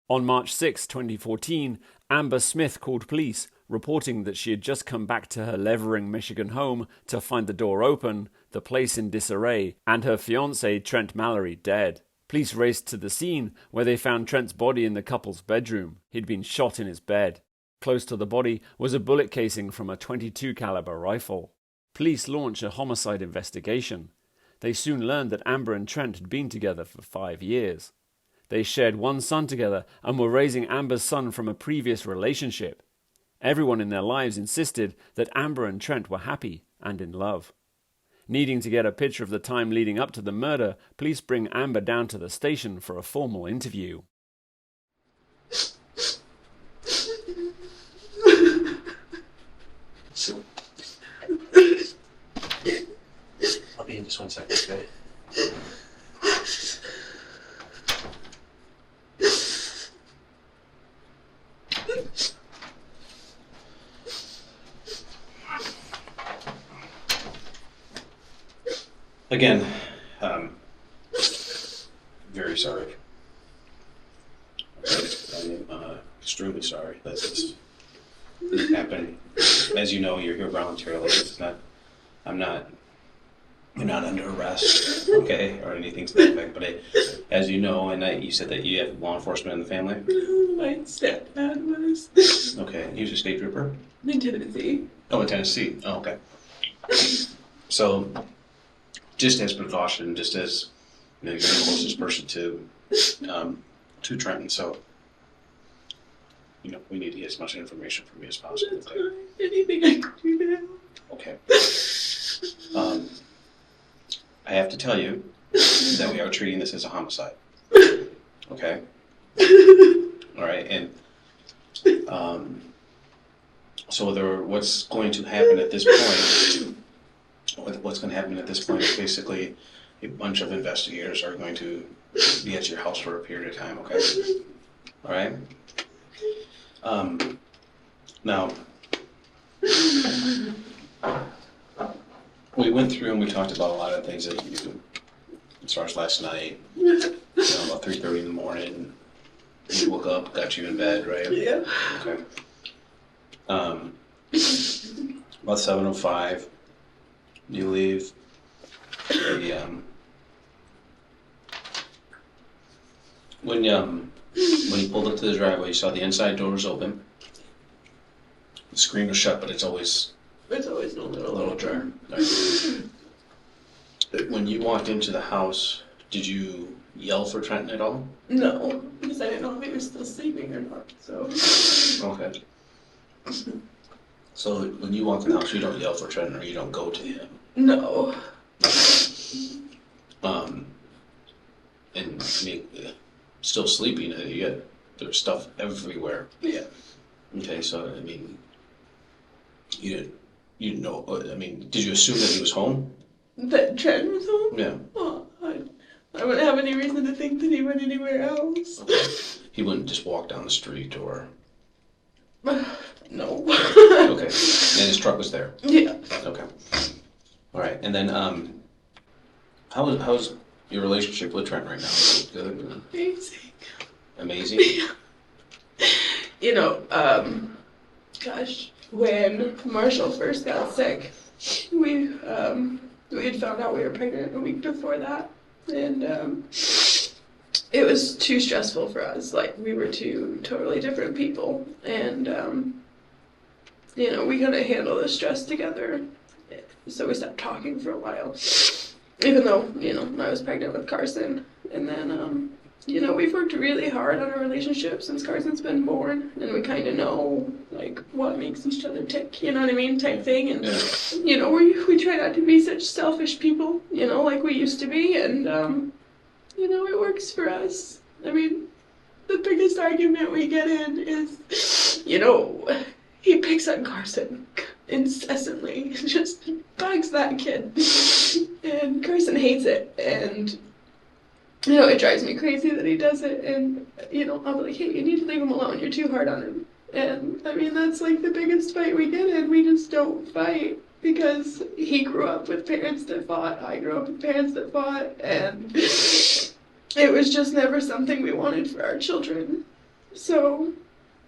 On March 6, 2014, Amber Smith called police, reporting that she had just come back to her Levering, Michigan home to find the door open, the place in disarray, and her fiancé, Trent Mallory, dead. Police raced to the scene, where they found Trent's body in the couple's bedroom. He'd been shot in his bed. Close to the body was a bullet casing from a .22 caliber rifle. Police launched a homicide investigation. They soon learned that Amber and Trent had been together for 5 years. They shared one son together and were raising Amber's son from a previous relationship. Everyone in their lives insisted that Amber and Trent were happy and in love. Needing to get a picture of the time leading up to the murder, police bring Amber down to the station for a formal interview. I'll be in just 1 second, okay? Again, very sorry. I'm extremely sorry that this happened. As you know, you're here voluntarily. You're not under arrest, okay, or anything to that effect. But as you know, and you said that you have law enforcement in the family. My stepdad was. Okay, he was a state trooper. In Tennessee. Oh, in Tennessee. Oh, okay. So, just as precaution, just as you're the closest person to Trenton, so we need to get as much information from you as possible. That's fine. Anything I could do to help. Okay. I have to tell you that we are treating this as a homicide. Okay. All right, and so what's going to happen at this point? What's going to happen at this point is basically a bunch of investigators are going to be at your house for a period of time. Okay. All right. Now, we went through and we talked about a lot of things that you do. As far as last night, about 3:30 in the morning, you woke up, got you in bed, right? Yeah. Okay. About 7:05, you leave. When you pulled up to the driveway, you saw the inside doors open. The screen was shut, but it's always a little ajar. Right. When you walked into the house, did you yell for Trenton at all? No, because I didn't know if he was still sleeping or not. So. Okay. So when you walk in the house, you don't yell for Trenton, or you don't go to him. No. And I mean, still sleeping. There's stuff everywhere. Yeah. Okay, so I mean, you didn't know. I mean, did you assume that he was home? That Trent was home? Yeah. Oh, I wouldn't have any reason to think that he went anywhere else. Okay. He wouldn't just walk down the street or. No. Okay. And his truck was there. Yeah. Okay. All right. And then, how's your relationship with Trent right now? Is it good? Amazing. Amazing? Gosh, when Marshall first got sick, we had found out we were pregnant a week before that, and it was too stressful for us. Like, we were two totally different people, and we couldn't handle the stress together, so we stopped talking for a while, even though I was pregnant with Carson. And then we've worked really hard on our relationship since Carson's been born, and we kind of know, like, what makes each other tick, you know what I mean, type thing. And, we try not to be such selfish people, like we used to be, and, it works for us. I mean, the biggest argument we get in is, he picks on Carson incessantly, just bugs that kid, and Carson hates it, and it drives me crazy that he does it, and, I'll be like, hey, you need to leave him alone, you're too hard on him. And, I mean, that's, like, the biggest fight we get in. We just don't fight, because he grew up with parents that fought, I grew up with parents that fought, and it was just never something we wanted for our children. So,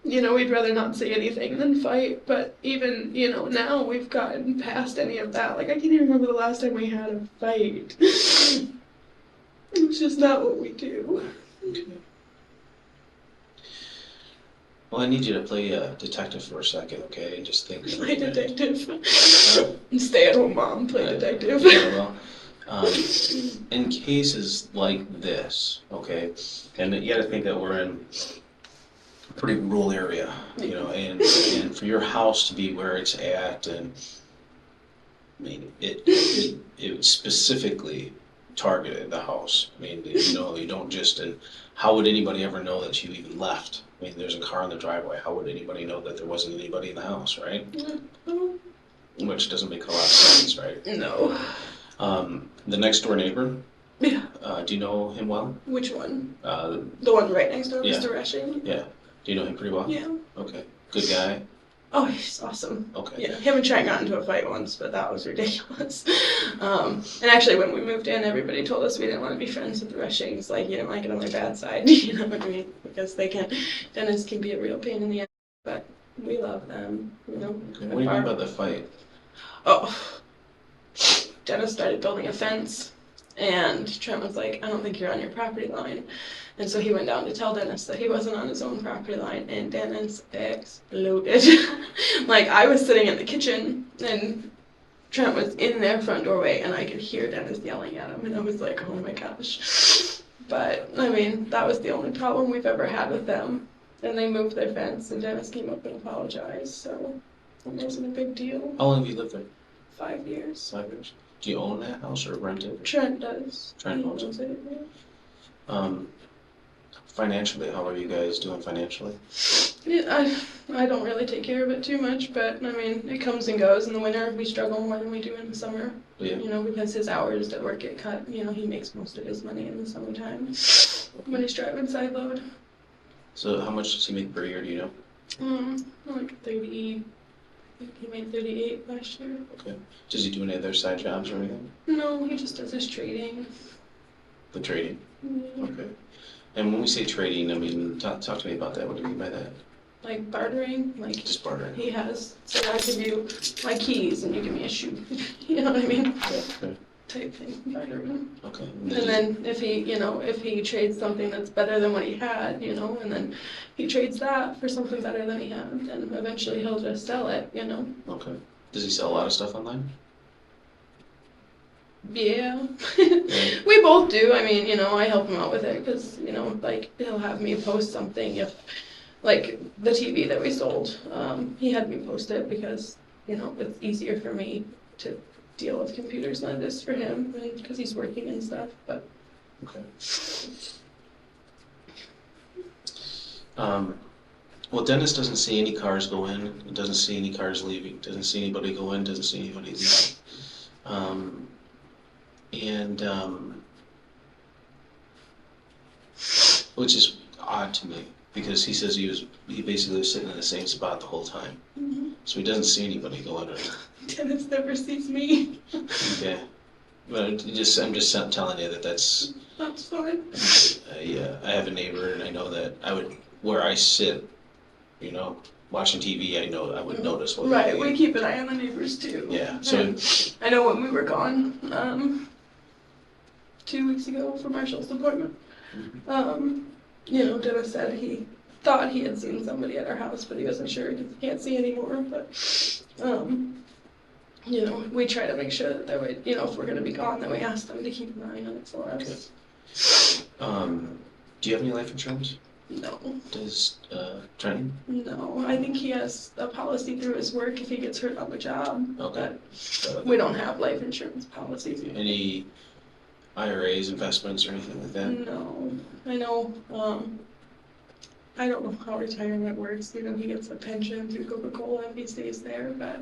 we'd rather not say anything than fight, but even, now we've gotten past any of that. Like, I can't even remember the last time we had a fight. It's just not what we do. Okay. Well, I need you to play detective for a second, okay? And just think. Play detective. Alright. Stay-at-home mom, play detective. Yeah, well, in cases like this, okay, and you got to think that we're in a pretty rural area, and for your house to be where it's at, and I mean, it specifically targeted the house. I mean, you don't just, and how would anybody ever know that you even left? I mean, there's a car in the driveway. How would anybody know that there wasn't anybody in the house, right? Which doesn't make a lot of sense, right? No. The next door neighbor, Yeah. do you know him well? Which one? The one right next door, yeah. Mr. Rushing? Yeah. Do you know him pretty well? Yeah. Okay. Good guy? Oh, he's awesome. Okay. Yeah, him and Trent got into a fight once, but that was ridiculous. And actually, when we moved in, everybody told us we didn't want to be friends with the Rushings. Like, you didn't like it on my bad side, you know what I mean? Because Dennis can be a real pain in the ass, but we love them, Okay. What do you mean about the fight? Oh, Dennis started building a fence, and Trent was like, I don't think you're on your property line. And so he went down to tell Dennis that he wasn't on his own property line, and Dennis exploded. Like, I was sitting in the kitchen, and Trent was in their front doorway, and I could hear Dennis yelling at him, and I was like, oh my gosh. But, I mean, that was the only problem we've ever had with them. And they moved their fence, and Dennis came up and apologized, so it wasn't a big deal. How long have you lived there? 5 years. 5 years. Do you own that house or rent it? Trent does. Trent owns it. Yeah. Financially, how are you guys doing financially? Yeah, I don't really take care of it too much, but I mean, it comes and goes. In the winter, we struggle more than we do in the summer. Yeah. Because his hours at work get cut. He makes most of his money in the summertime when he's driving side load. So how much does he make per year, do you know? Like 30. I think he made 38 last year. Okay. Does he do any other side jobs or anything? No, he just does his trading. The trading? Yeah. Okay. And when we say trading, I mean, talk to me about that. What do you mean by that? Like bartering, like Just bartering. he has. So I give you my keys and you give me a shoe. You know what I mean? Yeah. Okay. Type thing, bartering. Okay. And then if he trades something that's better than what he had, and then he trades that for something better than he had, and eventually he'll just sell it, Okay. Does he sell a lot of stuff online? Yeah. We both do. I mean, I help him out with it because, like, he'll have me post something if, like, the TV that we sold, he had me post it because, it's easier for me to deal with computers than it is for him because he's working and stuff, but. Okay. Well, Dennis doesn't see any cars go in, doesn't see any cars leaving, doesn't see anybody go in, doesn't see anybody leave. Which is odd to me because he says he basically was sitting in the same spot the whole time. Mm-hmm. So he doesn't see anybody go in. Dennis never sees me. Okay. But I'm just telling you that's fine. I have a neighbor and I know that where I sit, watching TV, I would notice what Right, we keep an eye on the neighbors too. Yeah, so and I know when we were gone, 2 weeks ago for Marshall's appointment, Dennis said he thought he had seen somebody at our house, but he wasn't sure because he can't see anymore, but, we try to make sure that way, if we're going to be gone, that we ask them to keep an eye on it for us. Okay. Do you have any life insurance? No. Does Trent? No, I think he has a policy through his work if he gets hurt on the job. Okay. But we don't have life insurance policies. Any IRAs, investments, or anything like that? No. I know, I don't know how retirement works. He gets a pension through Coca-Cola if he stays there, but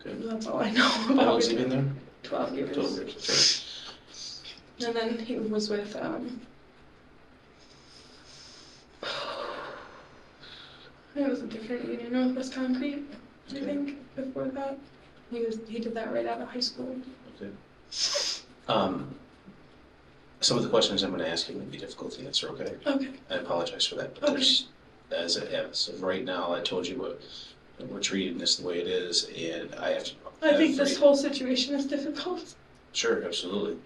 that's all I know about. How long has he been there? 12 years. 12 years. Okay. And then he was with, it was a different union, Northwest Concrete, I think, before that. He did that right out of high school. Okay. some of the questions I'm going to ask you may be difficult to answer, okay? Okay. I apologize for that. But Okay. as of right now, I told you we're treating this the way it is, and I have to. I think this whole situation is difficult. Sure, absolutely.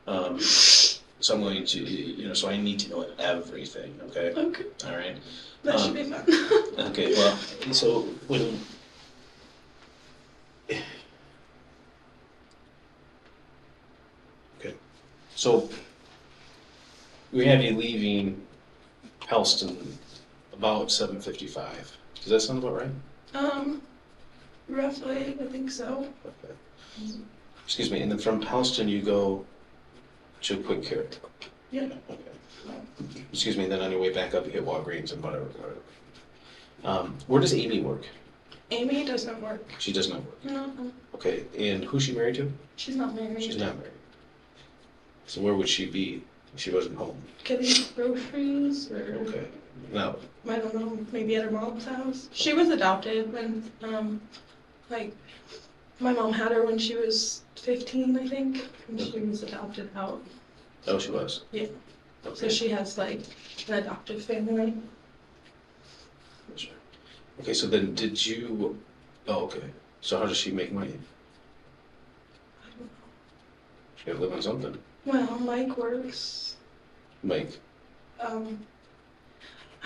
So I'm going to, so I need to know everything, okay? Okay. All right. That should be fun. Okay, well, so when. Okay, so we have you leaving Helston about 7:55. Does that sound about right? Roughly, I think so. Okay. Excuse me, and then from Helston you go to Quick Care. Yeah. Okay. Excuse me, then on your way back up you hit Walgreens and whatever. Where does Amy work? Amy does not work. She does not work. No, Okay, and who's she married to? she's not married. She's not married. So where would she be if she wasn't home? Getting groceries or Okay. Now, I don't know, maybe at her mom's house. She was adopted when, like, my mom had her when she was 15, I think, and she was adopted out. oh, she was. Yeah. Okay. So she has, like, an adoptive family. Sure. Okay, so then did you? Oh, okay. So how does she make money? I don't know. She gotta live on something. Well, Mike works. Mike.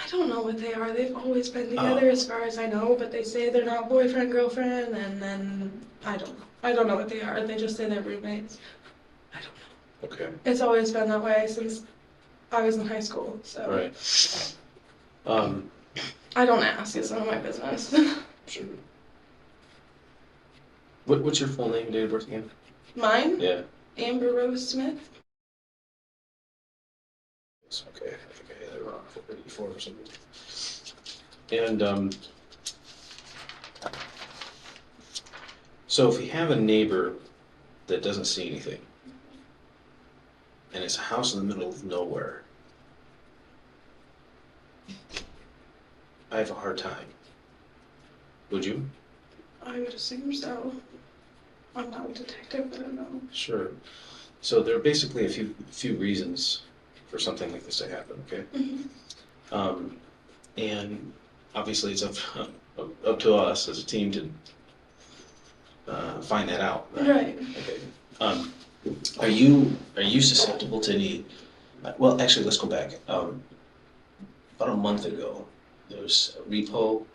I don't know what they are. They've always been together as far as I know, but they say they're not boyfriend, girlfriend, and then I don't know. I don't know what they are. They just say they're roommates. I don't know. Okay. It's always been that way since I was in high school, so. All right. I don't ask. It's none of my business. Sure. What's your full name and date of birth again? Mine? Yeah. Amber Rose Smith. It's okay. I think I had it wrong. 484 or something. And so if you have a neighbor that doesn't see anything, and it's a house in the middle of nowhere, I have a hard time. Would you? I would assume so. I'm not a detective, I don't know. Sure. So there are basically a few reasons for something like this to happen. Okay. Mm-hmm. And obviously it's up to us as a team to find that out. Right. Okay. Are you susceptible to any? Well, actually, let's go back. About a month ago, there was a repo.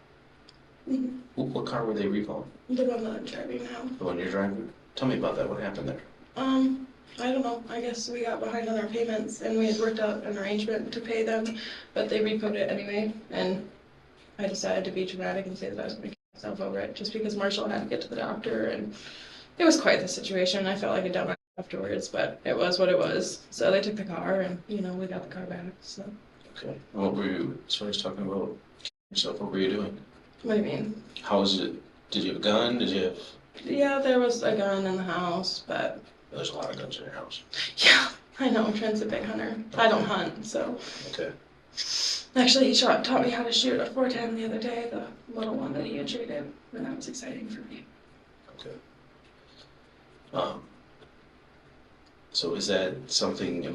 Mm-hmm. What car were they repoing? The one that I'm driving now. The one you're driving? Tell me about that. What happened there? I don't know. I guess we got behind on our payments and we had worked out an arrangement to pay them, but they repoed it anyway. And I decided to be dramatic and say that I was going to kill myself over it just because Marshall had to get to the doctor. And it was quite the situation. I felt like a dumbass afterwards, but it was what it was. So they took the car and, we got the car back. So. Okay. What were you, as far as talking about yourself, what were you doing? What do you mean? How was it? Did you have a gun? Did you have? Yeah, there was a gun in the house, but. There's a lot of guns in your house. Yeah, I know. Trent's a big hunter. I don't hunt, so. Okay. Actually, he taught me how to shoot a 410 the other day, the little one that he had traded, and that was exciting for me. Okay. So is that something, do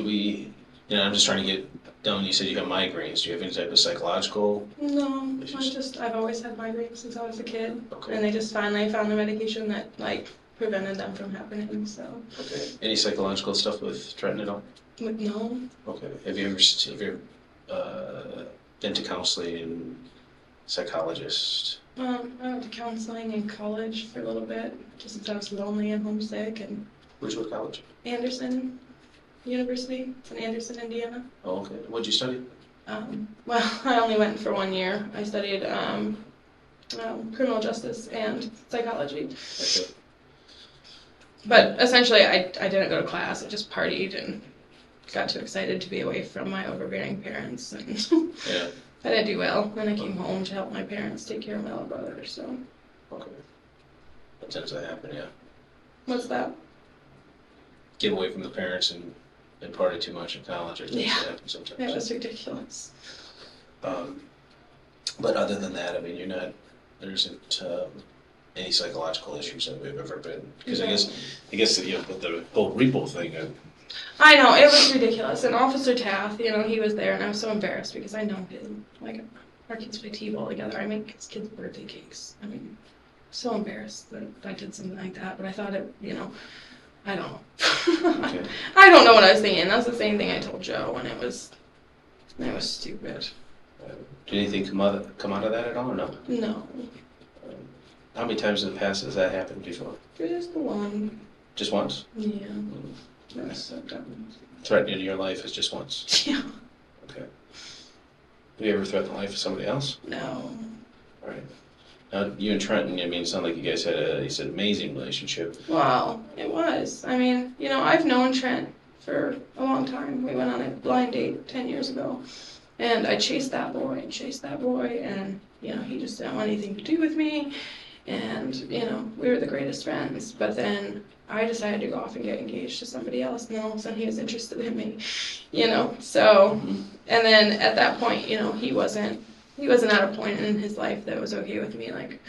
we, I'm just trying to get down, you said you have migraines, do you have any type of psychological? No, issues? I've always had migraines since I was a kid, Okay. and they just finally found the medication that, prevented them from happening, so. Okay. Any psychological stuff with Trenton at all? But no. Okay. Have you ever been to counseling and psychologist? I went to counseling in college for a little bit, just since I was lonely and homesick, and Which college? Anderson University. It's in Anderson, Indiana. Oh, okay. What'd you study? Well, I only went for 1 year. I studied criminal justice and psychology. Okay. But essentially, I didn't go to class. I just partied and got too excited to be away from my overbearing parents. And Yeah. I didn't do well. Then I came home to help my parents take care of my little brother, so. Okay. That tends to happen, yeah. What's that? Get away from the parents and party too much in college. It tends Yeah. to happen sometimes. It was ridiculous. But other than that, there isn't any psychological issues that we've ever been, because I guess with the whole repo thing, I know, it was ridiculous. And Officer Taft, you know, he was there, and I was so embarrassed because I know him. Like, our kids play T-ball together. I make his kids' birthday cakes. I mean, so embarrassed that I did something like that, but I thought it, you know, I don't know. Okay. I don't know what I was thinking. That's the same thing I told Joe, and it was stupid. Did anything come out of that at all, or no? No, How many times in the past has that happened before? just the one. Just once? Yeah, that's so dumb. Threatening your life is just once. Yeah. Okay. Have you ever threatened the life of somebody else? No. All right. Now, you and Trenton, I mean, it sounded like you guys had an amazing relationship. Well, it was. I mean, you know, I've known Trent for a long time. We went on a blind date 10 years ago. And I chased that boy and, you know, he just didn't want anything to do with me. And, you know, we were the greatest friends. But then I decided to go off and get engaged to somebody else. And then all of a sudden he was interested in me, you know. So, and then at that point, you know, he wasn't at a point in his life that was okay with me. Like,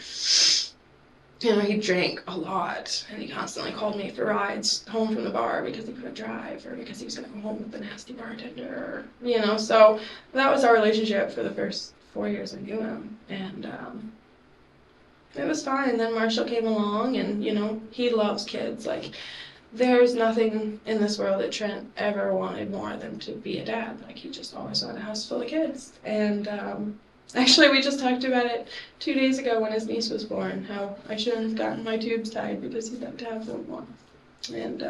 you know, he drank a lot, and he constantly called me for rides home from the bar because he couldn't drive, or because he was going to go home with a nasty bartender, or, you know. So that was our relationship for the first 4 years I knew him, and it was fine. And then Marshall came along, and, you know, he loves kids. Like, there's nothing in this world that Trent ever wanted more than to be a dad. Like, he just always wanted a house full of kids, and actually, we just talked about it 2 days ago when his niece was born, how I shouldn't have gotten my tubes tied because he'd have to have one more. And,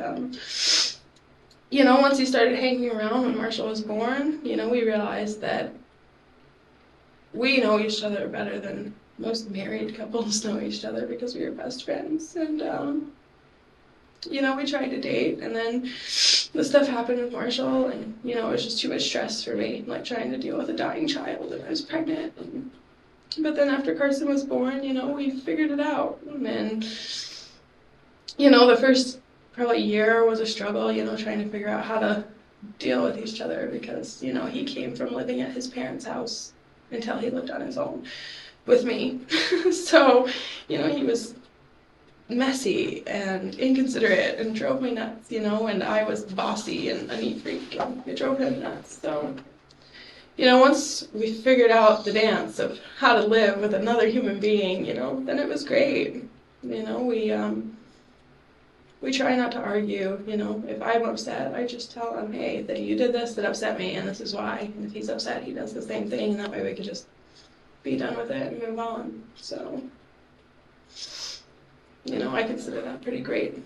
you know, once he started hanging around when Marshall was born, you know, we realized that we know each other better than most married couples know each other because we were best friends. And, you know, we tried to date, and then the stuff happened with Marshall, and, you know, it was just too much stress for me, like trying to deal with a dying child, and I was pregnant. But then after Carson was born, you know, we figured it out. And, you know, the first probably year was a struggle, you know, trying to figure out how to deal with each other because, you know, he came from living at his parents' house until he lived on his own with me. So, you know, he was messy and inconsiderate and drove me nuts, you know, and I was bossy and a neat freak, and it drove him nuts. So, you know, once we figured out the dance of how to live with another human being, you know, then it was great. You know, we try not to argue, you know. If I'm upset, I just tell him, hey, that you did this that upset me, and this is why. And if he's upset, he does the same thing, and that way we could just be done with it and move on. So, you know, I consider that pretty great.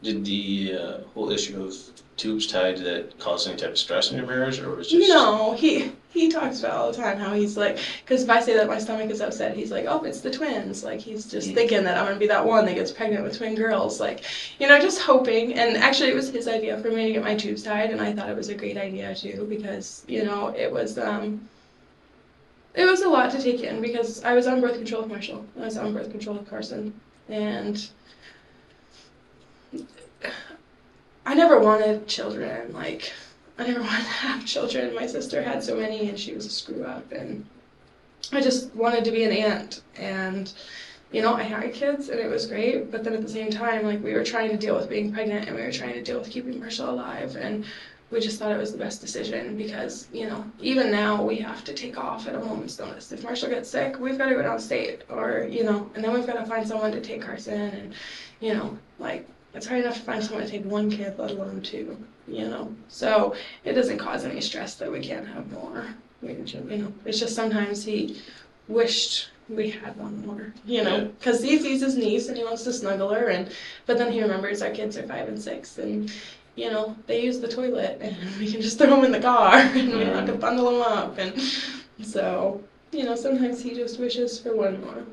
Did the whole issue of tubes tied, did that cause any type of stress in your marriage, or was it just... No, he talks about all the time how he's like, because if I say that my stomach is upset, he's like, oh, it's the twins. Like, he's just thinking that I'm going to be that one that gets pregnant with twin girls. Like, you know, just hoping. And actually, it was his idea for me to get my tubes tied, and I thought it was a great idea, too, because, you know, it was a lot to take in because I was on birth control with Marshall. I was on birth control with Carson. And I never wanted children. Like, I never wanted to have children. My sister had so many, and she was a screw-up. And I just wanted to be an aunt. And, you know, I had kids, and it was great. But then at the same time, like, we were trying to deal with being pregnant, and we were trying to deal with keeping Marshall alive. And we just thought it was the best decision because, you know, even now we have to take off at a moment's notice. If Marshall gets sick, we've got to go downstate, or, you know, and then we've got to find someone to take Carson, and, you know, like, it's hard enough to find someone to take one kid, let alone two, you know. So it doesn't cause any stress that we can't have more. You know, it's just sometimes he wished we had one more, you know, because he sees his niece and he wants to snuggle her, but then he remembers our kids are 5 and 6, and, you know, they use the toilet, and we can just throw them in the car, and we don't have to bundle them up, and so, you know, sometimes he just wishes for one more.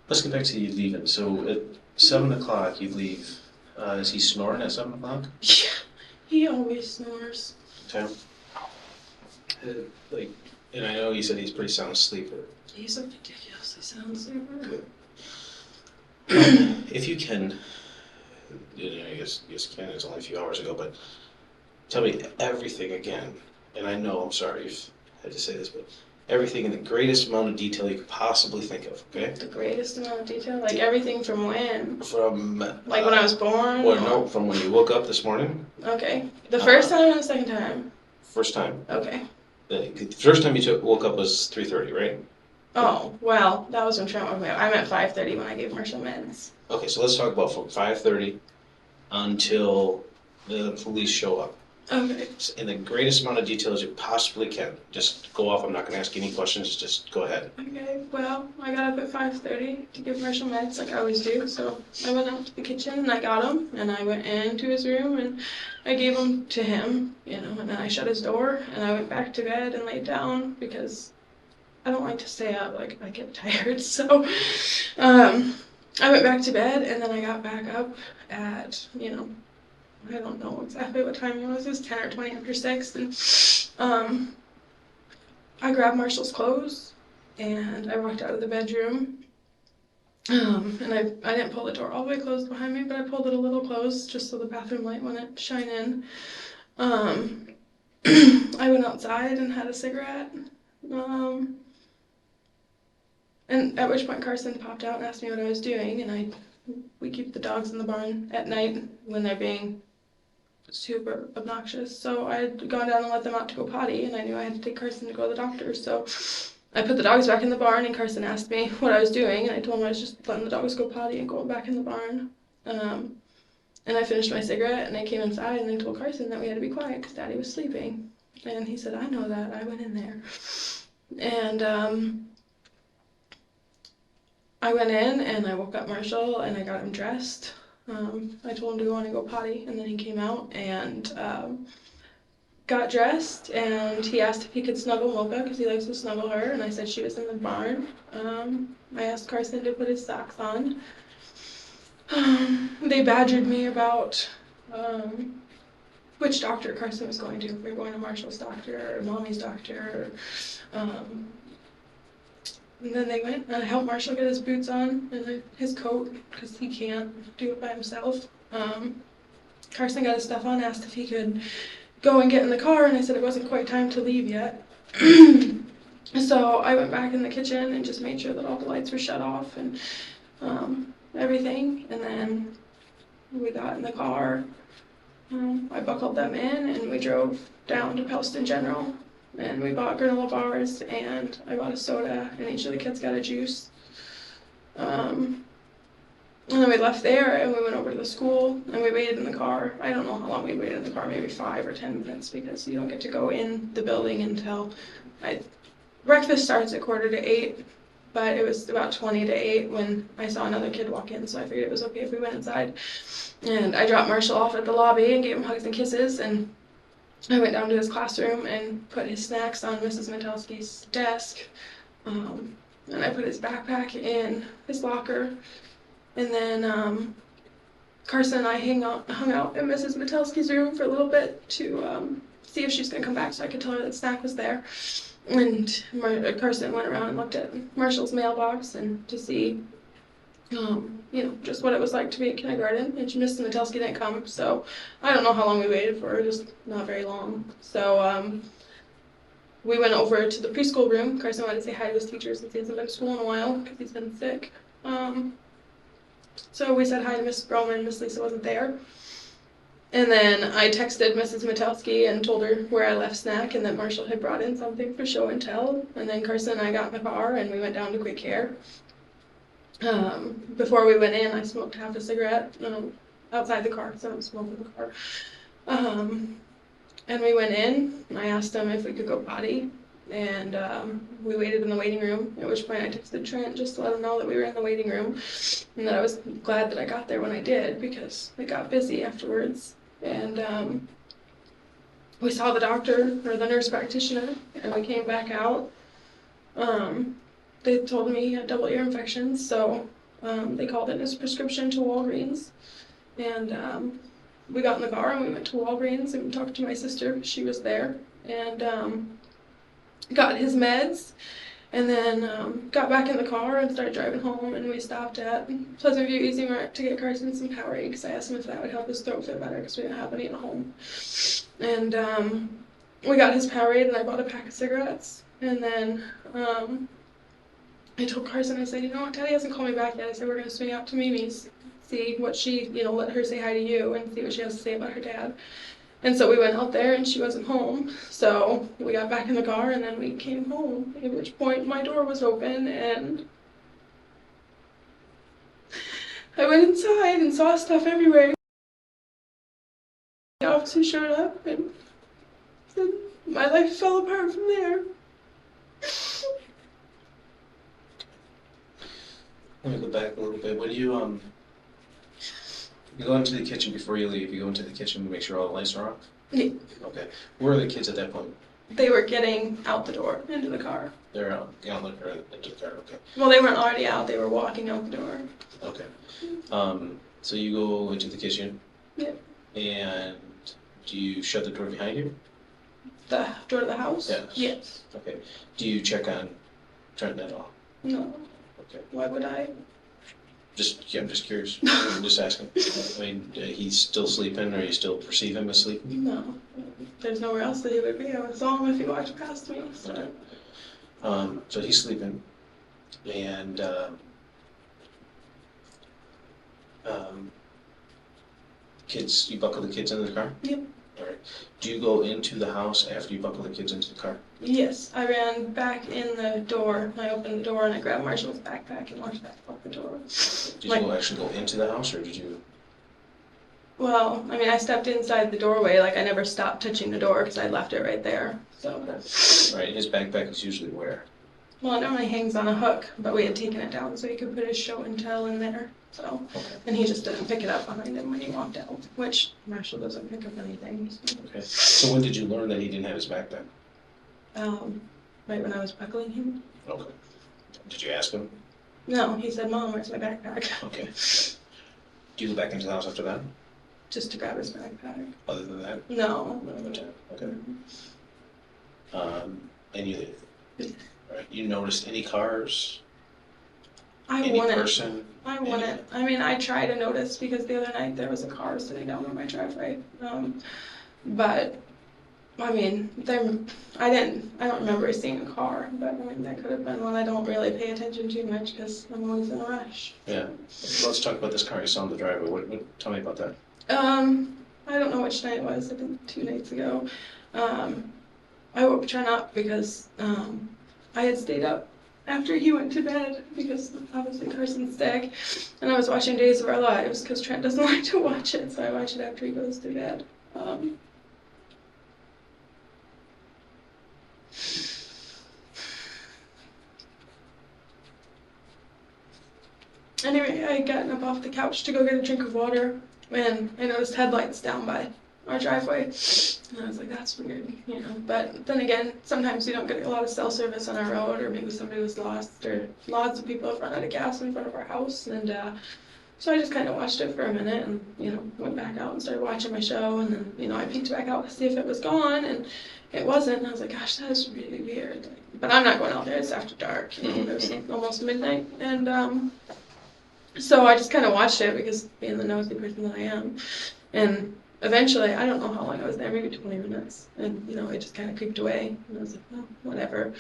Let's get back to you leaving. So at 7 o'clock you leave. Is he snoring at 7 o'clock? Yeah, he always snores. Okay. Like, and I know you said he's a pretty sound sleeper. He's a ridiculously sound sleeper. Good. If you can, you know, I guess you can, it's only a few hours ago, but tell me everything again. And I know, I'm sorry if hate to say this, but everything in the greatest amount of detail you could possibly think of, okay? The greatest amount of detail? Like everything from when? From... Like when I was born? Or no, from when you woke up this morning. Okay. The first time or the second time? First time. Okay. The first time you woke up was 3:30, right? Oh, well, that was when Trent woke me up. I'm at 5:30 when I gave Marshall meds. Okay, so let's talk about from 5:30 until the police show up. Okay. In the greatest amount of detail as you possibly can. Just go off. I'm not going to ask any questions. Just go ahead. Okay, well, I got up at 5:30 to give Marshall meds like I always do, so I went out to the kitchen and I got him, and I went into his room and I gave him to him, and then I shut his door and I went back to bed and laid down because I don't like to stay up, like I get tired, so I went back to bed and then I got back up at, I don't know exactly what time it was 10 or 20 after 6, and I grabbed Marshall's clothes and I walked out of the bedroom, and I didn't pull the door all the way closed behind me, but I pulled it a little closed just so the bathroom light wouldn't shine in. I went outside and had a cigarette, and at which point Carson popped out and asked me what I was doing, and we keep the dogs in the barn at night when they're being super obnoxious, so I had gone down and let them out to go potty, and I knew I had to take Carson to go to the doctor, so I put the dogs back in the barn, and Carson asked me what I was doing, and I told him I was just letting the dogs go potty and going back in the barn. And I finished my cigarette, and I came inside, and I told Carson that we had to be quiet because Daddy was sleeping, and he said, I know that, I went in there. And I went in, and I woke up Marshall, and I got him dressed. I told him to go in and go potty, and then he came out and got dressed, and he asked if he could snuggle Mocha because he likes to snuggle her, and I said she was in the barn. I asked Carson to put his socks on. They badgered me about which doctor Carson was going to, if we were going to Marshall's doctor or Mommy's doctor. And then they went, and I helped Marshall get his boots on and his coat, because he can't do it by himself. Carson got his stuff on, asked if he could go and get in the car, and I said it wasn't quite time to leave yet. So I went back in the kitchen and just made sure that all the lights were shut off and everything, and then we got in the car. I buckled them in, and we drove down to Pelston General. And we bought granola bars, and I bought a soda, and each of the kids got a juice. And then we left there, and we went over to the school, and we waited in the car. I don't know how long we waited in the car, maybe 5 or 10 minutes, because you don't get to go in the building until breakfast starts at 7:45, but it was about 7:50 when I saw another kid walk in, so I figured it was okay if we went inside. And I dropped Marshall off at the lobby and gave him hugs and kisses, and I went down to his classroom and put his snacks on Mrs. Metelsky's desk, and I put his backpack in his locker, and then Carson and I hung out in Mrs. Metelsky's room for a little bit to see if she was going to come back so I could tell her that snack was there. And Carson went around and looked at Marshall's mailbox and to see just what it was like to be in kindergarten, and Mrs. Metelsky didn't come, so I don't know how long we waited for her, just not very long. So we went over to the preschool room. Carson wanted to say hi to his teacher since he hasn't been to school in a while because he's been sick. So we said hi to Miss Broman. Miss Lisa wasn't there. And then I texted Mrs. Metelsky and told her where I left snack and that Marshall had brought in something for show and tell. And then Carson and I got in the car and we went down to Quick Care. Before we went in, I smoked half a cigarette outside the car because I don't smoke in the car. And we went in, and I asked him if we could go potty, and we waited in the waiting room, at which point I texted Trent just to let him know that we were in the waiting room, and that I was glad that I got there when I did, because it got busy afterwards. And we saw the doctor, or the nurse practitioner, and we came back out. They told me he had double ear infections, so they called in his prescription to Walgreens. And we got in the car and we went to Walgreens and talked to my sister. She was there. And got his meds. And then got back in the car and started driving home. And we stopped at Pleasant View Easy Mart to get Carson some Powerade because I asked him if that would help his throat fit better because we didn't have any at home. And we got his Powerade and I bought a pack of cigarettes. And then I told Carson, I said, you know what, Daddy hasn't called me back yet. I said, we're going to swing out to Mimi's, see what she, let her say hi to you and see what she has to say about her dad. And so we went out there and she wasn't home. So we got back in the car and then we came home, at which point my door was open and I went inside and saw stuff everywhere. The officer showed up and then my life fell apart from there. Let me go back a little bit. When you go into the kitchen before you leave, you go into the kitchen to make sure all the lights are off? Yeah. Okay. Where are the kids at that point? They were getting out the door, into the car. They're out the car, into the car, okay. Well, they weren't already out, they were walking out the door. Okay. So you go into the kitchen? Yep. And do you shut the door behind you? The door to the house? Yes. Yes. Okay. Do you check on Trenton at all? No. Okay. Why would I? I'm just curious. I'm just asking. I mean, he's still sleeping, or you still perceive him as sleeping? No. There's nowhere else that he would be. I saw him if he walked past me. So. Okay. So he's sleeping, and kids. You buckle the kids into the car? Yep. All right. Do you go into the house after you buckle the kids into the car? Yes, I ran back in the door. I opened the door and I grabbed Marshall's backpack and walked back out the door. Did you actually go into the house, or did you? Well, I mean, I stepped inside the doorway. Like, I never stopped touching the door because I left it right there. So. Right. His backpack is usually where? Well, it normally hangs on a hook, but we had taken it down so he could put his show and tell in there. So, Okay. and he just didn't pick it up behind him when he walked out, which Marshall doesn't pick up anything. So. Okay. So when did you learn that he didn't have his backpack? Right when I was buckling him. Okay. Did you ask him? No, he said, "Mom, where's my backpack?" Okay. Do you go back into the house after that? Just to grab his backpack. Other than that? No. No other time. Okay. And you leave. Right. You noticed any cars? Any person? I wouldn't. I mean, I try to notice because the other night there was a car sitting down on my driveway. But I mean, I don't remember seeing a car, but I mean, that could have been one. I don't really pay attention too much because I'm always in a rush. Yeah. Let's talk about this car you saw on the driveway. Tell me about that. I don't know which night it was. I think 2 nights ago. I woke Trent up because I had stayed up after he went to bed because obviously Carson's sick, and I was watching Days of Our Lives because Trent doesn't like to watch it, so I watch it after he goes to bed. Anyway, I had gotten up off the couch to go get a drink of water when I noticed headlights down by our driveway. And I was like, that's weird, But then again, sometimes we don't get a lot of cell service on our road, or maybe somebody was lost, or lots of people have run out of gas in front of our house. And so I just kind of watched it for a minute and, went back out and started watching my show. And then, I peeked back out to see if it was gone, and it wasn't. And I was like, gosh, that is really weird. But I'm not going out there. It's after dark. It was almost midnight. And so I just kind of watched it because being the nosy person that I am. And eventually, I don't know how long I was there, maybe 20 minutes. And, it just kind of creeped away. And I was like, well, whatever.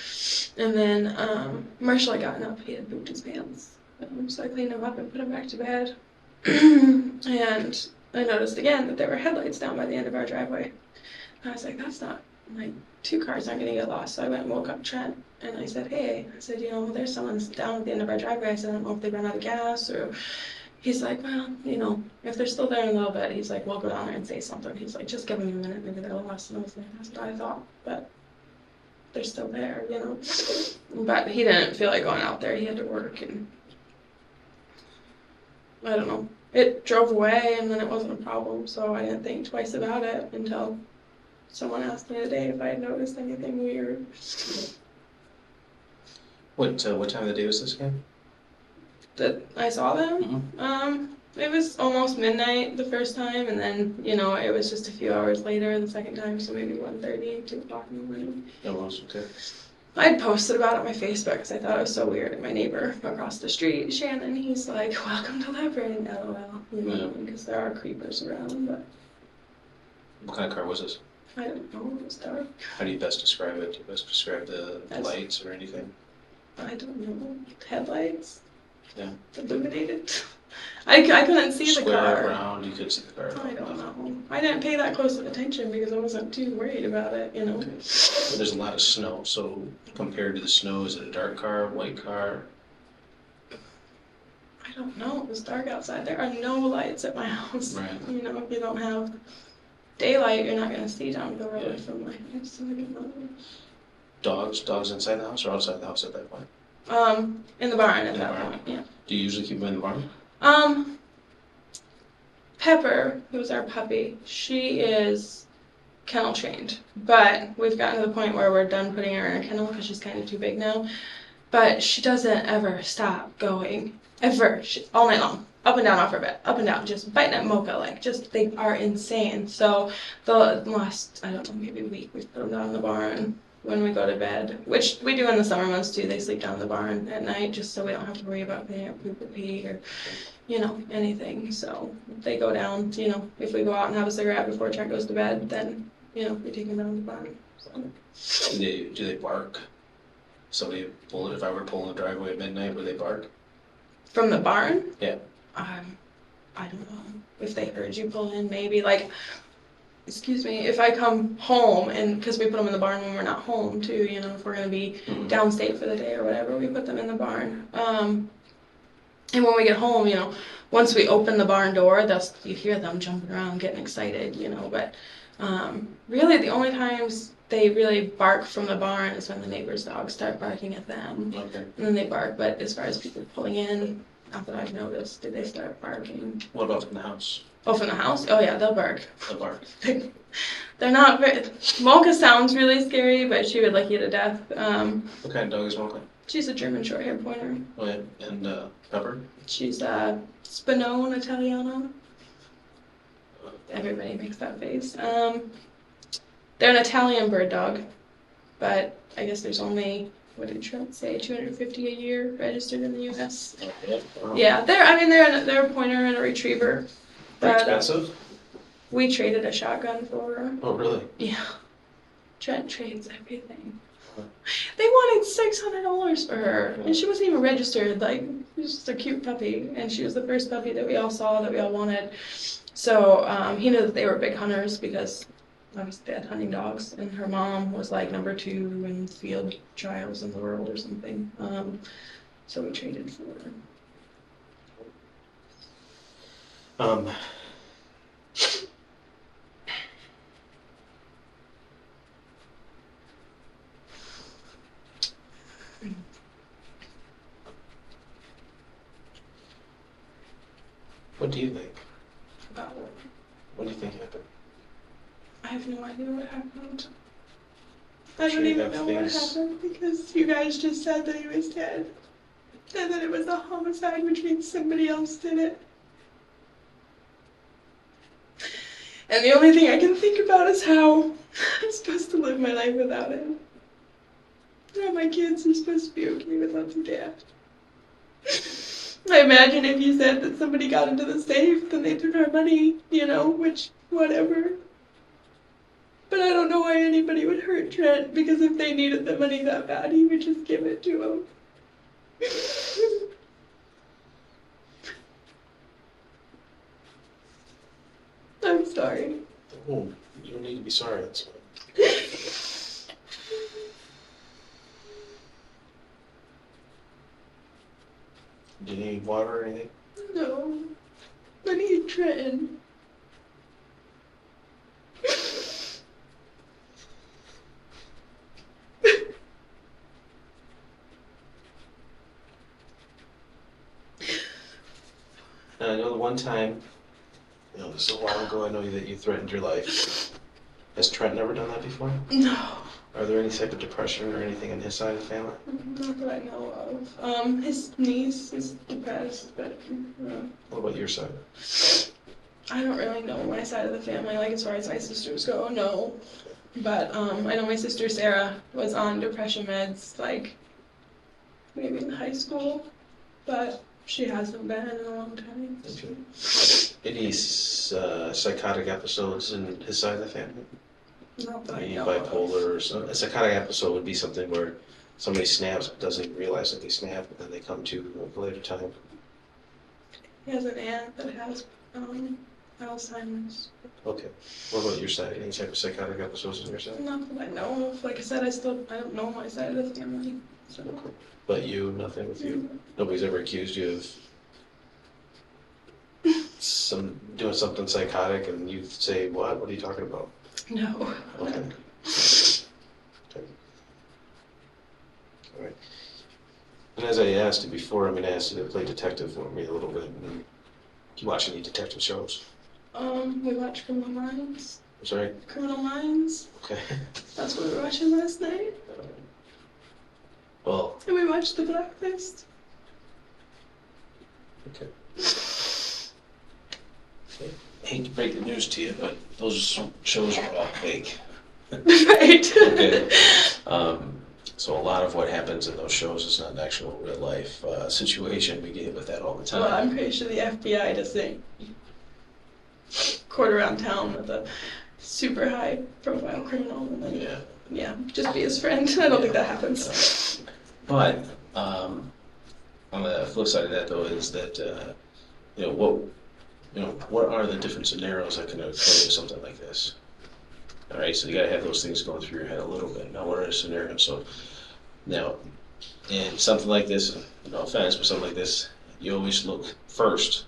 And then Marshall had gotten up. He had pooped his pants. So I cleaned him up and put him back to bed. And I noticed again that there were headlights down by the end of our driveway. And I was like, that's not, 2 cars aren't going to get lost. So I went and woke up Trent. And I said, hey, there's someone down at the end of our driveway. I said, I don't know if they ran out of gas or... He's like, well, if they're still there in a little bit, he's like, we'll go down there and say something. He's like, just give them a minute, maybe they're lost. And I was like, that's what I thought, but they're still there, But he didn't feel like going out there. He had to work, and I don't know. It drove away, and then it wasn't a problem, so I didn't think twice about it until someone asked me today if I had noticed anything weird. What time of the day was this again? That I saw them. Mm-hmm. It was almost midnight the first time, and then it was just a few hours later the second time, so maybe 1:30, 2 o'clock in the morning. It was okay. I'd posted about it on my Facebook because I thought it was so weird. And my neighbor across the street, Shannon, he's like, "Welcome to Lebanon, LOL," because there are creepers around. But what kind of car was this? I don't know, it was dark. How do you best describe it? Do you best describe the That's- lights or anything? I don't know. Headlights? Yeah. Illuminated? I couldn't see the Square, car. round, you could see the car. I don't know. I didn't pay that close of attention because I wasn't too worried about it, you know. Okay. Well, there's a lot of snow, so compared to the snow, is it a dark car, white car? I don't know. It was dark outside. There are no lights at my house. Right. You know, if you don't have daylight, you're not going to see down the road Yeah. from my house. So I don't know. Dogs inside the house or outside the house at that point? In the barn at In the that barn. point, yeah. Do you usually keep them in the barn? Pepper, who's our puppy, she is kennel trained, but we've gotten to the point where we're done putting her in a kennel because she's kind of too big now. But she doesn't ever stop going, ever, all night long, up and down off her bed, up and down, just biting at Mocha, like, just, they are insane. So the last, I don't know, maybe week, we've put them down in the barn when we go to bed, which we do in the summer months too. They sleep down in the barn at night just so we don't have to worry about picking up poop or pee or, you know, anything. So they go down, you know, if we go out and have a cigarette before Trent goes to bed, then, you know, we take them down to the barn. So. Do they bark? If I were pulling the driveway at midnight, would they bark? From the barn? Yeah. I don't know. If they heard you pull in, maybe. Like, excuse me, if I come home, and because we put them in the barn when we're not home too, you know, if we're going to be downstate for the day or whatever, we put them in the barn. And when we get home, you know, once we open the barn door, you hear them jumping around, getting excited, you know, but really the only times they really bark from the barn is when the neighbors' dogs start barking at them. Okay. And then they bark, but as far as people pulling in, not that I've noticed, did they start barking? What about from the house? Oh, from the house? Oh yeah, they'll bark. They'll bark. They're not very, Mocha sounds really scary, but she would lick you to death. What kind of dog is Mocha? She's a German Shorthair Pointer. Oh yeah, and Pepper? She's Spinone Italiano. Everybody makes that face. They're an Italian bird dog, but I guess there's only, what did Trent say, 250 a year registered in the U.S. Wow. Yeah, they're a pointer and a retriever. Very But, expensive? we traded a shotgun for her. Oh really? Yeah. Trent trades everything. They wanted $600 for her, and she wasn't even registered. Like, she was just a cute puppy, and she was the first puppy that we all saw that we all wanted. So he knew that they were big hunters because obviously they had hunting dogs, and her mom was like number 2 in field trials in the world or something. So we traded for her. What do you think? About it. What do you think happened? I have no idea what happened. I Sure don't you even have know things- what happened because you guys just said that he was dead. And that it was a homicide, which means somebody else did it. And the only thing I can think about is how I'm supposed to live my life without him. How my kids are supposed to be okay without their dad. I imagine if you said that somebody got into the safe, then they took our money, you know, which, whatever. But I don't know why anybody would hurt Trent, because if they needed the money that bad, he would just give it to him. I'm sorry. Oh, you don't need to be sorry, that's fine. Do you need water or anything? No. I need Trenton. And I know the one time, you know, this is a while ago, I know that you threatened your life. Has Trent never done that before? No. Are there any type of depression or anything on his side of the family? Not that I know of. His niece is depressed, but What about your side? I don't really know my side of the family, like as far as my sisters go, no. But I know my sister Sarah was on depression meds, like maybe in high school, but she hasn't been in a long time. Any psychotic episodes in his side of the family? Not that I Maybe know bipolar or something. A psychotic episode would be something where somebody snaps but doesn't even realize that they snap, and then they come to at a later time. He has an aunt that has Alzheimer's. Okay. What about your side? Any type of psychotic episodes on your side? Not that I know of. Like I said, I don't know my side of the family. So. Okay. But you, nothing with you? Nobody's ever accused you of doing something psychotic and you say, what? What are you talking about? No. Okay. Okay. All right. And as I asked you before, I'm going to ask you to play detective for me a little bit. You watch any detective shows? We watched Criminal Minds. I'm sorry? Criminal Minds. Okay. That's what we were watching last night. Well, And we watched The Blacklist. okay. I hate to break the news to you, but those shows are all fake. Right. Okay. So a lot of what happens in those shows is not an actual real life situation. We get hit with that all the time. Well, I'm pretty sure the FBI doesn't court around town with a super high profile criminal and then just be his friend. I don't think that happens. But on the flip side of that, though, is that what are the different scenarios that can occur with something like this? All right, so you got to have those things going through your head a little bit. Now, what are the scenarios? So now, in something like this, no offense, but something like this, you always look first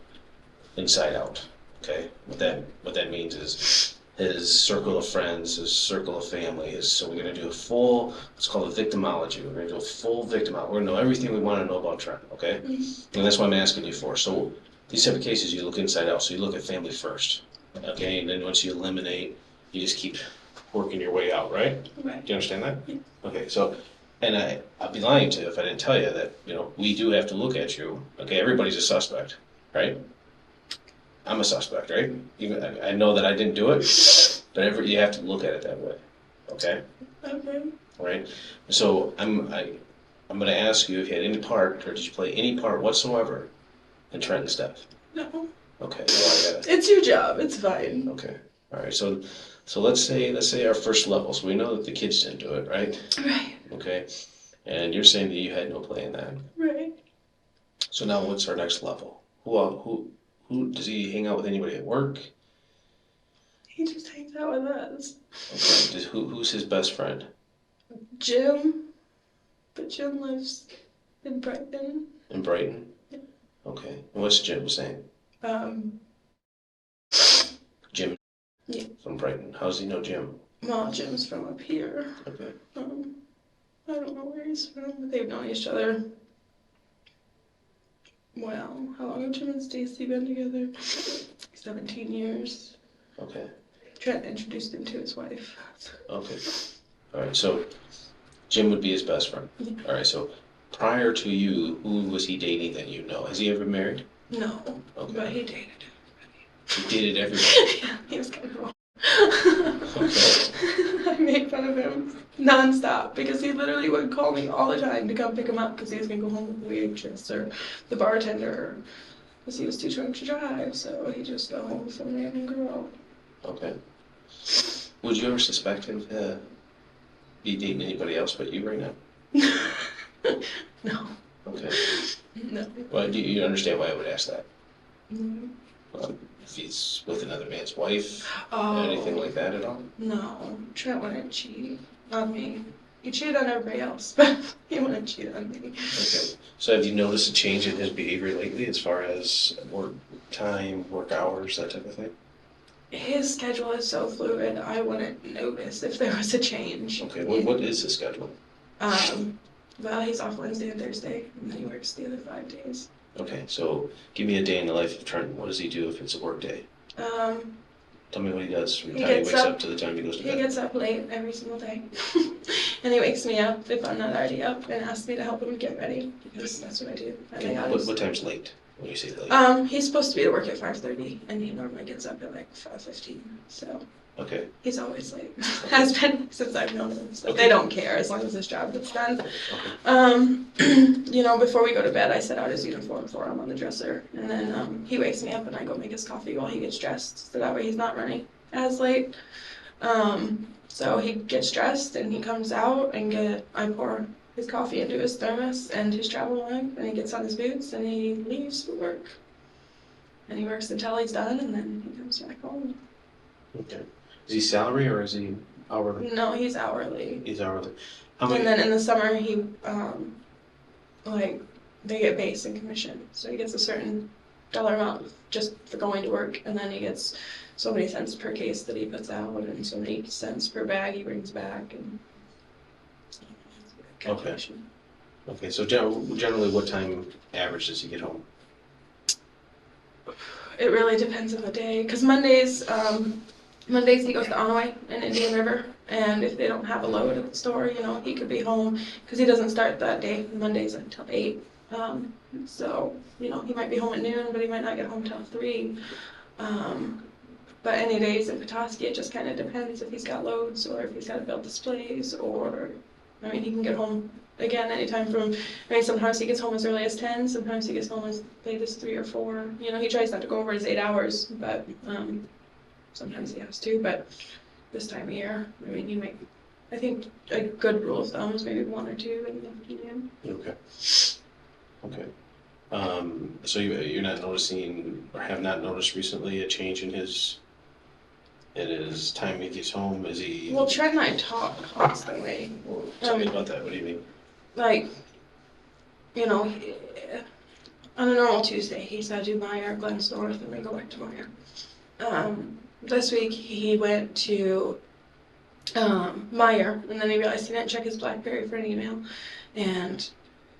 inside out. Okay, what that means is his circle of friends, his circle of family. So we're going to do a full, it's called a victimology. We're going to do a full victimology. We're going to know everything we want to know about Trent, okay? Mm-hmm. And that's what I'm asking you for. So these type of cases, you look inside out. So you look at family first, okay? And then once you eliminate, you just keep working your way out, right? Right. Do you understand that? Yeah. Okay, so, and I'd be lying to you if I didn't tell you that, we do have to look at you. Okay, everybody's a suspect, right? I'm a suspect, right? Even I know that I didn't do it, but you have to look at it that way. Okay? Okay. All right. So I'm going to ask you if you had any part, or did you play any part whatsoever in Trenton's death? No. Okay. Well, it's your job. It's fine. Okay. All right. So let's say our first level. So we know that the kids didn't do it, right? Right. Okay. And you're saying that you had no play in that. Right. So now what's our next level? Who does he hang out with? Anybody at work? He just hangs out with us. Okay. Who's his best friend? Jim. But Jim lives in Brighton. In Brighton? Yeah. Okay. And what's Jim's name? Jim. Yeah. From Brighton. How does he know Jim? Well, Jim's from up here. Okay. I don't know where he's from, but they've known each other. Well, how long have Jim and Stacy been together? 17 years. Okay. Trent introduced him to his wife. Okay. All right. So Jim would be his best friend. Yeah. All right. So prior to you, who was he dating that you know? Has he ever married? No. Okay. But he dated He dated everybody. Yeah, he was kind of wrong. Okay. I made fun of him nonstop because he literally would call me all the time to come pick him up because he was going to go home with the waitress or the bartender because he was too drunk to drive, so he just got home with some random girl. Okay. Would you ever suspect him to be dating anybody else but you right now? No. Okay. No. Well, do you understand why I would ask that? Mm. If he's with another man's wife, Oh. anything like that at all? No. Trent wouldn't cheat on me. He cheated on everybody else, but he wouldn't cheat on me. Okay. So have you noticed a change in his behavior lately as far as work time, work hours, that type of thing? His schedule is so fluid, I wouldn't notice if there was a change. Okay, what is his schedule? Well, he's off Wednesday and Thursday, and then he works the other 5 days. Okay, so give me a day in the life of Trent. What does he do if it's a work day? Tell me what he does from the time he wakes up to the time he goes to bed. He gets up late every single day. And he wakes me up if I'm not already up and asks me to help him get ready, because that's what I do. Okay, what time's late when you say late? He's supposed to be to work at 5:30, and he normally gets up at like 5:15, so. Okay. He's always late. Has been since I've known him. So Okay. They don't care as long as his job gets done. Okay. Before we go to bed, I set out his uniform for him on the dresser. And then he wakes me up and I go make his coffee while he gets dressed. So that way he's not running as late. So he gets dressed and he comes out and I pour his coffee into his thermos and his travel mug, and he gets on his boots and he leaves for work. And he works until he's done, and then he comes back home. Okay. Is he salary or is he hourly? No, he's hourly. He's hourly. How many? And then in the summer, he, they get base and commission. So he gets a certain dollar amount just for going to work, and then he gets so many cents per case that he puts out, and so many cents per bag he brings back, and calculation. Okay, so generally what time average does he get home? It really depends on the day, because Mondays he goes to Onaway in Indian River, and if they don't have a load at the store, he could be home, because he doesn't start that day, Mondays until 8. So, he might be home at noon, but he might not get home till 3. But any days in Petoskey, it just kind of depends if he's got loads, or if he's got to build displays, or, he can get home, again, anytime from, sometimes he gets home as early as 10, sometimes he gets home as late as 3 or 4. He tries not to go over his 8 hours, but sometimes he has to. But this time of year, you make, I think a good rule of thumb is maybe 1 or 2 in the afternoon. Okay. So you're not noticing, or have not noticed recently, a change in his time he gets home? Is he? Well, Trent and I talk constantly. Well, tell me about that. What do you mean? Like, on a normal Tuesday, he's got to do Meyer, Glenn's North, and then go back to Meyer. This week, he went to Meyer, and then he realized he didn't check his BlackBerry for an email, and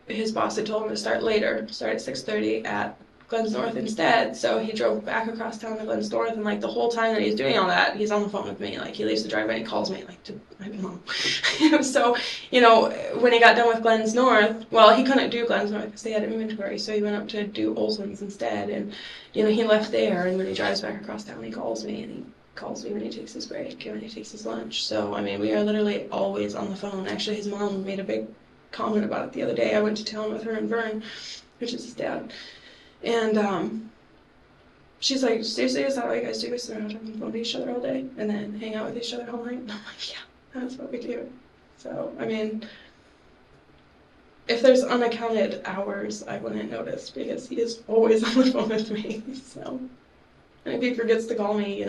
his boss had told him to start later, start at 6:30 at Glenn's North instead. So he drove back across town to Glenn's North, and the whole time that he's doing all that, he's on the phone with me. He leaves the driveway and he calls me I don't know. So when he got done with Glenn's North, well, he couldn't do Glenn's North because they had inventory, so he went up to do Olson's instead. And he left there, and when he drives back across town, he calls me, and he calls me when he takes his break and when he takes his lunch. So we are literally always on the phone. Actually, his mom made a big comment about it the other day. I went to town with her and Vern, which is his dad, and she's like, seriously, is that what you guys do? Sit around on the phone to each other all day and then hang out with each other all night? And I'm like, yeah, that's what we do. So if there's unaccounted hours, I wouldn't notice because he is always on the phone with me. So, and if he forgets to call me,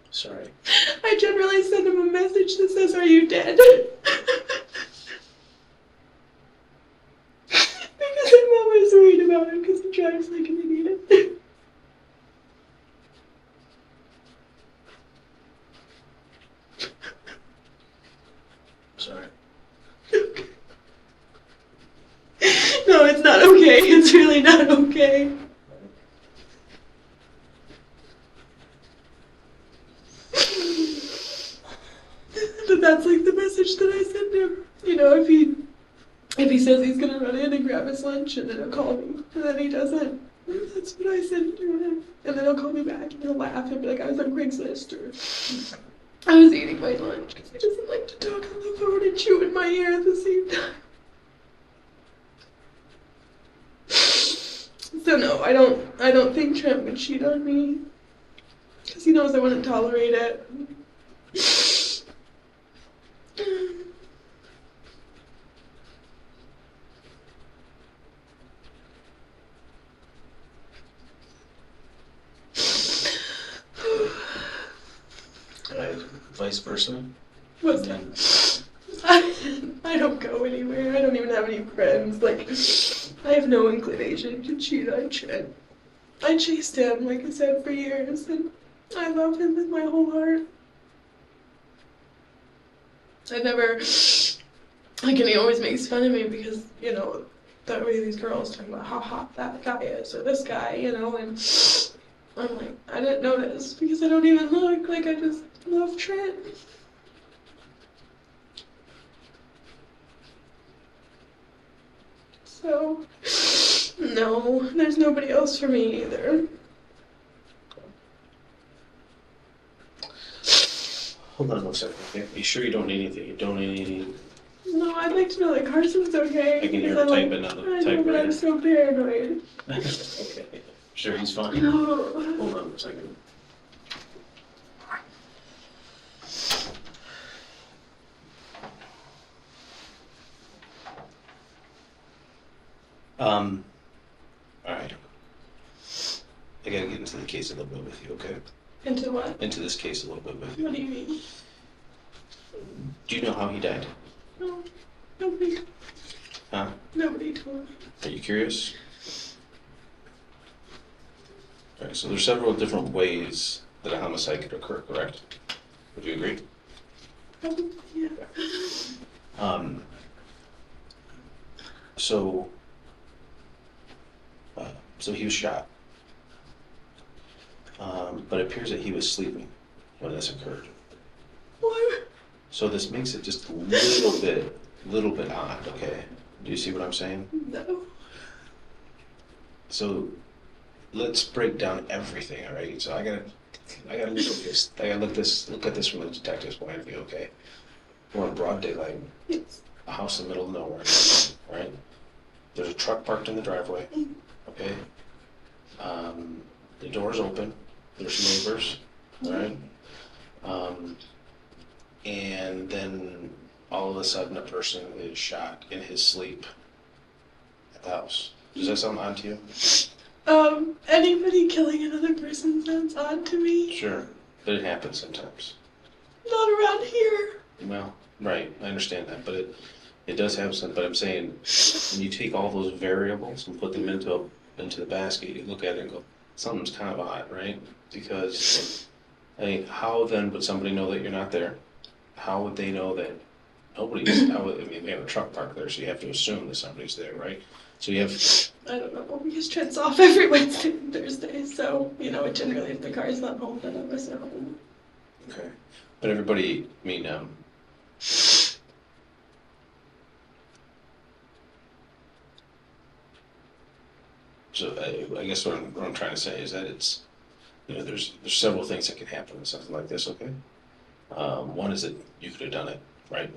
Sorry. I generally send him a message that says, "Are you dead?" Because I'm always worried about him because he drives like an idiot. Sorry. No, it's not okay. It's really not okay. But that's the message that I send him. If he says he's gonna run in and grab his lunch and then he'll call me, and then he doesn't, that's what I send to him. And then he'll call me back and he'll laugh and be like, I was on Craigslist, or I was eating my lunch, because he doesn't like to talk on the phone and chew in my ear at the same time. So no, I don't think Trent would cheat on me, because he knows I wouldn't tolerate it. Vice versa? What's that? I don't go anywhere. I don't even have any friends. I have no inclination to cheat on Trent. I chased him, like I said, for years, and I love him with my whole heart. I never, and he always makes fun of me because, that way these girls talk about how hot that guy is, or this guy, and I'm like, I didn't notice, because I don't even look, I just love Trent. So, no, there's nobody else for me either. Hold on one second, okay? Are you sure you don't need anything? You don't need any... No, I'd like to know that Carson's okay. I can hear him typing on the typewriter. I know, but typewriter. I'm so paranoid. Okay. Sure, he's fine. No. Hold on a second. All right. I gotta get into the case a little bit with you, okay? Into what? Into this case a little bit with you. What do you mean? Do you know how he died? No, nobody. Huh? Nobody told me. Are you curious? All right, so there's several different ways that a homicide could occur, correct? Would you agree? Yeah. Um, so, so he was shot. But it appears that he was sleeping when this occurred. What? So this makes it just a little bit odd, okay? Do you see what I'm saying? No. So let's break down everything, all right? So I gotta look at this. I gotta look at this from the detective's point of view, okay? We're in broad daylight, Yes. a house in the middle of nowhere, all right? There's a truck parked in the driveway, okay? The door's open. There's neighbors, all right? And then all of a sudden a person is shot in his sleep at the house. Does that sound odd to you? Anybody killing another person sounds odd to me. Sure, but it happens sometimes. Not around here. Well, right, I understand that, but it does have some. But I'm saying, when you take all those variables and put them into the basket, you look at it and go, something's kind of odd, right? Because, I mean, how then would somebody know that you're not there? How would they know that nobody's? I mean, they have a truck parked there, so you have to assume that somebody's there, right? So you have. I don't know. We just trends off every Wednesday and Thursday, so generally if the car's not home, none of us are home. Okay, but everybody, I mean, so I guess what I'm trying to say is that it's, there's several things that can happen in something like this. Okay, one is that you could have done it, right?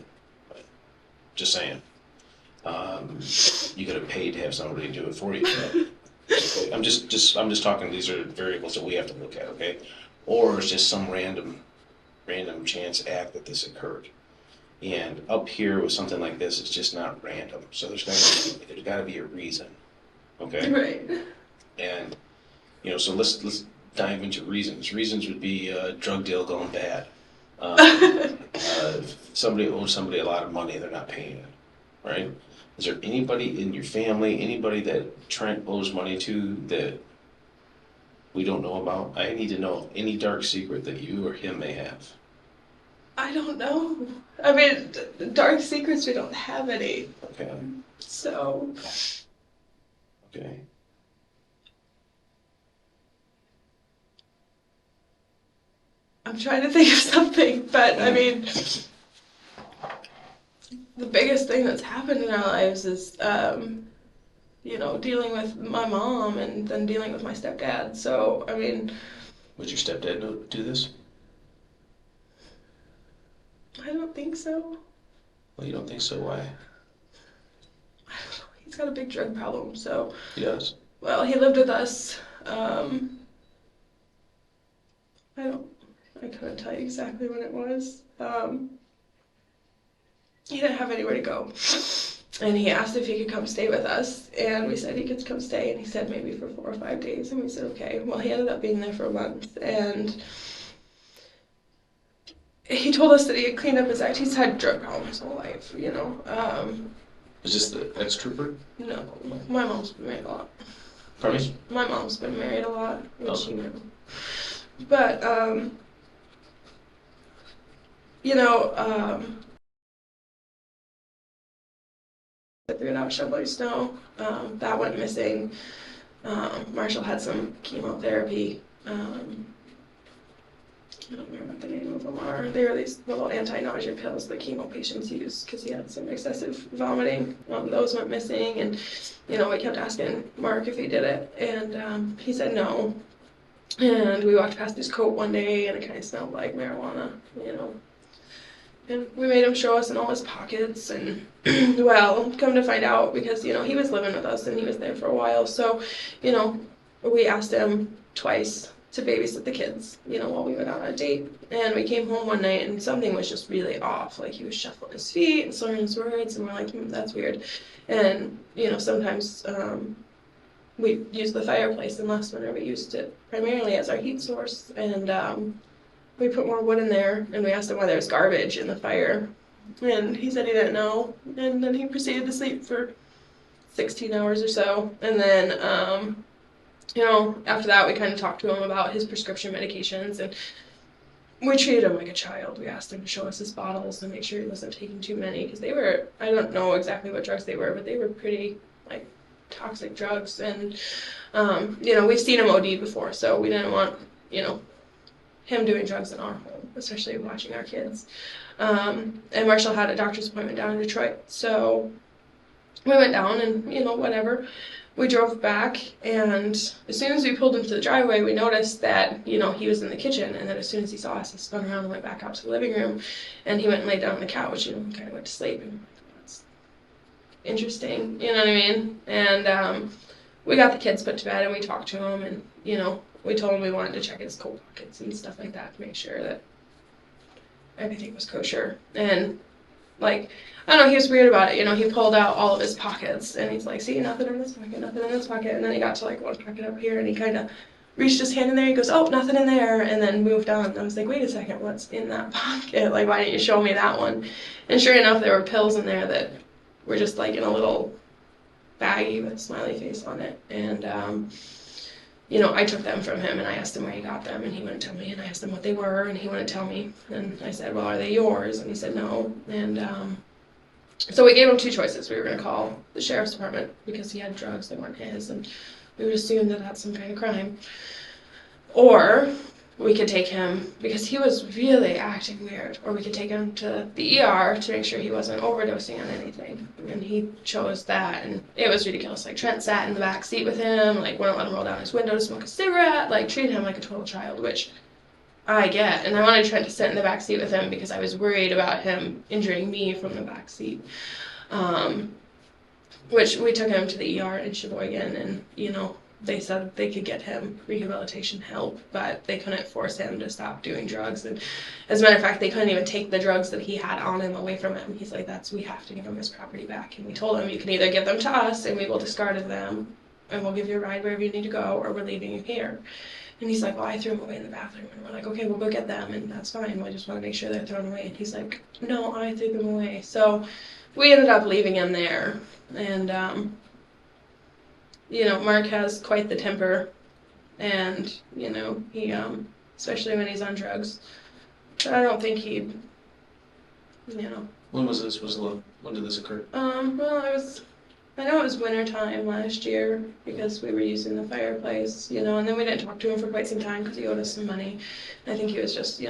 Just saying. You could have paid to have somebody do it for you. Okay? I'm just talking. These are variables that we have to look at. Okay, or it's just some random chance act that this occurred. And up here with something like this, it's just not random. So there's got to be a reason. Okay. Right. And so let's dive into reasons. Reasons would be a drug deal going bad. Somebody owes somebody a lot of money, they're not paying it. Right? Is there anybody in your family, anybody that Trent owes money to that we don't know about? I need to know any dark secret that you or him may have. I don't know. I mean, dark secrets, we don't have any. Okay. So. Okay. I'm trying to think of something, but I mean, the biggest thing that's happened in our lives is, dealing with my mom and then dealing with my stepdad. So, I mean. Would your stepdad do this? I don't think so. Well, you don't think so? Why? I don't know. He's got a big drug problem, so. He does? Well, he lived with us. I couldn't tell you exactly when it was. He didn't have anywhere to go. And he asked if he could come stay with us, and we said he could come stay, and he said maybe for 4 or 5 days, and we said okay. Well, he ended up being there for a month, and he told us that he had cleaned up his act. He's had drug problems his whole life, Is this the ex-trooper? No, my mom's been married a lot. Pardon me? My mom's been married a lot, which Oh. you know. But, I threw it out shoveling snow. That went missing. Marshall had some chemotherapy. I don't remember what the name of them are. They were these little anti-nausea pills that chemo patients use because he had some excessive vomiting. Those went missing, and we kept asking Mark if he did it, and he said no. And we walked past his coat one day, and it kind of smelled like marijuana, And we made him show us in all his pockets, and well, come to find out, because he was living with us and he was there for a while, so we asked him twice to babysit the kids, while we went out on a date. And we came home one night and something was just really off. Like he was shuffling his feet and slurring his words, and we're like, that's weird. And, sometimes we used the fireplace in last winter. We used it primarily as our heat source. And we put more wood in there, and we asked him why there was garbage in the fire. And he said he didn't know. And then he proceeded to sleep for 16 hours or so. And then, after that, we kind of talked to him about his prescription medications, and we treated him like a child. We asked him to show us his bottles and make sure he wasn't taking too many, because they were, I don't know exactly what drugs they were, but they were pretty, toxic drugs. And, we've seen him OD before, so we didn't want, him doing drugs in our home, especially watching our kids. And Marshall had a doctor's appointment down in Detroit, so we went down and, whatever. We drove back, and as soon as we pulled into the driveway, we noticed that, he was in the kitchen, and then as soon as he saw us, he spun around and went back out to the living room, and he went and laid down on the couch, and kind of went to sleep. And that's interesting, you know what I mean? And we got the kids put to bed, and we talked to him, and, we told him we wanted to check his coat pockets and stuff like that to make sure that everything was kosher. And, I don't know, he was weird about it. He pulled out all of his pockets, and he's like, see, nothing in this pocket, nothing in this pocket. And then he got to, one pocket up here, and he kind of reached his hand in there. He goes, oh, nothing in there, and then moved on. And I was like, wait a second, what's in that pocket? Why didn't you show me that one? And sure enough, there were pills in there that were just, in a little baggie with a smiley face on it. And, I took them from him, and I asked him where he got them, and he wouldn't tell me. And I asked him what they were, and he wouldn't tell me. And I said, well, are they yours? And he said, no. And so we gave him two choices. We were going to call the sheriff's department because he had drugs that weren't his, and we would assume that that's some kind of crime. Or we could take him, because he was really acting weird, or we could take him to the ER to make sure he wasn't overdosing on anything. And he chose that, and it was ridiculous. Trent sat in the back seat with him, wouldn't let him roll down his window to smoke a cigarette, treated him like a total child, which I get. And I wanted Trent to sit in the back seat with him because I was worried about him injuring me from the back seat. Which we took him to the ER in Sheboygan, and, they said they could get him rehabilitation help, but they couldn't force him to stop doing drugs. And as a matter of fact, they couldn't even take the drugs that he had on him away from him. He's like, we have to give him his property back. And we told him, you can either give them to us and we will discard them, and we'll give you a ride wherever you need to go, or we're leaving you here. And he's like, well, I threw them away in the bathroom. And we're like, okay, we'll go get them, and that's fine. We just want to make sure they're thrown away. And he's like, no, I threw them away. So we ended up leaving him there. And, Mark has quite the temper, and, he, especially when he's on drugs, but I don't think he'd, When was this? When did this occur? Well, I know it was winter time last year, because we were using the fireplace, and then we didn't talk to him for quite some time because he owed us some money. I think he was just,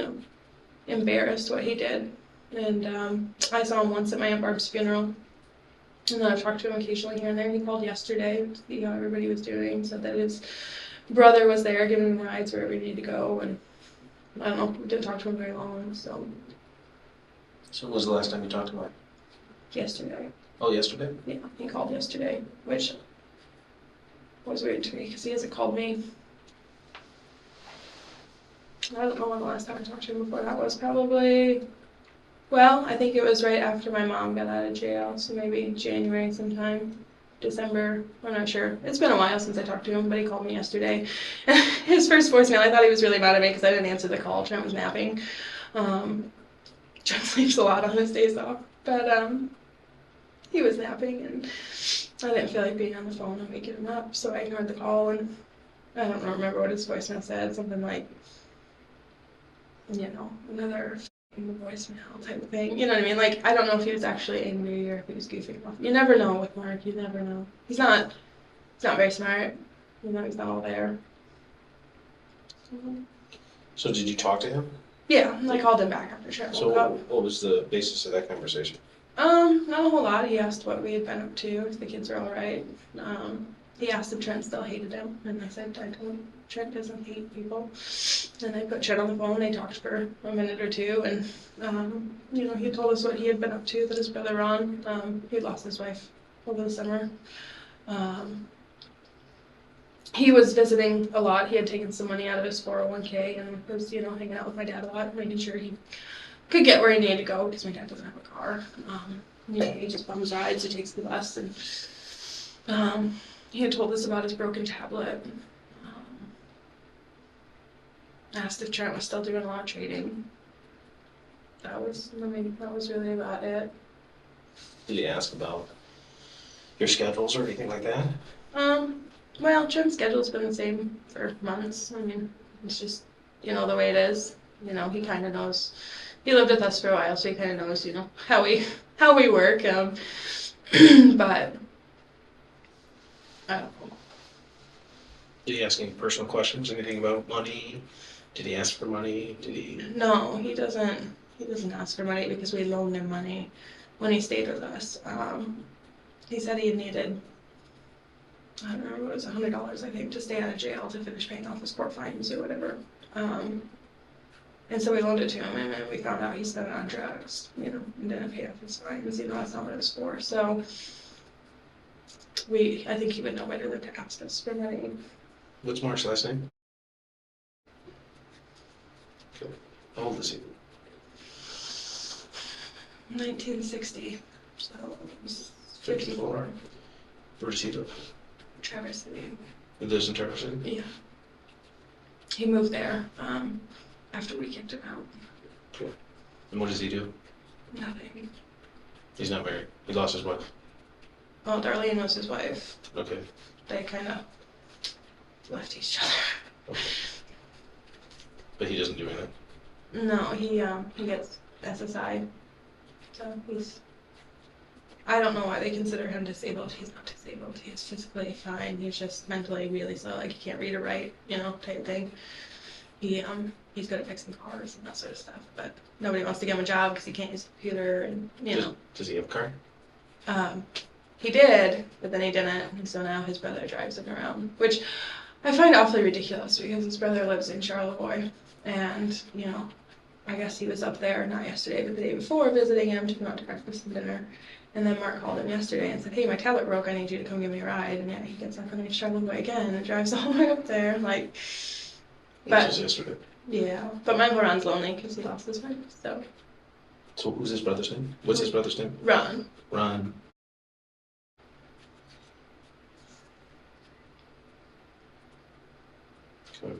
embarrassed what he did. And I saw him once at my Aunt Barb's funeral. And then I've talked to him occasionally here and there. He called yesterday to see how everybody was doing. Said that his brother was there giving him rides wherever he needed to go. And I don't know, we didn't talk to him very long, so. So when was the last time you talked to him? Yesterday. Oh, yesterday? Yeah, he called yesterday, which was weird to me because he hasn't called me. I don't know when the last time I talked to him before that was. Probably, well, I think it was right after my mom got out of jail, so maybe January sometime, December, I'm not sure. It's been a while since I talked to him, but he called me yesterday. His first voicemail, I thought he was really mad at me because I didn't answer the call. Trent was napping. Trent sleeps a lot on his days off, but he was napping, and I didn't feel like being on the phone and waking him up, so I ignored the call, and I don't remember what his voicemail said, something like, another voicemail type of thing, you know what I mean? I don't know if he was actually angry or if he was goofing off. You never know with Mark, you never know. He's not very smart, he's not all there. So did you talk to him? Yeah, I called him back after Trent woke up. What was the basis of that conversation? Not a whole lot. He asked what we had been up to, if the kids were alright. He asked if Trent still hated him, and I told him Trent doesn't hate people. And I put Trent on the phone, they talked for a minute or two, and, he told us what he had been up to, that his brother Ron, he lost his wife over the summer. he was visiting a lot. He had taken some money out of his 401k and was, you know, hanging out with my dad a lot, making sure he could get where he needed to go because my dad doesn't have a car. You know, he just bums rides, he takes the bus, and he had told us about his broken tablet. Asked if Trent was still doing a lot of trading. That was really about it. Did he ask about your schedules or anything like that? Well, Trent's schedule's been the same for months. I mean, it's just, you know, the way it is. You know, he kind of knows. He lived with us for a while, so he kind of knows, you know, how we work. But I don't know. Did he ask any personal questions? Anything about money? Did he ask for money? Did he? No, he doesn't. He doesn't ask for money because we loaned him money when he stayed with us. He said he needed, I don't remember, it was $100, I think, to stay out of jail to finish paying off his court fines or whatever. And so we loaned it to him, and then we found out he spent it on drugs, you know, and didn't pay off his fines, even though that's not what it was for. So I think he would know better than to ask us for money. What's Mark's last name? Okay. How old is he? 1960, so it was 54. Where does he live? Traverse City. He lives in Traverse City? Yeah. He moved there after we kicked him out. Cool. And what does he do? Nothing. He's not married. He lost his wife. Well, Darlene was his wife. Okay. They kind of left each other. Okay. But he doesn't do anything. No, he gets SSI. So I don't know why they consider him disabled. He's not disabled. He's physically fine. He's just mentally really slow. Like, he can't read or write, you know, type thing. He's good at fixing cars and that sort of stuff. But nobody wants to give him a job because he can't use a computer and, you know. Does he have a car? He did, but then he didn't. And so now his brother drives him around, which I find awfully ridiculous because his brother lives in Charlevoix. And, you know, I guess he was up there, not yesterday, but the day before, visiting him, took him out to breakfast and dinner. And then Mark called him yesterday and said, hey, my tablet broke, I need you to come give me a ride. And yeah, he gets up and he Charlevoix again and drives all the way up there. Like, This was yesterday. Yeah, but my Ron's lonely because he lost his wife, so. So who's his brother's name? What's his brother's name? Ron. Ron. Okay.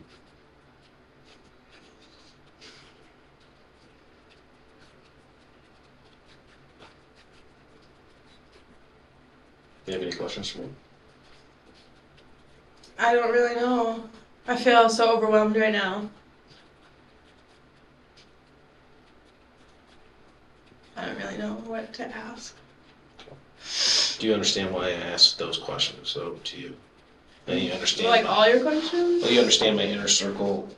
Do you have any questions for me? I don't really know. I feel so overwhelmed right now. I don't really know what to ask. Do you understand why I asked those questions, though, to you? And you understand? Like all your questions? Well, you understand my inner circle,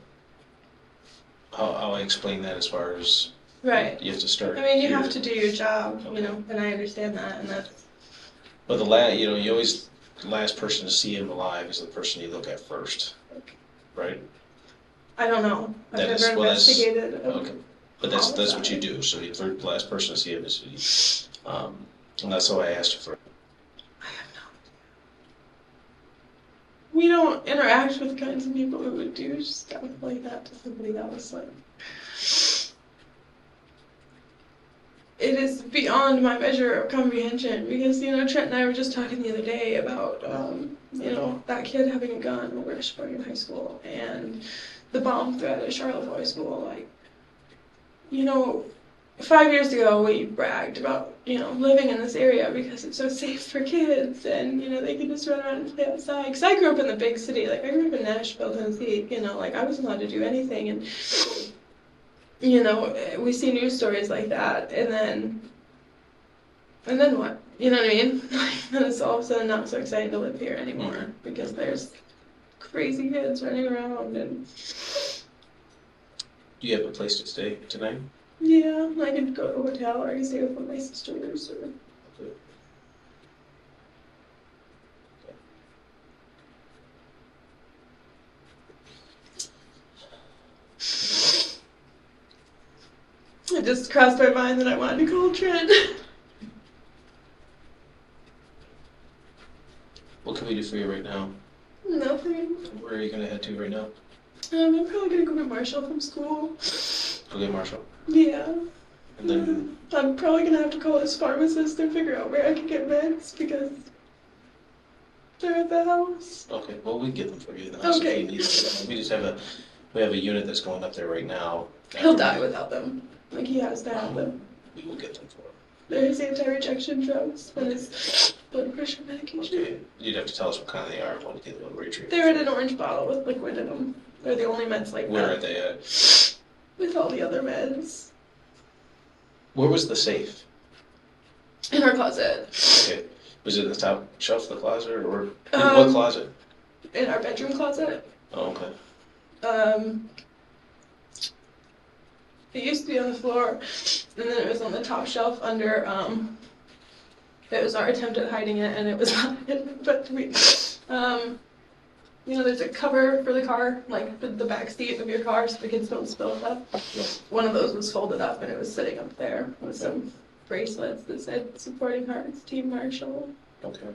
how I explain that as far as Right. you have to start. I mean, you here. have to do your job, you know, and I understand that, and that's. But you always, the last person to see him alive is the person you look at first, right? I don't know. I've That is- never well, that's- investigated. Okay. But that's what you do. So the last person to see him is, and that's how I asked you for. I have no idea. We don't interact with kinds of people who would do stuff like that to somebody else. Like, it is beyond my measure of comprehension because, you know, Trent and I were just talking the other day about, you know, that kid having a gun over at Sheboygan High School and the bomb threat at Charlevoix School. Like, you know, 5 years ago we bragged about, you know, living in this area because it's so safe for kids and, you know, they can just run around and play outside. Because I grew up in the big city. Like, I grew up in Nashville, Tennessee. You know, like, I wasn't allowed to do anything. And, you know, we see news stories like that, and then what? You know what I mean? Then it's all of a sudden not so exciting to live here anymore because there's crazy kids running around and. Do you have a place to stay tonight? Yeah, I could go to a hotel or I could stay with one of my sisters or. It just crossed my mind that I wanted to call Trent. What can we do for you right now? Nothing. are you gonna head to right now? I'm probably gonna go to Marshall from school. Go get Marshall. Yeah. And then I'm probably gonna have to call this pharmacist and figure out where I can get meds because they're at the house. okay, well we can get them for you in the house Okay. if you need them. We just have a unit that's going up there right now. He'll die without them. Like, he has to have them. We will get them for him. They're his anti-rejection drugs and his blood pressure medication. Okay, you'd have to tell us what kind they are when you get them retrieved. They're in an orange bottle with liquid in them. They're the only meds like Where that. are they at? With all the other meds. Where was the safe? In our closet. Okay, was it the top shelf of the closet or in what closet? In our bedroom closet. Oh, okay. It used to be on the floor, and then it was on the top shelf under, it was our attempt at hiding it, and it was not hidden, but we, you know, there's a cover for the car, like the back seat of your car, so the kids don't spill stuff. One of those was folded up, and it was sitting up there with some bracelets that said "Supporting Hearts, Team Marshall." Okay.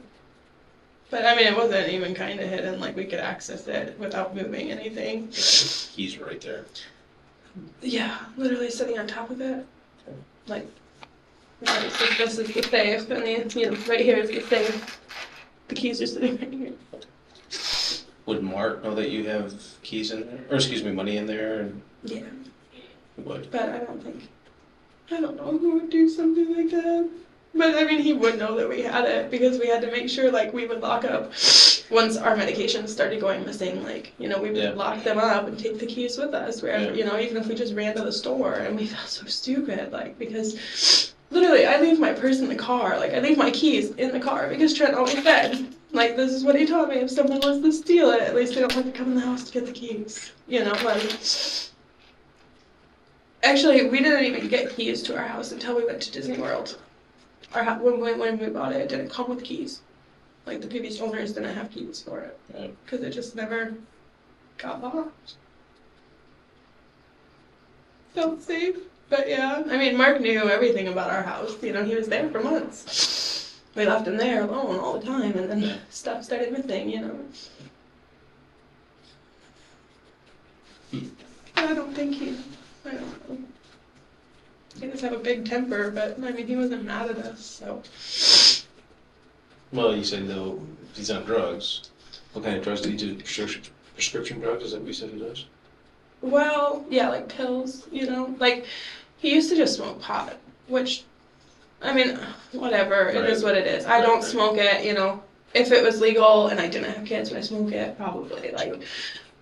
But I mean, it wasn't even kind of hidden, like we could access it without moving anything. Keys were right there. Yeah, literally sitting on top of it. Like, this is the safe, and the, you know, right here is the safe. The keys are sitting right here. Would Mark know that you have keys in there? Or excuse me, money in there? And Yeah, he would. but I don't know who would do something like that. But I mean, he would know that we had it because we had to make sure, like, we would lock up once our medications started going missing. Like, you know, we would lock them up and take the keys with us wherever, you know, even if we just ran to the store. And we felt so stupid, like, because literally I leave my purse in the car. Like, I leave my keys in the car because Trent always said, like, this is what he taught me. If someone wants to steal it, at least they don't have to come in the house to get the keys. You know, like. Actually, we didn't even get keys to our house until we went to Disney World. When we bought it, it didn't come with keys. Like, the previous owners didn't have keys for it. Because it just never got locked. Felt safe. But yeah, I mean, Mark knew everything about our house. You know, he was there for months. We left him there alone all the time, and then stuff started missing, you know. I don't know. He does have a big temper, but I mean, he wasn't mad at us, so. Well, you said though he's on drugs. What kind of drugs do he do? Prescription drugs? Is that what you said he does? Well, yeah, like pills, you know? Like, he used to just smoke pot, which, I mean, whatever, it is what it is. I don't smoke it, you know. If it was legal and I didn't have kids, would I smoke it? Probably, like.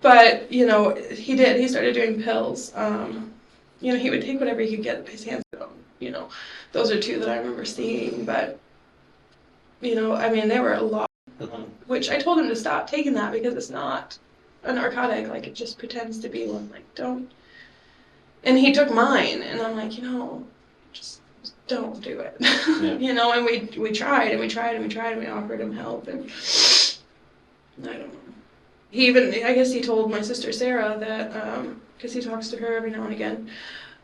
But, you know, he started doing pills. You know, he would take whatever he could get his hands on, you know. Those are two that I remember seeing, but, you know, I mean, there were a lot, which I told him to stop taking that because it's not a narcotic, like, it just pretends to be one, like, don't. And he took mine, and I'm like, you know, just don't do it. Yeah. You know, and we tried, and we tried, and we tried, and we offered him help, and I don't know. He even, I guess he told my sister Sarah that, because he talks to her every now and again,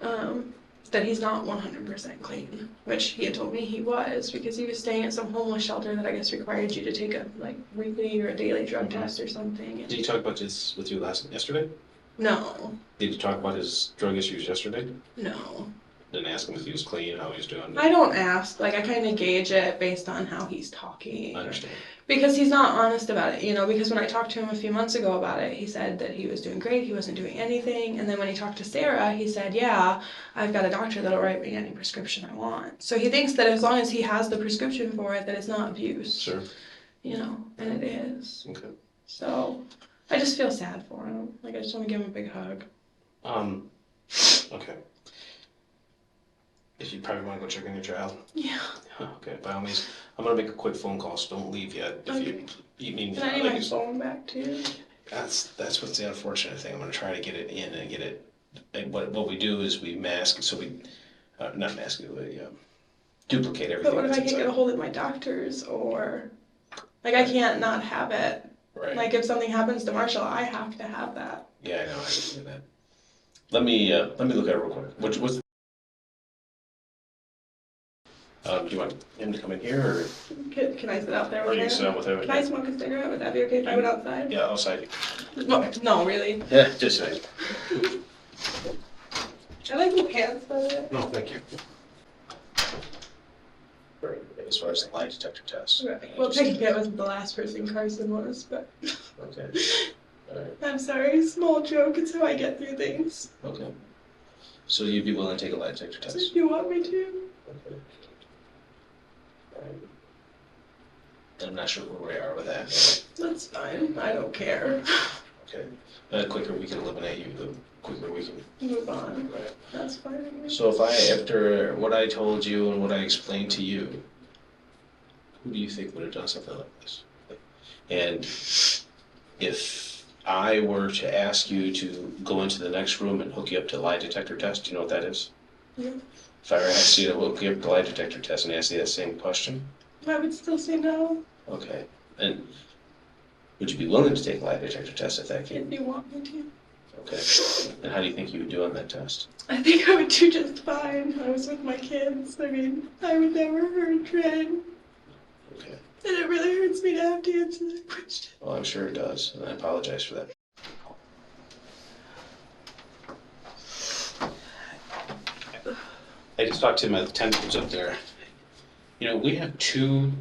that he's not 100% clean, which he had told me he was, because he was staying at some homeless shelter that I guess required you to take a, like, weekly or a daily drug test or something. And did he talk about this with you yesterday? No. Did you talk about his drug issues yesterday? No. Didn't ask him if he was clean, how he was doing? I don't ask. Like, I kind of gauge it based on how he's talking. I understand. Because he's not honest about it, you know, because when I talked to him a few months ago about it, he said that he was doing great, he wasn't doing anything, and then when he talked to Sarah, he said, yeah, I've got a doctor that'll write me any prescription I want. So he thinks that as long as he has the prescription for it, that it's not abuse. Sure. You know, and it is. Okay. So, I just feel sad for him. Like, I just want to give him a big hug. Okay. If you probably want to go check on your child. Yeah. Okay, by all means. I'm going to make a quick phone call, so don't leave yet. If Okay. you mean, Can I need my phone back, too? That's what's the unfortunate thing. I'm going to try to get it in and get it. And what we do is we mask, so we, not mask it, we duplicate everything. But what if I that's can't get a inside. hold of my doctors, or, like, I can't not have it? Right. Like, if something happens to Marshall, I have to have that. Yeah, I know. I can do that. Let me look at it real quick. What's Do you want him to come in here, or Can I sit out there Or with you him? can sit down with him. Can I smoke a cigarette? Would that be okay if I went outside? Yeah, outside. No, no, really. Yeah, just right. I like the pants, by the way. No, thank you. As far as the lie detector test. Right. Well, technically, I wasn't the last person Carson was, but Okay. All right. I'm sorry. Small joke. It's how I get through things. Okay. So you'd be willing to take a lie detector test? If you want me to. Okay. All right. And I'm not sure where we are with that. That's fine. I don't care. Okay. The quicker we can eliminate you, the quicker we can. Move on. Right. That's fine. So after what I told you and what I explained to you, who do you think would have done something like this? And if I were to ask you to go into the next room and hook you up to the lie detector test, do you know what that is? Yeah. If I were to ask you to hook you up to the lie detector test and ask you that same question, I would still say no okay. And would you be willing to take a lie detector test if that came? if you want me to. Okay. And how do you think you would do on that test? I think I would do just fine. I was with my kids. I mean, I would never hurt Red. Okay. And it really hurts me to have to answer that question. Well, I'm sure it does, and I apologize for that. I just talked to my detectives up there. You know, we have two,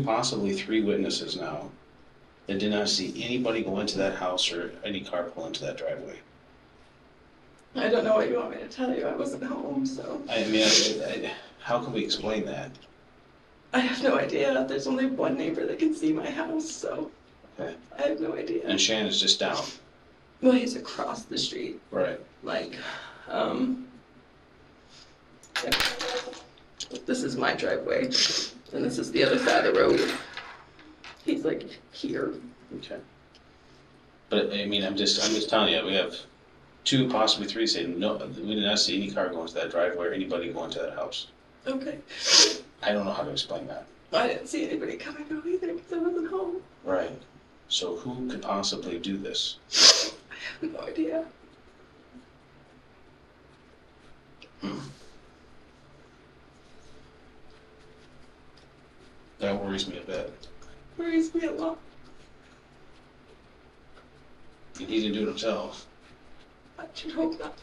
possibly three witnesses now that did not see anybody go into that house or any car pull into that driveway. I don't know what you want me to tell you. I wasn't home, so. I mean, how can we explain that? I have no idea. There's only one neighbor that can see my house, so. Okay. I have no idea. And Shannon's just down. Well, he's across the street. Right. Like, this is my driveway, and this is the other side of the road. He's like here. Okay. But I mean, I'm just telling you, we have two, possibly three saying no. We did not see any car go into that driveway or anybody go into that house. Okay. I don't know how to explain that. I didn't see anybody coming out either because I wasn't home. Right. So who could possibly do this? I have no idea. That worries me a bit. Worries me a lot. He didn't do it himself. I should hope not.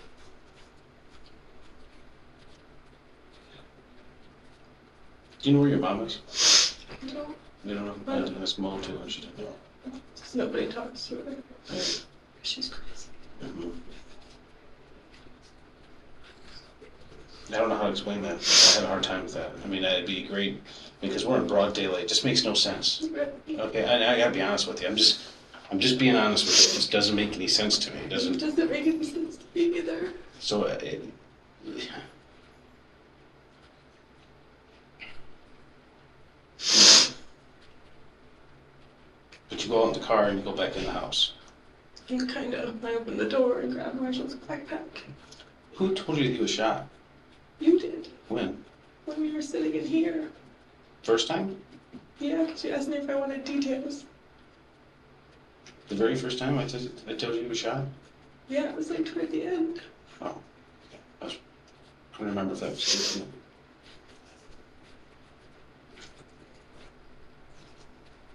Do you know where your mom is? No, You don't know? I had to ask Mom too, and she didn't know. just nobody talks to her. Right. She's crazy. Mhm. I don't know how to explain that. I had a hard time with that. I mean, it'd be great because we're in broad daylight. It just makes no sense. Okay, I gotta be honest with you. I'm just being honest with you. It just doesn't make any sense to me. It It doesn't. doesn't make any sense to me either. So, but you go out in the car and you go back in the house. And kind of, I opened the door and grabbed Marshall's backpack. Who told you that he was shot? You did. When? When we were sitting in here. First time? Yeah, because you asked me if I wanted details. The very first time I told you he was shot? Yeah, it was like toward the end. Oh. I was trying to remember if that was.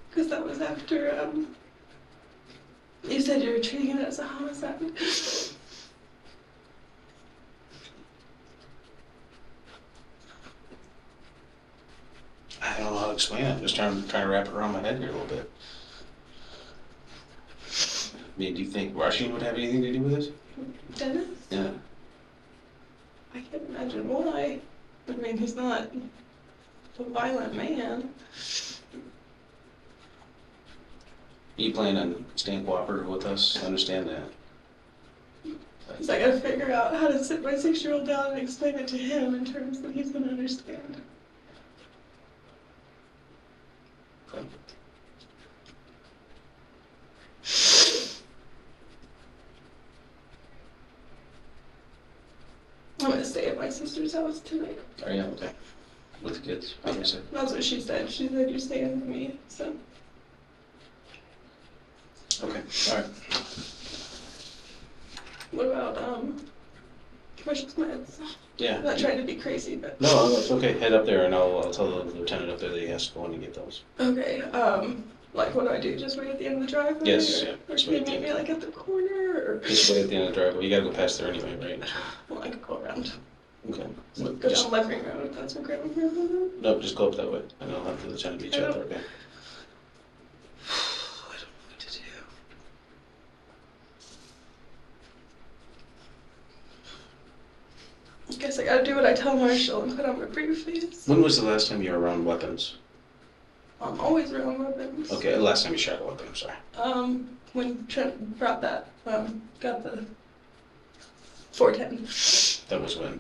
Because that was after, you said you were treating it as a homicide. I don't know how to explain it. I'm just trying to wrap it around my head here a little bit. I mean, do you think rushing would have anything to do with this? Dennis? Yeah. I can't imagine why. I mean, he's not a violent man. You plan on staying cooperative with us? I understand that. So I gotta figure out how to sit my 6-year-old down and explain it to him in terms that he's gonna understand. Okay. I'm gonna stay at my sister's house tonight. Are you okay? With the kids, obviously. That's what she said. She said you're staying with me, so. Okay, all right. What about, Marshall's meds? Yeah. I'm not trying to be crazy, but. No, it's okay. Head up there, and I'll tell the lieutenant up there that he has to go in and get those. Okay, like what do I do? Just wait at the end of the driveway? Yes, or, yeah, Or just can you wait at the meet me end. like at the corner? Or. Just wait at the end of the driveway. You gotta go past there anyway, right? Well, I could go around. Okay. So go down Levering Road if that's what Grandma Road. No, just go up that way, and I'll have the lieutenant meet you up there, okay? I don't know what to do. I guess I gotta do what I tell Marshall and put on my brave face. When was the last time you were around weapons? I'm always around weapons. Okay, the last time you shot a weapon, I'm sorry. When Trent brought that, got the 410. That was when?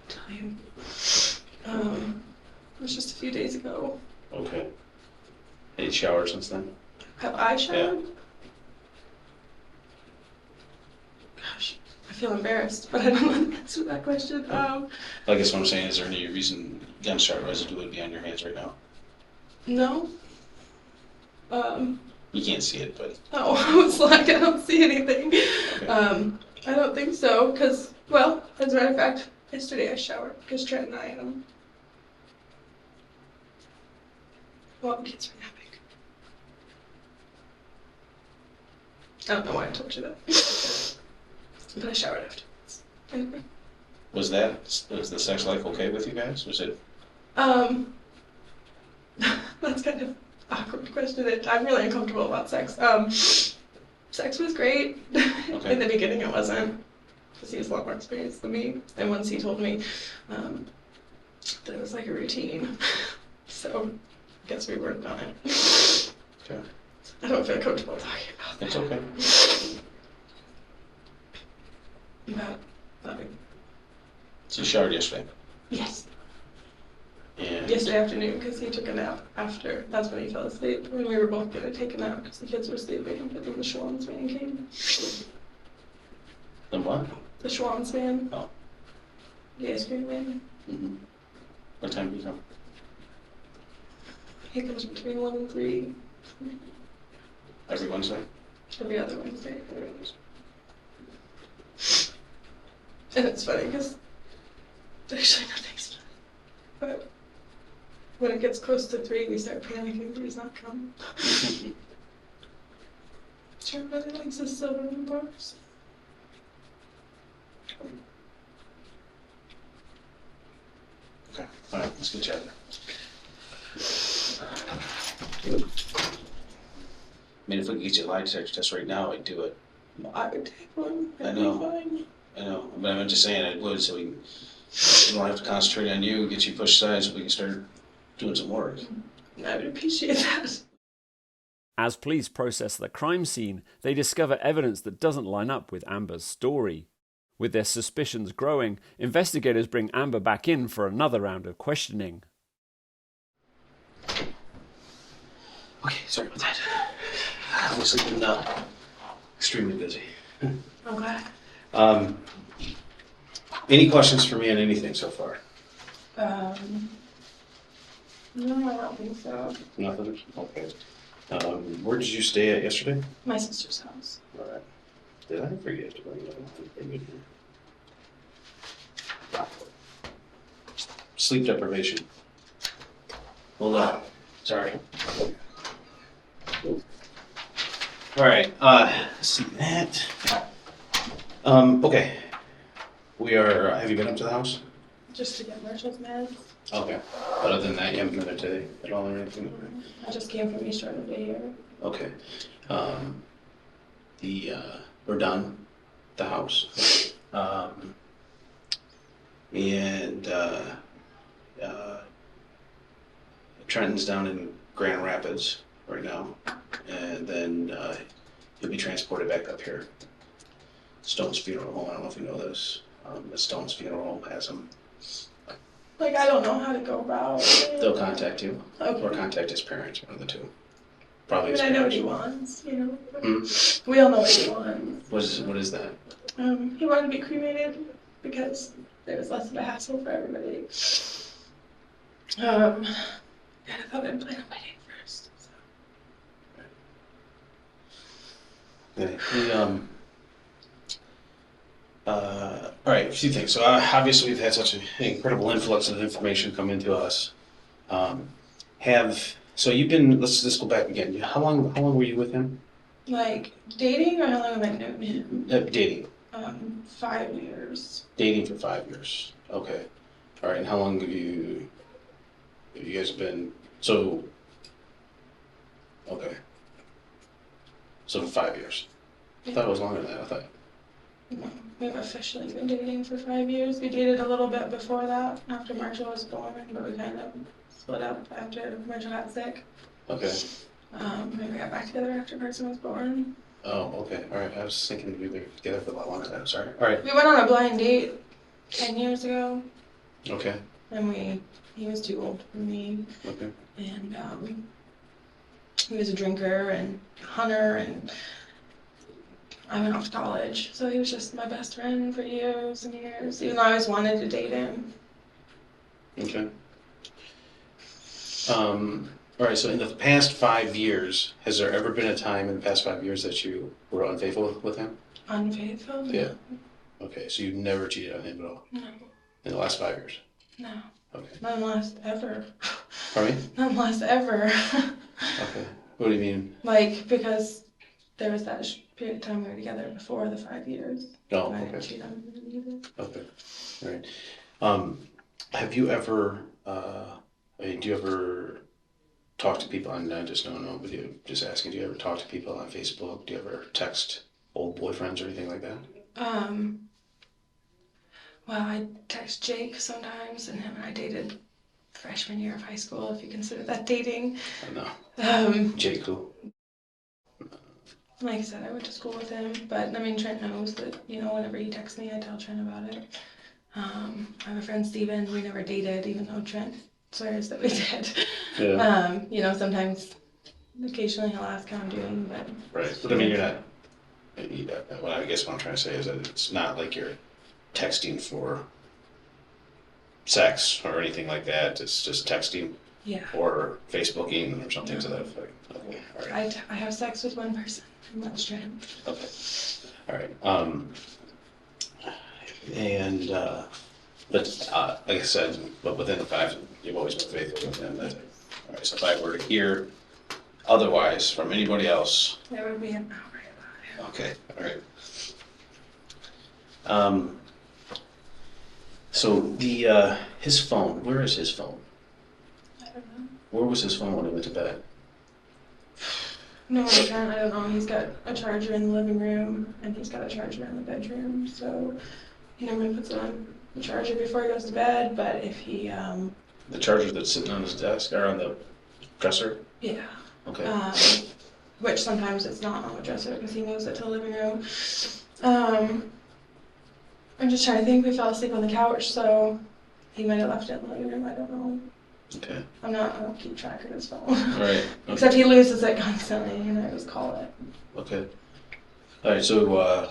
Time. It was just a few days ago. Okay. Any showered since then? Have I showered? Gosh, I feel embarrassed, but I don't know the answer to that question. I guess what I'm saying, is there any reason gunshot residue would be on your hands right now? No. You can't see it, but... Oh, I was like, I don't see anything. Okay. I don't think so, because, well, as a matter of fact, yesterday I showered, because Trent and I, well, the kids were napping. I don't know why I told you that. But I showered afterwards. Anyway. Was the sex life okay with you guys? Was it... That's kind of awkward question. I'm really uncomfortable about sex. Sex was great. Okay. In the beginning it wasn't, because he has a lot more experience than me. And once he told me that it was like a routine. So I guess we worked on it. Okay. I don't feel comfortable talking about that. It's okay. But, So you showered yesterday? yes. And... Yesterday afternoon, because he took a nap after. That's when he fell asleep. When we were both going to take a nap because the kids were sleeping. But then the Schwann's man came. The what? The Schwann's man. Oh. The ice cream man. Mm-hmm. What time did you come? He comes between 1 and 3. Every Wednesday? Every other Wednesday. And it's funny because actually nothing's funny. But when it gets close to 3, we start panicking that he's not coming. Sure, really likes his silver bars. Okay. All right, let's get you out there. I mean, if we could get you a lie detector test right now, I'd do it. I would take one. I It'd know. be fine. I know, but I'm just saying I would, so we don't have to concentrate on you, get you pushed aside so we can start doing some work. I would appreciate that. As police process the crime scene, they discover evidence that doesn't line up with Amber's story. With their suspicions growing, investigators bring Amber back in for another round of questioning. Okay, sorry about that. Obviously been extremely busy. Okay. Any questions for me on anything so far? No, I don't think so. Nothing? Okay. Where did you stay at yesterday? My sister's house. All right. Did I forget to bring that up? Sleep deprivation. Hold on. Sorry. All right. Let's see that. Okay. We are. Have you been up to the house? Just to get Marshall's meds. Okay. But other than that, you haven't been there today at all or anything? I just came from East Jordan Day here. Okay. We're done. The house. And Trenton's down in Grand Rapids right now, and then he'll be transported back up here. Stone's Funeral Home. I don't know if you know this. The Stone's Funeral Home has him. Like, I don't know how to go about it. They'll contact you, Okay. or contact his parents, one of the two. Probably I his mean, I know what parents. he wants, you know. Hmm? We all know what he wants. What is that? He wanted to be cremated because it was less of a hassle for everybody. And I thought I'd plan on my date first. So. Yeah, All right, a few things. So obviously we've had such an incredible influx of information come into us. Um, so you've been, let's just go back again. How long were you with him? Like dating or how long have I known him? Dating. 5 years. Dating for 5 years. Okay. All right, and how long have you guys been, so, okay. So for 5 years. I thought it was longer than that, I thought. No, we've officially been dating for 5 years. We dated a little bit before that, after Marshall was born, but we kind of split up after Marshall got sick. Okay. We got back together after Carson was born. Oh, okay, all right, I was thinking we were together for a lot longer than that, sorry. All right, We went on a blind date 10 years ago, okay, and he was too old for me, okay. and he was a drinker and hunter, and I went off to college, so he was just my best friend for years and years, even though I always wanted to date him. Okay. All right, so in the past 5 years, has there ever been a time in the past 5 years that you were unfaithful with him? Unfaithful? Yeah. Okay, so you've never cheated on him at all? No. In the last 5 years? No. Okay. Not unless ever. Pardon me? Not unless ever. Okay. What do you mean? Like, because there was that period of time we were together before the 5 years. Oh, I didn't okay. cheat on him either. Okay. All right. Have you ever, do you ever talk to people, I'm not just no, but just asking, do you ever talk to people on Facebook? Do you ever text old boyfriends or anything like that? Well, I text Jake sometimes, and him and I dated freshman year of high school, if you consider that dating. No. Jake who? Like I said, I went to school with him, but I mean, Trent knows that, whenever he texts me, I tell Trent about it. I have a friend, Steven, we never dated, even though Trent swears that we did. Yeah. Sometimes, occasionally he'll ask how I'm doing, but... Right, but I mean, you're not, well, I guess what I'm trying to say is that it's not like you're texting for sex or anything like that, it's just texting Yeah. or Facebooking or something to that effect. Okay, all right. I have sex with one person, and that's Trent. Okay, all right. But like I said, but within the fact you've always been faithful with him. All right. So if I were to hear otherwise from anybody else, There would be an hour about it. okay, all right. So his phone. Where is his phone? I don't know. Where was his phone when he went to bed? No, Trent, I don't know. He's got a charger in the living room, and he's got a charger in the bedroom, so he normally puts it on the charger before he goes to bed, but if he, The charger that's sitting on his desk or on the dresser? yeah. Okay. Which sometimes it's not on the dresser because he moves it to the living room. I'm just trying to think. We fell asleep on the couch, so he might have left it in the living room. I don't know. Okay. I don't keep track of his phone. All right. Okay. Except he loses it constantly, and I always call it. Okay. All right. So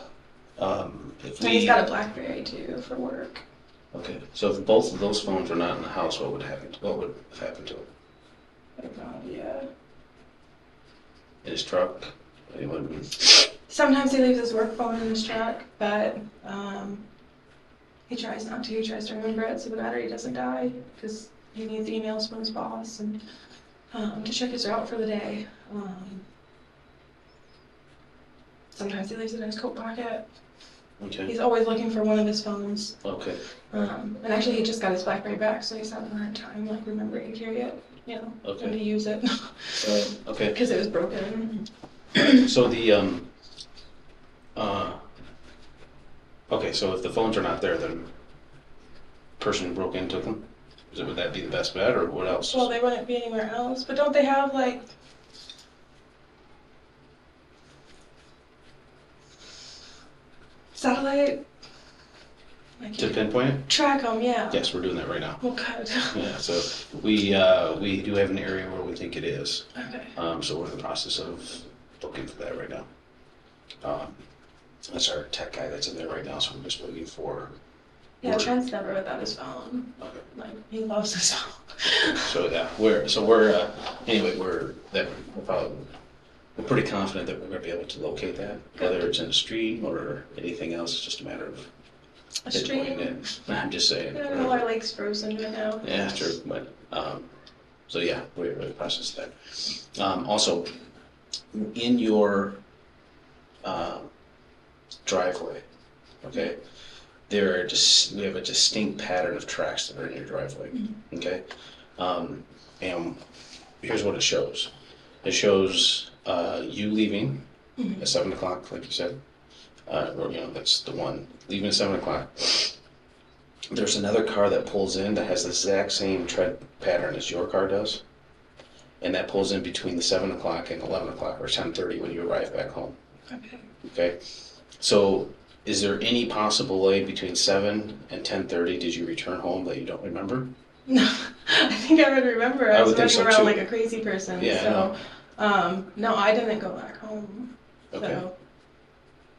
if And he's got a BlackBerry too for work. Okay. So if both of those phones were not in the house, what would happen? What would have happened to him? I have no idea. In his truck? He wouldn't. Sometimes he leaves his work phone in his truck, but he tries not to. He tries to remember it so the battery doesn't die because he needs emails from his boss and to check his route for the day. Sometimes he leaves it in his coat pocket. Okay. He's always looking for one of his phones. Okay. And actually, he just got his BlackBerry back, so he's having a hard time like remembering to carry it, Okay. and to use it Okay. because it was broken. So okay, so if the phones are not there, then person who broke in took them? Would that be the best bet, or what else? Well, they wouldn't be anywhere else, but don't they have like satellite? Like To pinpoint it? track them, yeah. Yes, we're doing that right now. Well, good. Yeah, so we do have an area where we think it is. Okay. So we're in the process of looking for that right now. That's our tech guy that's in there right now, so we're just waiting for. Yeah, Trent's never without his phone. Okay. Like he loves his phone. So yeah, anyway, we're pretty confident that we're going to be able to locate that, whether it's in a stream or anything else. It's just a matter of A pinpointing stream. it. I'm just saying. I don't know, our lake's frozen right now. Yeah, true. But so yeah, we're process that. Also, in your driveway, okay, we have a distinct pattern of tracks that are in your driveway. Okay, and here's what it shows. It shows you leaving at 7 o'clock, like you said. Or, that's the one leaving at 7 o'clock. There's another car that pulls in that has the exact same tread pattern as your car does, and that pulls in between the 7 o'clock and 11 o'clock or 10:30 when you arrive back home. Okay. Okay. So, is there any possible way between 7 and 10:30 did you return home that you don't remember? No, I think I would remember. I was would think running so, around too. like a crazy person. Yeah, So, no, I didn't go back home. Okay. So,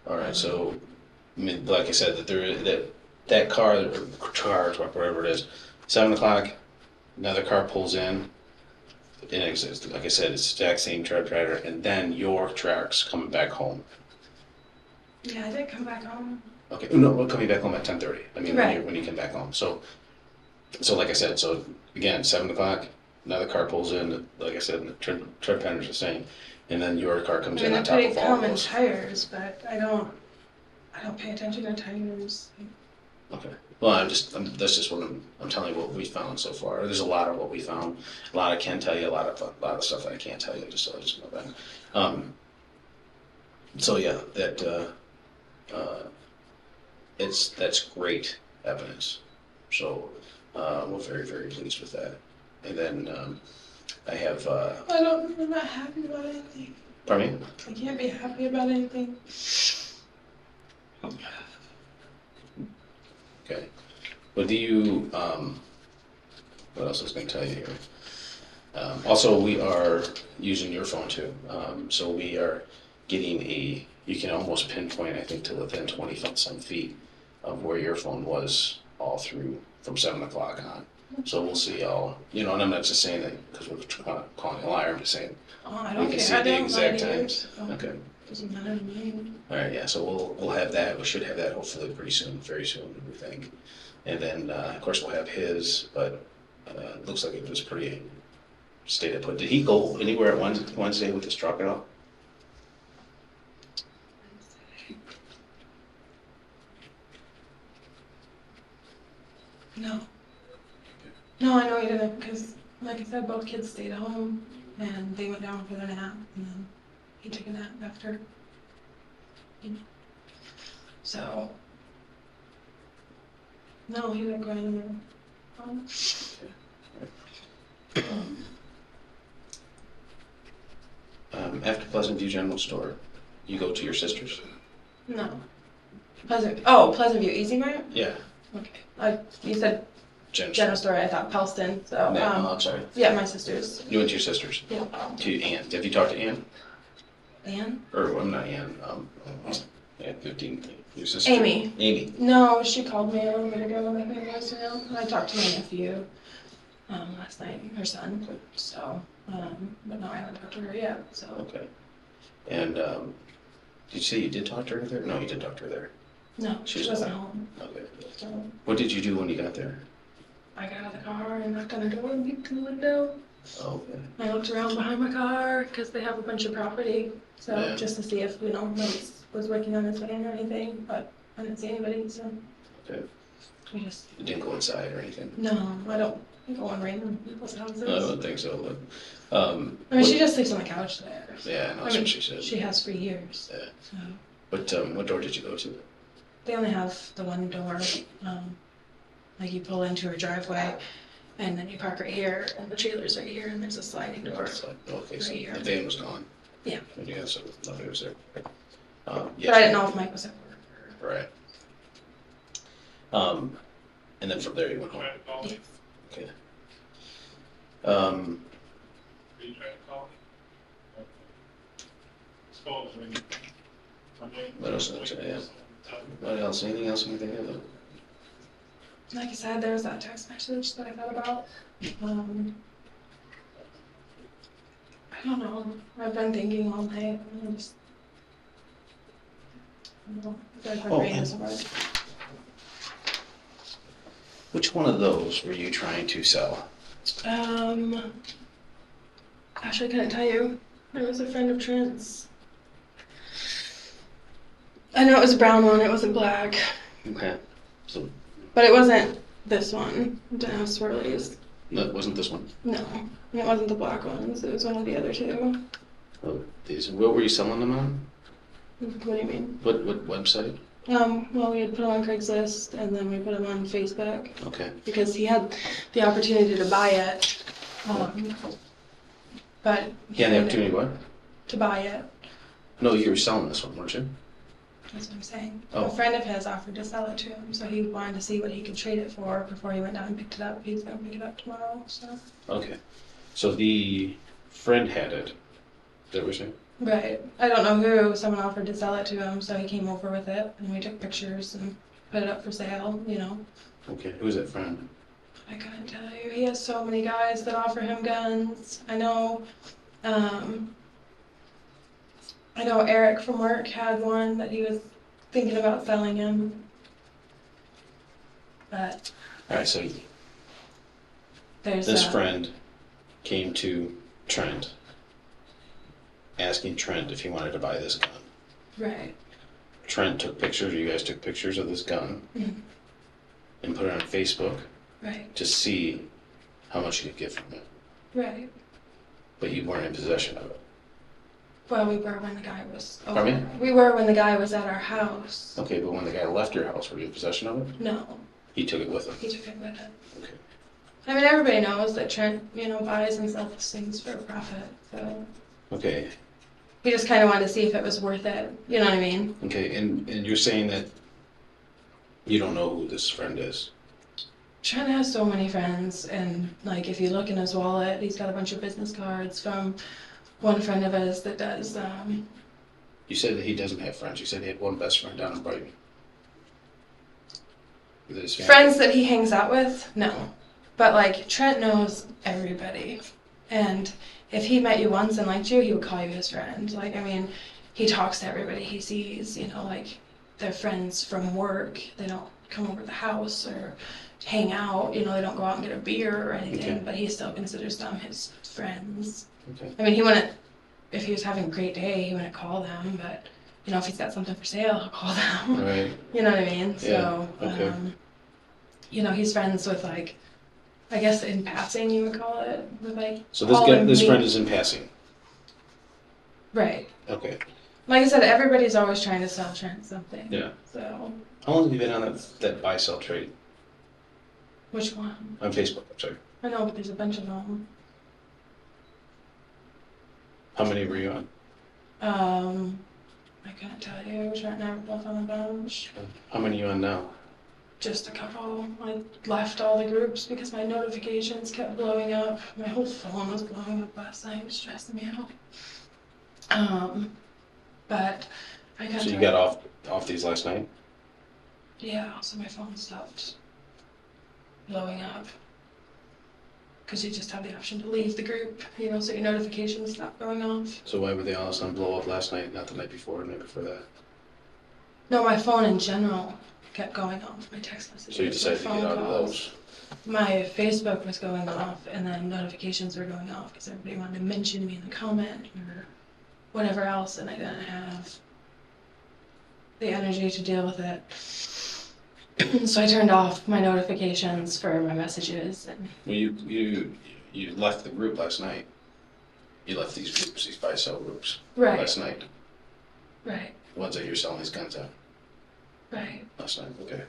All right. So, I mean, like I said, that car or cars, whatever it is, 7 o'clock, another car pulls in. And it's, like I said, it's the exact same tread pattern, and then your truck's coming back home. yeah, I didn't come back home. Okay, no, we're coming back home at 10:30. I mean, Right. when you come back home. So like I said, so again, 7 o'clock, another car pulls in. Like I said, the tread pattern's the same, and then your car comes I mean, in they're on top pretty of all common those. tires, but I don't pay attention to tires. Okay. Well, that's just what I'm telling you what we found so far. There's a lot of what we found. A lot I can tell you. A lot of stuff that I can't tell you. Just know that. So yeah, that's great evidence. So we're very, very pleased with that. And then I have. I'm not happy about anything. Pardon me? I can't be happy about anything. Okay. Well, do you? What else was I going to tell you here? Also, we are using your phone too. So we are getting you can almost pinpoint, I think, to within 20-some feet of where your phone was all through from 7 o'clock on. So we'll see all, and I'm not just saying that because we're calling a liar. I'm just saying Oh, I we don't can care. see I the don't exact lie to you, times. so Okay. doesn't matter to me. All right, yeah, so we'll have that. We should have that hopefully pretty soon, very soon, we think. And then, of course, we'll have his, but it looks like it was pretty stayed put. Did he go anywhere at Wednesday with his truck at all? No. No, I know he didn't because, like I said, both kids stayed at home and they went down for their nap and then he took a nap after. So, no, he didn't go anywhere. After Pleasant View General Store, you go to your sister's? No. Pleasant View, Easy Mart? Yeah. Okay. You said general store, I thought Pelston, so, No, I'm sorry. yeah, my sister's. You went to your sister's? Yeah. To Ann. Have you talked to Ann? Ann? Or, I'm not Ann. Yeah, 15. Your sister? Amy. Amy. No, she called me a little bit ago and I think I talked to my nephew last night, her son, so, but no, I haven't talked to her yet, so. Okay. And did you say you did talk to her there? No, you did talk to her there. No, She she was wasn't home, Okay. so What did you do when you got there? I got out of the car and knocked on the door and peeked in the window. Oh, okay. I looked around behind my car because they have a bunch of property, so Yeah. just to see if, nobody was working on this land or anything, but I didn't see anybody, so Okay. we just, You didn't go inside or anything? no, I don't go in random people's houses. I don't think so, but, I mean, she just sleeps on the couch there. yeah, no, that's what she said. She has for years, Yeah. so. But what door did you go to? They only have the one door, like you pull into her driveway, and then you park right here, and the trailer's right here, and there's a sliding door. It's like, okay, so Right here. the van was gone. Yeah. Yeah, so nobody was there. But I didn't know if Mike was at work or. Right. And then from there you went home. Yeah. Okay. What else did I say? What else? Anything else you can think of? Like I said, there was that text message that I thought about. I don't know. I've been thinking all night, and I just. I don't know. I feel like my Oh, brain and- doesn't work. Which one of those were you trying to sell? Gosh, I couldn't tell you. It was a friend of Trent's. I know it was a brown one, it wasn't black. Okay. So, But it wasn't this one. It didn't have swirlies. no, it wasn't this one. No. And it wasn't the black ones. It was one of the other two. Oh, these. What were you selling them on? What do you mean? What website? Well, we had put them on Craigslist, and then we put them on Facebook. Okay. Because he had the opportunity to buy it. But He had the opportunity what? to buy it. No, you were selling this one, weren't you? That's what I'm saying. Oh. A friend of his offered to sell it to him, so he wanted to see what he could trade it for before he went down and picked it up. He's gonna pick it up tomorrow, so. Okay. So the friend had it. Is that what you're saying? Right. I don't know who. Someone offered to sell it to him, so he came over with it, and we took pictures and put it up for sale, you know. Okay. Who's that friend? I couldn't tell you. He has so many guys that offer him guns. I know Eric from work had one that he was thinking about selling him. But Alright, so there's this friend came to Trent asking Trent if he wanted to buy this gun. Right. Trent took pictures, or you guys took pictures of this gun and put it on Facebook Right. to see how much you could get from it. Right. But you weren't in possession of it. Well, we were when the guy was over. Pardon me? We were when the guy was at our house. Okay, but when the guy left your house, were you in possession of it? No, He took it with him. he took it with him. Okay. I mean, everybody knows that Trent, buys and sells things for a profit. So Okay. he just kind of wanted to see if it was worth it. You know what I mean? Okay, and you're saying that you don't know who this friend is. Trent has so many friends, and like if you look in his wallet, he's got a bunch of business cards from one friend of his that does. You said that he doesn't have friends. You said he had one best friend down in Brighton. Is it his family? Friends that he hangs out with? No. But like Trent knows everybody. And if he met you once and liked you, he would call you his friend. Like, I mean, he talks to everybody he sees, like they're friends from work. They don't come over to the house or hang out, they don't go out and get a beer or anything, Okay. but he still considers them his friends. Okay. I mean, he wouldn't, if he was having a great day, he wouldn't call them, but if he's got something for sale, he'll call them. Right. You know what I mean? Yeah, So, okay. he's friends with like, I guess in passing you would call it, with like. So this all guy, the this me- friend is in passing. Right. Okay. Like I said, everybody's always trying to sell Trent something. Yeah. So, How long have you been on that buy-sell trade? which one? On Facebook, I'm sorry. I know, but there's a bunch of them. How many were you on? I couldn't tell you. Trent and I were both on a bunch. How many are you on now? Just a couple. I left all the groups because my notifications kept blowing up. My whole phone was blowing up last night. It was stressing me out. But I got So you to- got off these last night? Yeah, so my phone stopped blowing up. Because you just have the option to leave the group, so your notifications stop going off. So why were they all of a sudden blow up last night, not the night before, the night before that? No, my phone in general kept going off. My text messages. So you decided to my get phone out of calls. those? My Facebook was going off, and then notifications were going off because everybody wanted to mention me in the comment or whatever else, and I didn't have the energy to deal with it. So I turned off my notifications for my messages. And Well, you left the group last night. You left these groups, these buy-sell groups, right, last night. right, The ones that you're selling these guns at right. last night. Okay.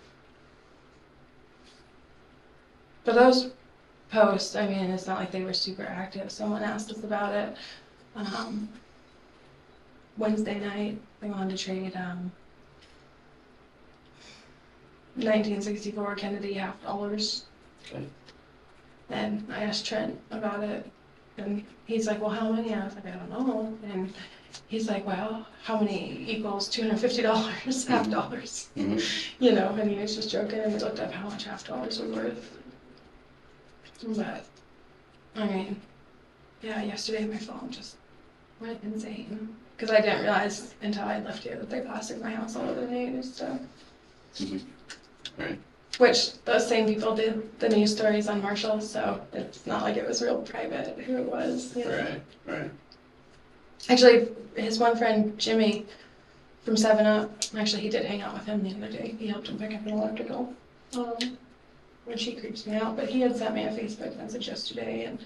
But those posts, I mean, it's not like they were super active. Someone asked us about it Wednesday night. They wanted to trade 1964 Kennedy $50. Okay. And I asked Trent about it, and he's like, well, how many? I was like, I don't know. And he's like, well, how many equals $250, $50? Mm-hmm. And he was just joking, and we looked up how much $50 was worth. But, I mean, yeah, yesterday my phone just went insane. Because I didn't realize until I left here that they plastered my house all over the news, so. Mm-hmm. Right. which those same people did the news stories on Marshall, so it's not like it was real private who it was. You know? Right. Actually, his one friend, Jimmy, from 7-Up, actually he did hang out with him the other day. He helped him pick up an electrical. When she creeps me out, but he had sent me a Facebook message yesterday, and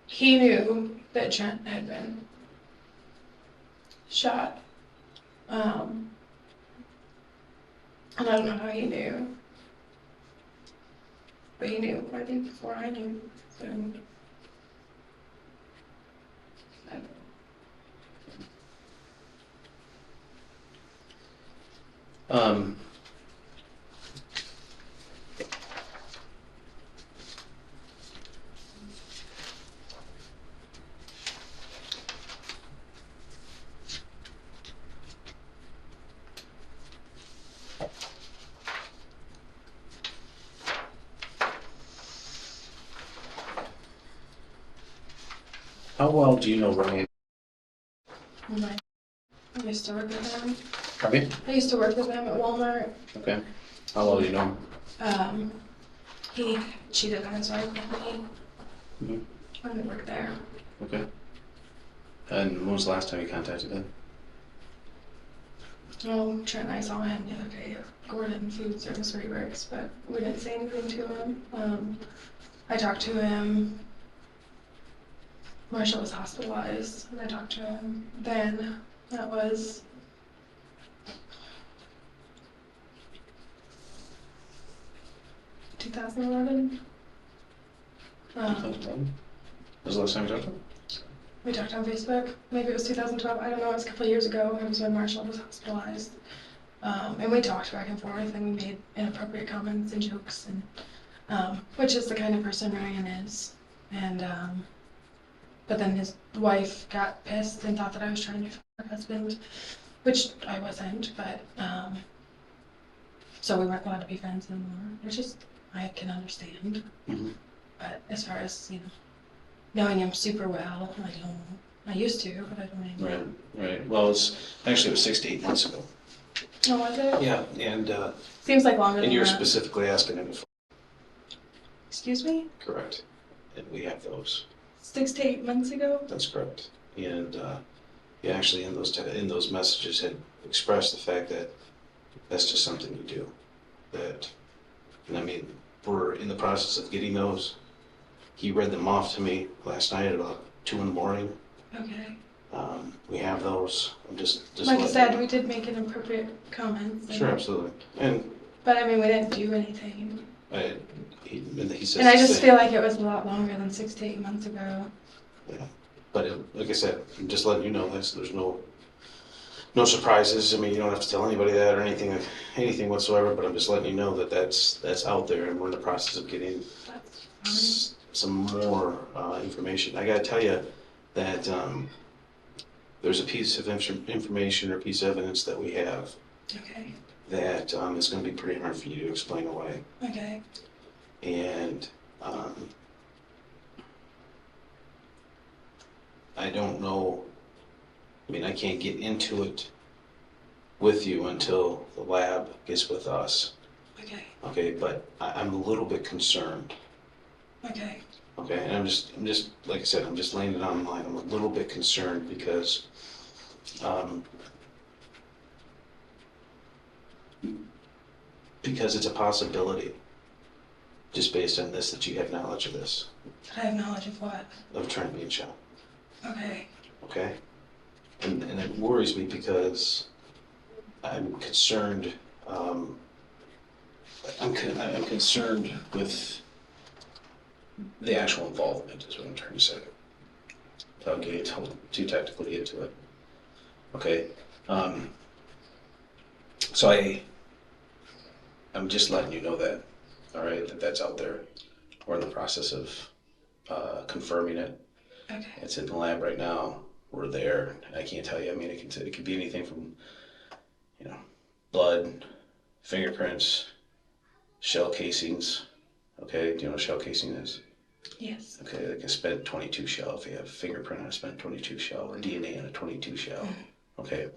he knew that Trent had been shot. And I don't know how he knew. But he knew, I think, before I knew. So, How well do you know Ryan? I used to work with him. Pardon me? I used to work with him at Walmart. Okay. How well do you know him? He cheated on his wife with me. Mhm. I didn't work there. Okay. And when was the last time you contacted him? Oh, Trent and I saw him the other day at Gordon Food Service where he works, but we didn't say anything to him. I talked to him. Marshall was hospitalized, and I talked to him then. That was 2011. When was the last time you talked to him? We talked on Facebook. Maybe it was 2012. I don't know. It was a couple of years ago. It was when Marshall was hospitalized. And we talked back and forth, and we made inappropriate comments and jokes, and which is the kind of person Ryan is. And but then his wife got pissed and thought that I was trying to fuck her husband, which I wasn't. But so we weren't allowed to be friends anymore, which is I can understand. Mm-hmm. But as far as knowing him super well, I don't. I used to, but I don't anymore. Right. Well, it was 6 to 8 months ago. Oh, was it? Yeah, and Seems like longer than you're that. specifically asking him if Excuse me? correct. And we have those. 6 to 8 months ago? That's correct. And he actually in those messages had expressed the fact that that's just something you do. And I mean, we're in the process of getting those. He read them off to me last night at about 2 in the morning. Okay. We have those. I'm just Like I letting said, you know. we did make inappropriate comments. Sure, absolutely. And But I mean, we didn't do anything. he says And I the just same. feel like it was a lot longer than 6 to 8 months ago. Yeah, but like I said, I'm just letting you know this. There's no surprises. I mean, you don't have to tell anybody that or anything whatsoever. But I'm just letting you know that that's out there, and we're in the process of getting That's some more information. I gotta tell you that there's a piece of information or piece of evidence that we have fine. Okay. that is going to be pretty hard for you to explain away. Okay. And I don't know, I mean, I can't get into it with you until the lab gets with us. Okay. Okay, but I'm a little bit concerned. Okay. Okay, and I'm just like I said, I'm just laying it on the line. I'm a little bit concerned because it's a possibility, just based on this, that you have knowledge of this, I have knowledge of what? of Trent being shot. Okay. Okay, and it worries me because I'm concerned. I'm concerned with the actual involvement, is what I'm trying to say. Without getting too technically into it. Okay. So I'm just letting you know that, all right, that's out there. We're in the process of confirming it. Okay. It's in the lab right now. We're there. I can't tell you. I mean, it could be anything from, blood, fingerprints, shell casings. Okay, do you know what shell casing is? Yes. Okay, like a spent 22 shell. If you have a fingerprint on a spent 22 shell or DNA on a 22 shell. Okay,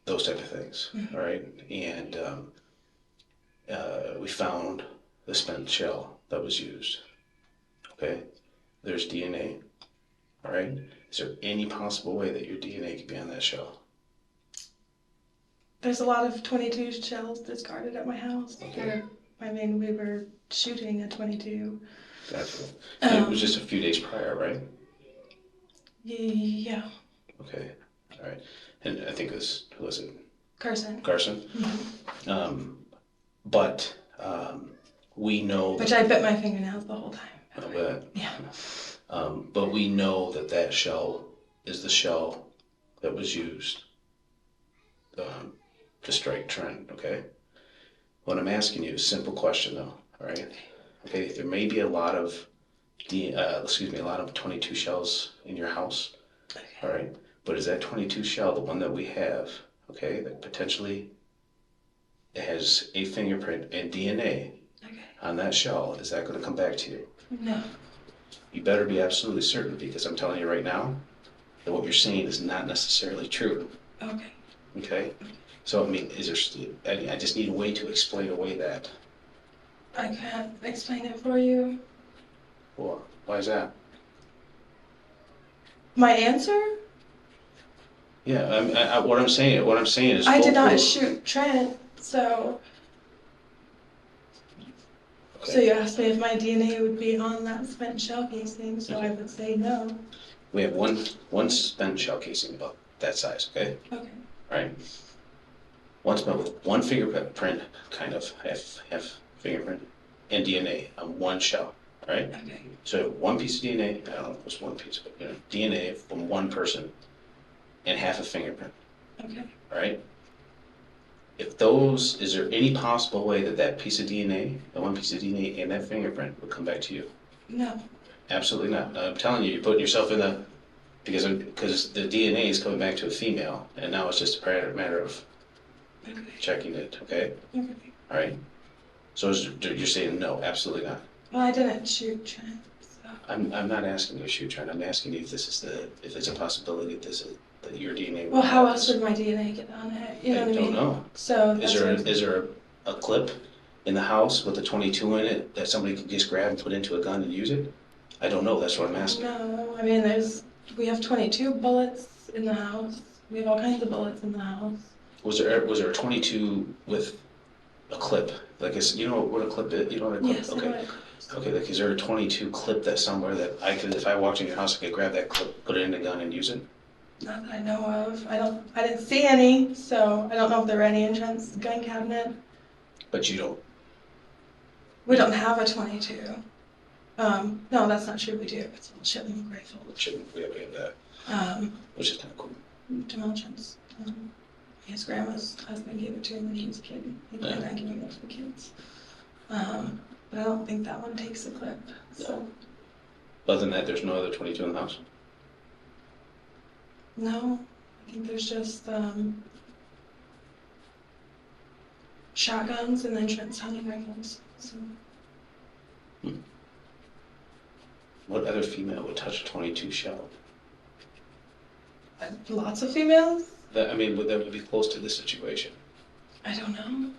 those type of things. All right, and we found the spent shell that was used. Okay, there's DNA. All right. Is there any possible way that your DNA could be on that shell? There's a lot of 22 shells discarded at my house. Okay. I mean, we were shooting a 22. Gotcha. And it was just a few days prior, right? Yeah. Okay. All right. And I think who was it? Carson. Carson. Mm-hmm. But we know. Which I bit my fingernails the whole time. I bet. Yeah. But we know that shell is the shell that was used to strike Trent. Okay. What I'm asking you is a simple question, though. All right. Okay. There may be a lot of a lot of 22 shells in your house. Okay. All right. But is that 22 shell the one that we have? Okay. That potentially has a fingerprint and DNA on that shell. Is that going to come back to you? No. You better be absolutely certain, because I'm telling you right now that what you're saying is not necessarily true. Okay. Okay? So, I mean, I just need a way to explain away that. I can't explain it for you. Well, why is that? My answer? Yeah, what I'm saying is I did not foolproof. shoot Trent, so... Okay. So you asked me if my DNA would be on that spent shell casing, so I would say no. We have one spent shell casing about that size, okay? Okay. Right? One spent with one fingerprint, kind of half fingerprint, and DNA on one shell, right? Okay. So one piece of DNA, I don't know if it was one piece, but DNA from one person and half a fingerprint, Okay. right? Is there any possible way that piece of DNA, that one piece of DNA and that fingerprint would come back to you? No. Absolutely not. I'm telling you, you're putting yourself in because the DNA is coming back to a female, and now it's just a matter of checking it, okay? Okay. All right? So you're saying no, absolutely not. Well, I didn't shoot Trent, so... I'm not asking you to shoot Trent. I'm asking you if it's a possibility that your DNA would Well, how else would my DNA get on it? You know what I mean? I don't know. So Is there a clip in the house with a 22 in it that somebody could just grab and put into a gun and use it? I don't know. That's what I'm asking. No, I mean, we have 22 bullets in the house. We have all kinds of bullets in the house. Was there a 22 with a clip? Like, you know what a clip is? You know what a clip? Yes, Okay. I know what it is. Okay. Like, is there a 22 clip that somewhere that I could, if I walked in your house, I could grab that clip, put it in a gun, and use it? Not that I know of. I didn't see any, so I don't know if there were any in Trent's gun cabinet. But you don't. We don't have a 22. No, that's not true. We do. It's a Shipman rifle. We have that, which is kind of cool. Jamal Trent's, his grandma's husband gave it to him when he was a kid. He planned on giving it to the kids. But I don't think that one takes a clip. So. Other than that, there's no other 22 in the house? No, I think there's just shotguns and then Trent's hunting rifles. So. What other female would touch a 22 shell? Lots of females? That would be close to this situation. I don't know.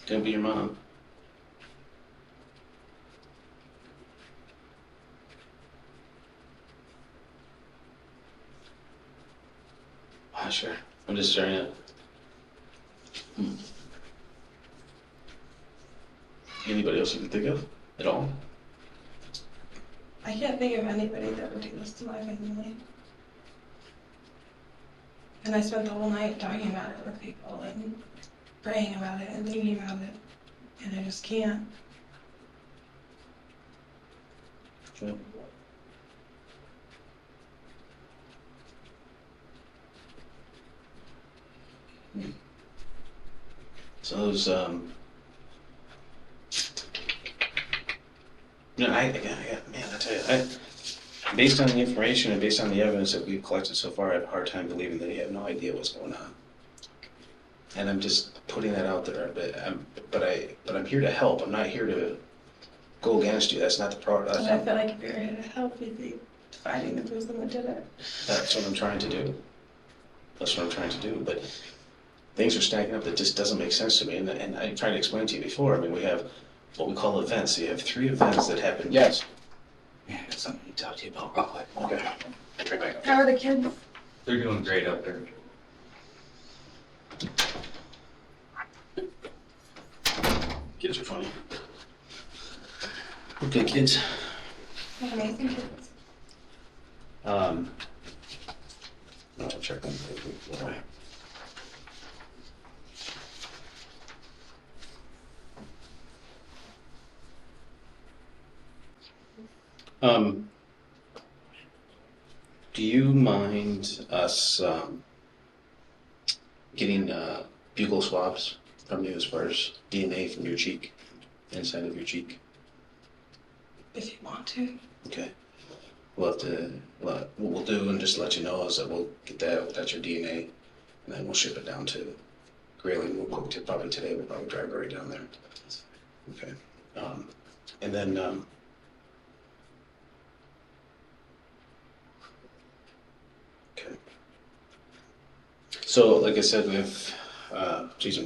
Gonna be your mom. Ah, sure. I'm just staring at. Anybody else you can think of at all? I can't think of anybody that would do this to my family. And I spent the whole night talking about it with people and praying about it and thinking about it. And I just can't. Okay. So those, man, I tell you, based on the information and based on the evidence that we've collected so far, I have a hard time believing that you have no idea what's going on. And I'm just putting that out there, but I'm here to help. I'm not here to go against you. That's not the problem. And I feel like if you're here to help, you'd be finding the person that did it. That's what I'm trying to do. That's what I'm trying to do. But things are stacking up that just doesn't make sense to me. And I tried to explain to you before. I mean, we have what we call events. So you have 3 events that happen. Yes. Yeah, I got something to talk to you about real quick. Okay. Right back. How are the kids? They're doing great up there. Kids are funny. Okay, kids. Amazing kids. I'll check on the do you mind us getting buccal swabs from you as far as DNA from your cheek, inside of your cheek? If you want to. Okay. We'll have to, what we'll do, and just let you know, is that we'll get that, that's your DNA, and then we'll ship it down to Grayling real quick, probably today. We'll probably drive right down there. Okay. And then, okay. So, like I said, we have, geez,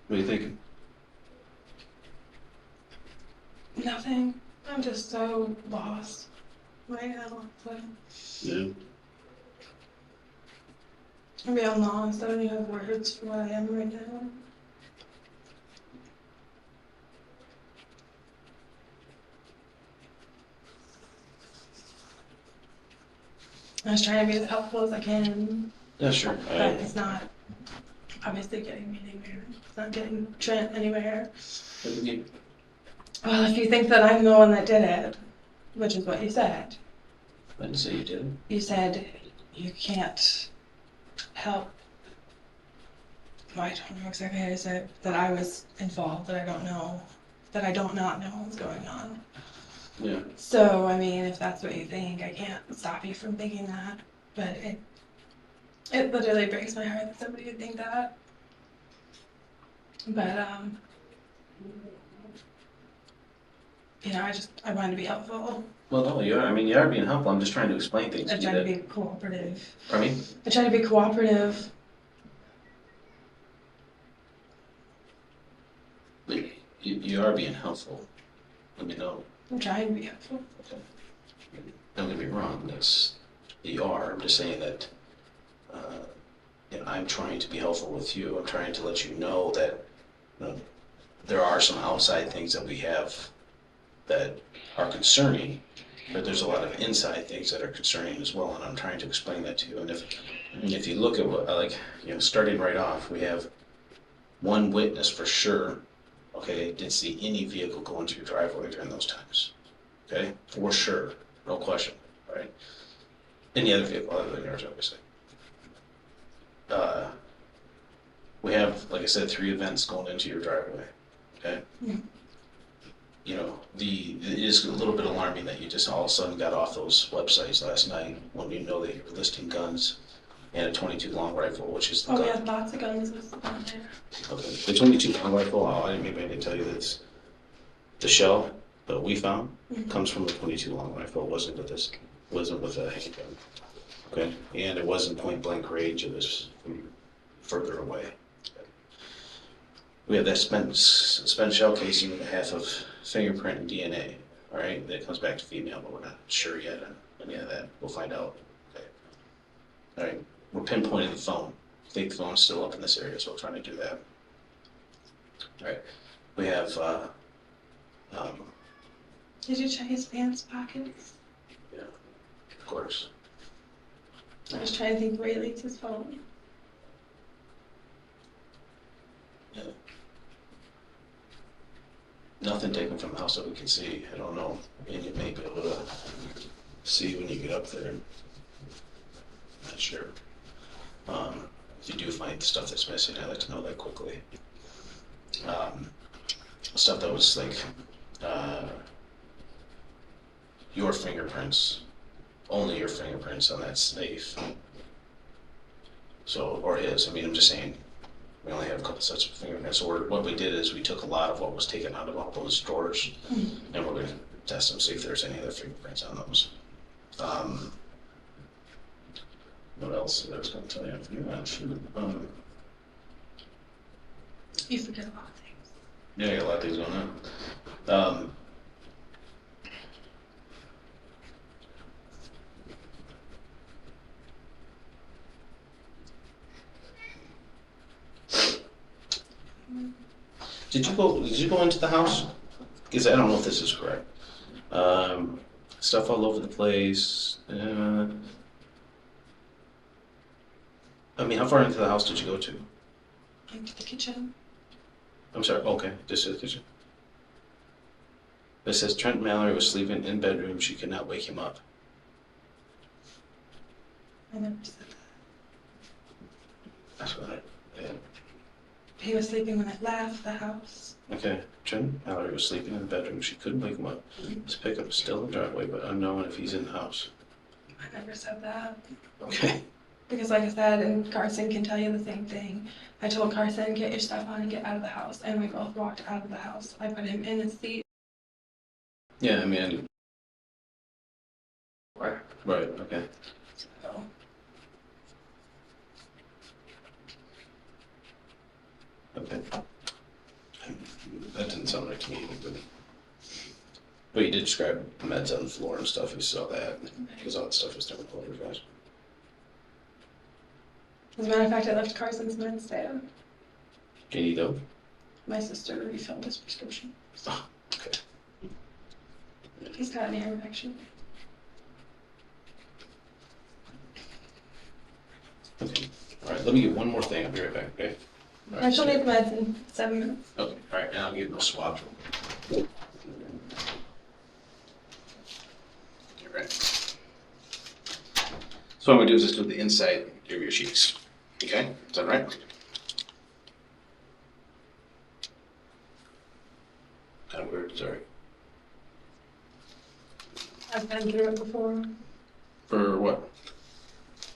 what are you thinking? Nothing. I'm just so lost right now. But Yeah. I'm being lost. I don't even have words for what I am right now. I was trying to be as helpful as I can, Yeah, sure. but it's not obviously getting me anywhere. It's not getting Trent anywhere. Well, if you think that I'm the one that did it, which is what you said, I didn't say you did. you said you can't help. Well, I don't know exactly how you said that I was involved, that I don't know, that I don't not know what's going on. Yeah. So, I mean, if that's what you think, I can't stop you from thinking that, but it literally breaks my heart that somebody would think that. But, you know, I wanted to be helpful. Well, no, you are. I mean, you are being helpful. I'm just trying to explain things I to you. try to be cooperative. Pardon me? I try to be cooperative. But you are being helpful. Let me know. I'm trying to be helpful. Don't get me wrong. You are. I'm just saying that. You know, I'm trying to be helpful with you. I'm trying to let you know that there are some outside things that we have that are concerning, but there's a lot of inside things that are concerning as well, and I'm trying to explain that to you. And if you look at what, like, you know, starting right off, we have one witness for sure. Okay, didn't see any vehicle go into your driveway during those times. Okay, for sure, no question. Right? Any other vehicle other than yours, obviously. We have, like I said, 3 events going into your driveway. Okay. Mm. You know, it is a little bit alarming that you just all of a sudden got off those websites last night when you know that you were listing guns and a 22 long rifle, which is the Oh, we gun. had lots of guns on there. Okay. The 22 long rifle, maybe I didn't tell you this. The shell that we found comes from a 22 long rifle. It wasn't with a handgun. Okay, and it wasn't point blank range. It was from further away. We have that spent shell casing with a half of fingerprint and DNA. All right, that comes back to female, but we're not sure yet on any of that. We'll find out. Okay. All right, we're pinpointing the phone. I think the phone's still up in this area, so we're trying to do that. All right, we have. Did you check his pants pockets? Yeah, of course. I was trying to think where he leaves his phone. Yeah. Nothing taken from the house that we can see. I don't know. And you may be able to see when you get up there. Not sure. If you do find stuff that's missing, I'd like to know that quickly. Stuff that was like your fingerprints, only your fingerprints on that safe. So, or his. I mean, I'm just saying, We only have a couple sets of fingerprints. So what we did is we took a lot of what was taken out of all those drawers, and we're going to test them, see if there's any other fingerprints on those. What else I was going to tell you? You forget a lot of things. Yeah, I got a lot of things going on. Did you go into the house? Because I don't know if this is correct. Stuff all over the place. I mean, how far into the house did you go to? Into the kitchen. I'm sorry. Okay, just to the kitchen. It says Trent Mallory was sleeping in bedroom. She could not wake him up. I never said that. That's what yeah. He was sleeping when I left the house. Okay, Trent Mallory was sleeping in the bedroom. She couldn't wake him up. His pickup is still in the driveway, but unknown if he's in the house. I never said that. Okay. Because like I said, and Carson can tell you the same thing. I told Carson, get your stuff on and get out of the house. And we both walked out of the house. I put him in his seat. Yeah, I mean. Or, Right. Okay. so. Okay. That didn't sound right to me either, but you did describe meds on the floor and stuff. You saw that because all that stuff was different all over you guys. As a matter of fact, I left Carson's meds there. Do you need those? My sister refilled his prescription. Oh, okay. He's got an ear infection. Okay. All right. Let me get one more thing. I'll be right back. Okay. All I right, shall so- need the meds in 7 minutes. Okay. All right. Now I'll give no swab. You're right. So what I'm gonna do is just do the inside of your cheeks. Okay. Is that right? Kind of weird. Sorry. I've been through it before. For what?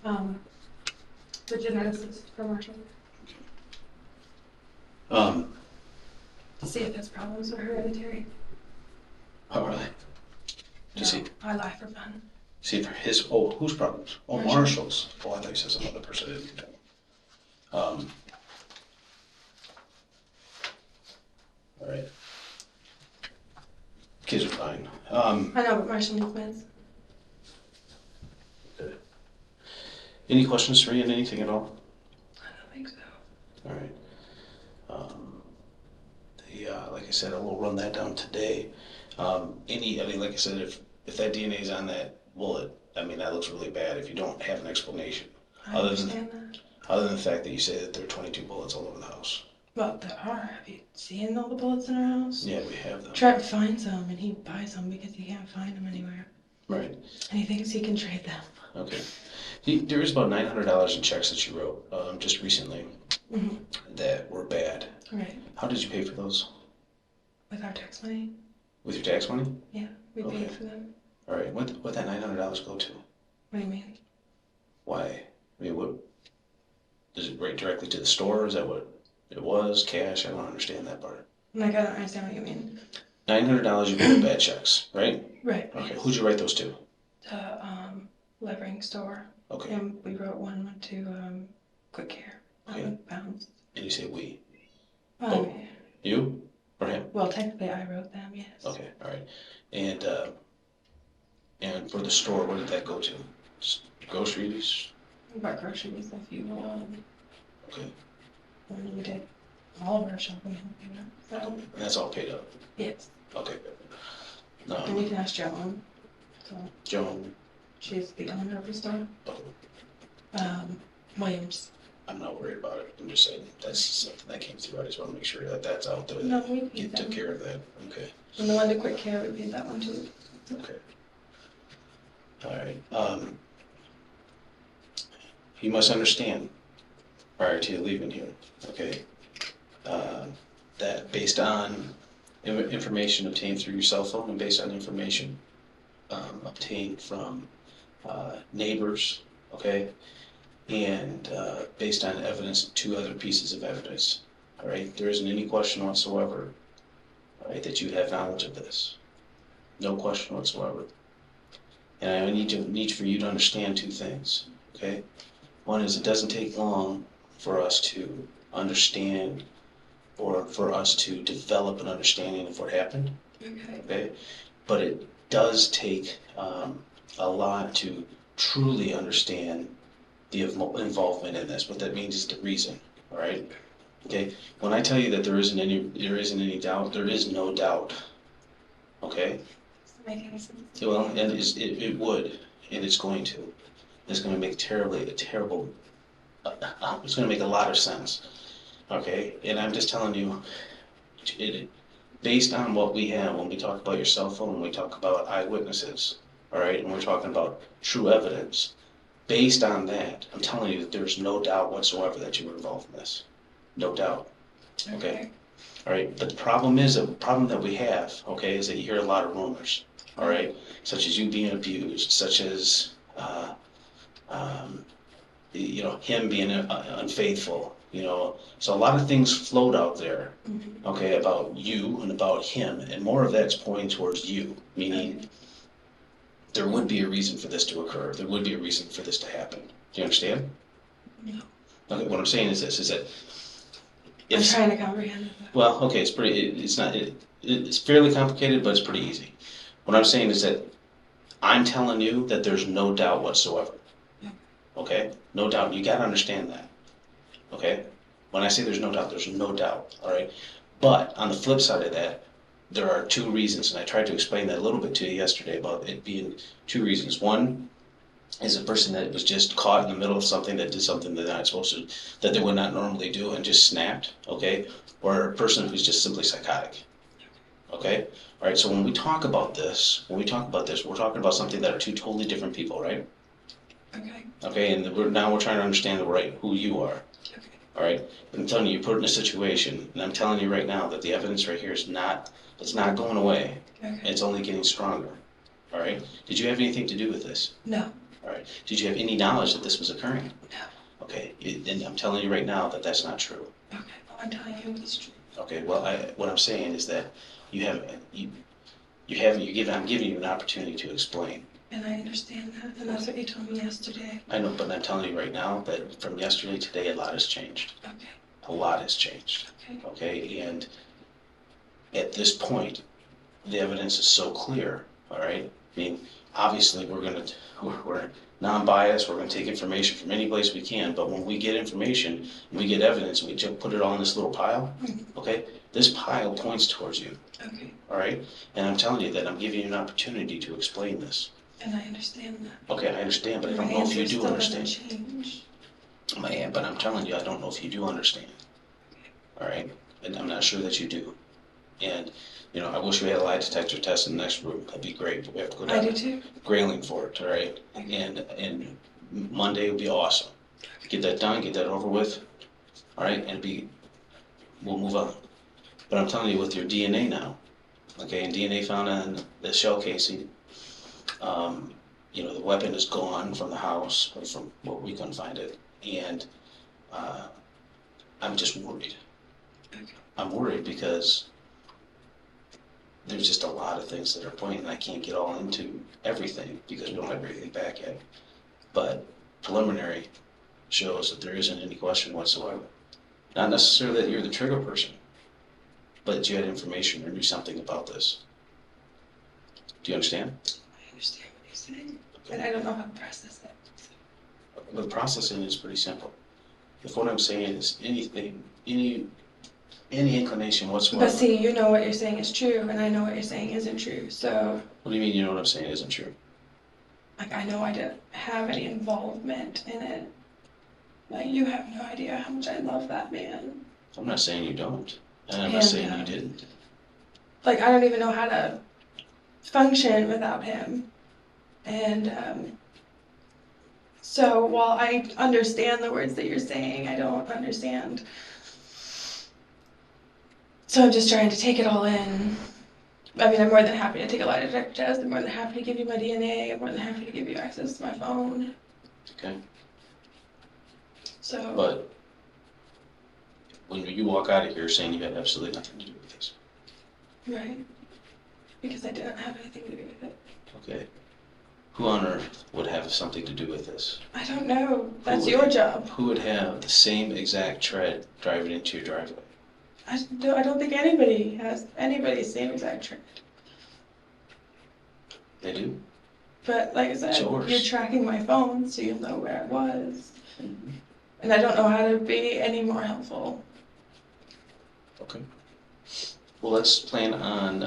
The geneticist for Marshall. To see if his problems are hereditary. Oh, really? To see. I lie for fun. See for his, whose problems? Oh, Marshall. Marshall's. Oh, I thought you said some other person. All right. Kids are fine. I know, but Marshall needs meds. Okay. Any questions for me on anything at all? I don't think so. All right. Like I said, I will run that down today. I mean, like I said, if that DNA is on that bullet, I mean, that looks really bad if you don't have an explanation. I understand that. Other than the fact that you say that there are 22 bullets all over the house. Well, there are. Have you seen all the bullets in our house? Yeah, we have them. Trent finds them and he buys them because he can't find them anywhere. Right. And he thinks he can trade them. Okay. There is about $900 in checks that you wrote just recently that were bad. Right. How did you pay for those? With our tax money? With your tax money? Yeah, we Okay. paid for them. All right. What that $900 go to? What do you mean? Why? I mean, what? Does it right directly to the store? Is that what it was? Cash? I don't understand that part. Like, I don't understand what you mean. $900 you wrote bad checks, right? Right. Okay. Who'd you write those to? The levering store. Okay. And we wrote one to Quick Care. Okay. Pounds. And you say we. Oh. You or him? Well, technically I wrote them, yes. Okay. All right. And for the store, what did that go to? Just groceries? We bought groceries if you Okay. and we did all of our shopping, you know. So, And that's all paid up. yes. Okay. And you can ask Joan. So Joan. she's the owner of the store. Oh, Williams. I'm not worried about it. I'm just saying that's something that came through. I just want to make sure that that's out there. No, that we you paid took them. care of that. Okay. And the one to Quick Care, we paid that one too. Okay. All right. You must understand, prior to you leaving here, okay, that based on information obtained through your cell phone and based on information obtained from neighbors, okay, and based on evidence, 2 other pieces of evidence. All right, there isn't any question whatsoever, all right, that you have knowledge of this. No question whatsoever. And I need for you to understand 2 things. Okay, one is it doesn't take long for us to understand or for us to develop an understanding of what happened. Okay, but it does take a lot to truly understand the involvement in this. What that means is the reason. All right. Okay. When I tell you that there isn't any doubt, there is no doubt. Okay. Does that make any sense? Well, and it would, and it's going to. It's going to make terrible. It's going to make a lot of sense. Okay. And I'm just telling you, based on what we have when we talk about your cell phone, when we talk about eyewitnesses, all right, and we're talking about true evidence. Based on that, I'm telling you that there's no doubt whatsoever that you were involved in this. No doubt. Okay. All right. But the problem that we have, okay, is that you hear a lot of rumors, all right, such as you being abused, such as, him being unfaithful, So a lot of things float out there, okay, about you and about him, and more of that's pointing towards you, meaning there would be a reason for this to occur. There would be a reason for this to happen. Do you understand? No. Okay, what I'm saying is this, is that I'm trying to comprehend. well, okay, it's fairly complicated, but it's pretty easy. What I'm saying is that I'm telling you that there's no doubt whatsoever. Okay? No doubt. You gotta understand that. Okay? When I say there's no doubt, all right? But on the flip side of that, there are 2 reasons, and I tried to explain that a little bit to you yesterday about it being 2 reasons. One is a person that was just caught in the middle of something, that did something that they're not supposed to, that they would not normally do, and just snapped, okay? Or a person who's just simply psychotic, okay? All right, so when we talk about this, we're talking about something that are 2 totally different people, right? Okay. Okay, and now we're trying to understand who you are. Okay. All right, I'm telling you, put in a situation, and I'm telling you right now that the evidence right here it's not going away. Okay. It's only getting stronger. All right. Did you have anything to do with this? No. All right. Did you have any knowledge that this was occurring? No. Okay. And I'm telling you right now that that's not true. Okay. Well, I'm telling you it's true. Okay. Well, what I'm saying is that I'm giving you an opportunity to explain. And I understand that, and that's what you told me yesterday. I know, but I'm telling you right now that from yesterday to today, a lot has changed. Okay. A lot has changed. Okay. Okay. And at this point, the evidence is so clear. All right. I mean, obviously, we're non-biased. We're going to take information from any place we can. But when we get information, we get evidence, and we just put it all in this little pile. Okay. This pile points towards you. Okay. All right. And I'm telling you that I'm giving you an opportunity to explain this. And I understand that. Okay, I understand, but I don't know if you do understand. But I'm telling you, I don't know if you do understand. All right, and I'm not sure that you do. And I wish we had a lie detector test in the next room. That'd be great. But we have to go down. I do too. Grayling for it. All right, and Monday would be awesome. Get that done. Get that over with. All right, and we'll move on. But I'm telling you, with your DNA now, okay, and DNA found on the shell casing. The weapon is gone from the house, or from where we couldn't find it, and I'm just worried. Okay. I'm worried because there's just a lot of things that are pointing, and I can't get all into everything because we don't have everything back yet. But preliminary shows that there isn't any question whatsoever. Not necessarily that you're the trigger person, but that you had information or knew something about this. Do you understand? I understand what you're saying, but I don't know how to process it. The processing is pretty simple. If what I'm saying is anything, any inclination whatsoever. But see, you know what you're saying is true, and I know what you're saying isn't true. So. What do you mean you know what I'm saying isn't true? Like, I know I didn't have any involvement in it. Like, you have no idea how much I love that man. I'm not saying you don't, and I'm not saying you didn't. Like, I don't even know how to function without him. And so while I understand the words that you're saying, I don't understand. So I'm just trying to take it all in. I mean, I'm more than happy to take a lie detector test. I'm more than happy to give you my DNA. I'm more than happy to give you access to my phone. Okay. So. But when you walk out of here saying you had absolutely nothing to do with this. Right. Because I didn't have anything to do with it. Okay. Who on earth would have something to do with this? I don't know. That's your job. Who would have the same exact tread driving into your driveway? I don't think anybody has anybody's same exact trend. They do? But like I said, you're tracking my phone, so you'll know where I was. Mm-hmm. And I don't know how to be any more helpful. Okay. Well, let's plan on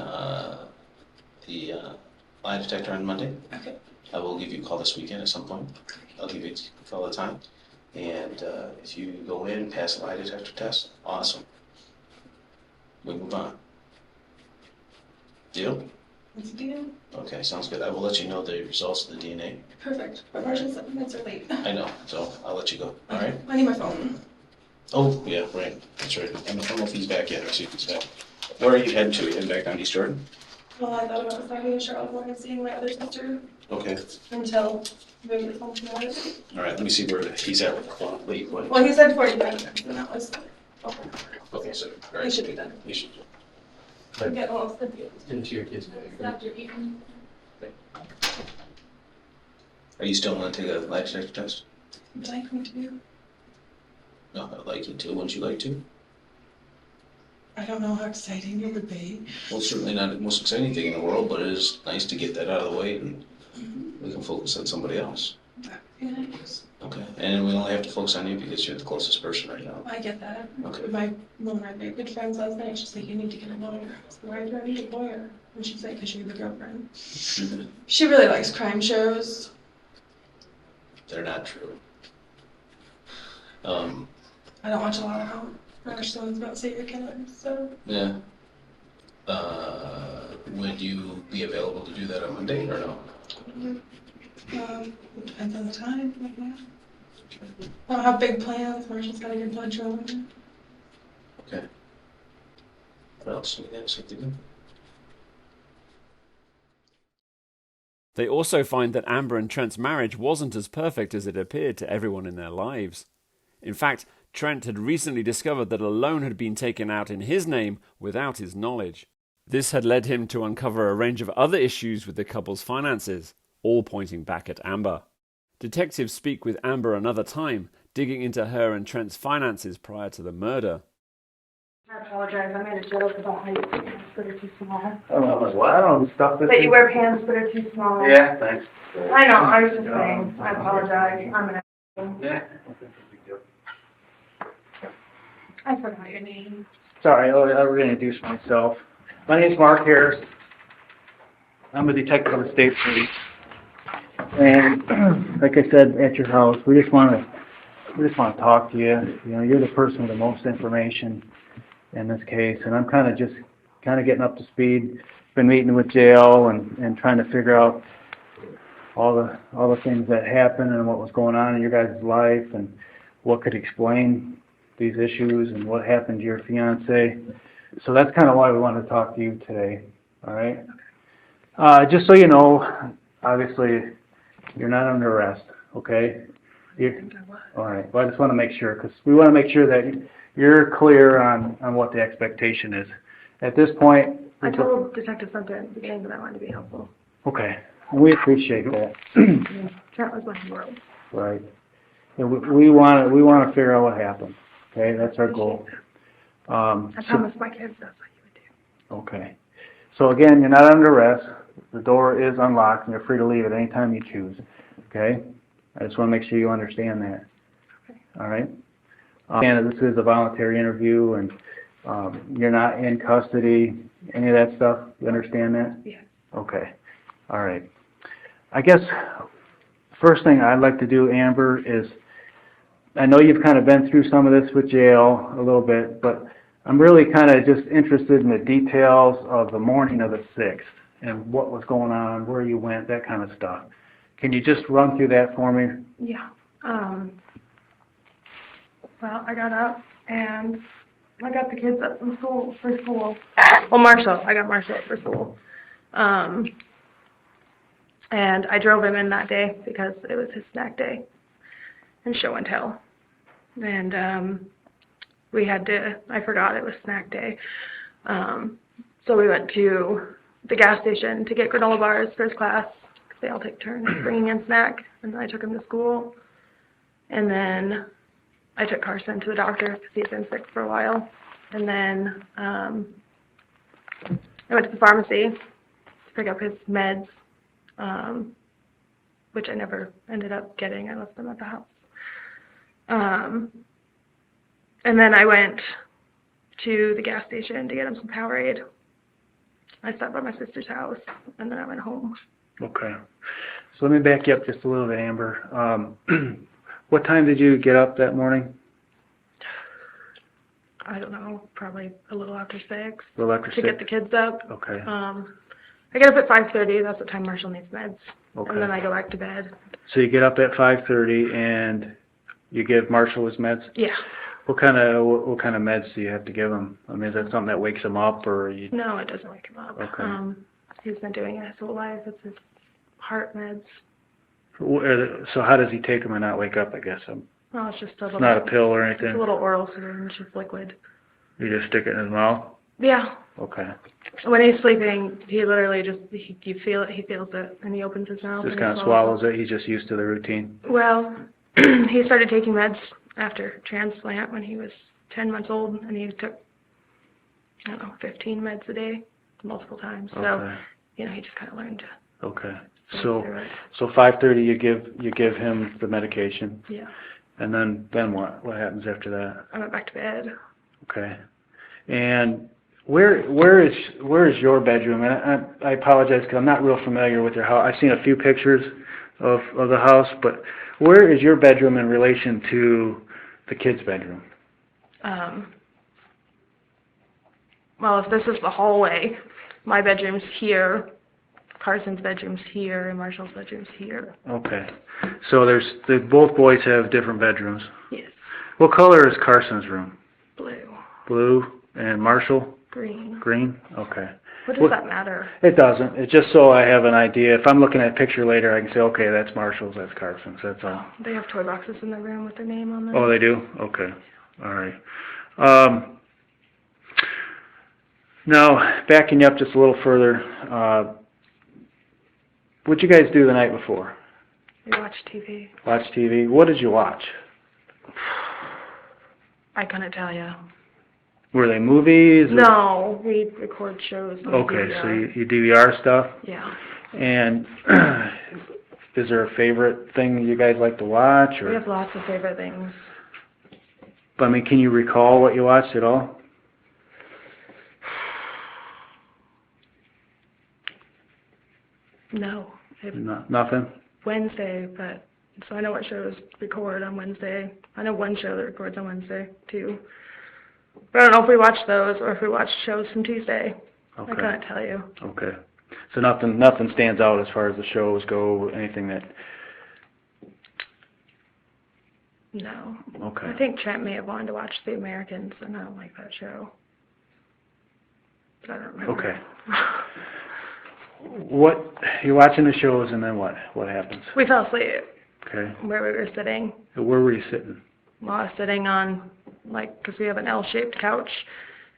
the lie detector on Monday. Okay. I will give you a call this weekend at some point. I'll give you a call at a time. And if you go in and pass the lie detector test, awesome. We move on. Deal? What's the deal? Okay, sounds good. I will let you know the results of the DNA. Perfect. But Marshall 7 minutes are late. I know, so I'll let you go. All right? I need my phone. Oh, yeah, right. That's right. I don't know if he's back yet. I'll see if he's back. Where are you heading to? You heading back down East Jordan? Well, I thought about talking to Charlotte and seeing my other sister Okay. until maybe the phone tomorrow. All right, let me see where he's at with the clock. Wait, what? Well, he said 45 minutes, and that was. Okay, so, all He right. should be done. You should. I'm getting a little snippy. Into your kids. Are you still want to take a lie detector test? Would you like me to? No, I'd like you to. Wouldn't you like to? I don't know how exciting it would be. Well, it's certainly not the most exciting thing in the world, but it is nice to get that out of the way and Mm-hmm. we can focus on somebody else. That'd be nice. Okay. And we only have to focus on you because you're the closest person right now. I get that. Okay. My mom and I made good friends last night. She's like, you need to get a lawyer. I was like, why do I need a lawyer? And she's like, because you're the girlfriend. She really likes crime shows. They're not true. I don't watch a lot of them. I watch the ones about serial killers, so. Yeah. Would you be available to do that on Monday or no? It depends on the time right now. I don't have big plans. Marshall's got to get blood drawn. Okay. What else? You got something to do? They also find that Amber and Trent's marriage wasn't as perfect as it appeared to everyone in their lives. In fact, Trent had recently discovered that a loan had been taken out in his name without his knowledge. This had led him to uncover a range of other issues with the couple's finances, all pointing back at Amber. Detectives speak with Amber another time, digging into her and Trent's finances prior to the murder. I apologize. I made a joke about how you wear pants that are too small. Oh, well, I don't know, stuff that... That you wear pants that are too small. Yeah, thanks. I know. I was just saying. I apologize. I'm an asshole. Yeah. I forgot your name. Sorry, I'll reintroduce myself. My name's Mark Harris. I'm a detective of the state police. And like I said, at your house, we just want to talk to you. You know, you're the person with the most information in this case, and I'm kind of getting up to speed. Been meeting with jail and trying to figure out all the things that happened and what was going on in your guys' life and what could explain these issues and what happened to your fiance. So that's kind of why we wanted to talk to you today. All right. Just so you know, obviously you're not under arrest. Okay. All right. Well, I just want to make sure because we want to make sure that you're clear on what the expectation is. At this point, I told Detective Sumter at the beginning that I wanted to be helpful. okay. We appreciate that. Trent was my hero. Right. And we want to figure out what happened. Okay, that's our goal. I promised my kids that's what you would do. Okay. So again, you're not under arrest. The door is unlocked, and you're free to leave at any time you choose. Okay. I just want to make sure you understand that. Okay. All right. And this is a voluntary interview, and you're not in custody. Any of that stuff. You understand that? Yeah. Okay. All right. I guess first thing I'd like to do, Amber, is I know you've kind of been through some of this with jail a little bit, but I'm really kind of just interested in the details of the morning of the 6th and what was going on, where you went, that kind of stuff. Can you just run through that for me? Yeah. Well, I got up and I got the kids up from school for school. Well, I got Marshall up for school. And I drove him in that day because it was his snack day and show and tell. and we had to, I forgot it was snack day, so we went to the gas station to get granola bars, first class, 'cause they all take turns bringing in snack, and then I took him to school, and then I took Carson to the doctor because he'd been sick for a while, and then I went to the pharmacy to pick up his meds, which I never ended up getting. I left them at the house. And then I went to the gas station to get him some Powerade. I stopped by my sister's house, and then I went home. Okay. So let me back you up just a little bit, Amber. What time did you get up that morning? I don't know, probably a little after 6. A little after to 6? get the kids up. Okay. I get up at 5:30. That's the time Marshall needs meds. Okay. And then I go back to bed. So you get up at 5:30 and you give Marshall his meds? Yeah. What kind of meds do you have to give him? I mean, is that something that wakes him up, or you? No, it doesn't wake him up. Okay. He's been doing it his whole life. It's his heart meds. So how does he take them and not wake up? I guess Well, it's just a it's little. not a pill or It's a anything. little oral syringe. It's liquid. You just stick it in his mouth. Yeah. Okay. When he's sleeping, he literally just you feel it. He feels it, and he opens his mouth. Just and kind he of swallows it. He's just used to the routine. Well, he started taking meds after transplant when he was 10 months old, and he took, I don't know, 15 meds a day, multiple times. So, Okay. he just kind of learned to Okay. go So through it. 5:30 you give him the medication, Yeah. and then what? What happens after that? I went back to bed. Okay. And where is your bedroom? And I apologize because I'm not real familiar with your house. I've seen a few pictures of the house, but where is your bedroom in relation to the kids' bedroom? Well, if this is the hallway, my bedroom's here, Carson's bedroom's here, and Marshall's bedroom's here. Okay. So both boys have different bedrooms. Yes. What color is Carson's room? Blue. Blue. And Marshall? Green. Green? Okay. What does that matter? It doesn't. It's just so I have an idea. If I'm looking at a picture later, I can say, okay, that's Marshall's, that's Carson's, that's all. They have toy boxes in their room with their name on them. Oh, they do? Okay. All right. Now, backing you up just a little further, what'd you guys do the night before? We watch TV. Watch TV? What did you watch? I couldn't tell you. Were they movies? Or? No, we record shows on Okay, DVR. so you DVR stuff? Yeah. And is there a favorite thing you guys like to watch? Or? We have lots of favorite things. I mean, can you recall what you watched at all? No. Nothing? Wednesday, but so I know what shows record on Wednesday. I know one show that records on Wednesday too. But I don't know if we watch those or if we watch shows from Tuesday. Okay. I couldn't tell you. Okay. So nothing stands out as far as the shows go, anything that... No. Okay. I think Trent may have wanted to watch The Americans, and I don't like that show. But I don't remember. Okay. You're watching the shows, and then what? What happens? We fell asleep Okay. where we were sitting. Where were you sitting? Well, I was sitting on, because we have an L-shaped couch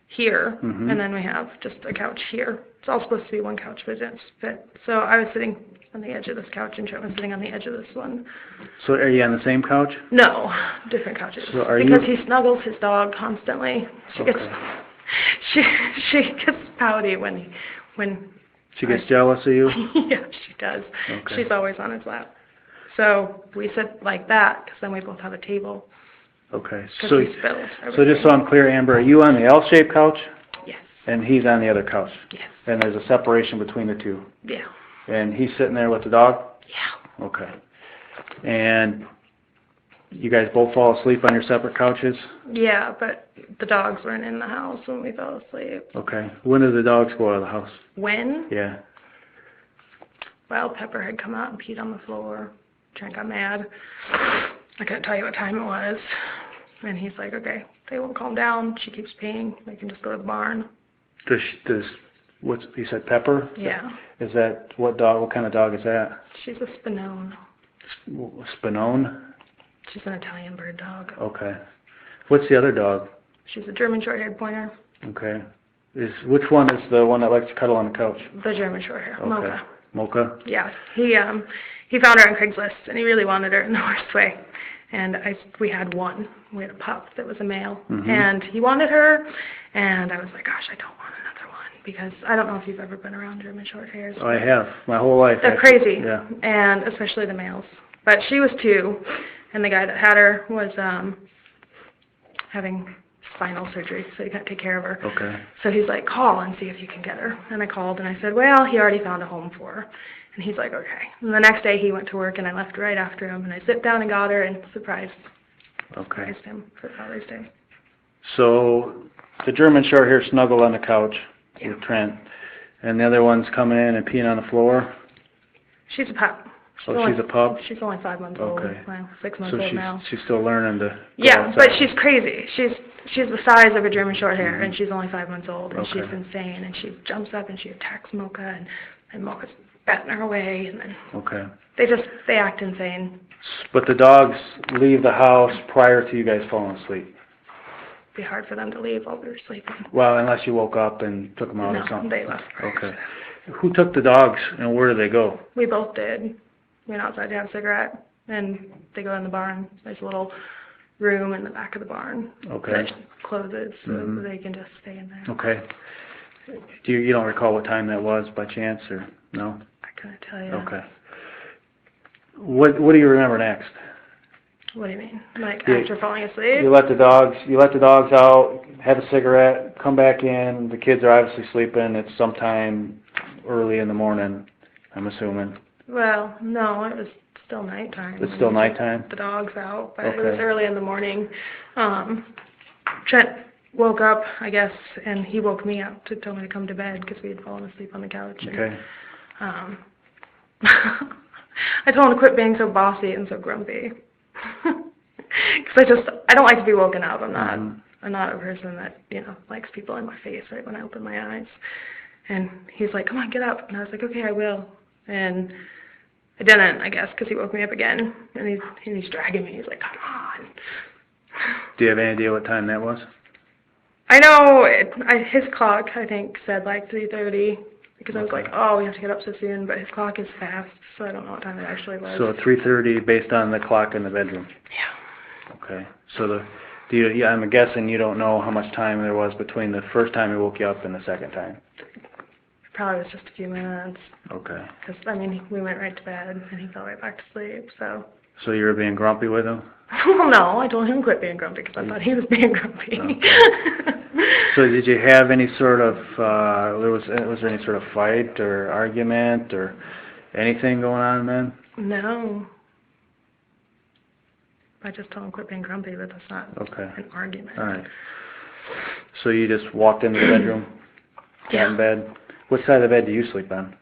here, Mhm. and then we have just a couch here. It's all supposed to be one couch, but it didn't fit. So I was sitting on the edge of this couch, and Trent was sitting on the edge of this one. So are you on the same couch? No, different couches. So are because you- he snuggles his dog constantly. She gets she gets pouty when She gets jealous of you? yeah, she does. Okay. She's always on his lap. So we sit like that because then we both have a table. Okay. Because So we spilled so everything. just so I'm clear, Amber, are you on the L-shaped couch? Yes. And he's on the other couch? Yes. And there's a separation between the two? Yeah. And he's sitting there with the dog? Yeah. Okay. And you guys both fall asleep on your separate couches? Yeah, but the dogs weren't in the house when we fell asleep. Okay. When did the dogs go out of the house? When? Yeah. Well, Pepper had come out and peed on the floor. Trent got mad. I couldn't tell you what time it was. And he's like, okay, they won't calm down. She keeps peeing. They can just go to the barn. What's you said, Pepper? Yeah. Is that, what kind of dog is that? She's a Spinone. Spinone? She's an Italian bird dog. Okay. What's the other dog? She's a German short-haired pointer. Okay. Which one is the one that likes to cuddle on the couch? The German short-hair, Okay. Mocha. Mocha? Yeah, he found her on Craigslist, and he really wanted her in the worst way. And we had one. We had a pup that was a male, and he wanted her. And I was like, gosh, I don't want another one, because I don't know if you've ever been around German short hairs. I have my whole life. They're actually. crazy, Yeah. and especially the males. But she was 2, and the guy that had her was having spinal surgery, so he couldn't take care of her. Okay. So he's like, call and see if you can get her. And I called, and I said, well, he already found a home for her. And he's like, okay. And the next day he went to work, and I left right after him, and I zipped down and got her and surprised him for Father's Day. So the German short hair snuggled on the couch with Trent, and the other one's coming in and peeing on the floor. She's a pup. She's a pup? She's only 5 months old. Okay. Well, 6 months So old now. she's still learning to go Yeah, outside. but she's crazy. She's the size of a German short hair, and she's only 5 months old, and Okay. she's insane, and she jumps up and she attacks Mocha, and Mocha's batting her away, and then Okay. they act insane. But the dogs leave the house prior to you guys falling asleep. It'd be hard for them to leave while we were sleeping. Well, unless you woke up and took them out or No, something. they left first. Okay. Who took the dogs and where did they go? We both did. Went outside to have a cigarette, and they go in the barn. There's a little room in the back of the barn Okay. that closes, so they can just stay in there. Okay. You don't recall what time that was by chance, or no? I couldn't tell you. Okay. What do you remember next? What do you mean? Like Yeah. after falling asleep? You let the dogs out, have a cigarette, come back in. The kids are obviously sleeping. It's sometime early in the morning, I'm assuming. Well, no, it was still nighttime. It's still nighttime? The dog's out, but it Okay. was early in the morning. Trent woke up, I guess, and he woke me up to tell me to come to bed because we had fallen asleep on the couch. And, Okay. I told him to quit being so bossy and so grumpy. Because I don't like to be woken up. I'm not a person that, likes people in my face right when I open my eyes. And he's like, come on, get up. And I was like, okay, I will. And I didn't, I guess, because he woke me up again. And he's dragging me. He's like, come on. Do you have any idea what time that was? I know his clock, I think, said like 3:30. Because I was like, oh, we have to get up so soon. But his clock is fast, so I don't know what time it actually was. So 3:30 based on the clock in the bedroom. Yeah. Okay. So I'm guessing you don't know how much time there was between the first time he woke you up and the second time. Probably was just a few minutes. Okay. Because, we went right to bed, and he fell right back to sleep, so. So you were being grumpy with him? Well, no, I told him to quit being grumpy because I thought he was being grumpy. Okay. So did you have any sort of, was there any sort of fight or argument or anything going on then? No. I just told him to quit being grumpy, but that's not an argument. All right. So you just walked into the bedroom, got in bed. What side of the bed do you sleep on?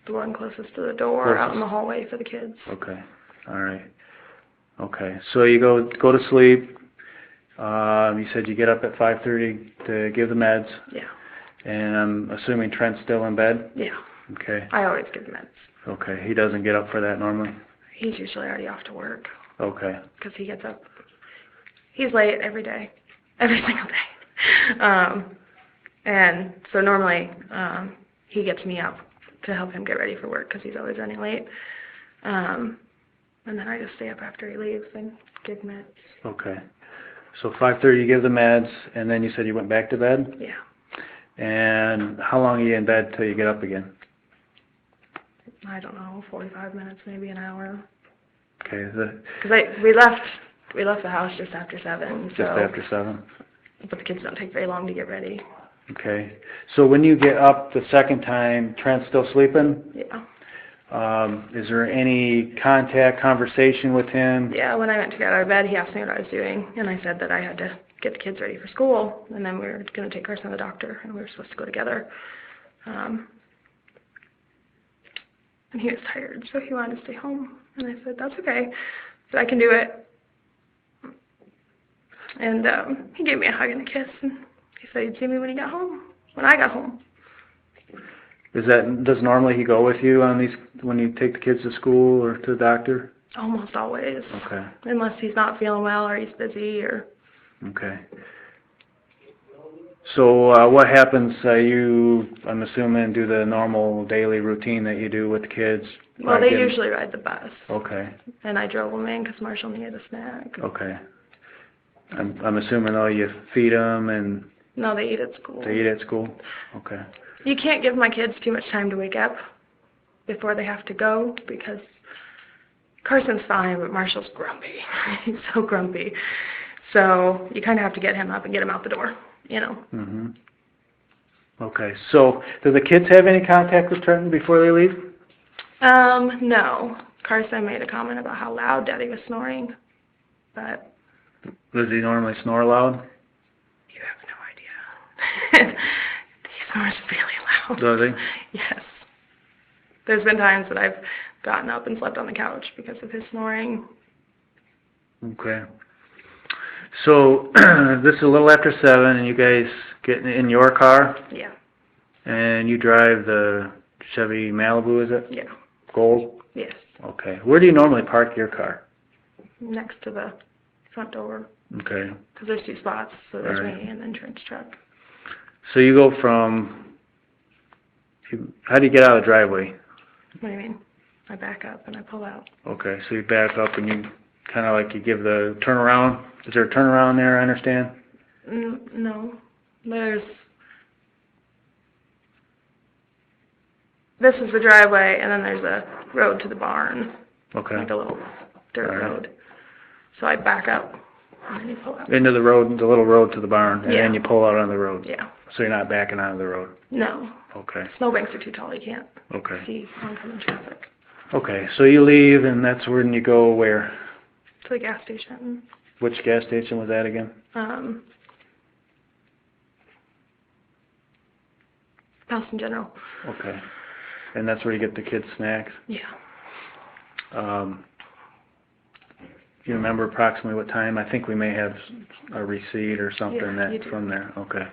The one closest to the door, out in the hallway for the kids. Okay. All right. Okay. So you go to sleep. You said you get up at 5:30 to give the meds. Yeah. And I'm assuming Trent's still in bed? Yeah. Okay. I always give meds. Okay. He doesn't get up for that normally? He's usually already off to work. Okay. Because he gets up. He's late every day. Every single day. And so normally he gets me up to help him get ready for work because he's always running late. And then I just stay up after he leaves and give meds. Okay. So 5:30 you give the meds, and then you said you went back to bed? Yeah. And how long are you in bed till you get up again? I don't know, 45 minutes, maybe an hour. Okay. Because we left the house just after 7. Just after 7? But the kids don't take very long to get ready. Okay. So when you get up the second time, Trent's still sleeping? Yeah. Is there any conversation with him? Yeah, when I went to get out of bed, he asked me what I was doing, and I said that I had to get the kids ready for school, and then we were going to take Carson to the doctor, and we were supposed to go together. And he was tired, so he wanted to stay home, and I said, that's okay, but I can do it. And he gave me a hug and a kiss, and he said he'd see me when I got home. Does normally he go with you on these, when you take the kids to school or to the doctor? Almost always. Okay, Unless he's not feeling well or he's busy or... okay. So, what happens, I'm assuming, do the normal daily routine that you do with the kids? Well, they usually ride the bus. Okay, And I drove them in because Marshall needed a snack. okay. I'm assuming, though, you feed them and No, they eat at school. they eat at school? Okay. You can't give my kids too much time to wake up before they have to go because Carson's fine, but Marshall's grumpy. He's so grumpy. So you kind of have to get him up and get him out the door, you know. Mhm. Okay. So, do the kids have any contact with Trenton before they leave? No. Carson made a comment about how loud Daddy was snoring, but Does he normally snore loud? you have no idea. He snores really loud. Does he? Yes. There's been times that I've gotten up and slept on the couch because of his snoring. Okay. So, this is a little after 7, and you guys get in your car, Yeah. and you drive the Chevy Malibu, is it? Yeah. Gold? Yes. Okay. Where do you normally park your car? Next to the front door. Okay. Because there's 2 spots, so there's Alright. me and then Trent's truck. So you go how do you get out of the driveway? What do you mean? I back up and I pull out. Okay, so you back up and you kind of like you give the turnaround. Is there a turnaround there, I understand? No. This is the driveway, and then there's a road to the barn. Okay. Like a little dirt Alright. road. So I back up, and then you pull out. Into the road, the little road to the barn, and Yeah. then you pull out on the road. Yeah. So you're not backing onto the road. No. Okay. Snowbanks are too tall. You can't Okay. see oncoming traffic. Okay, so you leave, and that's when you go where? To the gas station. Which gas station was that again? House in general. Okay. And that's where you get the kids' snacks? Yeah. Do you remember approximately what time? I think we may have a receipt or something Yeah, you that do. from there. Okay.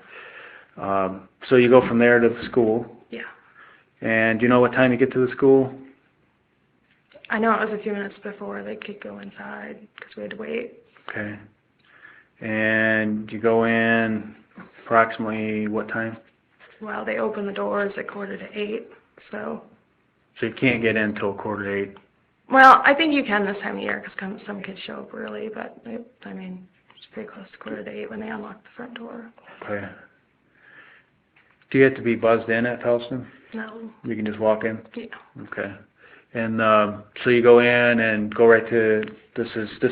So you go from there to the school, Yeah. and do you know what time you get to the school? I know it was a few minutes before they could go inside because we had to wait. Okay. And you go in approximately what time? Well, they open the doors at 7:45, so... So you can't get in till 7:45. Well, I think you can this time of year because some kids show up early, but, I mean, it's pretty close to 7:45 when they unlock the front door. Okay. Do you have to be buzzed in at Towson? No. You can just walk in? Yeah. Okay. And so you go in and go right to, this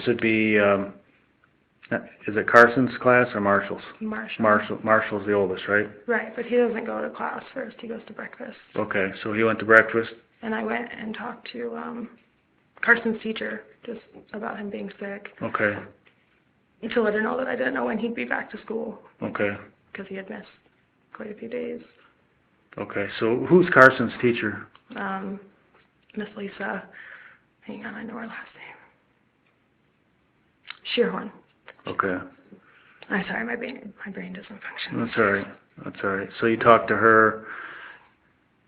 would be, is it Carson's class or Marshall's? Marshall's the oldest, right? Right, but he doesn't go to class first. He goes to breakfast. Okay, so he went to breakfast? And I went and talked to Carson's teacher just about him being sick Okay, to let her know that I didn't know when he'd be back to school okay, because he had missed quite a few days. okay. So who's Carson's teacher? Miss Lisa, hang on, I know her last name. Shearhorn. Okay, I'm sorry, my brain doesn't function. that's all right, that's all right. So you talked to her,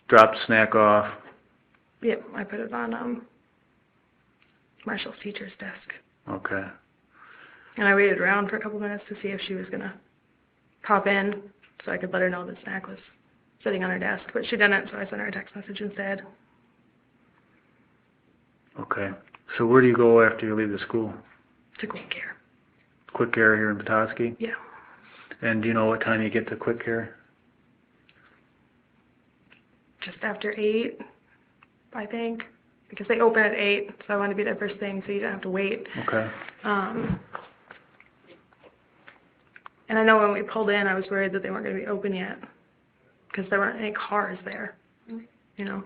dropped the snack off. Yep, I put it on Marshall's teacher's desk. Okay, And I waited around for a couple minutes to see if she was going to pop in so I could let her know the snack was sitting on her desk. But she didn't, so I sent her a text message instead. okay. So where do you go after you leave the school? To Quick Care. Quick Care here in Petoskey? Yeah. And do you know what time you get to Quick Care? Just after 8, I think. Because they open at 8, so I wanted to be there first thing so you don't have to wait. Okay, And I know when we pulled in, I was worried that they weren't going to be open yet. Because there weren't any cars there, you know.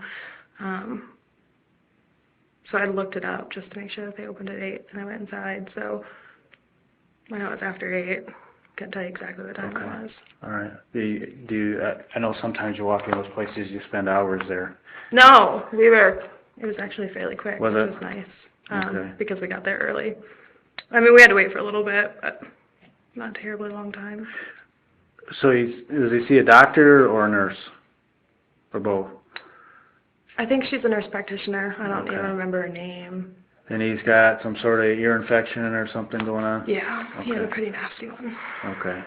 So I looked it up just to make sure that they opened at 8, and I went inside. So I know it's after 8. Can't tell you exactly what time Okay. it was. all right. Do you, I know sometimes you walk in those places, you spend hours there. No, it was actually fairly quick, Was which it? was nice. Okay. Because we got there early. I mean, we had to wait for a little bit, but not a terribly long time. So does he see a doctor or a nurse? Or both? I think she's a nurse practitioner. I don't even Okay. remember her name. And he's got some sort of ear infection or something going on? Yeah, he had a Okay. pretty nasty one. Okay.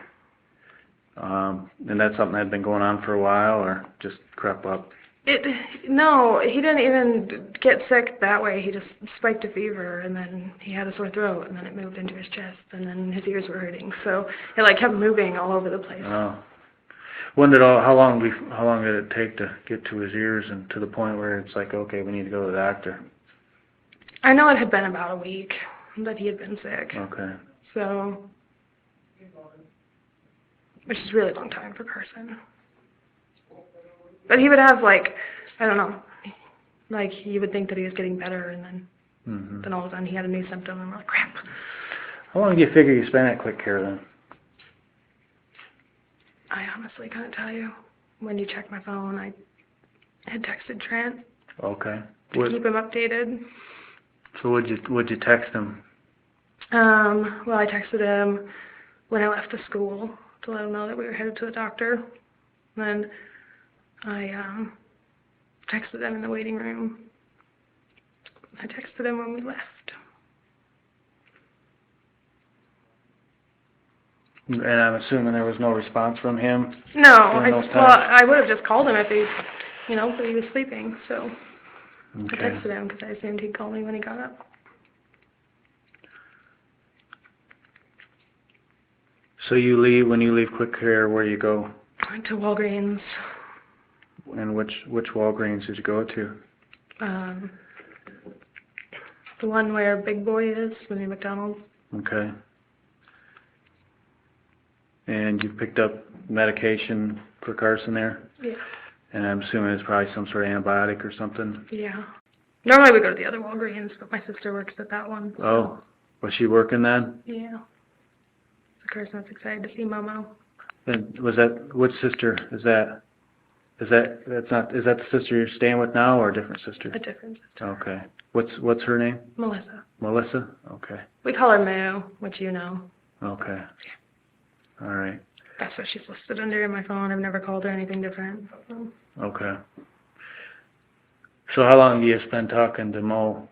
And that's something that had been going on for a while, or just crept up? No, he didn't even get sick that way. He just spiked a fever, and then he had a sore throat, and then it moved into his chest, and then his ears were hurting. So it like kept moving all over the place. Oh. How long did it take to get to his ears and to the point where it's like, okay, we need to go to the doctor? I know it had been about a week that he had been sick. Okay. So, which is a really long time for Carson. But he would have like, I don't know, like you would think that he was getting better, and then all of a sudden he had a new symptom, and we're like, crap. How long do you figure you spent at Quick Care then? I honestly couldn't tell you. When you check my phone, I had texted Trent Okay. to keep him updated. So would you text him? Well, I texted him when I left the school to let him know that we were headed to the doctor. Then I texted him in the waiting room. I texted him when we left. And I'm assuming there was no response from him? No, During those well, times? I would have just called him if he, but he was sleeping. So I Okay. texted him because I assumed he'd call me when he got up. So when you leave Quick Care, where do you go? I went to Walgreens. And which Walgreens did you go to? The one where Big Boy is, the new McDonald's. Okay. And you picked up medication for Carson there? Yeah. And I'm assuming it's probably some sort of antibiotic or something? Yeah. Normally we go to the other Walgreens, but my sister works at that one. Oh, was she working then? Yeah. So Carson's excited to see Momo. And which sister is that? Is that the sister you're staying with now, or a different sister? A different sister. Okay. What's her name? Melissa. Melissa? Okay. We call her Moo, which you know. Okay. All right. That's what she's listed under in my phone. I've never called her anything different. So. Okay. So how long do you spend talking to Mo?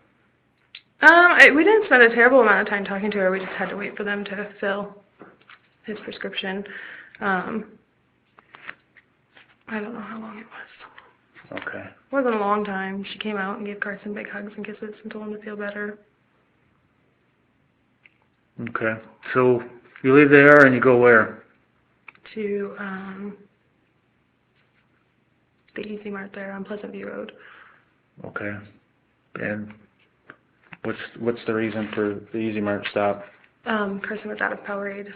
We didn't spend a terrible amount of time talking to her. We just had to wait for them to fill his prescription. I don't know how long it was. Okay. It wasn't a long time. She came out and gave Carson big hugs and kisses and told him to feel better. Okay. So you leave there and you go where? To the Easy Mart there on Pleasant View Road. Okay. And what's the reason for the Easy Mart stop? Carson was out of Powerade.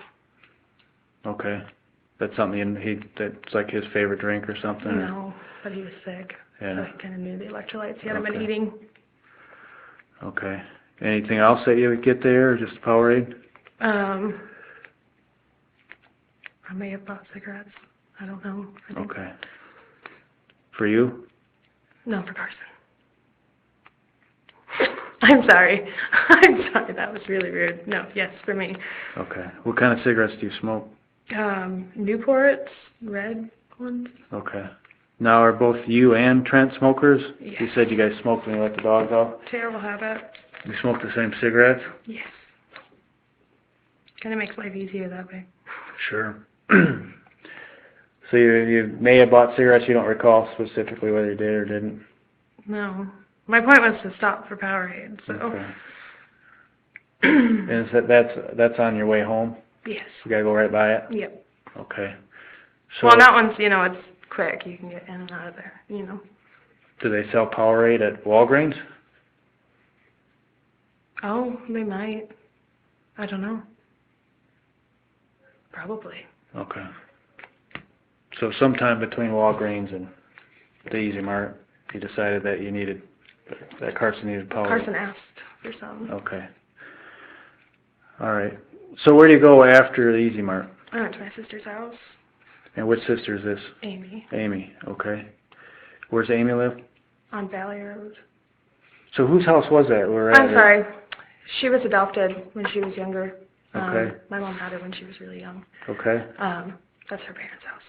Okay. That's something that's like his favorite drink or something? No, but he was sick. Yeah. So he kind of knew the electrolytes. He hadn't been Okay. eating. Okay. Anything else that you would get there, or just Powerade? I may have bought cigarettes. I don't know. I think. Okay. For you? No, for Carson. I'm sorry. I'm sorry. That was really rude. No, yes, for me. Okay. What kind of cigarettes do you smoke? Newports, red ones. Okay. Now, are both you and Trent smokers? Yes. You said you guys smoked when you let the dogs out. Terrible habit. You smoke the same cigarettes? Yes. Kind of makes life easier that way. Sure. So you may have bought cigarettes, you don't recall specifically whether you did or didn't? No. My point was to stop for Powerade, so. Okay. And is that's on your way home? Yes. You gotta go right by it? Yep. Okay. So Well, that one's, it's quick. You can get in and out of there, do they sell Powerade at Walgreens? Oh, they might. I don't know. Probably. Okay. So sometime between Walgreens and the Easy Mart, you decided that Carson needed Powerade? Carson asked for some. Okay. All right. So where do you go after the Easy Mart? I went to my sister's house. And which sister is this? Amy. Amy. Okay. Where's Amy live? On Valley Road. So whose house was that? I'm sorry. She was adopted when she was younger. Okay. My mom had her when she was really young. Okay. That's her parents' house.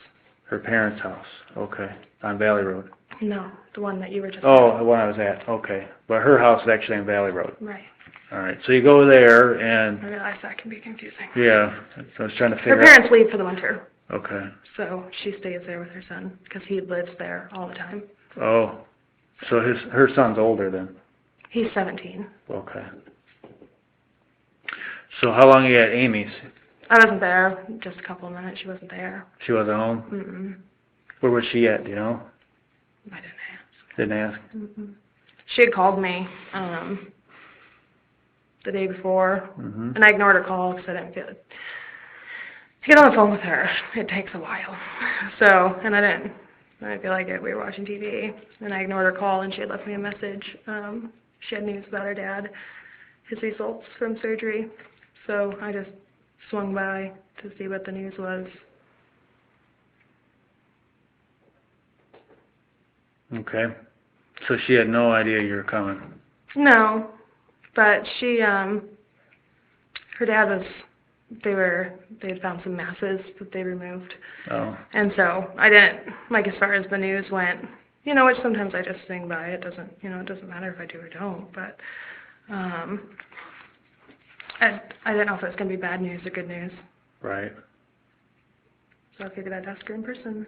Her parents' house, okay, on Valley Road. No, the one that you were just Oh, at. the one I was at, okay. But her house is actually on Valley Road. Right. All right, so you go there and, I realize that can be confusing. yeah, so I was trying to Her figure out. parents leave for the winter, Okay. so she stays there with her son because he lives there all the time. Oh, so her son's older then? He's 17. Okay. So how long are you at Amy's? I wasn't there, just a couple of minutes. She wasn't there. She wasn't home? Mm-mm. Where was she at, do you know? I didn't ask. Didn't ask? Mm-mm. She had called me the day before, Mm-hmm. and I ignored her call because I didn't feel it. To get on the phone with her, it takes a while. So, and I didn't feel like it. We were watching TV, and I ignored her call, and she had left me a message. She had news about her dad, his results from surgery. So I just swung by to see what the news was. Okay. So she had no idea you were coming? No, but she, her dad was, they had found some masses that they removed. Oh. And so I didn't, like, as far as the news went, you know, which sometimes I just swing by. It doesn't, you know, it doesn't matter if I do or don't, but I didn't know if it was going to be bad news or good news. Right. So I figured I'd ask her in person.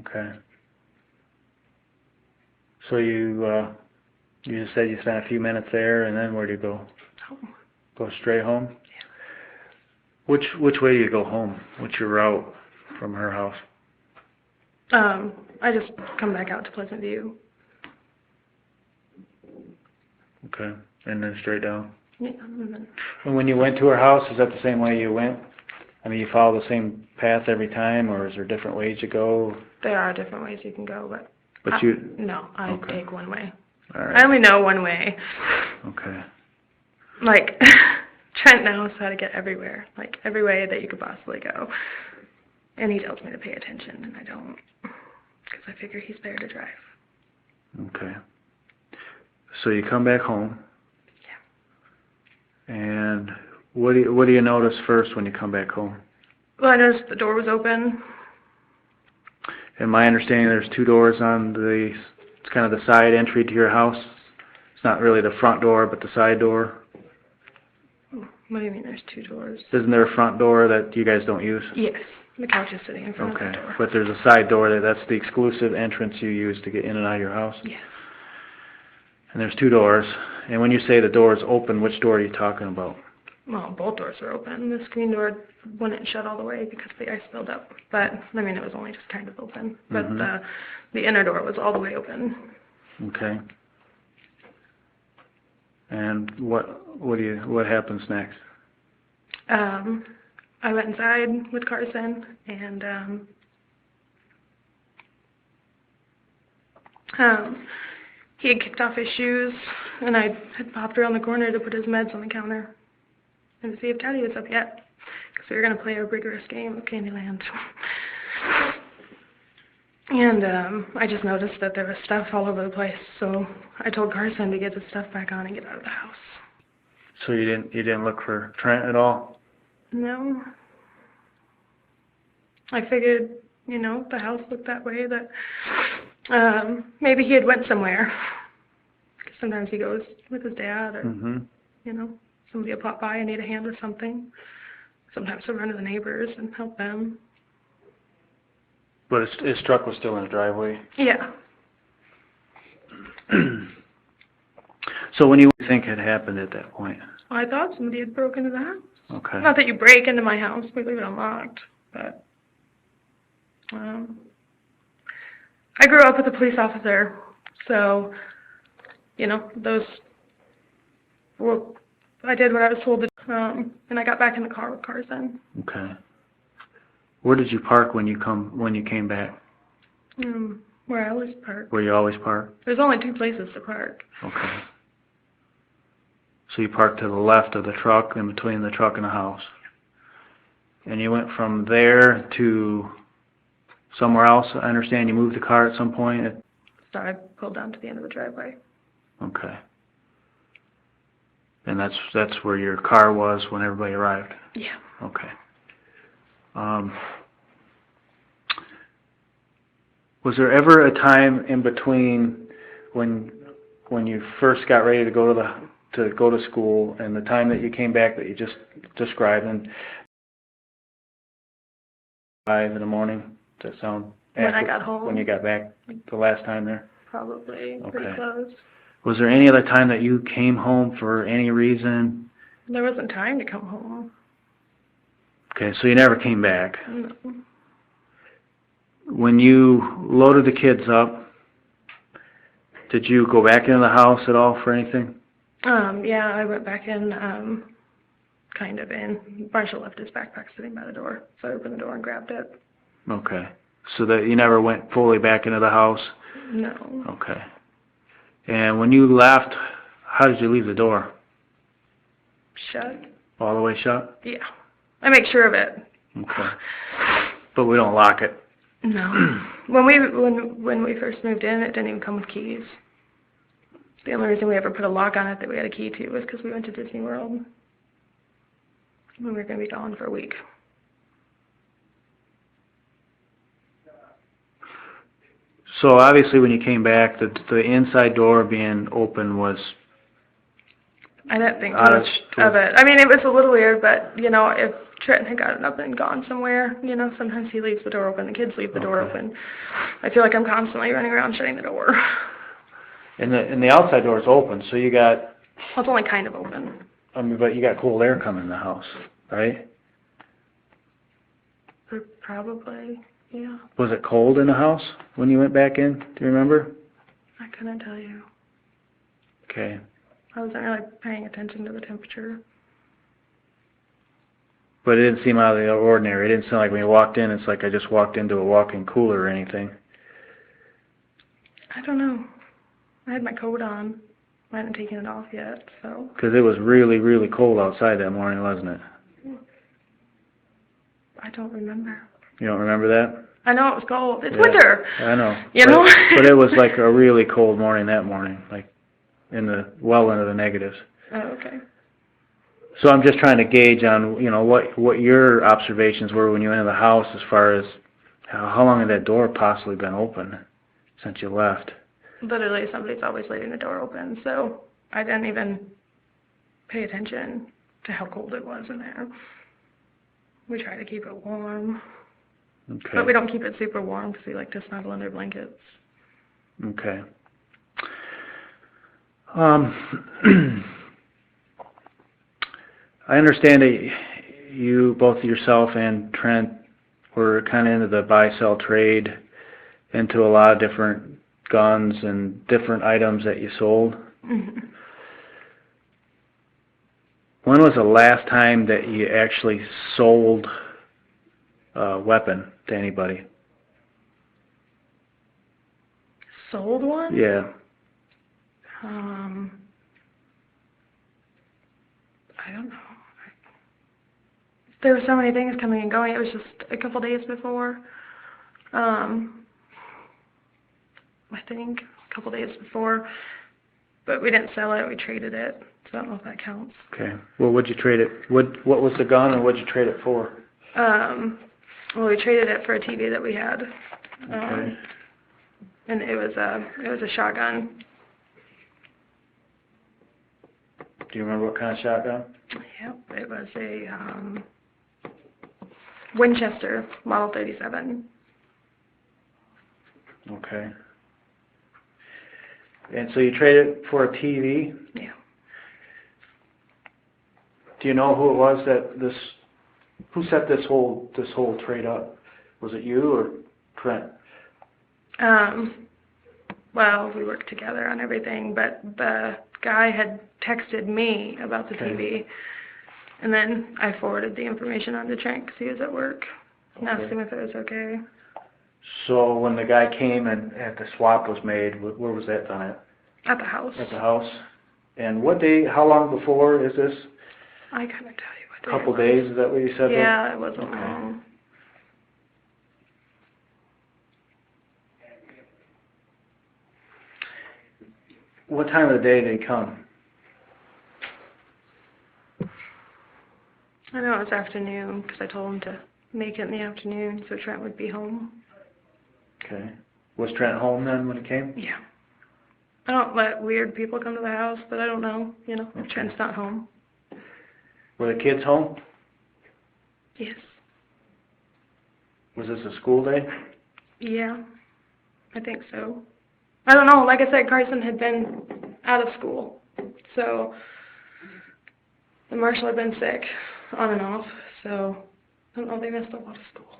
Okay. So you just said you spent a few minutes there, and then where'd you go? Home. Go straight home? Yeah. Which way do you go home? What's your route from her house? I just come back out to Pleasant View. Okay. And then straight down? Yeah, and then, And when you went to her house, is that the same way you went? I mean, you follow the same path every time, or is there different ways you go? there are different ways you can go, but no, I Okay. take one way. All right. I only know one way. Okay. Like, Trent knows how to get everywhere, like every way that you could possibly go. And he tells me to pay attention, and I don't, because I figure he's there to drive. Okay. So you come back home. Yeah. And what do you notice first when you come back home? Well, I noticed the door was open. In my understanding, there's two doors on it's kind of the side entry to your house. It's not really the front door, but the side door. What do you mean there's two doors? Isn't there a front door that you guys don't use? Yes, the couch is sitting in front of Okay, the door. but there's a side door that's the exclusive entrance you use to get in and out of your house? Yes. And there's two doors. And when you say the door is open, which door are you talking about? Well, both doors were open. The screen door wouldn't shut all the way because the ice filled up. But, I mean, it was only just kind of open. But Mhm. the inner door was all the way open. Okay. And what happens next? I went inside with Carson, and he had kicked off his shoes, and I had popped around the corner to put his meds on the counter and to see if Daddy was up yet, because we were going to play a rigorous game of Candyland. And I just noticed that there was stuff all over the place, so I told Carson to get his stuff back on and get out of the house. So you didn't look for Trent at all? No. I figured, you know, the house looked that way, that maybe he had went somewhere. 'Cause sometimes he goes with his dad, or, Mhm. you know, somebody will pop by and need a hand with something. Sometimes he'll run to the neighbors and help them. But his truck was still in the driveway. Yeah. So when do you think it happened at that point? Well, I thought somebody had broken into the house. Okay. Not that you break into my house, we leave it unlocked, but I grew up with a police officer, so, you know, I did what I was told to, and I got back in the car with Carson. Okay. Where did you park when you came back? Where I always park. Where you always park? There's only two places to park. Okay. So you parked to the left of the truck, in between the truck and the house. And you went from there to somewhere else? I understand you moved the car at some point? So I pulled down to the end of the driveway. Okay. And that's where your car was when everybody arrived? Yeah. Okay. Was there ever a time in between when you first got ready to go to school and the time that you came back that you just described, and 5 in the morning? Does that sound accurate? When I got home? When you got back the last time there? Probably pretty Okay. close. Was there any other time that you came home for any reason? There wasn't time to come home. Okay, so you never came back. No. When you loaded the kids up, did you go back into the house at all for anything? Yeah, I went back in, kind of in. Marshall left his backpack sitting by the door, so I opened the door and grabbed it. Okay. So that you never went fully back into the house? No. Okay. And when you left, how did you leave the door? Shut? All the way shut? Yeah. I make sure of it. Okay. But we don't lock it? No. When we first moved in, it didn't even come with keys. The only reason we ever put a lock on it that we had a key to was because we went to Disney World. We were going to be gone for a week. So obviously when you came back, the inside door being open was... I didn't think much of it. I mean, it was a little weird, but, if Trenton had gotten up and gone somewhere, sometimes he leaves the door open. The kids leave the door open. I feel like I'm constantly running around shutting the door. And the outside door is open, so you got... Well, it's only kind of open. I mean, but you got cold air coming in the house, right? Probably, yeah. Was it cold in the house when you went back in? Do you remember? I couldn't tell you. Okay. I wasn't really paying attention to the temperature. But it didn't seem out of the ordinary. It didn't sound like when you walked in, it's like I just walked into a walk-in cooler or anything. I don't know. I had my coat on. I hadn't taken it off yet, so. Because it was really, really cold outside that morning, wasn't it? I don't remember. You don't remember that? I know it was cold. It's Yeah, winter. I know. You know? But it was like a really cold morning that morning, like well into the negatives. Oh, okay. So I'm just trying to gauge on, what your observations were when you went into the house as far as how long had that door possibly been open since you left? Literally, somebody's always leaving the door open, so I didn't even pay attention to how cold it was in there. We try to keep it warm, Okay. but we don't keep it super warm because we like to snuggle under blankets. Okay. I understand that you, both yourself and Trent, were kind of into the buy-sell trade, into a lot of different guns and different items that you sold. Mm-hmm. When was the last time that you actually sold a weapon to anybody? Sold one? Yeah. I don't know. There were so many things coming and going. It was just a couple days before. I think a couple days before, but we didn't sell it. We traded it. So I don't know if that counts. Okay. Well, what'd you trade it? What was the gun, and what'd you trade it for? Well, we traded it for a TV that we had. Okay. And it was a shotgun. Do you remember what kind of shotgun? Yep, it was a Winchester Model 37. Okay. And so you traded it for a TV? Yeah. Do you know who it was who set this whole trade up? Was it you or Trent? Well, we worked together on everything, but the guy had texted me about the Okay. TV, and then I forwarded the information on to Trent because he was at work and asked him if it was okay. So when the guy came and the swap was made, where was that done at? At the house. At the house. And what day, how long before is this? I couldn't tell you what day. Couple it was. days, is that what you said? Yeah, it wasn't Okay. long. What time of the day did he come? I know it was afternoon, because I told him to make it in the afternoon, so Trent would be home. Okay. Was Trent home then when he came? Yeah. I don't let weird people come to the house, but I don't know, if Okay. Trent's not home. Were the kids home? Yes. Was this a school day? Yeah, I think so. I don't know, like I said, Carson had been out of school, so, and Marshall had been sick, on and off, so, I don't know, they missed a lot of school.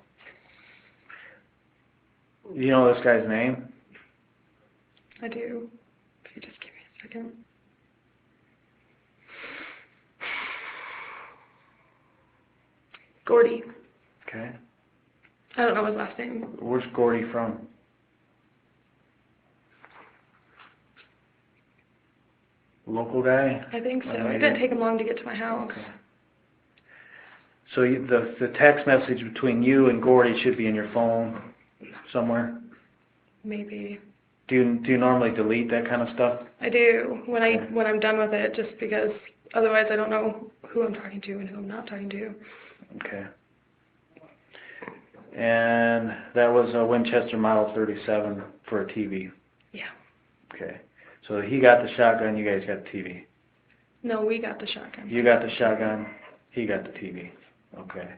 You know this guy's name? I do. If you just give me a second. Gordy. Okay. I don't know his last name. Where's Gordy from? Local guy? I think so. Maybe. It didn't take him long to get to my house. Okay. So the text message between you and Gordy should be in your phone somewhere? Maybe. Do you normally delete that kind of stuff? I do when Okay. when I'm done with it, just because otherwise I don't know who I'm talking to and who I'm not talking to. Okay. And that was a Winchester Model 37 for a TV. Yeah. Okay. So he got the shotgun, you guys got the TV. No, we got the shotgun. You got the shotgun, he got the TV. Okay.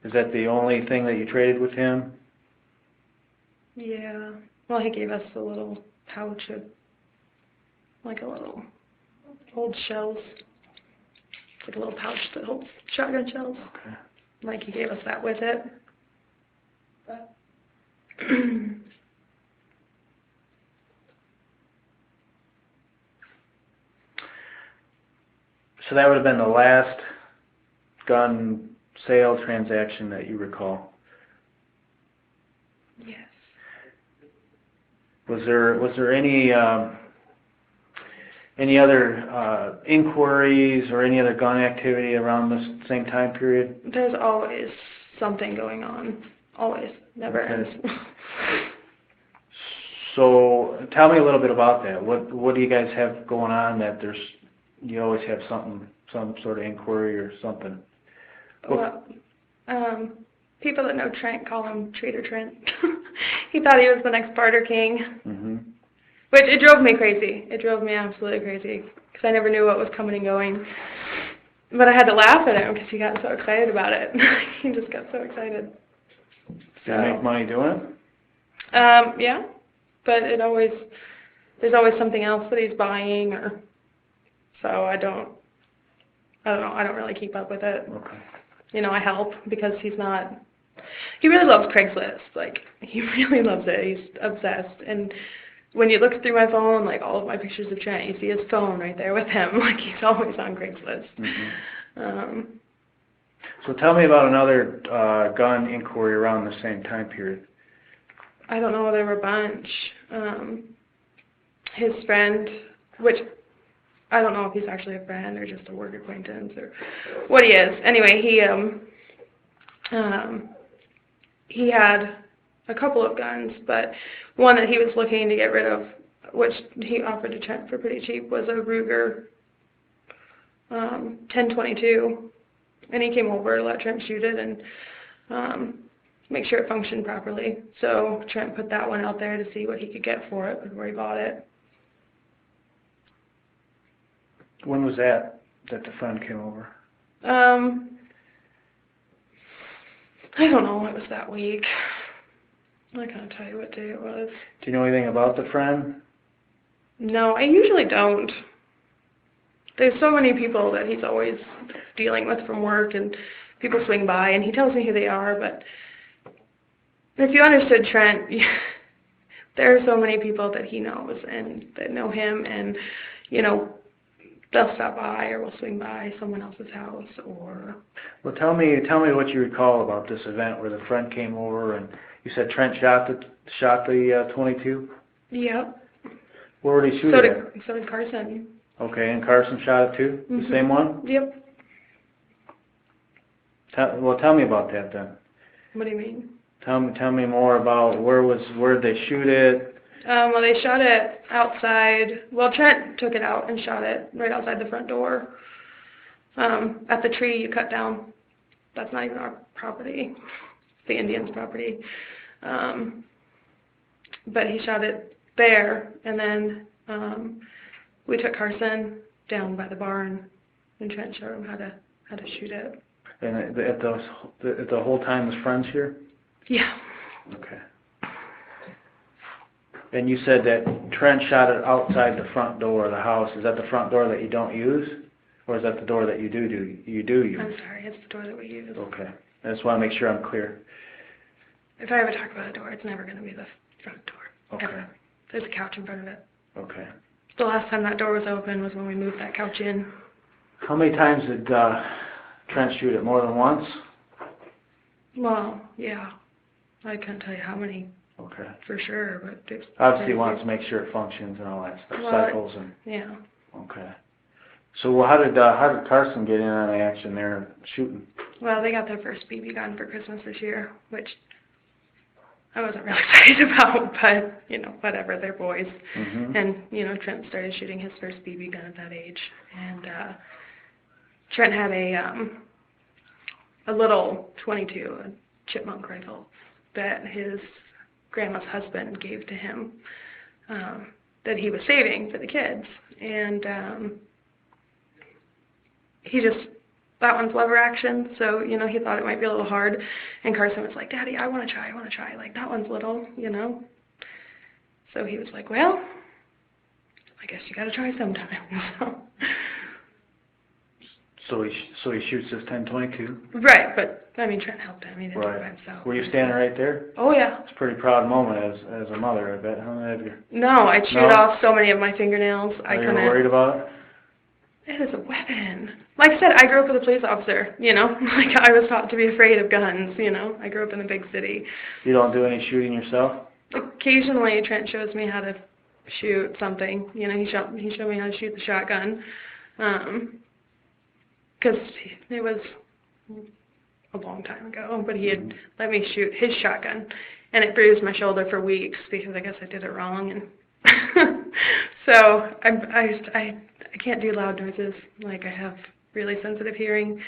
Is that the only thing that you traded with him? Yeah. Well, he gave us a little pouch of, like a little old shells. It's like a little pouch that holds shotgun shells. Okay. Like he gave us that with it. So that would have been the last gun sale transaction that you recall. Yes. Was there any other inquiries or any other gun activity around this same time period? There's always something going on. Always. Never Okay. ends. So tell me a little bit about that. What do you guys have going on that you always have some sort of inquiry or something? Well, people that know Trent call him Trader Trent. He thought he was the next Barter King. Mm-hmm. Which, it drove me crazy. It drove me absolutely crazy. Because I never knew what was coming and going. But I had to laugh at him because he got so excited about it. He just got so excited. Do you make money doing it? Yeah. But there's always something else that he's buying, or so I don't know, I don't really keep up with it. Okay. I help because he really loves Craigslist. Like, he really loves it. He's obsessed. And when you look through my phone, like all of my pictures of Trent, you see his phone right there with him. Like, he's always on Craigslist. Mm-hmm. So tell me about another gun inquiry around the same time period. I don't know, there were a bunch. His friend, which I don't know if he's actually a friend or just a work acquaintance or what he is. Anyway, he had a couple of guns, but one that he was looking to get rid of, which he offered to Trent for pretty cheap, was a Ruger 1022, and he came over to let Trent shoot it and make sure it functioned properly. So Trent put that one out there to see what he could get for it before he bought it. When was that the friend came over? I don't know, it was that week. I can't tell you what day it was. Do you know anything about the friend? No, I usually don't. There's so many people that he's always dealing with from work, and people swing by, and he tells me who they are, but if you understood Trent, there are so many people that he knows and that know him, and, they'll stop by or will swing by someone else's house, or... Well, tell me what you recall about this event where the friend came over and you said Trent shot the 22? Yep. Where did he shoot it? So did Carson. Okay, and Carson shot it too? Mm-hmm. The same one? Yep. Tell me about that then. What do you mean? Tell me more about where they shoot it. Well, they shot it outside. Well, Trent took it out and shot it right outside the front door. At the tree you cut down, that's not even our property. It's the Indians' property. But he shot it there, and then we took Carson down by the barn, and Trent showed him how to shoot it. And at the whole time was friends here? Yeah. Okay. And you said that Trent shot it outside the front door of the house. Is that the front door that you don't use? Or is that the door that you do use? I'm sorry, it's the door that we use. Okay. I just want to make sure I'm clear. If I ever talk about a door, it's never going to be the front door. Okay. Ever. There's a couch in front of it. Okay. The last time that door was open was when we moved that couch in. How many times did Trent shoot it? More than once? Well, yeah. I couldn't tell you how many Okay. for sure, but it's Obviously, he wants to make sure it functions and all that stuff, Well, cycles and. yeah. Okay. So how did Carson get in on the action there shooting? Well, they got their first BB gun for Christmas this year, which I wasn't really excited about, but, you know, whatever, they're boys. Mm-hmm. And, you know, Trent started shooting his first BB gun at that age. And Trent had a little .22, a chipmunk rifle, that his grandma's husband gave to him, that he was saving for the kids. And that one's lever action, so, you know, he thought it might be a little hard. And Carson was like, Daddy, I want to try. Like, that one's little, you know. So he was like, well, I guess you got to try sometime. So he shoots his 10-22. Right, but, I mean, Trent helped him. He didn't do it by Right. himself. Were you standing right there? Oh, yeah. It's a pretty proud moment as a mother, I bet. How many of you? No, I chewed off so many of my fingernails. I Are you couldn't. worried about it? It is a weapon. Like I said, I grew up with a police officer, you know. Like, I was taught to be afraid of guns, you know. I grew up in a big city. You don't do any shooting yourself? Occasionally, Trent shows me how to shoot something. You know, he showed me how to shoot the shotgun. Because it was a long time ago, but he had let me shoot his shotgun, and it bruised my shoulder for weeks because I guess I did it wrong. And so I can't do loud noises. Like, I have really sensitive hearing.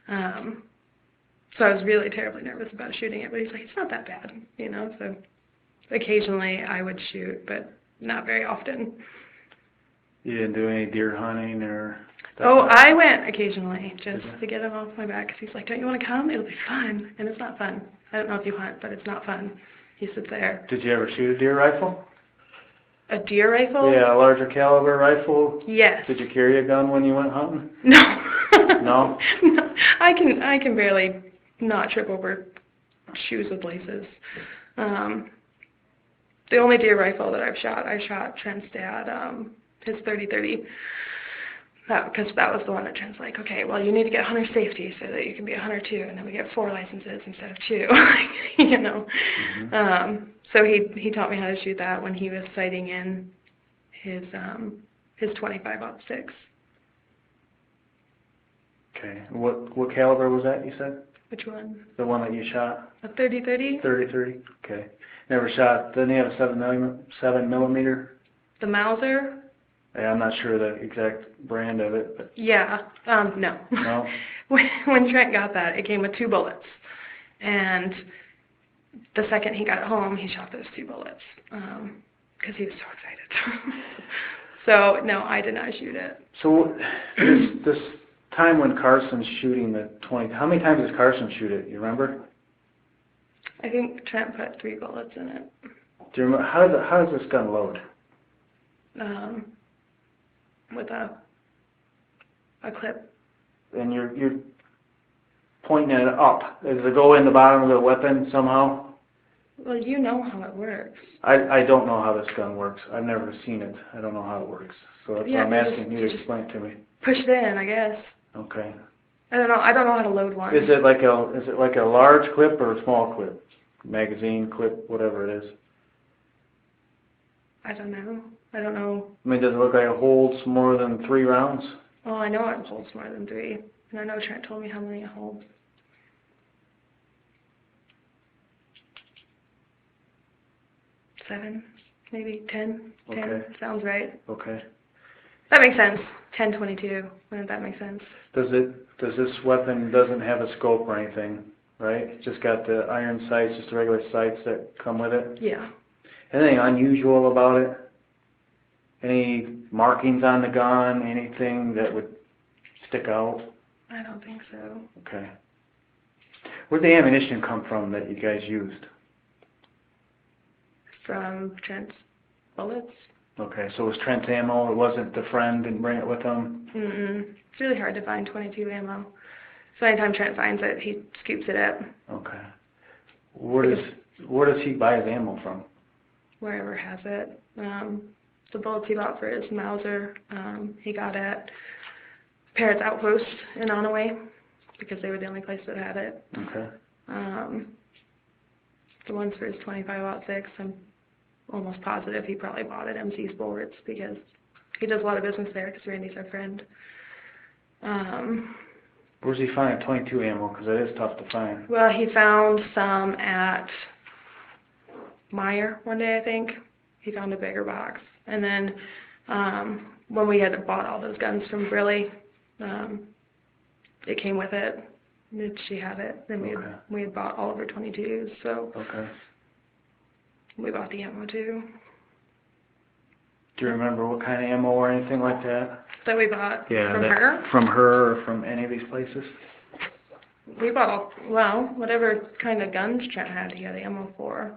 So I was really terribly nervous about shooting it, but he's like, it's not that bad, you know. So occasionally I would shoot, but not very often. You didn't do any deer hunting or? Oh, I went occasionally just to get him off my back, because he's like, don't you want to come? It'll be fun. And it's not fun. I don't know if you hunt, but it's not fun. He sits there. Did you ever shoot a deer rifle? A deer rifle? Yeah, a larger caliber rifle. Yes. Did you carry a gun when you went hunting? No. No? No. I can barely not trip over shoes with laces. The only deer rifle that I shot Trent's dad, his 30-30. Because that was the one that Trent's like, okay, well, you need to get hunter safety so that you can be a hunter too, and then we get 4 licenses instead of 2, you know. Mm-hmm. So he taught me how to shoot that when he was sighting in his 25-06. Okay. What caliber was that, you said? Which one? The one that you shot? A 30-30? 30-30? Okay. Never shot, didn't he have a 7 millimeter? The Mauser? Yeah, I'm not sure the exact brand of it, but. Yeah. No. No? When Trent got that, it came with 2 bullets. And the second he got it home, he shot those 2 bullets. Because he was so excited. So, no, I did not shoot it. So, this time when Carson's shooting the 20, how many times does Carson shoot it? You remember? I think Trent put 3 bullets in it. Do you remember, how does this gun load? With a clip. And you're pointing it up. Does it go in the bottom of the weapon somehow? Well, you know how it works. I don't know how this gun works. I've never seen it. I don't know how it works. So that's why I'm asking you to explain it to me. Push it in, I guess. Okay. I don't know how to load one. Is it like a large clip or a small clip? Magazine clip, whatever it is. I don't know. I mean, does it look like it holds more than 3 rounds? Well, I know it holds more than 3. And I know Trent told me how many it holds. 7, maybe 10. 10 Okay. sounds right. Okay. That makes sense. 10-22, if that makes sense. Does this weapon doesn't have a scope or anything, right? It's just got the iron sights, just the regular sights that come with it? Yeah. Anything unusual about it? Any markings on the gun, anything that would stick out? I don't think so. Okay. Where'd the ammunition come from that you guys used? From Trent's bullets. Okay, so it was Trent's ammo, it wasn't the friend, didn't bring it with him? It's really hard to find 22 ammo. So anytime Trent finds it, he scoops it up. Okay. Where does he buy his ammo from? Wherever has it. The bullets he bought for his Mauser, he got at Parrott's Outpost in Onaway, because they were the only place that had it. Okay. The ones for his 25-06, I'm almost positive he probably bought at MC Sports, because he does a lot of business there, because Randy's our friend. Where's he find 22 ammo? Because that is tough to find. Well, he found some at Meyer one day, I think. He found a bigger box. And then when we had bought all those guns from Briley, it came with it. She had it. Then we had bought all of her 22s, so we bought the ammo too. Do you remember what kind of ammo or anything like that? That we bought from that, her? From her or from any of these places? We bought all, well, whatever kind of guns Trent had, he had ammo for.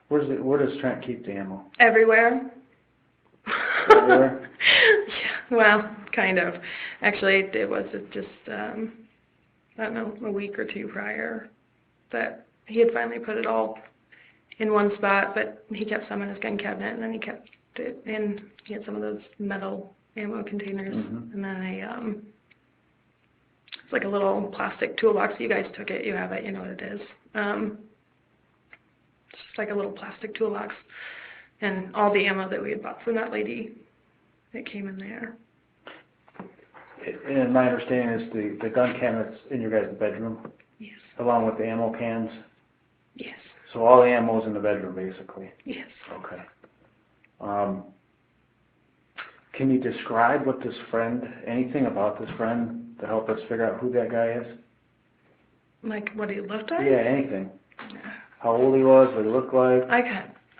Where does Trent keep the ammo? Everywhere. Everywhere? Yeah, well, kind of. Actually, it was just, I don't know, a week or two prior that he had finally put it all in one spot, but he kept some in his gun cabinet, and then he kept it in, he had some of those metal ammo containers, and then it's like a little plastic toolbox. You guys took it, you have it, you know what it is. It's just like a little plastic toolbox, and all the ammo that we had bought from that lady, it came in there. And my understanding is the gun cabinet's in your guys' bedroom? Yes. Along with the ammo cans? Yes. So all the ammo's in the bedroom, basically? Yes. Okay. Can you describe what this friend, anything about this friend to help us figure out who that guy is? Like what he looked like? Yeah, anything. How old he was, what he looked like?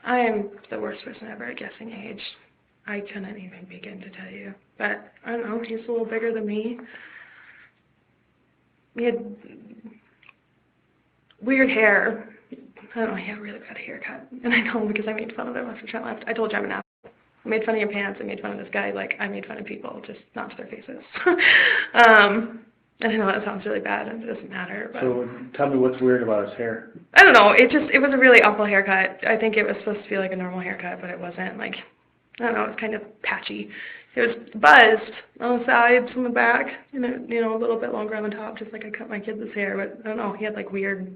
I am the worst person ever at guessing age. I couldn't even begin to tell you. But, I don't know, he's a little bigger than me. He had weird hair. I don't know, he had a really bad haircut. And I know because I made fun of him after Trent left. I told you I'm an apple. I made fun of your pants. I made fun of this guy. Like, I made fun of people, just not to their faces. And I know that sounds really bad, and it doesn't matter. But So tell me what's weird about his hair. I don't know. It was a really awful haircut. I think it was supposed to be like a normal haircut, but it wasn't. Like, I don't know. It was kind of patchy. It was buzzed on the sides, from the back, and a little bit longer on the top, just like I cut my kids' hair. But I don't know. He had like weird.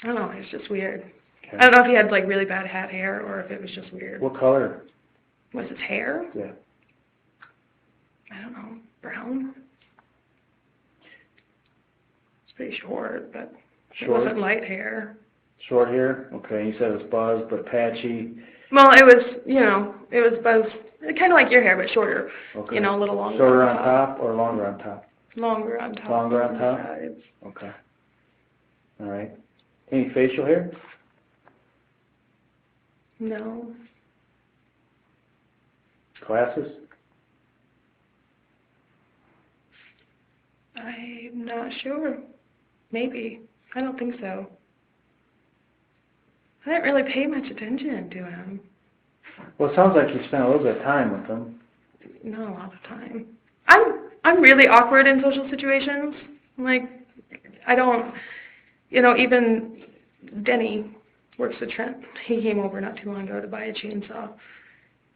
I don't know. It was just weird. Okay. I don't know if he had like really bad hat hair or if it was just weird. What color? Was his hair? Yeah. I don't know. Brown. It's pretty short, but it wasn't light hair. Short hair? Okay, you said it was buzzed, but patchy. Well, it was buzzed, kind of like your hair, but shorter. Okay. A little longer. Shorter on top or longer on top? Longer on top. Longer on top? Sides. Okay. All right. Any facial hair? No. Glasses? I'm not sure. Maybe. I don't think so. I didn't really pay much attention to him. Well, it sounds like you spent a little bit of time with him. Not a lot of time. I'm really awkward in social situations. Like, I don't, even Denny works with Trent. He came over not too long ago to buy a chainsaw.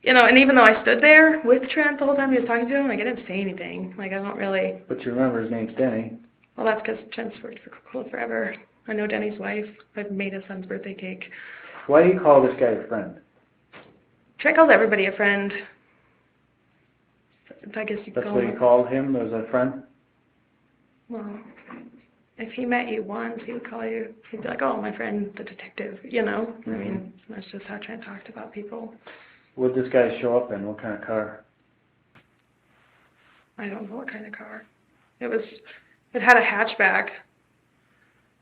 And even though I stood there with Trent the whole time he was talking to him, like, I didn't say anything. Like, I don't really. But you remember his name's Denny. Well, that's because Trent's worked for Coca-Cola forever. I know Denny's wife. I've made his son's birthday cake. Why do you call this guy a friend? Trent calls everybody a friend. I guess you could That's call what him. you called him, as a friend? Well, if he met you once, he would call you, he'd be like, oh, my friend, the detective, you know? I mean, that's just how Trent talked about people. What did this guy show up in? What kind of car? I don't know what kind of car. It had a hatchback.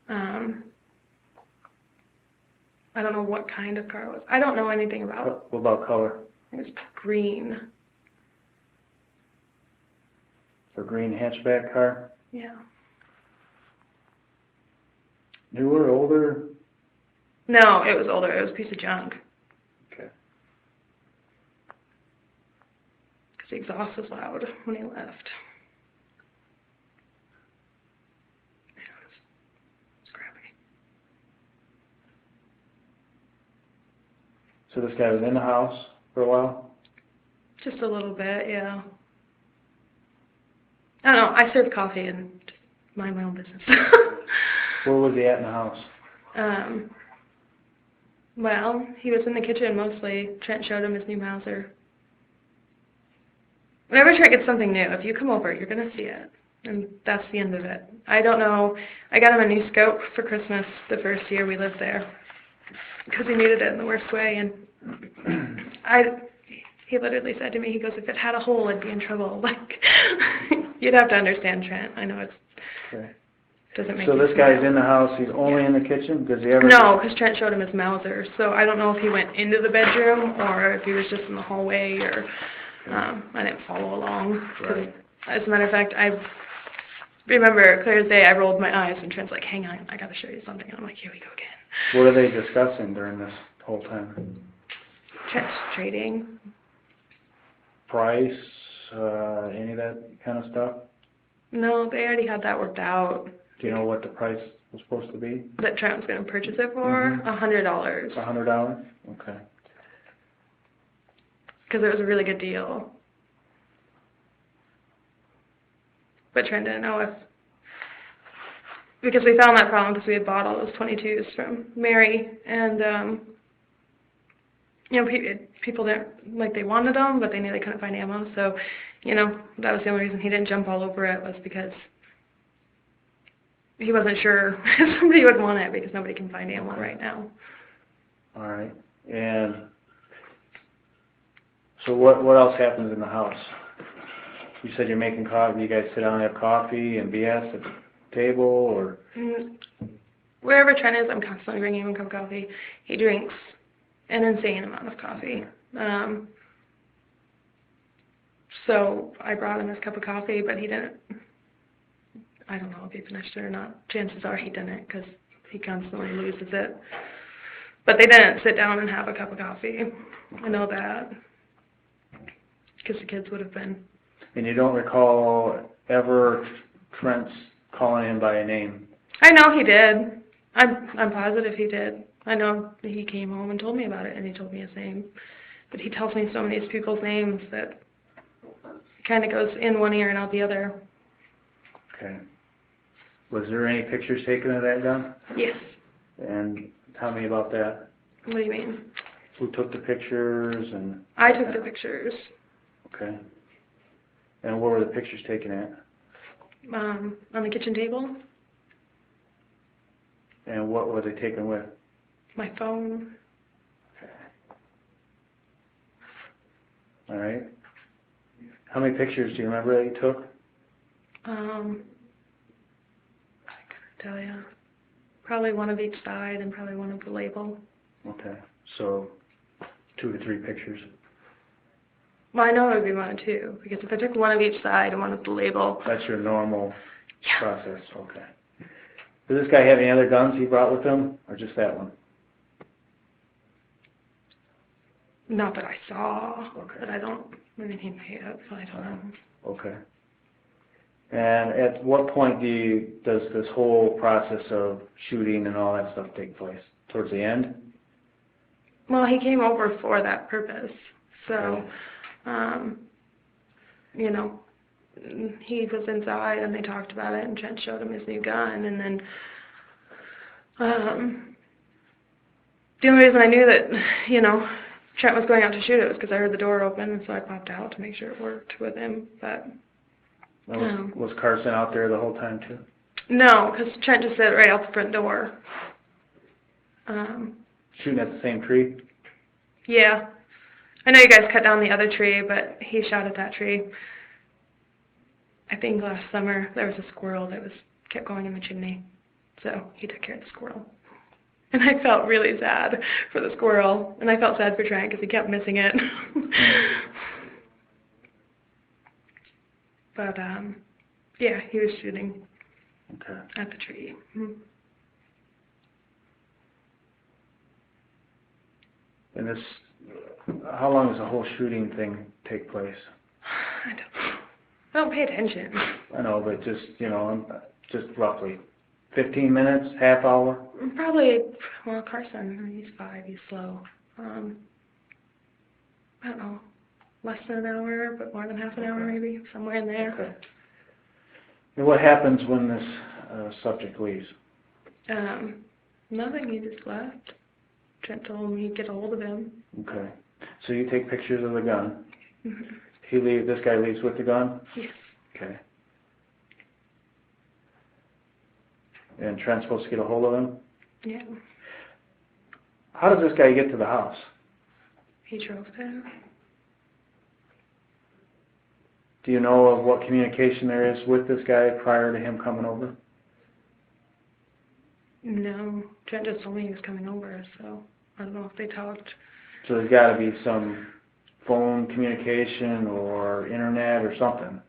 I don't know what kind of car it was. I don't know anything about it. What about color? It was green. A green hatchback car? Yeah. Newer, older? No, it was older. It was a piece of junk. Okay. Because the exhaust was loud when he left. Yeah, it was crappy. So this guy was in the house for a while? Just a little bit, yeah. I don't know. I serve coffee and just mind my own business. Where was he at in the house? Well, he was in the kitchen mostly. Trent showed him his new Mauser. Whenever Trent gets something new, if you come over, you're going to see it. And that's the end of it. I don't know. I got him a new scope for Christmas the first year we lived there. Because he needed it in the worst way. And he literally said to me, he goes, if it had a hole, I'd be in trouble. Like, you'd have to understand Trent. I know it's... Okay. Doesn't make So you this guy's smile. in the house, he's only in the kitchen? Does he ever... No, because Trent showed him his Mauser. So I don't know if he went into the bedroom or if he was just in the hallway or I didn't follow along. Right. As a matter of fact, I remember clear as day, I rolled my eyes and Trent's like, hang on, I got to show you something. And I'm like, here we go again. What are they discussing during this whole time? Trent's trading. Price, any of that kind of stuff? No, they already had that worked out. Do you know what the price was supposed to be? That Trent was going to purchase it for? $100. $100? Okay. Because it was a really good deal. But Trent didn't know if... Because we found that problem because we had bought all those 22s from Mary. And, you know, people didn't... Like, they wanted them, but they knew they couldn't find ammo. So, you know, that was the only reason he didn't jump all over it was because... He wasn't sure if somebody would want it because nobody can find ammo right now. All right. And so what else happens in the house? You said you're making coffee. You guys sit down and have coffee and BS at the table, or? Wherever Trent is, I'm constantly bringing him a cup of coffee. He drinks an insane amount of coffee. So I brought him his cup of coffee, but he didn't. I don't know if he finished it or not. Chances are he didn't because he constantly loses it. But they didn't sit down and have a cup of coffee. I know that because the kids would have been. And you don't recall ever Trent's calling him by a name? I know he did. I'm positive he did. I know he came home and told me about it, and he told me his name. But he tells me so many of these people's names that it kind of goes in one ear and out the other. Okay. Was there any pictures taken of that gun? Yes. And tell me about that. What do you mean? Who took the pictures and... I took the pictures. Okay. And where were the pictures taken at? On the kitchen table. And what were they taken with? My phone. Okay. All right. How many pictures do you remember that you took? I couldn't tell you. Probably one of each side and probably one of the label. Okay. So 2 to 3 pictures. Well, I know it would be 1 or 2 because if I took one of each side and one of the label. That's your normal process. Okay. Does this guy have any other guns he brought with him, or just that one? Not that I saw. Okay. But I don't. I mean, he may have. I don't know. Okay. And at what point does this whole process of shooting and all that stuff take place? Towards the end? Well, he came over for that purpose. So, you know, he was inside and they talked about it and Trent showed him his new gun. And then the only reason I knew that, you know, Trent was going out to shoot it was because I heard the door open, and so I popped out to make sure it worked with him. But Was Carson out there the whole time too? No, because Trent just said right out the front door. Shooting at the same tree? Yeah. I know you guys cut down the other tree, but he shot at that tree. I think last summer there was a squirrel that kept going in the chimney. So he took care of the squirrel. And I felt really sad for the squirrel. And I felt sad for Trent because he kept missing it. But, yeah, he was shooting at the tree. And this, how long does the whole shooting thing take place? I don't pay attention. I know, but just, you know, just roughly 15 minutes, half hour? Probably, well, Carson, he's 5, he's slow. I don't know, less than an hour, but more than half an hour maybe, somewhere in there. Okay. And what happens when this subject leaves? Nothing, he just left. Trent told him he'd get a hold of him. Okay. So you take pictures of the gun. Mm-hmm. This guy leaves with the gun? Yes. Okay. And Trent's supposed to get a hold of him? Yeah. How does this guy get to the house? He drove there. Do you know of what communication there is with this guy prior to him coming over? No. Trent just told me he was coming over, so I don't know if they talked. So there's got to be some phone communication or internet or something.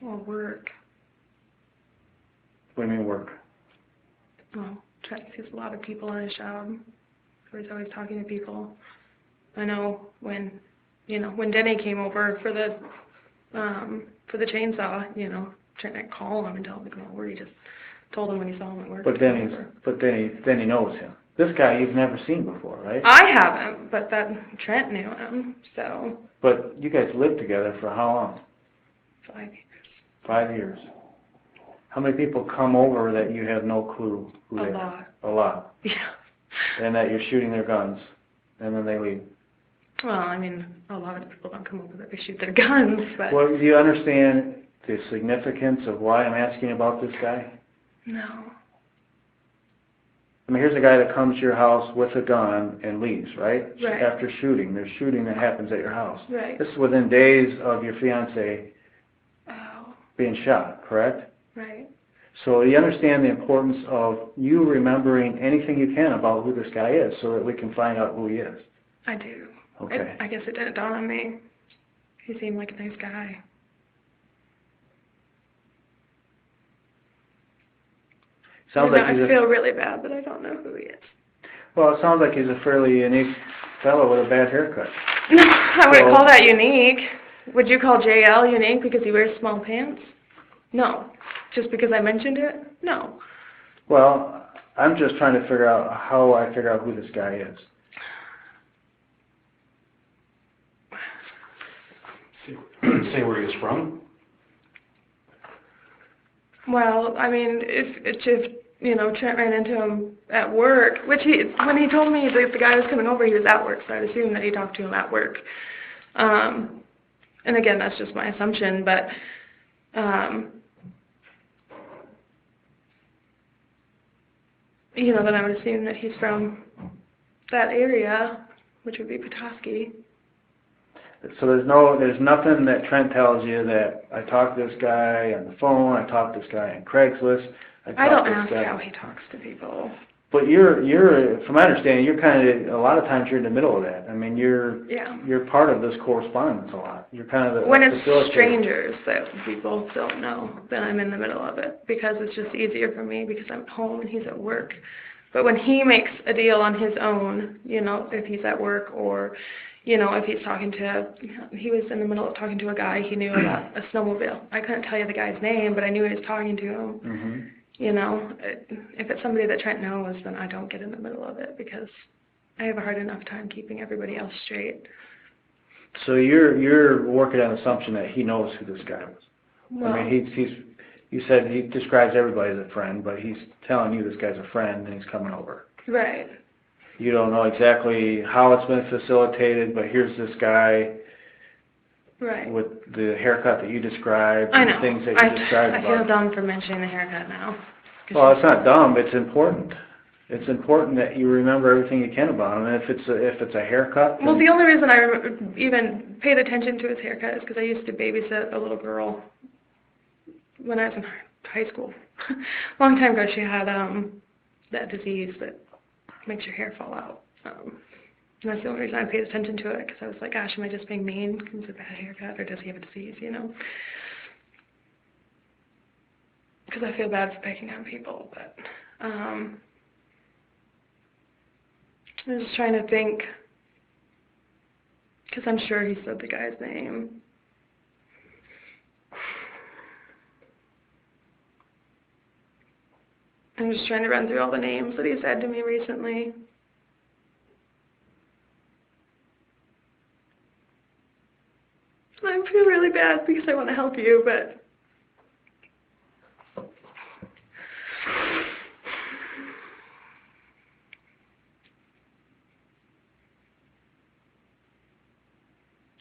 Or work. What do you mean work? Well, Trent sees a lot of people in his job, so he's always talking to people. I know when Denny came over for the chainsaw, Trent didn't call him and tell him to come over. He just told him when he saw him at work. But then he knows him. This guy you've never seen before, right? I haven't, but Trent knew him, so. But you guys lived together for how long? 5 years. 5 years. How many people come over that you have no clue who they are? A lot. A lot. Yeah. And that you're shooting their guns, and then they leave. Well, I mean, a lot of people don't come over that they shoot their guns, but. Well, do you understand the significance of why I'm asking about this guy? No. I mean, here's a guy that comes to your house with a gun and leaves, right? Right. After shooting. There's shooting that happens at your house. Right. This is within days of your fiancé Oh. being shot, correct? Right. So you understand the importance of you remembering anything you can about who this guy is so that we can find out who he is. I do. Okay. I guess it didn't dawn on me. He seemed like a nice guy. Sounds like I feel really bad, but I don't know who he is. Well, it sounds like he's a fairly unique fellow with a bad haircut. No, I wouldn't call that unique. Would you call JL unique because he wears small pants? No. Just because I mentioned it? No. Well, I'm just trying to figure out how I figure out who this guy is. Say where he was from? Well, I mean, if Trent ran into him at work, which when he told me that the guy was coming over, he was at work, so I'd assume that he talked to him at work. And again, that's just my assumption, but then I would assume that he's from that area, which would be Petoskey. So there's nothing that Trent tells you that I talked to this guy on the phone, I talked to this guy on Craigslist. I don't ask how he talks to people. But you're from my understanding, you're kind of, a lot of times you're in the middle of that. I mean, you're part of this correspondence a lot. You're kind of the when it's facilitator. Strangers that people don't know, then I'm in the middle of it because it's just easier for me because I'm at home and he's at work. But when he makes a deal on his own, if he's at work or, if he's talking to, he was in the middle of talking to a guy he knew about a snowmobile. I couldn't tell you the guy's name, but I knew he was talking to him. Mm-hmm. If it's somebody that Trent knows, then I don't get in the middle of it because I have a hard enough time keeping everybody else straight. So you're working on the assumption that he knows who this guy was. Well, I mean, you said he describes everybody as a friend, but he's telling you this guy's a friend and he's coming over. right. You don't know exactly how it's been facilitated, but here's this guy Right. with the haircut that you described, I and know. the things that you described I feel about. dumb for mentioning the haircut now. Well, it's not dumb. It's important. It's important that you remember everything you can about him. And if it's a haircut, Well, then- the only reason I even paid attention to his haircut is because I used to babysit a little girl when I was in high school. A long time ago, she had that disease that makes your hair fall out. And that's the only reason I paid attention to it, because I was like, gosh, am I just being mean because it's a bad haircut, or does he have a disease, you know? Because I feel bad for picking on people, but I'm just trying to think, because I'm sure he said the guy's name. I'm just trying to run through all the names that he said to me recently. I feel really bad because I want to help you, but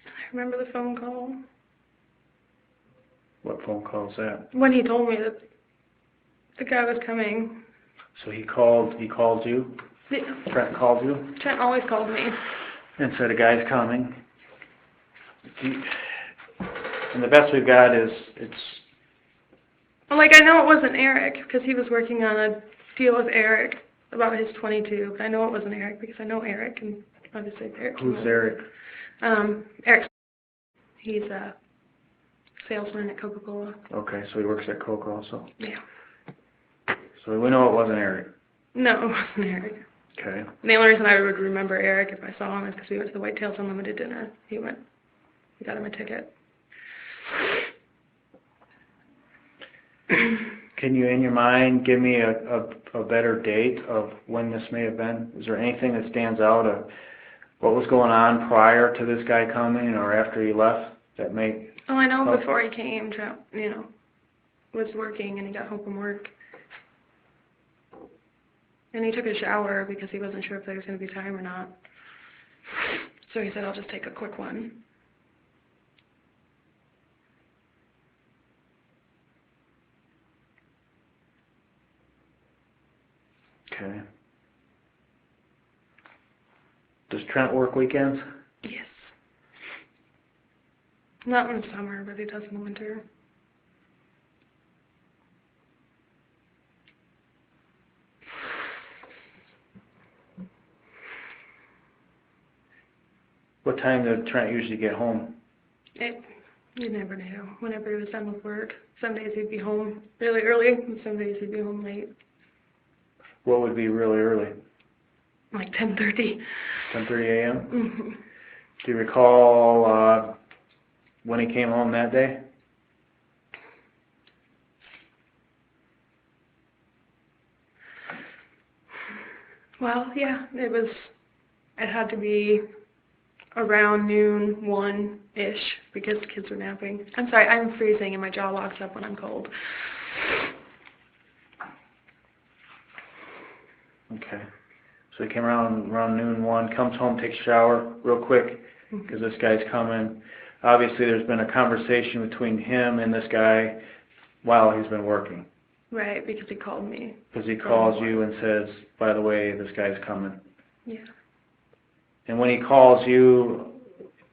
I remember the phone call. What phone call is that? When he told me that the guy was coming. So he called you? Yeah. Trent called you? Trent always called me. And said a guy's coming. And the best we've got is, Well, like, I know it wasn't Eric, because he was working on a deal with Eric about his 22, but I know it wasn't Eric because I know Eric, and obviously Eric. who's Eric? Eric. He's a salesman at Coca-Cola. Okay, so he works at Coke also. Yeah. So we know it wasn't Eric. No, it wasn't Eric. Okay. And the only reason I would remember Eric if I saw him is because we went to the Whitetails Unlimited dinner. We got him a ticket. Can you, in your mind, give me a better date of when this may have been? Is there anything that stands out of what was going on prior to this guy coming or after he left that may... Oh, I know help? before he came, Trent, was working and he got home from work. And he took a shower because he wasn't sure if there was going to be time or not. So he said, I'll just take a quick one. Okay. Does Trent work weekends? Yes. Not in the summer, but he does in the winter. What time did Trent usually get home? You never knew. Whenever he was done with work. Some days he'd be home really early, and some days he'd be home late. What would be really early? Like 10:30. 10:30 a.m.? Mm-hmm. Do you recall when he came home that day? Well, yeah, it had to be around noon, 1-ish, because the kids were napping. I'm sorry, I'm freezing and my jaw locks up when I'm cold. Okay. So he came around noon, 1, comes home, takes a shower real quick, because this guy's coming. Obviously, there's been a conversation between him and this guy while he's been working. Right, because he called me. Because he calls you and says, by the way, this guy's coming. Yeah. And when he calls you,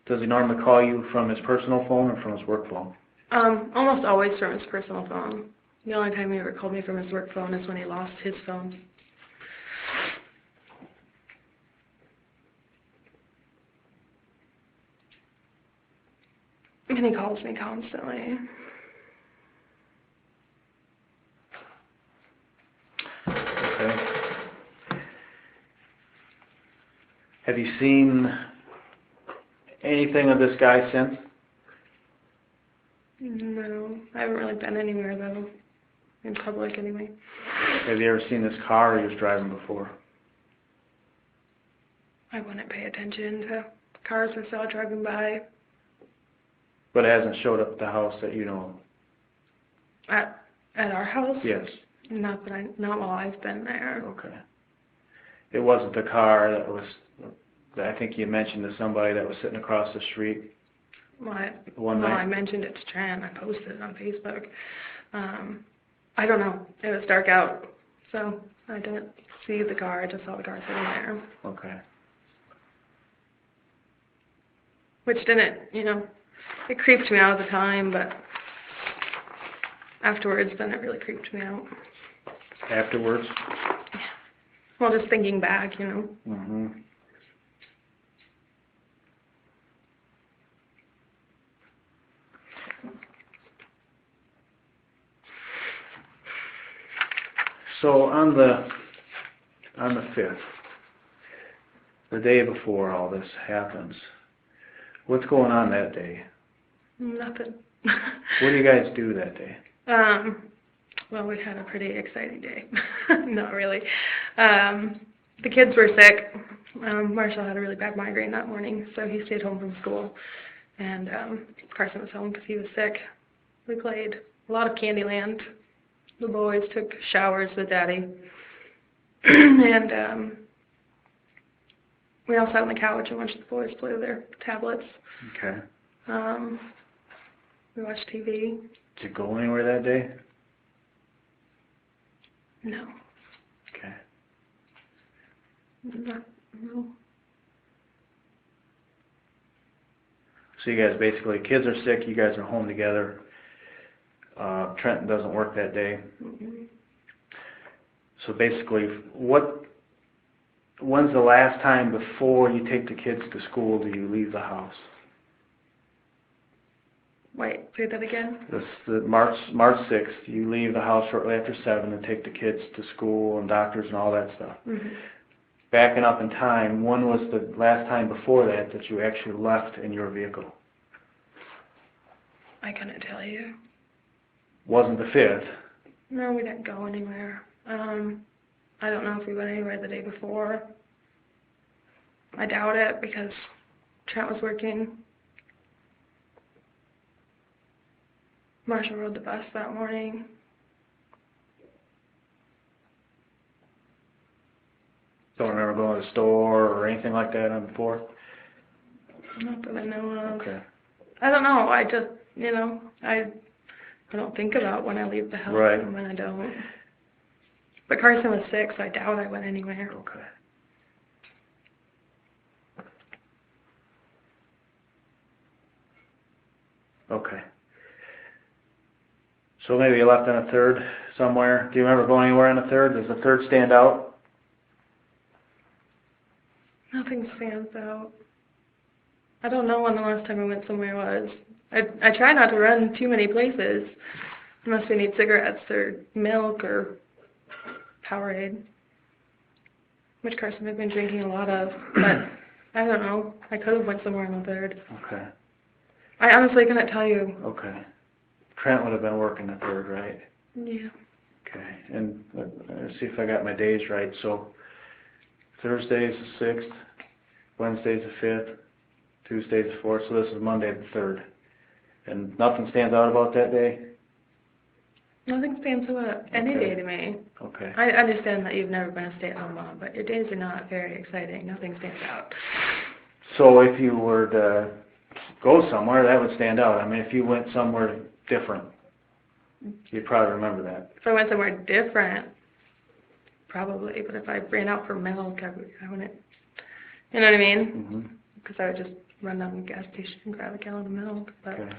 does he normally call you from his personal phone or from his work phone? Almost always from his personal phone. The only time he ever called me from his work phone is when he lost his phone. And he calls me constantly. Okay. Have you seen anything of this guy since? No, I haven't really been anywhere though, in public anyway. Have you ever seen this car he was driving before? I wouldn't pay attention to cars I saw driving by. But it hasn't showed up at the house that you know At our house? of? Yes. Not while I've been there. Okay. It wasn't the car that I think you mentioned to somebody that was sitting across the street? One Well, night? I mentioned it to Trent. I posted it on Facebook. I don't know. It was dark out, so I didn't see the car. I just saw the car sitting there, Okay. which didn't, it creeped me out at the time, but afterwards, then it really creeped me out. Afterwards? Well, just thinking back, Mm-hmm. So on the 5th, the day before all this happens, what's going on that day? Nothing. What do you guys do that day? Well, we had a pretty exciting day. Not really. The kids were sick. Marshall had a really bad migraine that morning, so he stayed home from school. And Carson was home because he was sick. We played a lot of Candyland. The boys took showers with Daddy. And we all sat on the couch and watched the boys play with their tablets. Okay. We watched TV. Did you go anywhere that day? No. Okay. No. So you guys basically, kids are sick, you guys are home together. Trenton doesn't work that day. Mm-hmm. So basically, when's the last time before you take the kids to school do you leave the house? Wait, say that again? The March 6th, you leave the house shortly after 7 and take the kids to school and doctors and all that stuff. Mm-hmm. Backing up in time, when was the last time before that you actually left in your vehicle? I couldn't tell you. Wasn't the 5th? No, we didn't go anywhere. I don't know if we went anywhere the day before. I doubt it because Trent was working. Marshall rode the bus that morning. Don't remember going to the store or anything like that on before? Not that I know of. Okay. I don't know. I just, I don't think about when I leave the house Right. and when I don't. But Carson was sick, so I doubt I went anywhere. Okay. Okay. So maybe you left on a 3rd somewhere. Do you remember going anywhere on a 3rd? Does the 3rd stand out? Nothing stands out. I don't know when the last time I went somewhere was. I try not to run too many places unless we need cigarettes or milk or Powerade, which Carson had been drinking a lot of, but I don't know. I could have went somewhere on the 3rd. Okay. I honestly couldn't tell you. Okay. Trent would have been working the 3rd, right? Yeah. Okay. And let's see if I got my days right. So Thursday's the 6th, Wednesday's the 5th, Tuesday's the 4th, so this is Monday the 3rd. And nothing stands out about that day? Nothing stands out any Okay. day to me. Okay. I understand that you've never been a stay-at-home mom, but your days are not very exciting. Nothing stands out. So if you were to go somewhere, that would stand out. I mean, if you went somewhere different, you'd probably remember that. If I went somewhere different, probably. But if I ran out for milk, I wouldn't. You know what I mean? Mm-hmm. Because I would just run down to the gas station and grab a gallon of milk. But Okay.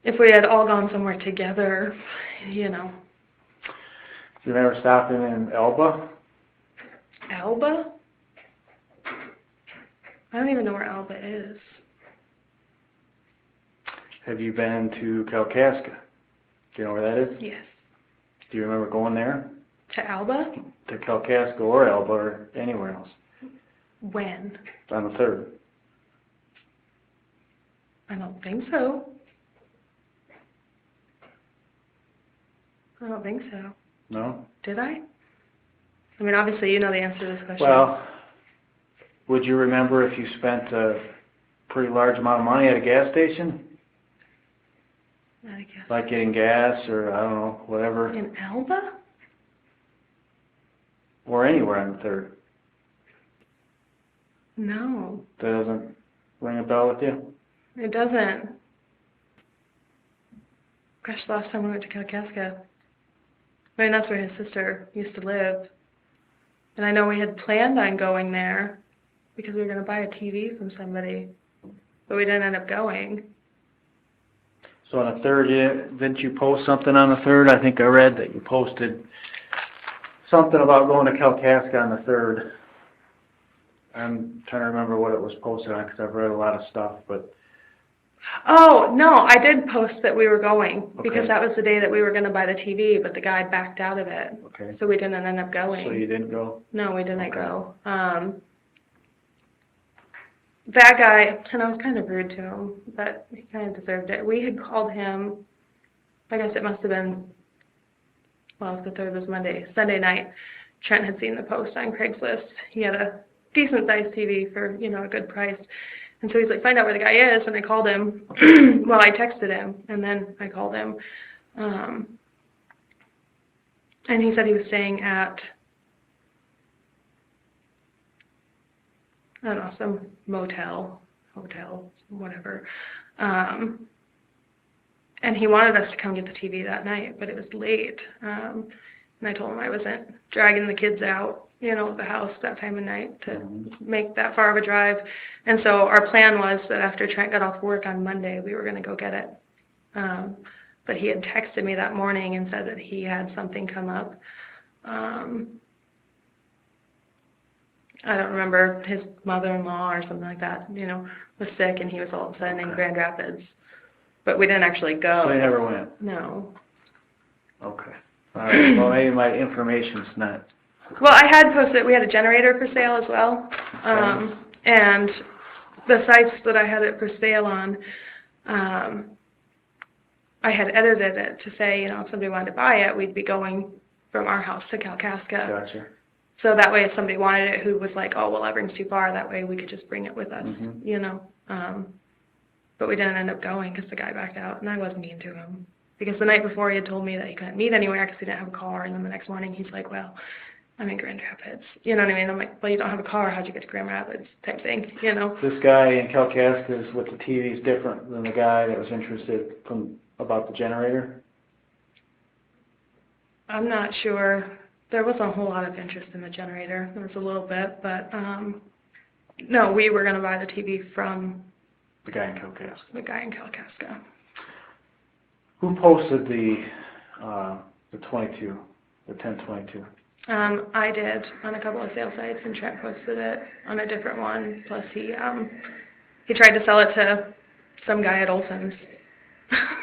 if we had all gone somewhere together, You never stopped in Elba? Alba? I don't even know where Alba is. Have you been to Kalkaska? Do you know where that is? Yes. Do you remember going there? To Alba? To Kalkaska or Elba or anywhere else? When? On the 3rd. I don't think so. I don't think so. No? Did I? I mean, obviously you know the answer to this question. Well, would you remember if you spent a pretty large amount of money at a gas station? I guess. Like getting gas or, I don't know, whatever. In Alba? Or anywhere on the 3rd. No. That doesn't ring a bell with you? It doesn't. Gosh, the last time we went to Kalkaska. I mean, that's where his sister used to live. And I know we had planned on going there because we were going to buy a TV from somebody, but we didn't end up going. So on the 3rd, didn't you post something on the 3rd? I think I read that you posted something about going to Kalkaska on the 3rd. I'm trying to remember what it was posted on because I've read a lot of stuff, but... Oh, no, I did post that we were going because Okay. that was the day that we were going to buy the TV, but the guy backed out of it. Okay. So we didn't end up going. So you didn't go? No, we didn't Okay. go. That guy, and I was kind of rude to him, but he kind of deserved it. We had called him, I guess it must have been, well, the 3rd was Monday, Sunday night. Trent had seen the post on Craigslist. He had a decent-sized TV for, a good price. And so he's like, find out where the guy is, and I called him. Well, I texted him, and then I called him. And he said he was staying at, I don't know, some hotel, whatever. And he wanted us to come get the TV that night, but it was late. And I told him I wasn't dragging the kids out, of the house that time of night to make that far of a drive. And so our plan was that after Trent got off work on Monday, we were going to go get it. But he had texted me that morning and said that he had something come up. I don't remember, his mother-in-law or something like that, was sick, and he was all of a sudden in Grand Rapids. But we didn't actually go. So you never went? No. Okay. All right. Well, maybe my information's not... Well, I had posted, we had a generator for sale as well. And the sites that I had it for sale on, I had edited it to say, if somebody wanted to buy it, we'd be going from our house to Kalkaska. Gotcha. So that way if somebody wanted it who was like, oh, well, Evering's too far, that way we could just bring it with us, But we didn't end up going because the guy backed out, and I was mean to him. Because the night before he had told me that he couldn't meet anywhere because he didn't have a car, and then the next morning he's like, well, I'm in Grand Rapids. You know what I mean? I'm like, well, you don't have a car, how'd you get to Grand Rapids type thing, This guy in Kalkaska with the TV is different than the guy that was interested about the generator? I'm not sure. There wasn't a whole lot of interest in the generator. There was a little bit, but no, we were going to buy the TV from The guy in Kalkaska. the guy in Kalkaska. Who posted the 22, the 1022? I did on a couple of sale sites, and Trent posted it on a different one. Plus, he tried to sell it to some guy at Olson's.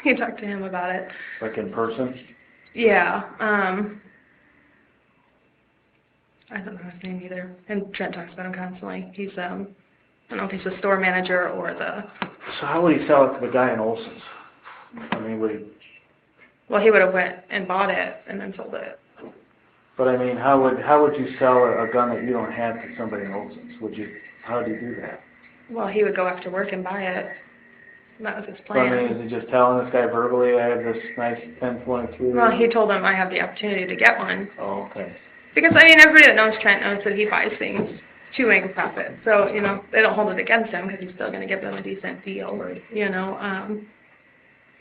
He talked to him about it. Like in person? Yeah. I don't know his name either. And Trent talks about him constantly. He's I don't know if he's the store manager or the. So how would he sell it to the guy in Olson's? I mean, would he? Well, he would have went and bought it and then sold it. But I mean, how would you sell a gun that you don't have to somebody in Olson's? How would you do that? Well, he would go after work and buy it. That was his So, I mean, plan. is he just telling this guy verbally, I have this nice 1022? Well, he told him I have the opportunity to get one. Oh, okay. Because, I mean, everybody that knows Trent knows that he buys things to make a profit. So, they don't hold it against him because he's still going to give them a decent deal, Right. Do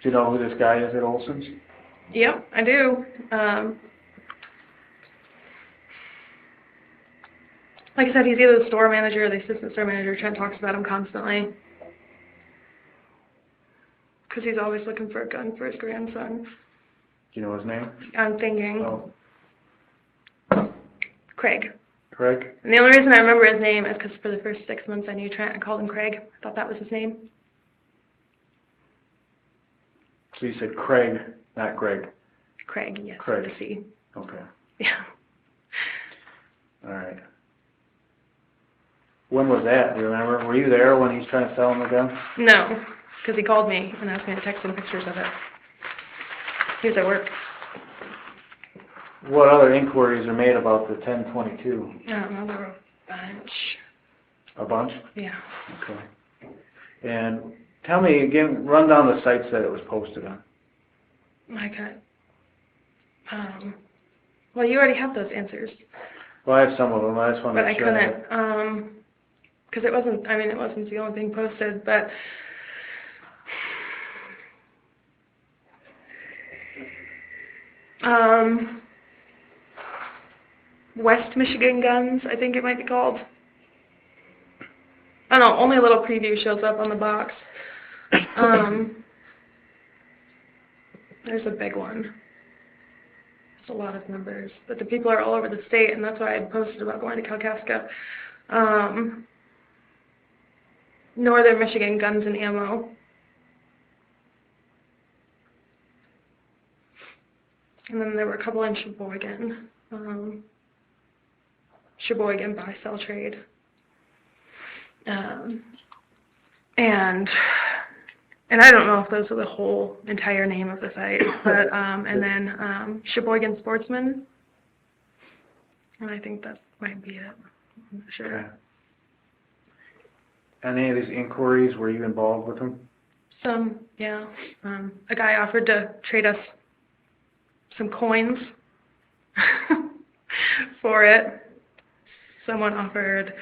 you know who this guy is at Olson's? Yep, I do. Like I said, he's either the store manager or the assistant store manager. Trent talks about him constantly. Because he's always looking for a gun for his grandson. Do you know his name? I'm thinking Oh, Craig. Craig? And the only reason I remember his name is because for the first 6 months I knew Trent, I called him Craig. I thought that was his name. So you said Craig, not Greg. Craig, yes, Craig. with a C. Okay. Yeah. All right. When was that? Do you remember? Were you there when he's trying to sell him the gun? No, because he called me and asked me to text him pictures of it. He was at work. What other inquiries are made about the 1022? I don't know, there were a bunch. A bunch? Yeah. Okay. And tell me again, run down the sites that it was posted on. I got, well, you already have those answers, Well, I have some of them. I just want to but I make sure. I have- couldn't, because it wasn't the only thing posted, but West Michigan Guns, I think it might be called. I don't know, only a little preview shows up on the box. There's a big one. There's a lot of numbers, but the people are all over the state, and that's why I posted about going to Kalkaska. Northern Michigan Guns and Ammo. And then there were a couple in Sheboygan. Sheboygan buy-sell trade. And I don't know if those are the whole entire name of the site, but and then Sheboygan Sportsman, and I think that might be it. I'm not sure. Okay. Any of these inquiries, were you involved with them? Some, yeah. A guy offered to trade us some coins for it. Someone offered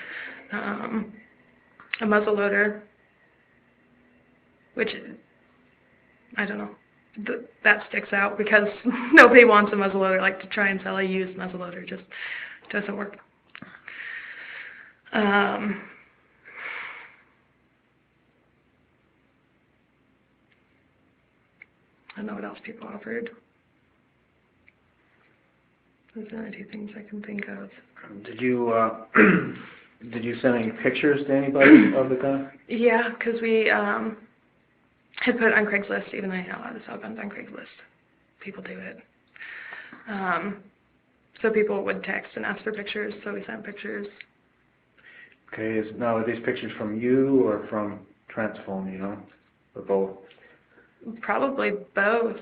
a muzzleloader, which, I don't know, that sticks out because nobody wants a muzzleloader. Like, to try and sell a used muzzleloader just doesn't work. I don't know what else people offered. Those are the only two things I can think of. Did you send any pictures to anybody of the gun? Yeah, because we had put it on Craigslist, even though you're not allowed to sell guns on Craigslist. People do it. So people would text and ask for pictures, so we sent pictures. Okay, now are these pictures from you or from Trent's phone, you know, or both? Probably both.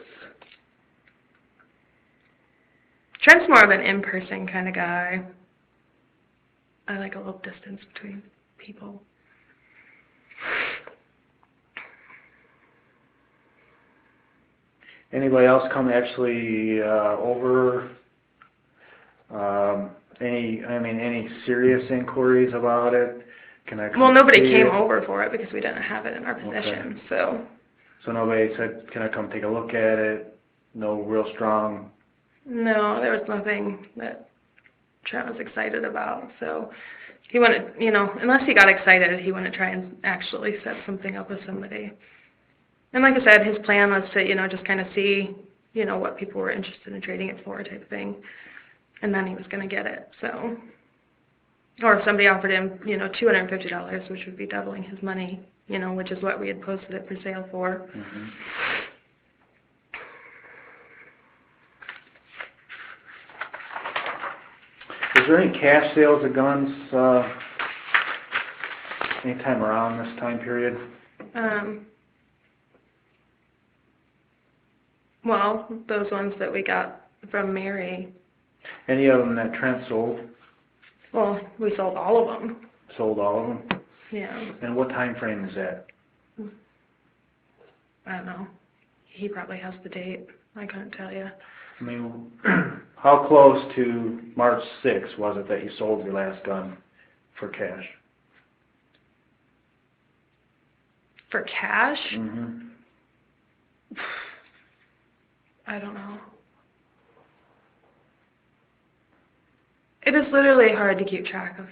Trent's more of an in-person kind of guy. I like a little distance between people. Anybody else come actually over? Any serious inquiries about it? Can I come Well, nobody see came it? over for it because we didn't have it in our possession. Okay. So nobody said, can I come take a look at it? No real strong. No, there was nothing that Trent was excited about. So he wouldn't, unless he got excited, he wouldn't try and actually set something up with somebody. And like I said, his plan was to, just kind of see, what people were interested in trading it for, type thing. And then he was going to get it. So, or if somebody offered him, $250, which would be doubling his money, which is what we had posted it for sale for. Mm-hmm. Is there any cash sales of guns anytime around this time period? Well, those ones that we got from Mary. Any of them that Trent sold? Well, we sold all of them. Sold all of them? Yeah. And what time frame is that? I don't know. He probably has the date. I couldn't tell you. I mean, how close to March 6th was it that you sold your last gun for cash? For cash? Mm-hmm. I don't know. It is literally hard to keep track of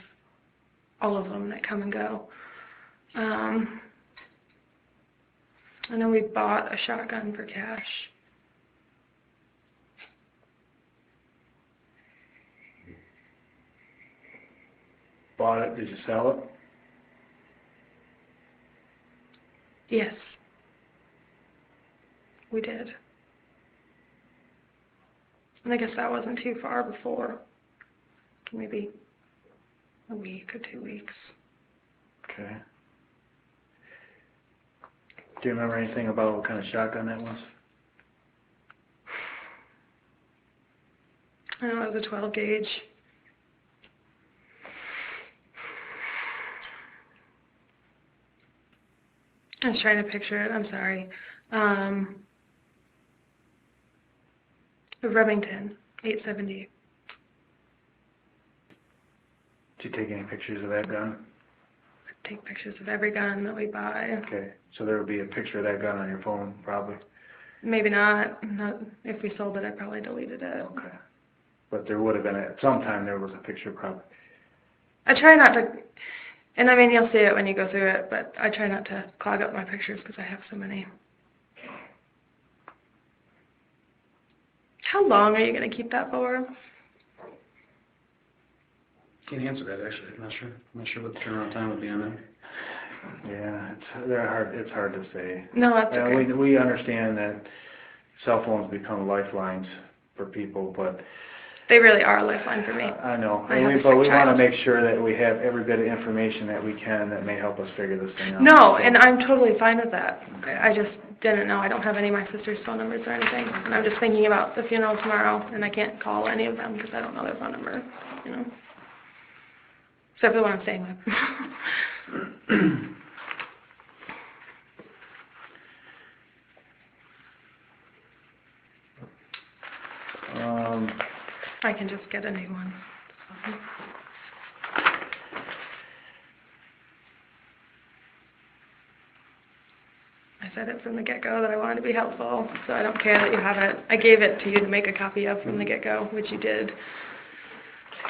all of them that come and go. I know we bought a shotgun for cash. Bought it, did you sell it? Yes. We did. And I guess that wasn't too far before. Maybe a week or 2 weeks. Okay. Do you remember anything about what kind of shotgun that was? I know it was a 12 gauge. I was trying to picture it, I'm sorry. A Remington 870. Did you take any pictures of that gun? I take pictures of every gun that we buy. Okay, so there would be a picture of that gun on your phone, probably. Maybe not. Not if we sold it, I probably deleted it. Okay. But there would have been, at some time, there was a picture probably. I try not to, and I mean, you'll see it when you go through it, but I try not to clog up my pictures because I have so many. How long are you going to keep that for? Can't answer that, actually. I'm not sure what the turnaround time would be on that. Yeah, it's hard to say. No, that's okay. We understand that cell phones become lifelines for people, but They really are a lifeline for me. I know. I have a But we sick want to child. make sure that we have every bit of information that we can that may help us figure this thing out. No, and I'm totally fine with that. I just didn't know. I don't have any of my sister's phone numbers or anything. And I'm just thinking about the funeral tomorrow, and I can't call any of them because I don't know their phone number, you know. Except for the one I'm staying with. I can just get a new one. I said it from the get-go that I wanted to be helpful, so I don't care that you have it. I gave it to you to make a copy of from the get-go, which you did.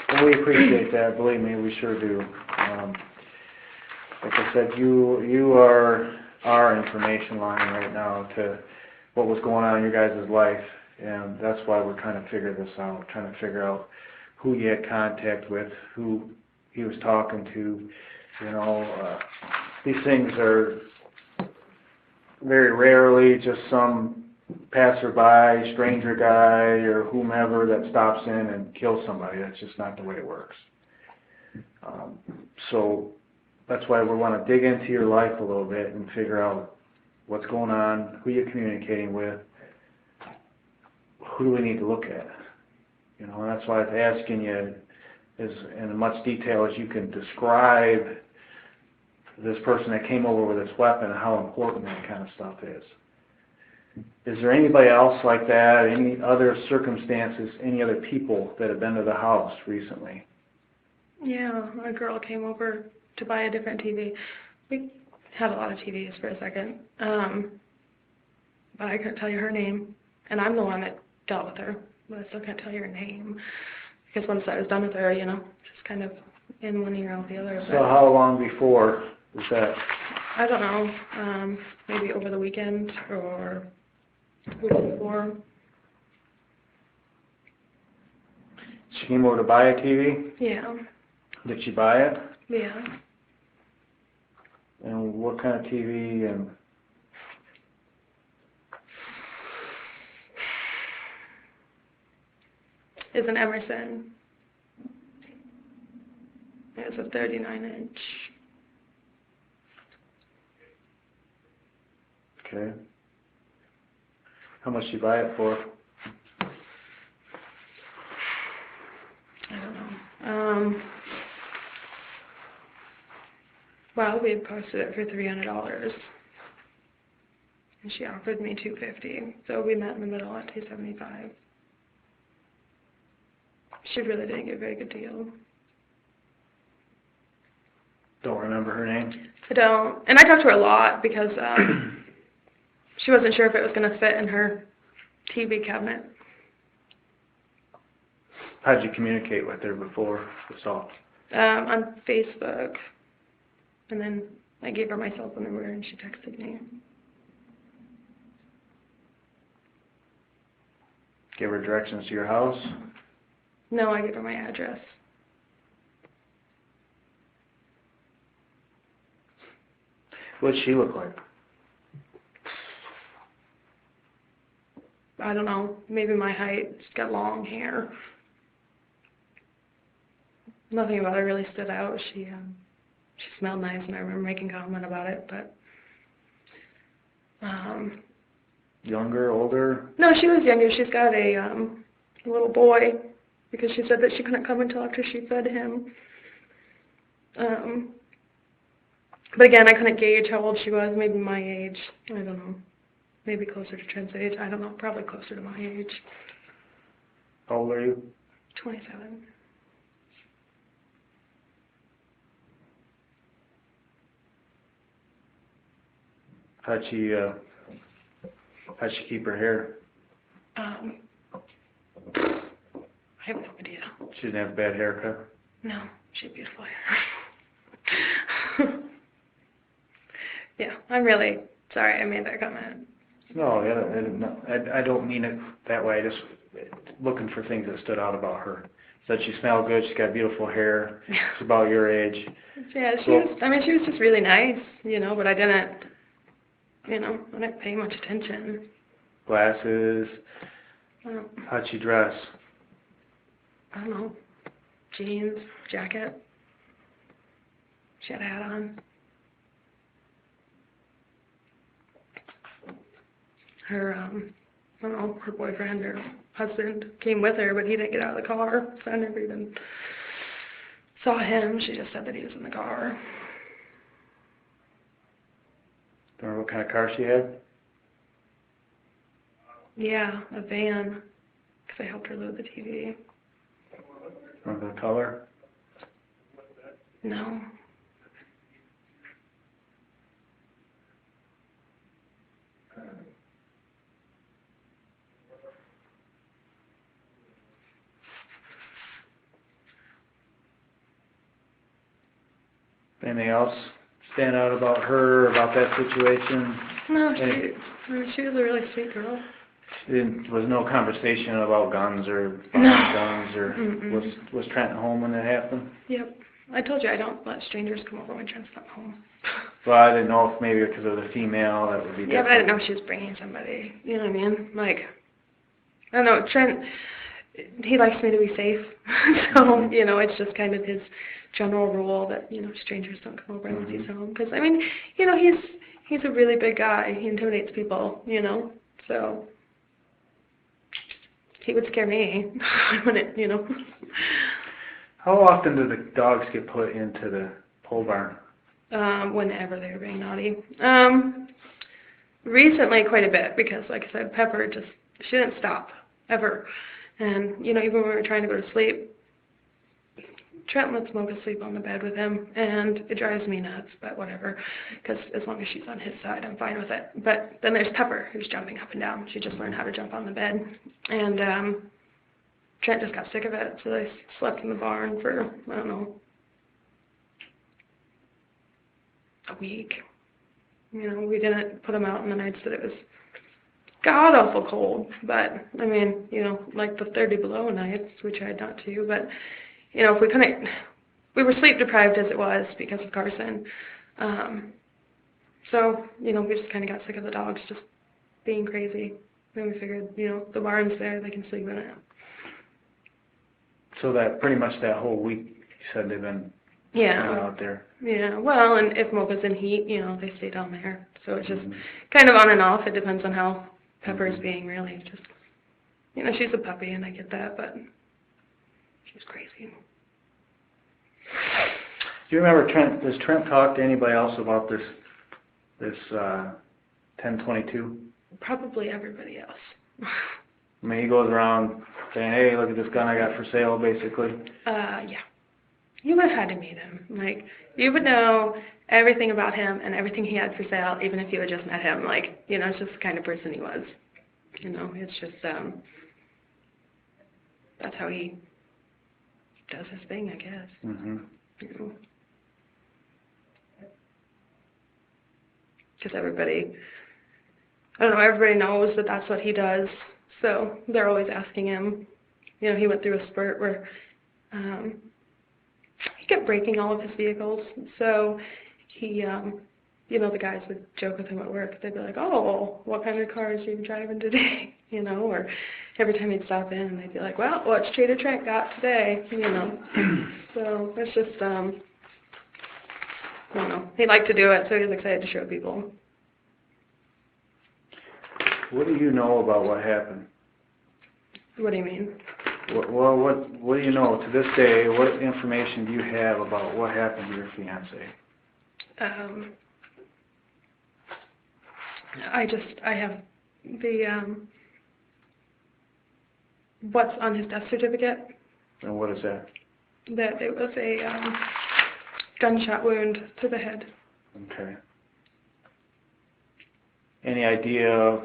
Well, we appreciate that. Believe me, we sure do. Like I said, you are our information line right now to what was going on in your guys' life, and that's why we're trying to figure this out, trying to figure out who you had contact with, who he was talking to. You know, these things are very rarely just some passerby, stranger guy, or whomever that stops in and kills somebody. That's just not the way it works. So that's why we want to dig into your life a little bit and figure out what's going on, who you're communicating with, who do we need to look at. You know, and that's why I'm asking you as in as much detail as you can describe this person that came over with this weapon and how important that kind of stuff is. Is there anybody else like that, any other circumstances, any other people that have been to the house recently? Yeah, a girl came over to buy a different TV. We had a lot of TVs for a second, but I couldn't tell you her name, and I'm the one that dealt with her, but I still can't tell you her name, because once I was done with her, you know, just kind of in one ear out the other. So how long before was that? I don't know, maybe over the weekend or week before. She came over to buy a TV? Yeah, Did she buy it? yeah. And what kind of TV? And It's an Emerson. It's a 39-inch. okay. How much did you buy it for? I don't know. Well, we had posted it for $300, and she offered me $250, so we met in the middle at $275. She really didn't get a very good deal. Don't remember her name? I don't, and I talked to her a lot because she wasn't sure if it was going to fit in her TV cabinet. How did you communicate with her before this all? On Facebook, and then I gave her my cell phone number and she texted me. Give her directions to your house? No, I gave her my address. What'd she look like? I don't know, maybe my height. She's got long hair. Nothing about her really stood out. She smelled nice, and I remember making a comment about it, but Younger, older? no, she was younger. She's got a little boy, because she said that she couldn't come until after she fed him. But again, I couldn't gauge how old she was. Maybe my age. I don't know. Maybe closer to Trent's age. I don't know. Probably closer to my age. How old are you? 27. How'd she How'd she keep her hair? I have no idea. She didn't have a bad haircut? No, she had beautiful hair. Yeah, I'm really sorry I made that comment. No, I don't mean it that way. I just looking for things that stood out about her. Said she smelled good. She's got beautiful hair. She's about your age. Yeah, she was just really nice, but I didn't pay much attention. Glasses. How'd she dress? I don't know, jeans, jacket. She had a hat on. Her, I don't know, her boyfriend or husband came with her, but he didn't get out of the car, so I never even saw him. She just said that he was in the car. Remember what kind of car she had? Yeah, a van, because I helped her load the TV. Remember the color? No. Anything else stand out about her, about that situation? No, she was a really sweet girl. There was no conversation about guns or No. guns, or was Trenton home when that happened? Yep. I told you I don't let strangers come over when Trent's not home. Well, I didn't know if maybe because of the female that would be different. Yeah, but I didn't know she was bringing somebody. You know what I mean? Like, I don't know, Trent, he likes me to be safe. So, it's just kind of his general rule that, strangers don't come over unless he's home. Because, he's a really big guy. He intimidates people, so he would scare me. I wouldn't, How often do the dogs get put into the pole barn? Whenever they were being naughty. Recently, quite a bit, because, like I said, Pepper she didn't stop, ever. And, even when we were trying to go to sleep, Trent lets Mocha sleep on the bed with him, and it drives me nuts, but whatever, because as long as she's on his side, I'm fine with it. But then there's Pepper, who's jumping up and down. She just learned how to jump on the bed. And Trent just got sick of it, so they slept in the barn for, I don't know, a week. We didn't put them out on the nights that it was god-awful cold, but, like the 30 below nights, we tried not to, but, if we couldn't, we were sleep-deprived as it was because of Carson, so, we just kind of got sick of the dogs just being crazy, and we figured, the barn's there, they can sleep in it. So that, pretty much that whole week, you said they've been out there. Yeah, well, and if Mocha's in heat, they stay down there, so it's just kind of on and off. It depends on how Pepper's being, really. Just, she's a puppy, and I get that, but she's crazy. Do you remember Trent? Does Trent talk to anybody else about this 1022? Probably everybody else. I mean, he goes around saying, "Hey, look at this gun I got for sale," basically. Yeah. You would have had to meet him. Like, you would know everything about him and everything he had for sale, even if you had just met him. Like, it's just the kind of person he was. It's just, that's how he does his thing, I guess. Because everybody knows that that's what he does. So they're always asking him. He went through a spurt where he kept breaking all of his vehicles. So he, the guys would joke with him at work. They'd be like, "Oh, what kind of cars are you driving today?" Or every time he'd stop in, they'd be like, "Well, what's Trader Trent got today?" So it's just, he liked to do it, so he was excited to show people. What do you know about what happened? What do you mean? What do you know to this day? What information do you have about what happened to your fiancé? I have the what's on his death certificate. And what is that? That it was a gunshot wound to the head. Okay. Any idea of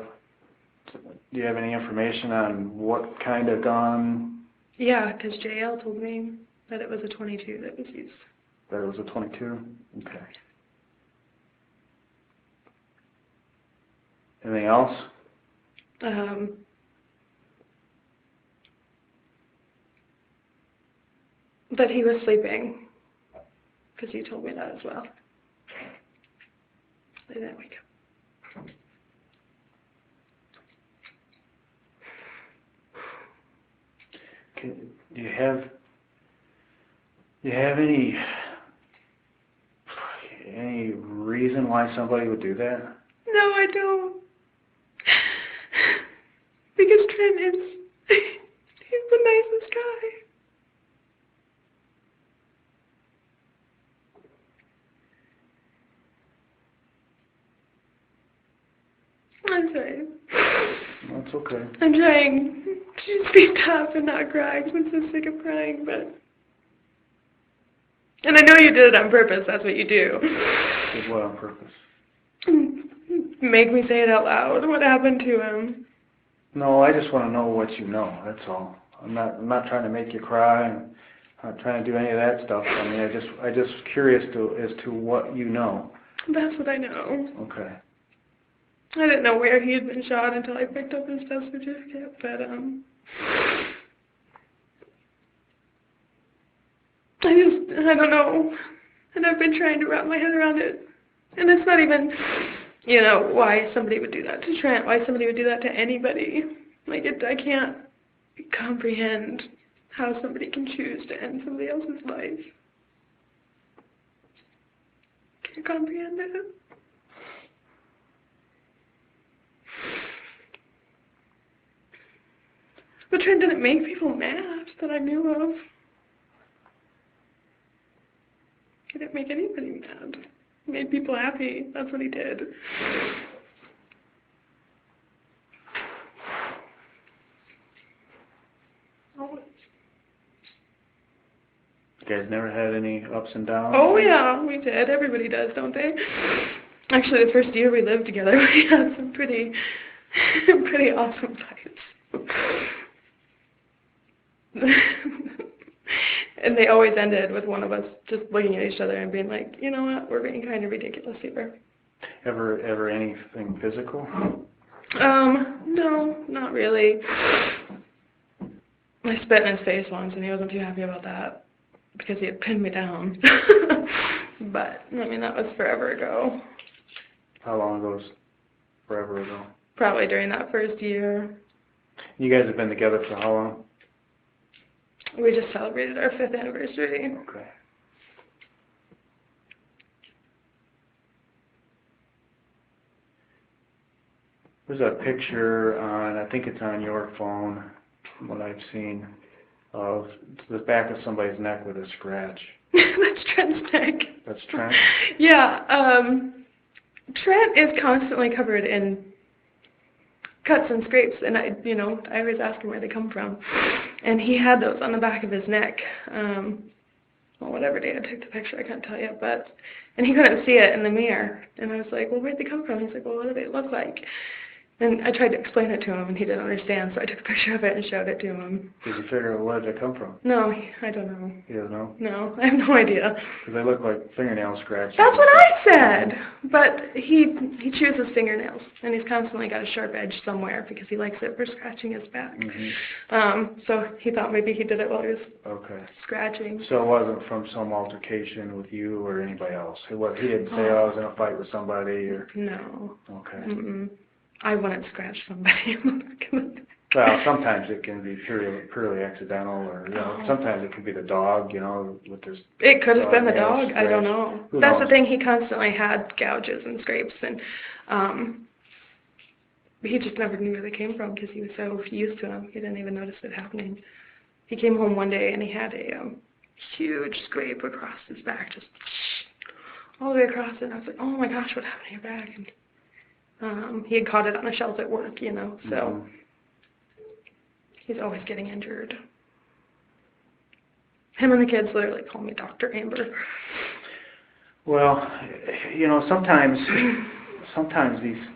Do you have any information on what kind of gun? Yeah, because JL told me that it was a 22 that was used. That it was a 22? Okay. Anything else? That he was sleeping, because you told me that as well. I didn't wake up. Okay. Do you have any reason why somebody would do that? No, I don't. Because Trent is, he's the nicest guy. I'm sorry. That's okay. I'm trying to be tough and not cry because I'm so sick of crying, but... And I know you did it on purpose, that's what you do. Did what on purpose? Make me say it out loud. What happened to him? No, I just want to know what you know, that's all. I'm not trying to make you cry, and I'm not trying to do any of that stuff. I mean, I just curious as to what you know. That's what I know. Okay. I didn't know where he had been shot until I picked up his death certificate, but, I don't know. And I've been trying to wrap my head around it. And it's not even, why somebody would do that to Trent, why somebody would do that to anybody. Like, I can't comprehend how somebody can choose to end somebody else's life. Can't comprehend it. But Trent didn't make people mad that I knew of. He didn't make anybody mad. He made people happy. That's what he did. Always. You guys never had any ups and downs? Oh yeah, we did. Everybody does, don't they? Actually, the first year we lived together, we had some pretty awesome fights. And they always ended with one of us just looking at each other and being like, you know what, we're being kind of ridiculous here. Ever anything physical? No, not really. I spit in his face once and he wasn't too happy about that because he had pinned me down. But, I mean, that was forever ago. How long ago was forever ago? Probably during that first year. You guys have been together for how long? We just celebrated our 5th anniversary. Okay. There's a picture on, I think it's on your phone, what I've seen, of the back of somebody's neck with a scratch. That's Trent's neck. That's Trent? Yeah, Trent is constantly covered in cuts and scrapes, and I always ask him where they come from. And he had those on the back of his neck. Well, whatever day I took the picture, I can't tell you, and he couldn't see it in the mirror. And I was like, well, where'd they come from? He's like, well, what do they look like? And I tried to explain it to him, and he didn't understand, so I took a picture of it and showed it to him. Did you figure out where did it come from? No, I don't know. He doesn't know? No, I have no idea. Because they look like fingernail scratches. That's what I said! But he chews his fingernails, and he's constantly got a sharp edge somewhere because he likes it for scratching his back. Mm-hmm. So he thought maybe he did it while he was scratching. So it wasn't from some altercation with you or anybody else? He didn't say, I was in a fight with somebody? Or... No. Okay. Mm-mm. I wouldn't scratch somebody. Well, sometimes it can be purely accidental, or sometimes it could be the dog, with this. It could have been the dog. I don't know. That's knows? the thing. He constantly had gouges and scrapes, and he just never knew where they came from because he was so used to them. He didn't even notice it happening. He came home one day and he had a huge scrape across his back, just all the way across it. And I was like, oh my gosh, what happened to your back? And he had caught it on a shelf at work, so he's always getting injured. Him and the kids literally call me Dr. Amber. Well, sometimes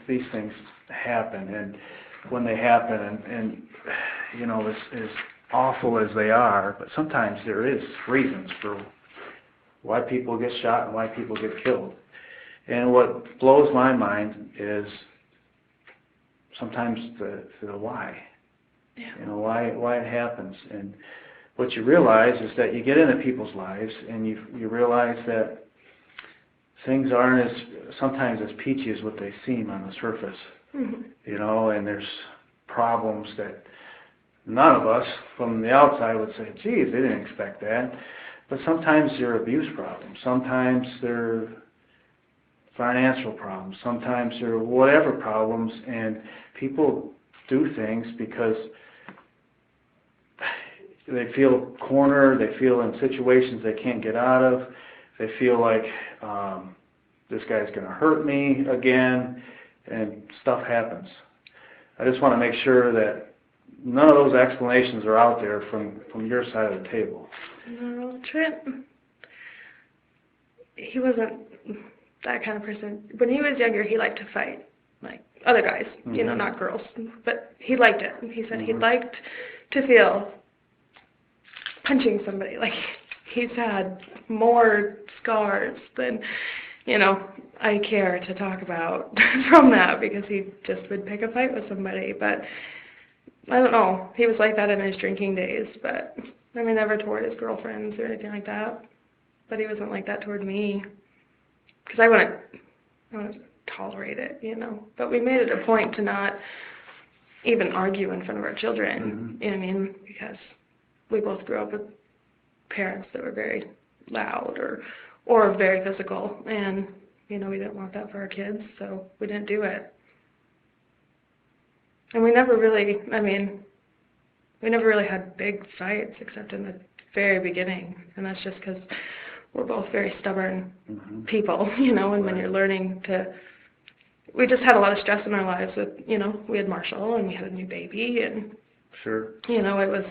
these things happen, and when they happen, and you know, as awful as they are, but sometimes there is reasons for why people get shot and why people get killed. And what blows my mind is sometimes the why. Yeah. You know, why it happens. And what you realize is that you get into people's lives and you realize that things aren't sometimes as peachy as what they seem on the surface. Mm-hmm. You know, and there's problems that none of us from the outside would say, geez, they didn't expect that. But sometimes they're abuse problems. Sometimes they're financial problems. Sometimes they're whatever problems. And people do things because they feel cornered. They feel in situations they can't get out of. They feel like this guy's going to hurt me again. And stuff happens. I just want to make sure that none of those explanations are out there from your side of the table. No, Trent, he wasn't that kind of person. When he was younger, he liked to fight, like other guys, you know, not girls. But he liked it. He said he liked to feel punching somebody. Like, he's had more scars than, you know, I care to talk about from that, because he just would pick a fight with somebody. But I don't know, he was like that in his drinking days, but I mean, never toward his girlfriends or anything like that. But he wasn't like that toward me, because I wouldn't tolerate it, you know. But we made it a point to not even argue in front of our children, you know what I mean, because we both grew up with parents that were very loud or very physical, and you know, we didn't want that for our kids, so we didn't do it. And we never really, we never really had big fights except in the very beginning, and that's just because we're both very stubborn people, you know, and when you're learning to, we just had a lot of stress in our lives with, you know, we had Marshall and we had a new baby, and, you know, it was,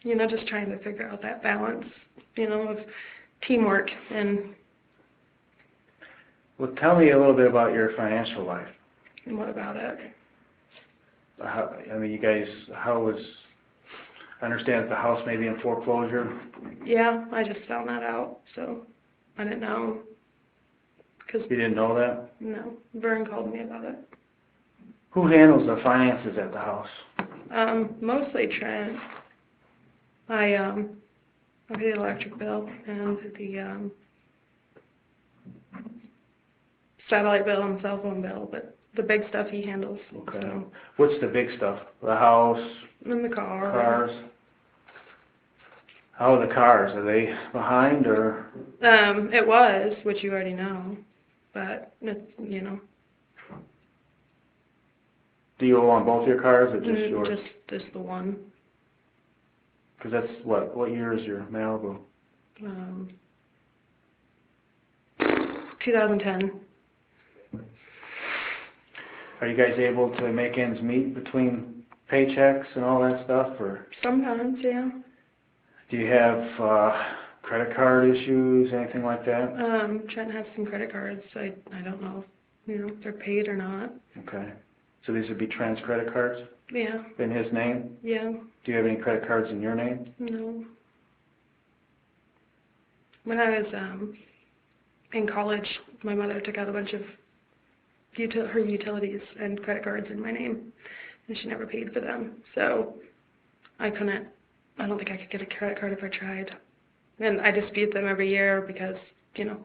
you know, just trying to figure out that balance, you know, of teamwork. And well, tell me a little bit about your financial life. And what about it? I mean, you guys, I understand that the house may be in foreclosure. Yeah, I just found that out, so I didn't know. You didn't know that? No, Vern called me about it. Who handles the finances at the house? Mostly Trent. I pay the electric bill and the satellite bill and cell phone bill, but the big stuff he handles. Okay. So. What's the big stuff? The house? And the car. Cars? How are the cars? Are they behind or? It was, which you already know, but it's, you know. Do you owe on both your cars or just yours? Just the one. Because that's what year is your Malibu? 2010. Are you guys able to make ends meet between paychecks and all that stuff, or? Sometimes, yeah. Do you have credit card issues, anything like that? Trent has some credit cards. I don't know, you know, if they're paid or not. Okay. So these would be Trent's credit cards? Yeah. In his name? Yeah. Do you have any credit cards in your name? No. When I was in college, my mother took out a bunch of her utilities and credit cards in my name, and she never paid for them. So I don't think I could get a credit card if I tried. And I dispute them every year because, you know,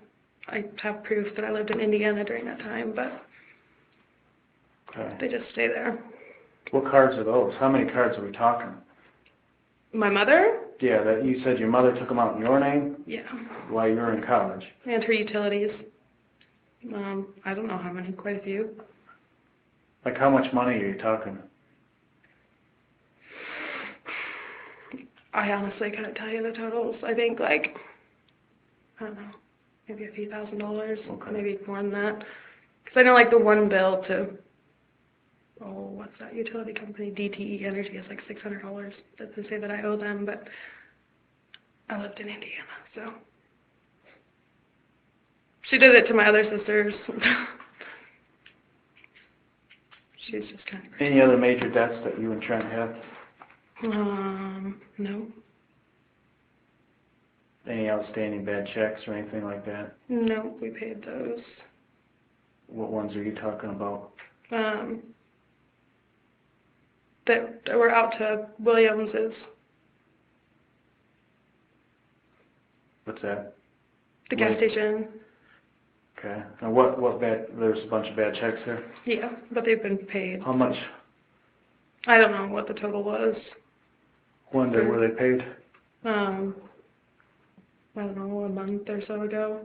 I have proof that I lived in Indiana during that time, but they just stay there. What cards are those? How many cards are we talking? My mother? Yeah, that you said your mother took them out in your name? Yeah. While you were in college? And her utilities. I don't know how many, quite a few. Like how much money are you talking? I honestly couldn't tell you the totals. I think I don't know, maybe a few $1,000s, maybe more than that. Because I know the one bill to, what's that utility company, DTE Energy, is like $600. That's to say that I owe them, but I lived in Indiana, so. She did it to my other sisters. she's just kind of Any other major debts that you and Trent have? No. Any outstanding bad checks or anything like that? No, we paid those. What ones are you talking about? That were out to Williams's. What's that? The gas station. Okay. And what bad, there's a bunch of bad checks there? Yeah, but they've been paid. How much? I don't know what the total was. When were they paid? I don't know, a month or so ago.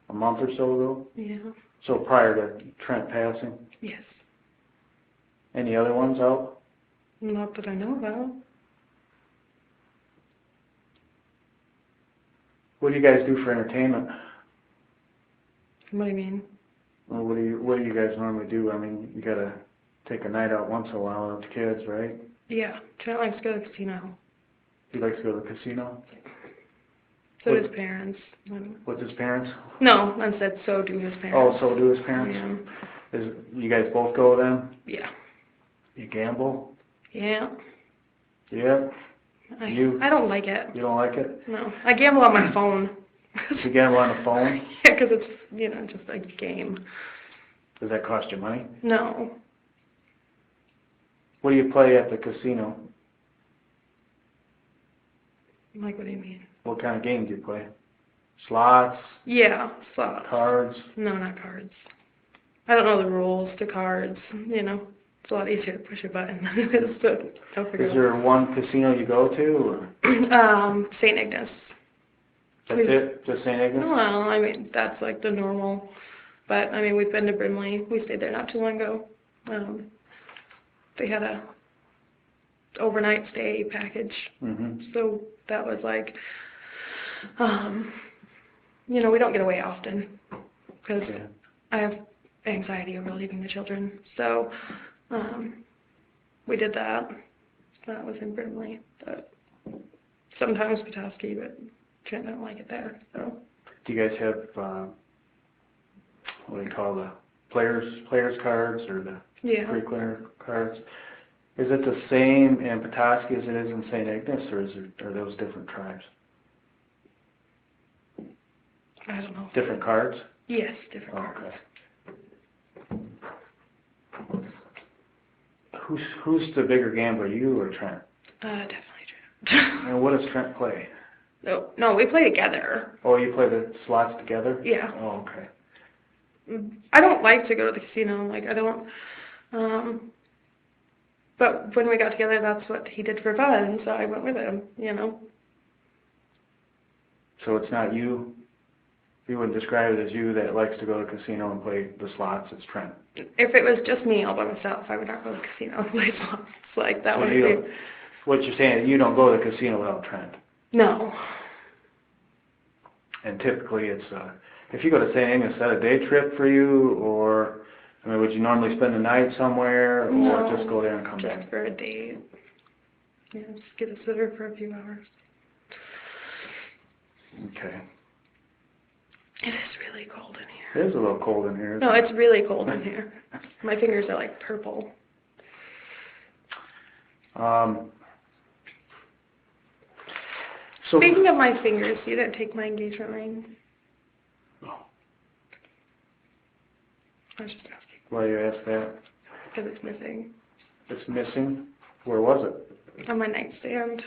A month or so ago? Yeah. So prior to Trent passing? Yes. Any other ones out? Not that I know about. What do you guys do for entertainment? What do you mean? Well, what do you guys normally do? I mean, you gotta take a night out once in a while with the kids, right? Yeah, Trent likes to go to the casino. He likes to go to the casino? So What- do his parents. With his parents? No, I said so do his Oh, parents. so do his parents? You guys both go then? Yeah. You gamble? Yeah. Yeah? I don't like it. You don't like it? No. I gamble on my phone. You gamble on the phone? Yeah, because it's, just a game. Does that cost you money? No. What do you play at the casino? Like, what do you mean? What kind of games do you play? Slots? Yeah, slots. Cards? No, not cards. I don't know the rules to cards, It's a lot easier to push a button than it is to figure Is there one casino you go to? Or? out. St. Ignace. That's it? Just St. Ignace? Well, I mean, that's like the normal. But, I mean, we've been to Brimley. We stayed there not too long ago. They had a overnight stay package. Mm-hmm. So that was like, we don't get away often because Yeah. I have anxiety over leaving the children. So we did that. That was in Brimley. But sometimes Petoskey, but Trent don't like it there. So. Do you guys have, what do you call the players cards or the pre-clear cards? Is it the same in Petoskey as it is in St. Ignace, or are those different tribes? I don't know. Different cards? Yes, different cards. Okay. Who's the bigger gambler, you or Trent? Definitely Trent. And what does Trent play? No, we play together. Oh, you play the slots together? Yeah. Oh, okay. I don't like to go to the casino. Like, I don't, but when we got together, that's what he did for fun, so I went with him, So it's not you? You wouldn't describe it as you that likes to go to the casino and play the slots, it's Trent? If it was just me all by myself, I would not go to the casino and play slots. Like, that would be... What you're saying, you don't go to the casino without Trent? No. And typically it's, if you go to St. Ignace, is that a day trip for you, or, I mean, would you normally spend the night somewhere, or just go there and come back? Just for a date. Yeah, just get a sitter for a few hours. Okay. It is really cold in here. It is a little cold in here. No, it's really cold in here. My fingers are like purple. So, Speaking of my fingers, you didn't take my engagement ring. No. I was just asking. Why you ask that? Because it's missing. It's missing? Where was it? On my nightstand.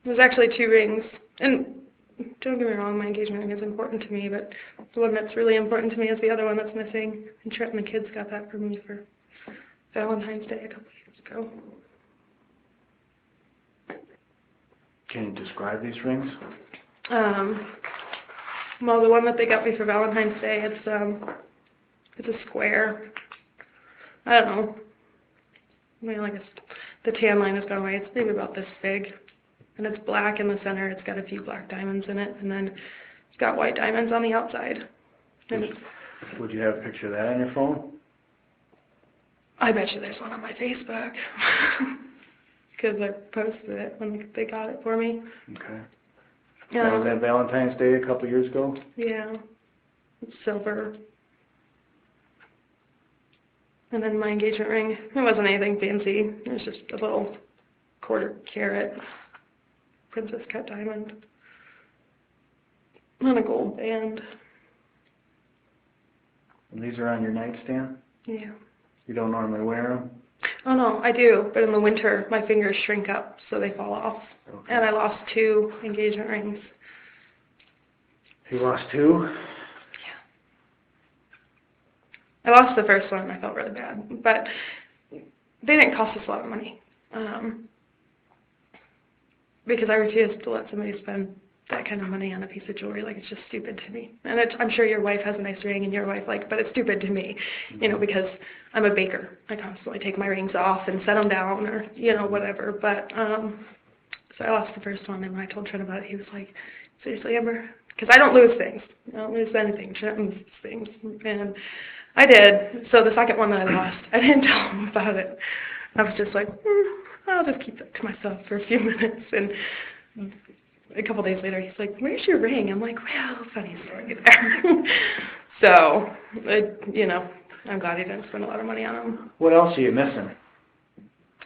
There's actually 2 rings. And don't get me wrong, my engagement ring is important to me, but the one that's really important to me is the other one that's missing. And Trent and the kids got that for me for Valentine's Day a couple years ago. Can you describe these rings? Well, the one that they got me for Valentine's Day, it's a square. I don't know. I mean, like the tan line has gone away. It's maybe about this big. And it's black in the center. It's got a few black diamonds in it. And then it's got white diamonds on the outside. And Would you have a picture of that on your phone? I bet you there's one on my Facebook. Because I posted it when they got it for me. Okay. That was at Valentine's Day a couple years ago? Yeah. It's silver. And then my engagement ring, it wasn't anything fancy. It was just a little quarter carat princess cut diamond on a gold band. And these are on your nightstand? Yeah. You don't normally wear them? Oh no, I do, but in the winter my fingers shrink up so they fall off. Okay. And I lost 2 engagement rings. You lost 2? I lost the first one, I felt really bad, but they didn't cost us a lot of money. Because I refused to let somebody spend that kind of money on a piece of jewelry. Like, it's just stupid to me. And I'm sure your wife has a nice ring and your wife, but it's stupid to me, because I'm a baker. I constantly take my rings off and set them down or, whatever. But, so I lost the first one, and when I told Trent about it, he was like, seriously, Amber? Because I don't lose things. I don't lose anything. Trent loses things. And I did. So the second one that I lost, I didn't tell him about it. I was just like, I'll just keep that to myself for a few minutes. And a couple days later, he's like, where's your ring? I'm like, well, funny story there. So, I'm glad he didn't spend a lot of money on them. What else are you missing?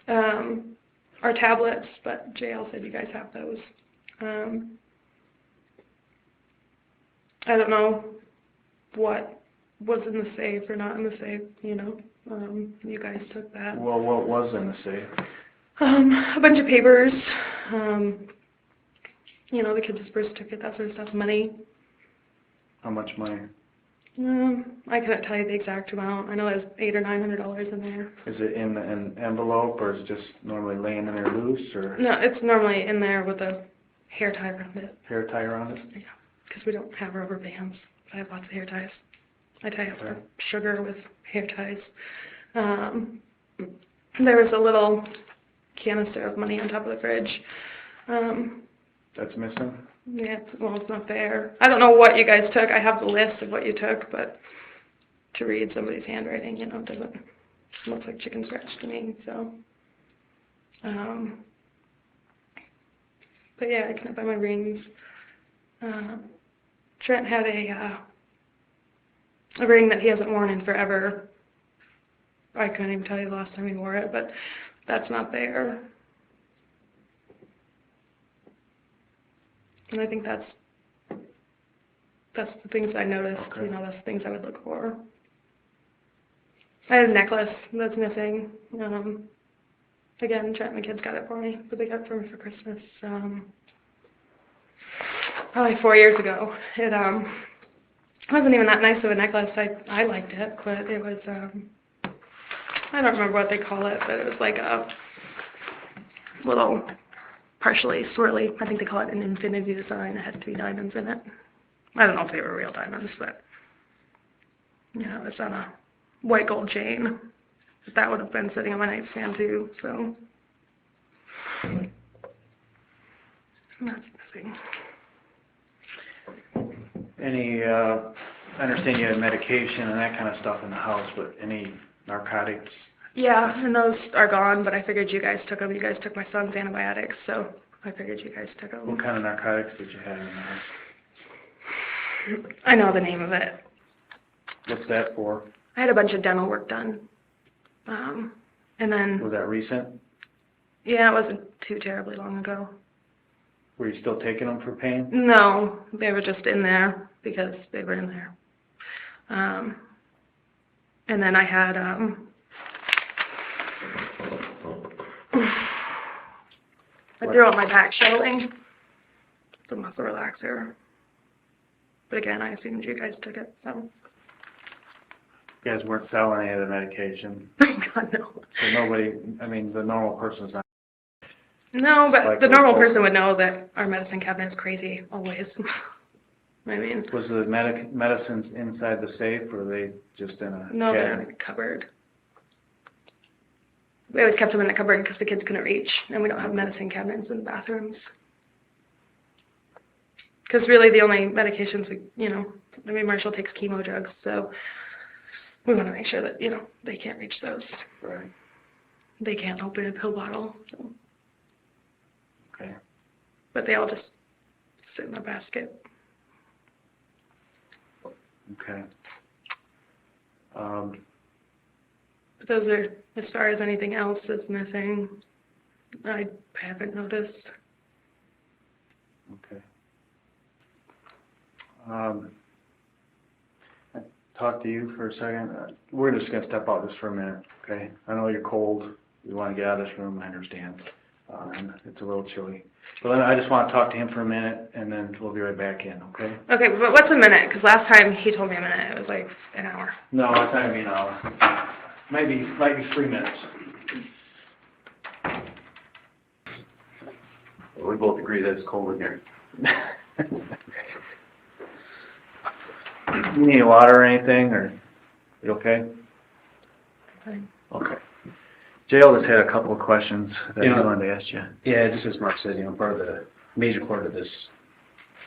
Our tablets, but JL said you guys have those. I don't know what was in the safe or not in the safe, you guys took that. Well, what was in the safe? A bunch of papers, the kids' birth certificate, that sort of stuff, money. How much money? I couldn't tell you the exact amount. I know there's $800 or $900 in there. Is it in an envelope, or is it just normally laying in there loose, or? No, it's normally in there with a hair tie around it. Hair tie around it? Yeah, because we don't have rubber bands. I have lots of hair ties. I tie up the sugar with hair ties. There was a little canister of money on top of the fridge. That's missing? Yeah, it's not there. I don't know what you guys took. I have the list of what you took, but to read somebody's handwriting, it doesn't look like chicken scratch to me, so. But yeah, I couldn't buy my rings. Trent had a ring that he hasn't worn in forever. I couldn't even tell you the last time he wore it, but that's not there. And I think that's the things I noticed, Okay. That's the things I would look for. I had a necklace that's missing. Again, Trent and the kids got it for me, but they got it for me for Christmas, probably 4 years ago. It wasn't even that nice of a necklace. I liked it, but it was, I don't remember what they call it, but it was like a little partially swirly. I think they call it an infinity design. It had 3 diamonds in it. I don't know if they were real diamonds, but, it's on a white gold chain. That would have been sitting on my nightstand too, so. And that's missing. Any, I understand you had medication and that kind of stuff in the house, but any narcotics? Yeah, and those are gone, but I figured you guys took them. You guys took my son's antibiotics, so I figured you guys took them. What kind of narcotics did you have in the house? I know the name of it. What's that for? I had a bunch of dental work done. And then, Was that recent? yeah, it wasn't too terribly long ago. Were you still taking them for pain? No, they were just in there because they were in there. And then I had, I threw out my back shuttling, the muscle relaxer. But again, I assumed you guys took it, so. You guys weren't selling any of the medication, God, no. so nobody, the normal person's not. No, but Like the normal what- person would know that our medicine cabinet is crazy, always. Was the medicines inside the safe, or were they just in a No, they're in cabinet? a cupboard. We always kept them in the cupboard because the kids couldn't reach, and we don't have medicine cabinets in the bathrooms. Because really the only medications Marshall takes chemo drugs, so we want to make sure that, they can't reach those. Right. They can't open a pill bottle, so. Okay. But they all just sit in a basket. Okay. But those are, as far as anything else is missing, I haven't noticed. Okay. Talk to you for a second. We're just gonna step out just for a minute, okay? I know you're cold. You want to get out of this room. I understand. It's a little chilly. But then I just want to talk to him for a minute, and then we'll be right back in, okay? Okay, but what's a minute? Because last time he told me a minute. It was like an hour. No, it's not gonna be an hour. Might be 3 minutes. Well, we both agree that it's cold in here. You need any water or anything, or you okay? Fine. Okay. Jail just had a couple of questions that he Yeah. wanted to ask you. Yeah, just as Mark said, part of the major part of this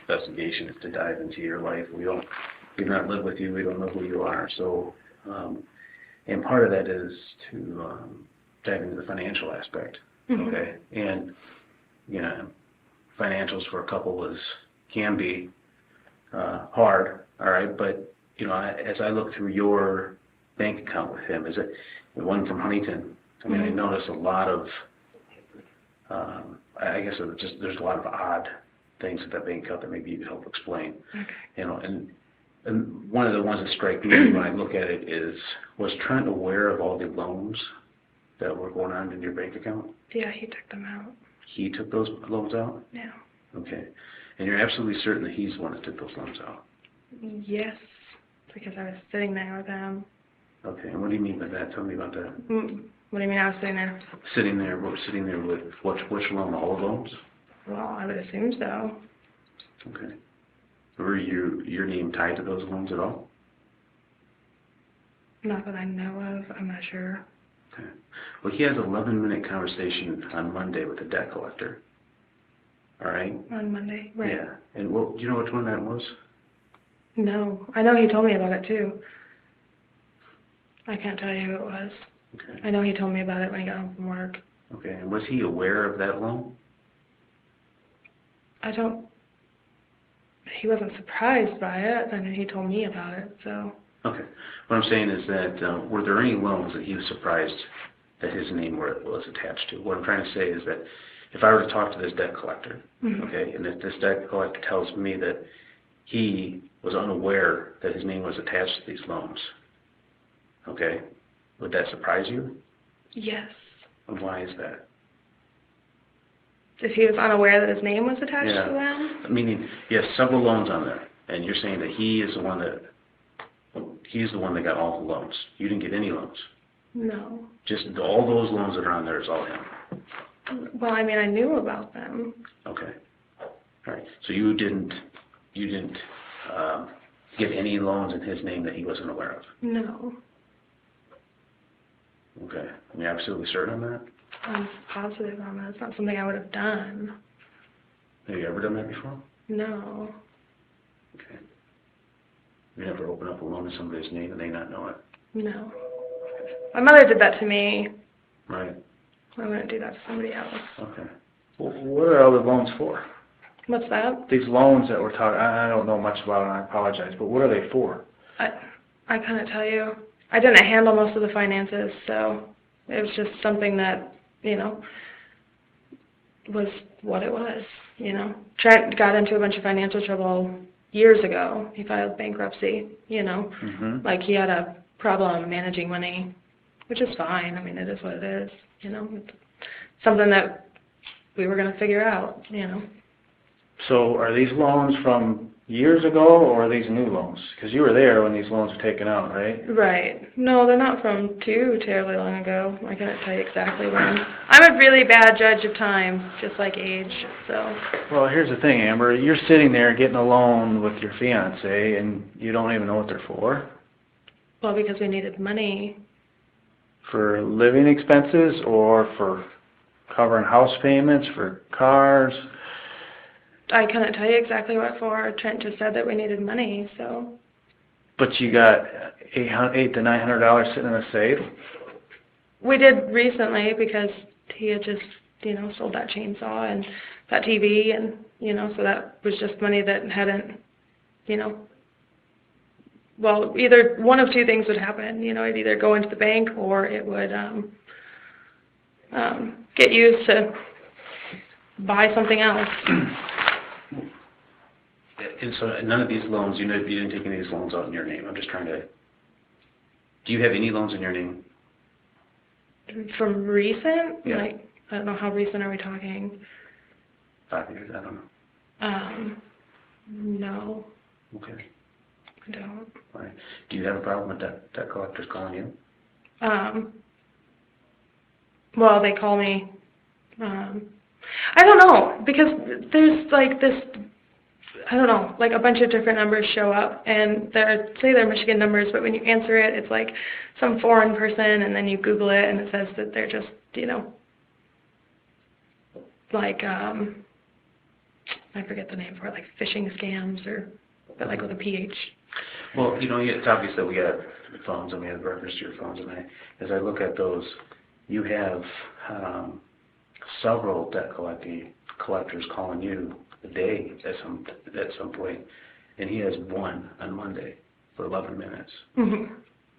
investigation is to dive into your life. We've not lived with you, we don't know who you are, so, and part of that is to, dive into the financial aspect, okay? And, financials for a couple can be, hard, all right, but, as I look through your bank account with him, is it the one from Huntington? I mean, I notice a lot of, I guess there's a lot of odd things at that bank account that maybe you could help explain. Okay. And one of the ones that strike me when I look at it is, was Trent aware of all the loans that were going on in your bank account? Yeah, he took them out. He took those loans out? Yeah. Okay. And you're absolutely certain that he's the one that took those loans out? Yes, because I was sitting there with him. Okay, and what do you mean by that? Tell me about that. What do you mean I was sitting there? Sitting there with which loan? All the loans? Well, I would assume so. Okay. Were your name tied to those loans at all? Not that I know of. I'm not sure. Okay. Well, he has an 11-minute conversation on Monday with the debt collector. All right? On Monday, right? Yeah. And do you know which one that was? No. I know he told me about it, too. I can't tell you who it was. Okay. I know he told me about it when he got home from work. Okay. And was he aware of that loan? He wasn't surprised by it. I know he told me about it, so. Okay. What I'm saying is that were there any loans that he was surprised that his name was attached to? What I'm trying to say is that if I were to talk to this debt collector, okay, and if this debt collector tells me that he was unaware that his name was attached to these loans, okay, would that surprise you? Yes. And why is that? If he was unaware that his name was attached to them? Meaning, he has several loans on there, and you're saying that he's the one that got all the loans. You didn't get any loans. No. Just all those loans that are on there is all him. Well, I mean, I knew about them. Okay. All right. So you didn't get any loans in his name that he wasn't aware of. No. Okay. Are you absolutely certain on that? I'm positive on that. It's not something I would have done. Have you ever done that before? No. Okay. You never open up a loan in somebody's name and they not know it? No. My mother did that to me. Right. I wouldn't do that to somebody else. Okay. Well, what are all the loans for? What's that? These loans that we're talking, I don't know much about it, and I apologize, but what are they for? I couldn't tell you. I didn't handle most of the finances, so it was just something that, was what it was, Trent got into a bunch of financial trouble years ago. He filed bankruptcy, like he had a problem managing money, which is fine. I mean, it is what it is, It's something that we were going to figure out, So are these loans from years ago, or are these new loans? Because you were there when these loans were taken out, right? Right. No, they're not from too terribly long ago. I couldn't tell you exactly when. I'm a really bad judge of time, just like age, so. Well, here's the thing, Amber. You're sitting there getting a loan with your fiancé, and you don't even know what they're for? Well, because we needed money. For living expenses, or for covering house payments, for cars? I couldn't tell you exactly what for. Trent just said that we needed money, so. But you got $800 to $900 sitting in a safe? We did recently because he had just, sold that chainsaw and that TV, and, so that was just money that hadn't, well, either one of two things would happen. You know, it'd either go into the bank or it would get used to buy something else. And so none of these loans, you didn't take any of these loans out in your name. I'm just trying to, do you have any loans in your name? From recent? Yeah. Like, I don't know, how recent are we talking? 5 years, I don't know. No, Okay, I don't. all right. Do you have a problem with debt collectors calling you? Well, they call me, I don't know, because there's like this, I don't know, like a bunch of different numbers show up, and say they're Michigan numbers, but when you answer it, it's like some foreign person, and then you Google it, and it says that they're just, you know, like, I forget the name for it, like phishing scams, but like with a PH. Well, it's obvious that we have phones and we have records to your phones, and as I look at those, you have several debt collectors calling you a day at some point, and he has one on Monday for 11 minutes. Mm-hmm.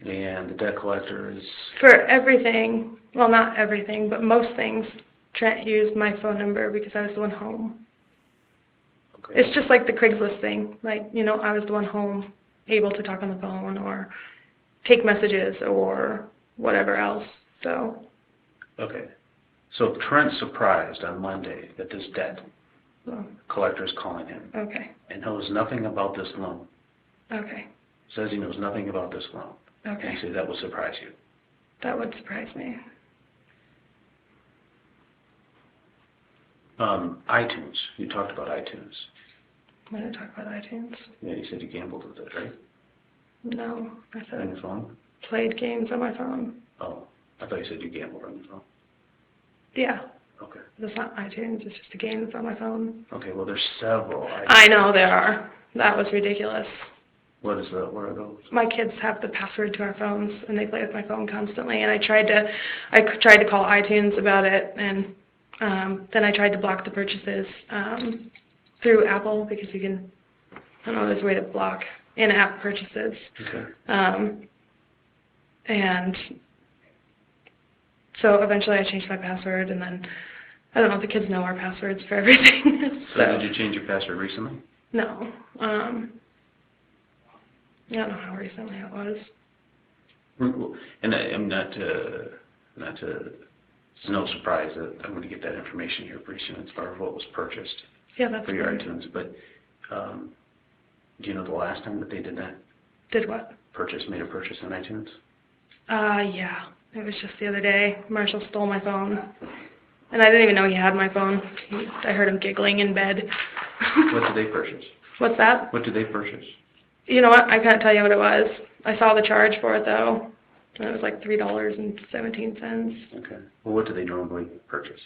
And the debt collector is... For everything, well, not everything, but most things, Trent used my phone number because I was the one home. Okay. It's just like the Craigslist thing. Like, I was the one home, able to talk on the phone or take messages or whatever else. So. Okay. So Trent's surprised on Monday that this debt collector is calling him. Okay. And knows nothing about this loan. Okay. Says he knows nothing about this loan. Okay. And you say that will surprise you. That would surprise me. iTunes. You talked about iTunes. When I talk about iTunes? Yeah, you said you gambled with it, right? No, I On said your phone? played games on my phone. Oh, I thought you said you gambled on your phone. Yeah. Okay. It's not iTunes, it's just a game that's on my phone. Okay, well there's several. I know there are. That was ridiculous. What are those? My kids have the password to our phones, and they play with my phone constantly. And I tried to call iTunes about it, and then I tried to block the purchases through Apple because you can. I don't know. There's a way to block in-app purchases. Okay. And so eventually I changed my password, and then I don't know if the kids know our passwords for everything. So did you change your password recently? No. I don't know how recently it was. And I'm not to, it's no surprise that I'm going to get that information here pretty soon as far as what was purchased Yeah, that's for your fine. iTunes. But do you know the last time that they did that? Did what? Made a purchase on iTunes? Yeah. It was just the other day. Marshall stole my phone. And I didn't even know he had my phone. I heard him giggling in bed. What did they purchase? What's that? What did they purchase? You know what? I can't tell you what it was. I saw the charge for it, though. And it was like $3.17. Okay. Well, what do they normally purchase?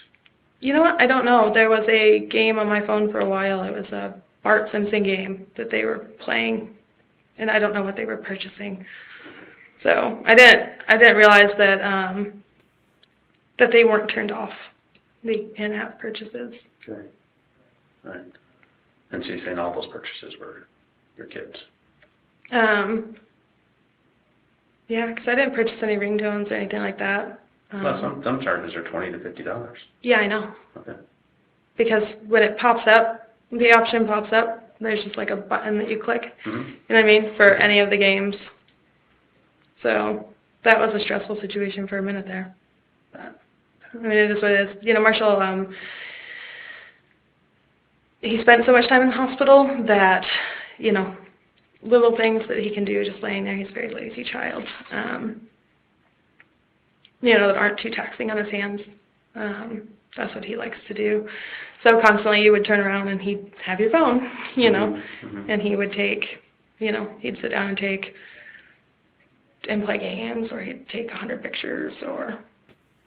You know what? I don't know. There was a game on my phone for a while. It was a Bart Simpson game that they were playing. And I don't know what they were purchasing. So I didn't realize that that they weren't turned off, the in-app purchases. Okay. All right. And so you're saying all those purchases were your kids? Yeah, because I didn't purchase any ringtones or anything like that. Well, some charges are $20 to $50. Yeah, I know. Okay. Because when it pops up, the option pops up, there's just like a button that you click. Mm-hmm. You know what I mean? For any of the games. So that was a stressful situation for a minute there. But, I mean, it is what it is. Marshall, he spent so much time in the hospital that, little things that he can do just laying there. He's a very lazy child. That aren't too taxing on his hands. That's what he likes to do. So constantly you would turn around and he'd have your phone, Mm-hmm. and he would take, he'd sit down and play games, or he'd take 100 pictures, or...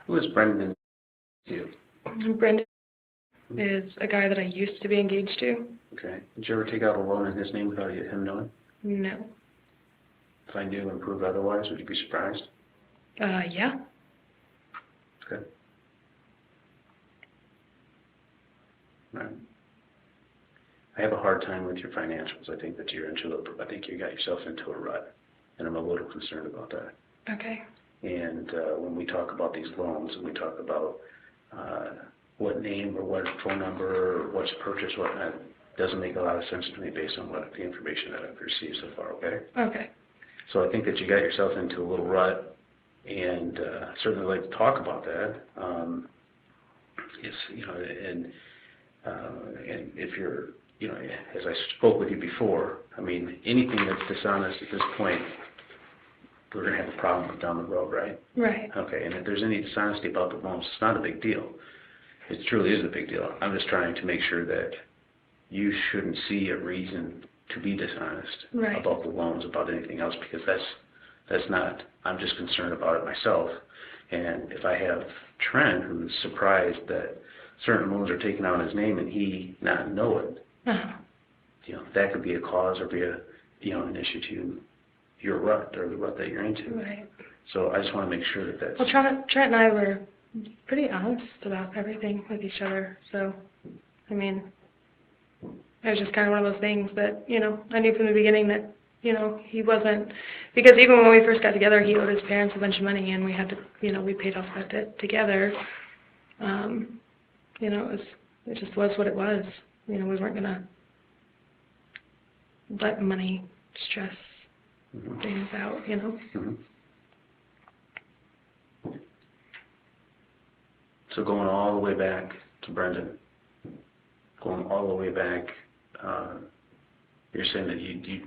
Who is Brendan to you? Brendan is a guy that I used to be engaged to. Okay. Did you ever take out a loan in his name without him knowing? No. If I knew and proved otherwise, would you be surprised? Yeah. Okay. Right. I have a hard time with your financials. I think that I think you got yourself into a rut, and I'm a little concerned about that. Okay. And when we talk about these loans, and we talk about what name or what phone number or what's purchased, whatnot, doesn't make a lot of sense to me based on what the information that I've received so far, okay? Okay. So I think that you got yourself into a little rut, and certainly like to talk about that. And if you're, as I spoke with you before, I mean, anything that's dishonest at this point, we're going to have a problem with down the road, right? Right. Okay, and if there's any dishonesty about the loans, it's not a big deal. It truly is a big deal. I'm just trying to make sure that you shouldn't see a reason to be dishonest about the loans, about anything else, because that's not, I'm just concerned about it myself. And if I have Trent, who's surprised that certain loans are taken out in his name and he not know it, that could be a cause or be an issue to your rut or the rut that you're into. Right. So I just want to make sure that that's... Well, Trent and I were pretty honest about everything with each other. So, I mean, it was just kind of one of those things that, I knew from the beginning that, he wasn't, because even when we first got together, he owed his parents a bunch of money, and we had to, we paid off that debt together. It just was what it was. We weren't going to let money stress things out, So going all the way back to Brendan, going all the way back, you're saying that you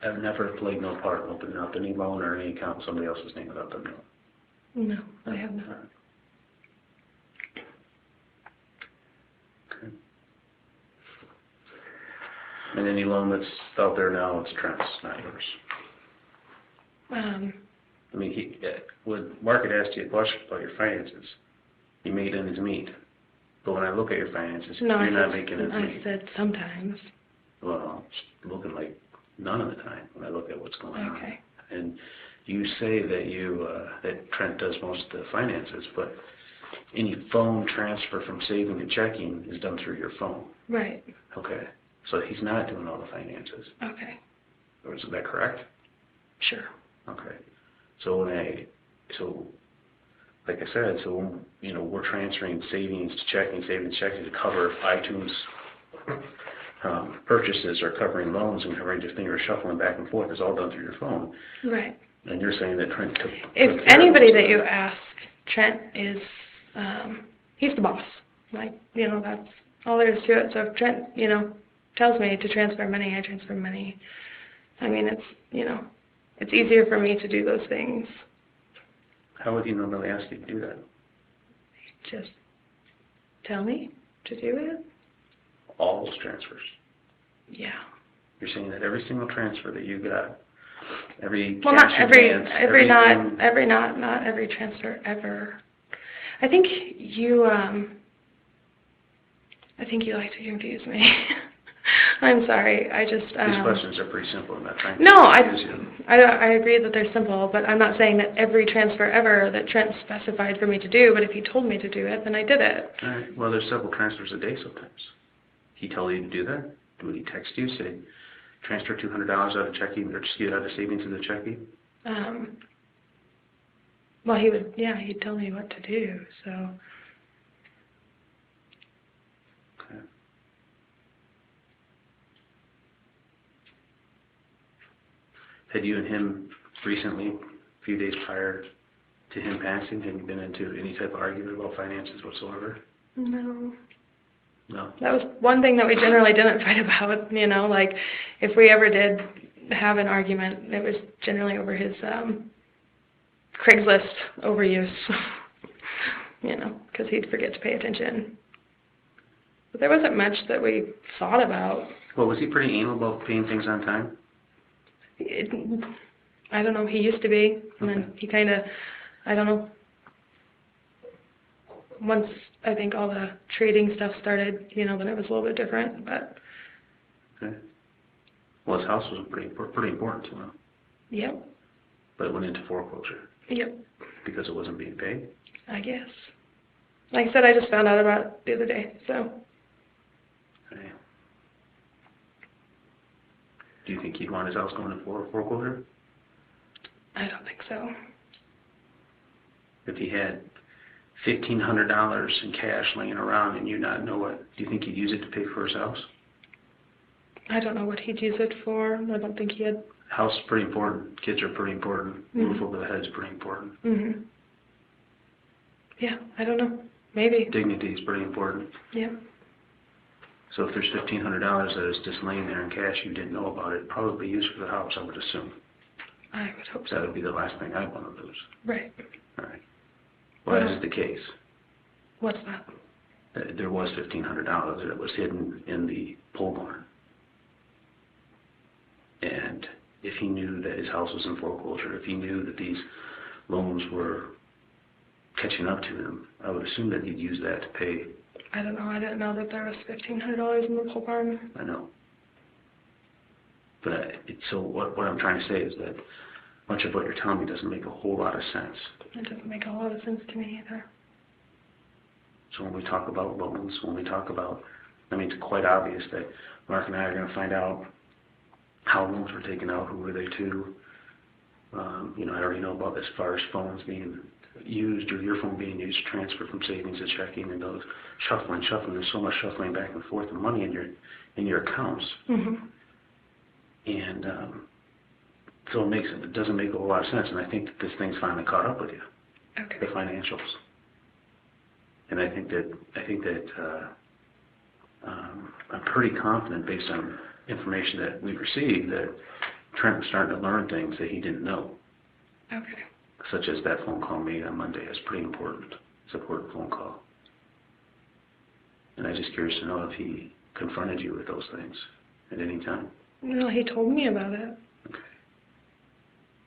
have never played no part in opening up any loan or any account in somebody else's name without them knowing? No, I have not. Okay. And any loan that's out there now, it's Trent's, not yours. I mean, when Mark had asked you a question about your finances, you made ends meet. But when I look at your finances, you're not making ends meet. I said sometimes. Well, it's looking like none of the time when I look at what's going on. Okay. And you say that that Trent does most of the finances, but any phone transfer from saving to checking is done through your phone. Right. Okay. So he's not doing all the finances. Okay. Or is that correct? Sure. Okay. So like I said, we're transferring savings to checking to cover iTunes purchases or covering loans and covering just things, shuffling back and forth is all done through your phone. Right. And you're saying that Trent took If anybody that you ask, Trent is, he's the boss. Like, that's all there is to it. So if Trent, tells me to transfer money, I transfer money. I mean, it's easier for me to do those things. How would he normally ask you to do that? Just tell me to do it. All those transfers? Yeah. You're saying that every single transfer that you got, every well, cash not every, advance, not every transfer ever. I think you like to confuse me. I'm sorry. I just. These questions are pretty simple. I'm not trying to No, confuse you. I agree that they're simple, but I'm not saying that every transfer ever that Trent specified for me to do. But if he told me to do it, then I did it. All right. Well, there's several transfers a day sometimes. He tell you to do that? Would he text you, say, transfer $200 out of checking, or just get out of savings into checking? Well, he would. Yeah, he'd tell me what to do. So. Okay. Had you and him recently, a few days prior to him passing, had you been into any type of argument about finances whatsoever? No. No? That was one thing that we generally didn't fight about, like if we ever did have an argument, it was generally over his Craigslist overuse, because he'd forget to pay attention. But there wasn't much that we fought about. Well, was he pretty anal about paying things on time? I don't know, he used to be, and then he kind of, I don't know, once I think all the trading stuff started, then it was a little bit different, but. Okay. Well, his house was pretty important to him. Yep. But it went into foreclosure. Yep. Because it wasn't being paid? I guess. Like I said, I just found out about it the other day, so. Okay. Do you think he'd want his house going in foreclosure? I don't think so. If he had $1,500 in cash laying around and you not know it, do you think he'd use it to pay for his house? I don't know what he'd use it for. I don't think he had. House is pretty important. Kids are pretty important. Roof over the head is pretty important. Mm-hmm. Yeah, I don't know. Maybe. Dignity is pretty important. Yeah. So if there's $1,500 that is just laying there in cash you didn't know about, it'd probably be used for the house, I would assume. I would hope That so. would be the last thing I'd want to lose. Right. All right. Well, that is the case. What's that? There was $1,500 that was hidden in the pole barn. And if he knew that his house was in foreclosure, if he knew that these loans were catching up to him, I would assume that he'd use that to pay. I don't know. I didn't know that there was $1,500 in the pole barn. I know. But so what I'm trying to say is that much of what you're telling me doesn't make a whole lot of sense. It doesn't make a lot of sense to me either. So when we talk about loans, when we talk about, I mean, it's quite obvious that Mark and I are going to find out how loans were taken out, who were they to. I already know about as far as phones being used or your phone being used to transfer from savings to checking and those shuffling. There's so much shuffling back and forth of money in your accounts. Mm-hmm. And so it doesn't make a whole lot of sense. And I think that this thing's finally caught up with you, Okay. the financials. And I think that I'm pretty confident based on information that we've received that Trent was starting to learn things that he didn't know. Okay. Such as that phone call made on Monday. It's pretty important. It's an important phone call. And I'm just curious to know if he confronted you with those things at any time. No, he told me about it. Okay.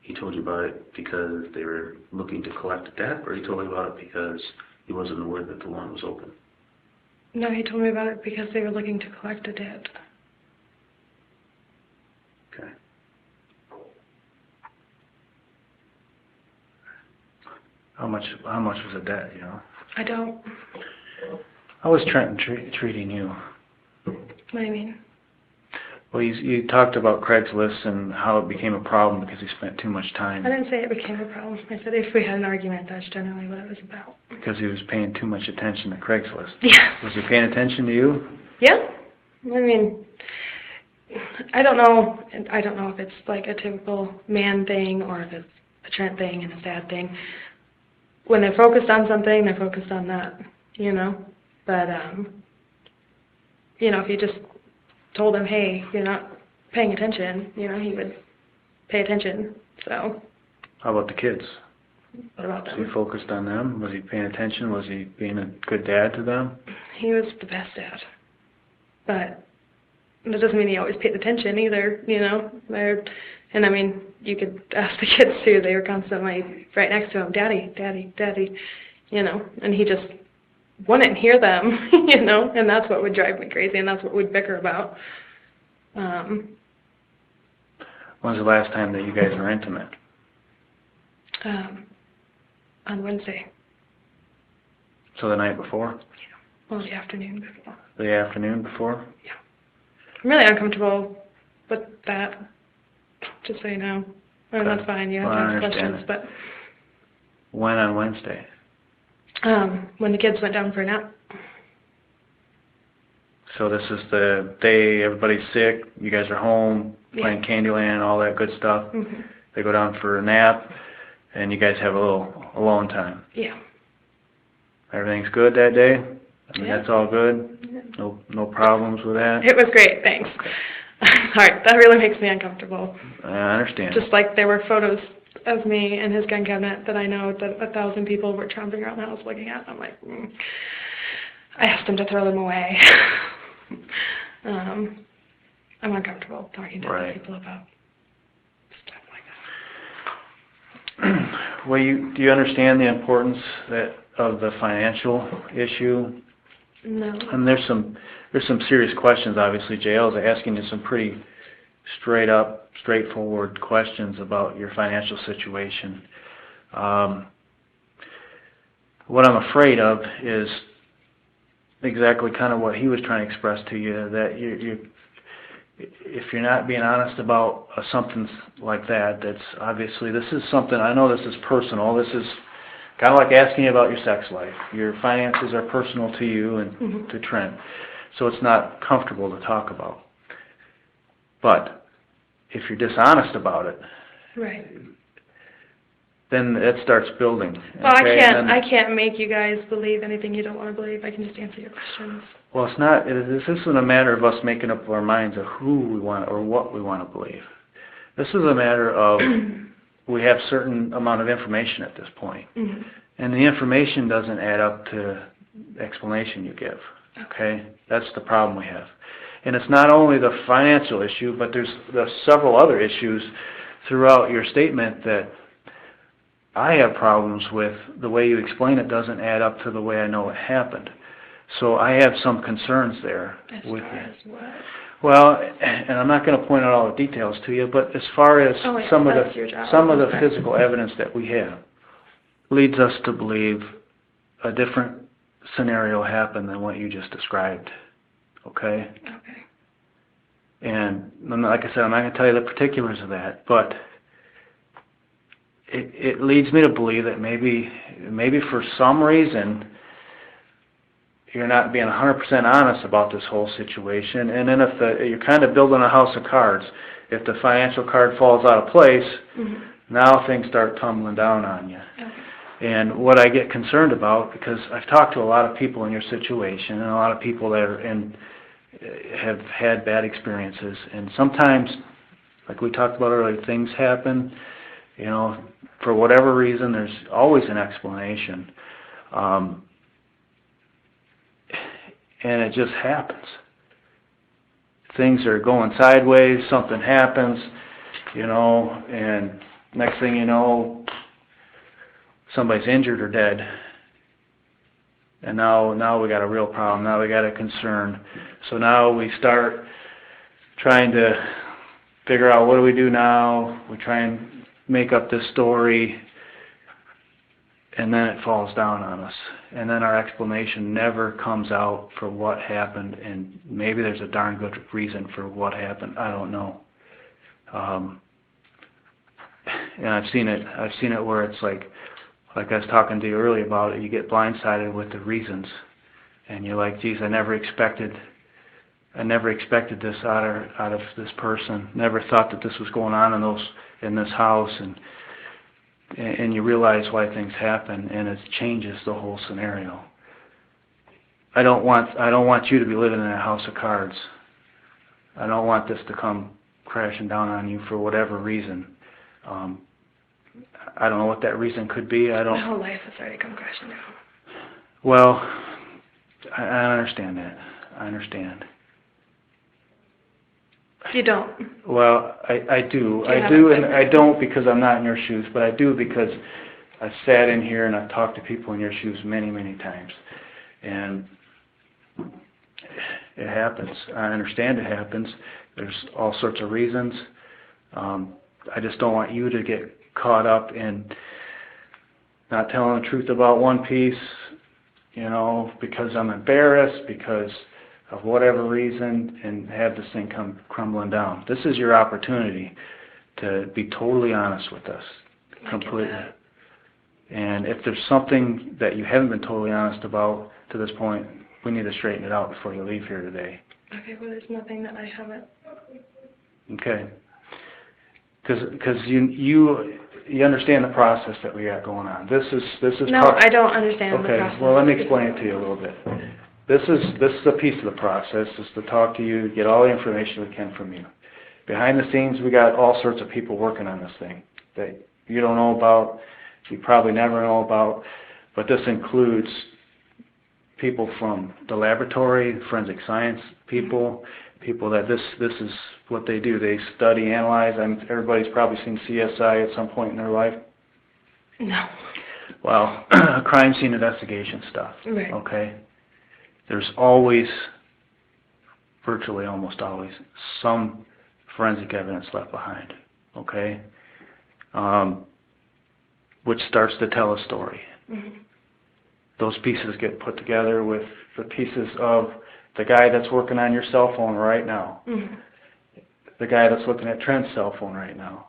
He told you about it because they were looking to collect a debt, or he told you about it because he wasn't aware that the loan was open? No, he told me about it because they were looking to collect a debt. Okay. How much was the debt, you know? I don't. How was Trenton treating you? What do you mean? Well, you talked about Craigslist and how it became a problem because he spent too much time. I didn't say it became a problem. I said if we had an argument, that's generally what it was about. Because he was paying too much attention to Craigslist. Yeah. Was he paying attention to you? Yeah. I mean, I don't know if it's like a typical man thing or if it's a Trent thing and a sad thing. When they're focused on something, they're focused on that, you know. But, if you just told him, hey, you're not paying attention, he would pay attention. So. How about the kids? What about Was them? he focused on them? Was he paying attention? Was he being a good dad to them? He was the best dad. But that doesn't mean he always paid attention either, And I mean, you could ask the kids too. They were constantly right next to him, Daddy, Daddy, Daddy, and he just wouldn't hear them, and that's what would drive me crazy, and that's what we'd bicker about. When was the last time that you guys were intimate? On Wednesday. So the night before? Well, the afternoon before. The afternoon before? Yeah. I'm really uncomfortable with that, just so you know. I mean, that's fine. You have to ask questions, but... When on Wednesday? When the kids went down for a nap. So this is the day everybody's sick, you guys are home, playing Candyland, all that good stuff. Mm-hmm. They go down for a nap, and you guys have a little alone time. Yeah. Everything's good that day? I mean, Yeah. that's all good? Yeah. No problems with that? It was great, thanks. Sorry, that really makes me uncomfortable. I understand. Just like there were photos of me in his gun cabinet that I know that 1,000 people were tromping around the house looking at. I'm like, I asked him to throw them away. I'm uncomfortable talking to other people about stuff like that. Well, do you understand the importance of the financial issue? No. And there's some serious questions. Obviously, JL's asking you some pretty straight up, straightforward questions about your financial situation. What I'm afraid of is exactly kind of what he was trying to express to you, that if you're not being honest about something like that, that's obviously, this is something, I know this is personal, this is kind of like asking you about your sex life. Your finances are personal to you and to Trent, so it's not comfortable to talk about. But if you're dishonest about it, Right. then it starts building. Well, okay? I can't make you guys believe anything you don't want to believe. I can just answer your questions. Well, it's not. This isn't a matter of us making up our minds of who we want or what we want to believe. This is a matter of we have certain amount of information at this point, and the information doesn't add up to the explanation you give. Okay, that's the problem we have, and it's not only the financial issue, but there's several other issues throughout your statement that I have problems with. The way you explain it doesn't add up to the way I know it happened. So I have some concerns there with you. Well, and I'm not going to point out all the details to you, but as far as some of the physical evidence that we have leads us to believe a different scenario happened than what you just described. Okay? Okay. And like I said, I'm not going to tell you the particulars of that, but it leads me to believe that maybe for some reason you're not being 100% honest about this whole situation, and then if you're kind of building a house of cards, if the financial card falls out of place, now things start tumbling down on you. Okay. And what I get concerned about, because I've talked to a lot of people in your situation, and a lot of people that are have had bad experiences, and sometimes, like we talked about earlier, things happen, you know, for whatever reason. There's always an explanation. And it just happens. Things are going sideways, something happens, you know, and next thing you know, somebody's injured or dead. And now we got a real problem. Now we got a concern. So now we start trying to figure out, what do we do now? We try and make up this story, and then it falls down on us. And then our explanation never comes out for what happened, and maybe there's a darn good reason for what happened. I don't know. And I've seen it where it's like I was talking to you earlier about it, you get blindsided with the reasons. And you're like, geez, I never expected this out of this person. Never thought that this was going on in this house, and you realize why things happen, and it changes the whole scenario. I don't want you to be living in a house of cards. I don't want this to come crashing down on you for whatever reason. I don't know what that reason could be. My whole life has already come crashing down. Well, I understand that. I understand. You don't? Well, I do. I do, and I don't because I'm not in your shoes, but I do because I've sat in here and I've talked to people in your shoes many, many times. And it happens. I understand it happens. There's all sorts of reasons. I just don't want you to get caught up in not telling the truth about one piece, you know, because I'm embarrassed, because of whatever reason, and have this thing come crumbling down. This is your opportunity to be totally honest with us, completely. And if there's something that you haven't been totally honest about to this point, we need to straighten it out before you leave here today. Okay, well, there's nothing that I haven't. Okay. Because you understand the process that we got going on. This is No, I don't understand the process. Okay, well, let me explain it to you a little bit. This is a piece of the process, is to talk to you, get all the information we can from you. Behind the scenes, we got all sorts of people working on this thing that you don't know about, you probably never know about, but this includes people from the laboratory, forensic science people that this is what they do. They study, analyze. Everybody's probably seen CSI at some point in their life. No. Well, crime scene investigation stuff. Right. Okay? There's always, virtually almost always, some forensic evidence left behind. Okay? Which starts to tell a story. Mm-hmm. Those pieces get put together with the pieces of the guy that's working on your cell phone right now. Mm-hmm. the guy that's looking at Trent's cell phone right now,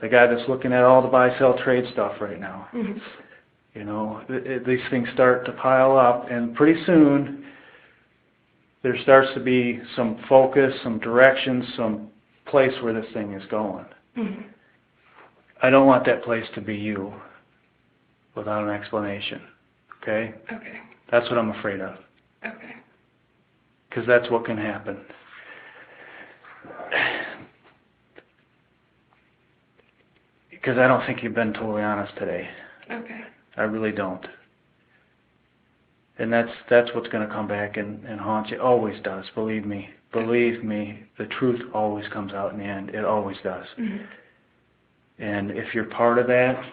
the guy that's looking at all the buy-sell trade stuff right now. Mhm. You know, these things start to pile up, and pretty soon there starts to be some focus, some direction, some place where this thing is going. Mhm. I don't want that place to be you without an explanation, okay? Okay. That's what I'm afraid of, Okay. because that's what can happen. Because I don't think you've been totally honest today. Okay. I really don't. And that's what's going to come back and haunt you. It always does, believe me. Believe me, the truth always comes out in the end. It always does. Mhm. And if you're part of that,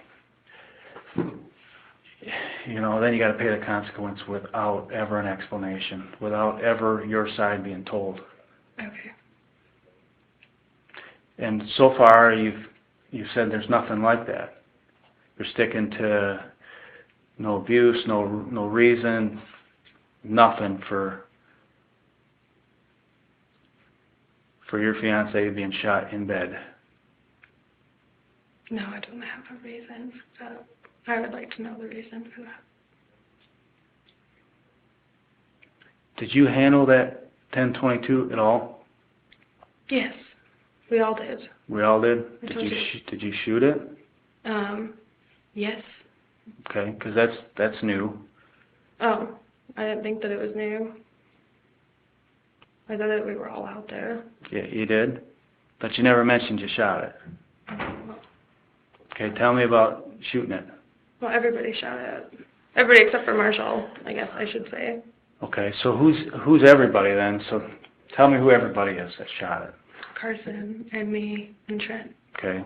you know, then you got to pay the consequence without ever an explanation, without ever your side being told. Okay. And so far, you've said there's nothing like that. You're sticking to no abuse, no reason, nothing for your fiancé being shot in bed. No, I don't have a reason. I would like to know the reason for that. Did you handle that 1022 at all? Yes, we all did. We all did. I Did told you you. did you shoot it? Yes. Okay, because that's new. Oh, I didn't think that it was new. I thought that we were all out there. Yeah, you did, but you never mentioned you shot it. Okay, tell me about shooting it. Well, everybody shot it. Everybody except for Marshall, I guess I should say. Okay, so who's everybody then? So tell me who everybody is that shot it. Carson and me and Trent. Okay.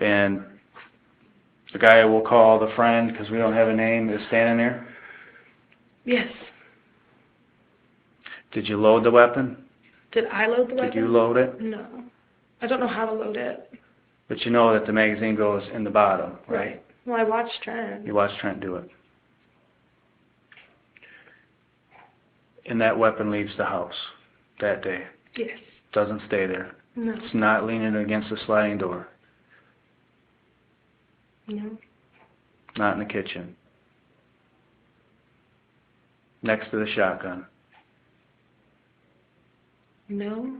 And the guy we'll call the friend, because we don't have a name, is standing there? Yes. Did you load the weapon? Did I load the weapon? Did you load it? No. I don't know how to load it. But you know that the magazine goes in the bottom, right? Well, I watched Trent. You watched Trent do it. And that weapon leaves the house that day. Yes. Doesn't stay there. No. It's not leaning against the sliding door. No. Not in the kitchen. Next to the shotgun. No.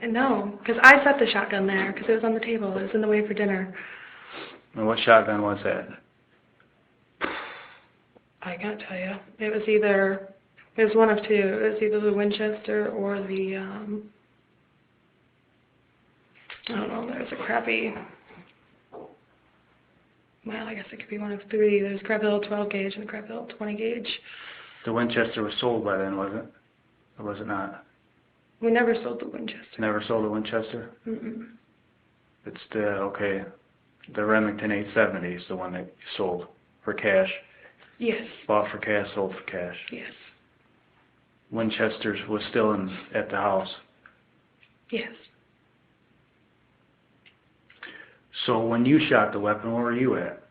No, because I set the shotgun there because it was on the table. It was in the way for dinner. And what shotgun was that? I can't tell you. It was one of two. It was either the Winchester or the, I don't know, there was a crappy, well, I guess it could be one of three. There's crappy little 12 gauge and a crappy little 20 gauge. The Winchester was sold by then, was it? Or was it not? We never sold the Winchester. Never sold a Winchester? Mm-mm. It's okay. The Remington 870 is the one that you sold for cash. Yes. Bought for cash, sold for cash. Yes. Winchester's was still at the house. Yes. So when you shot the weapon, where were you at?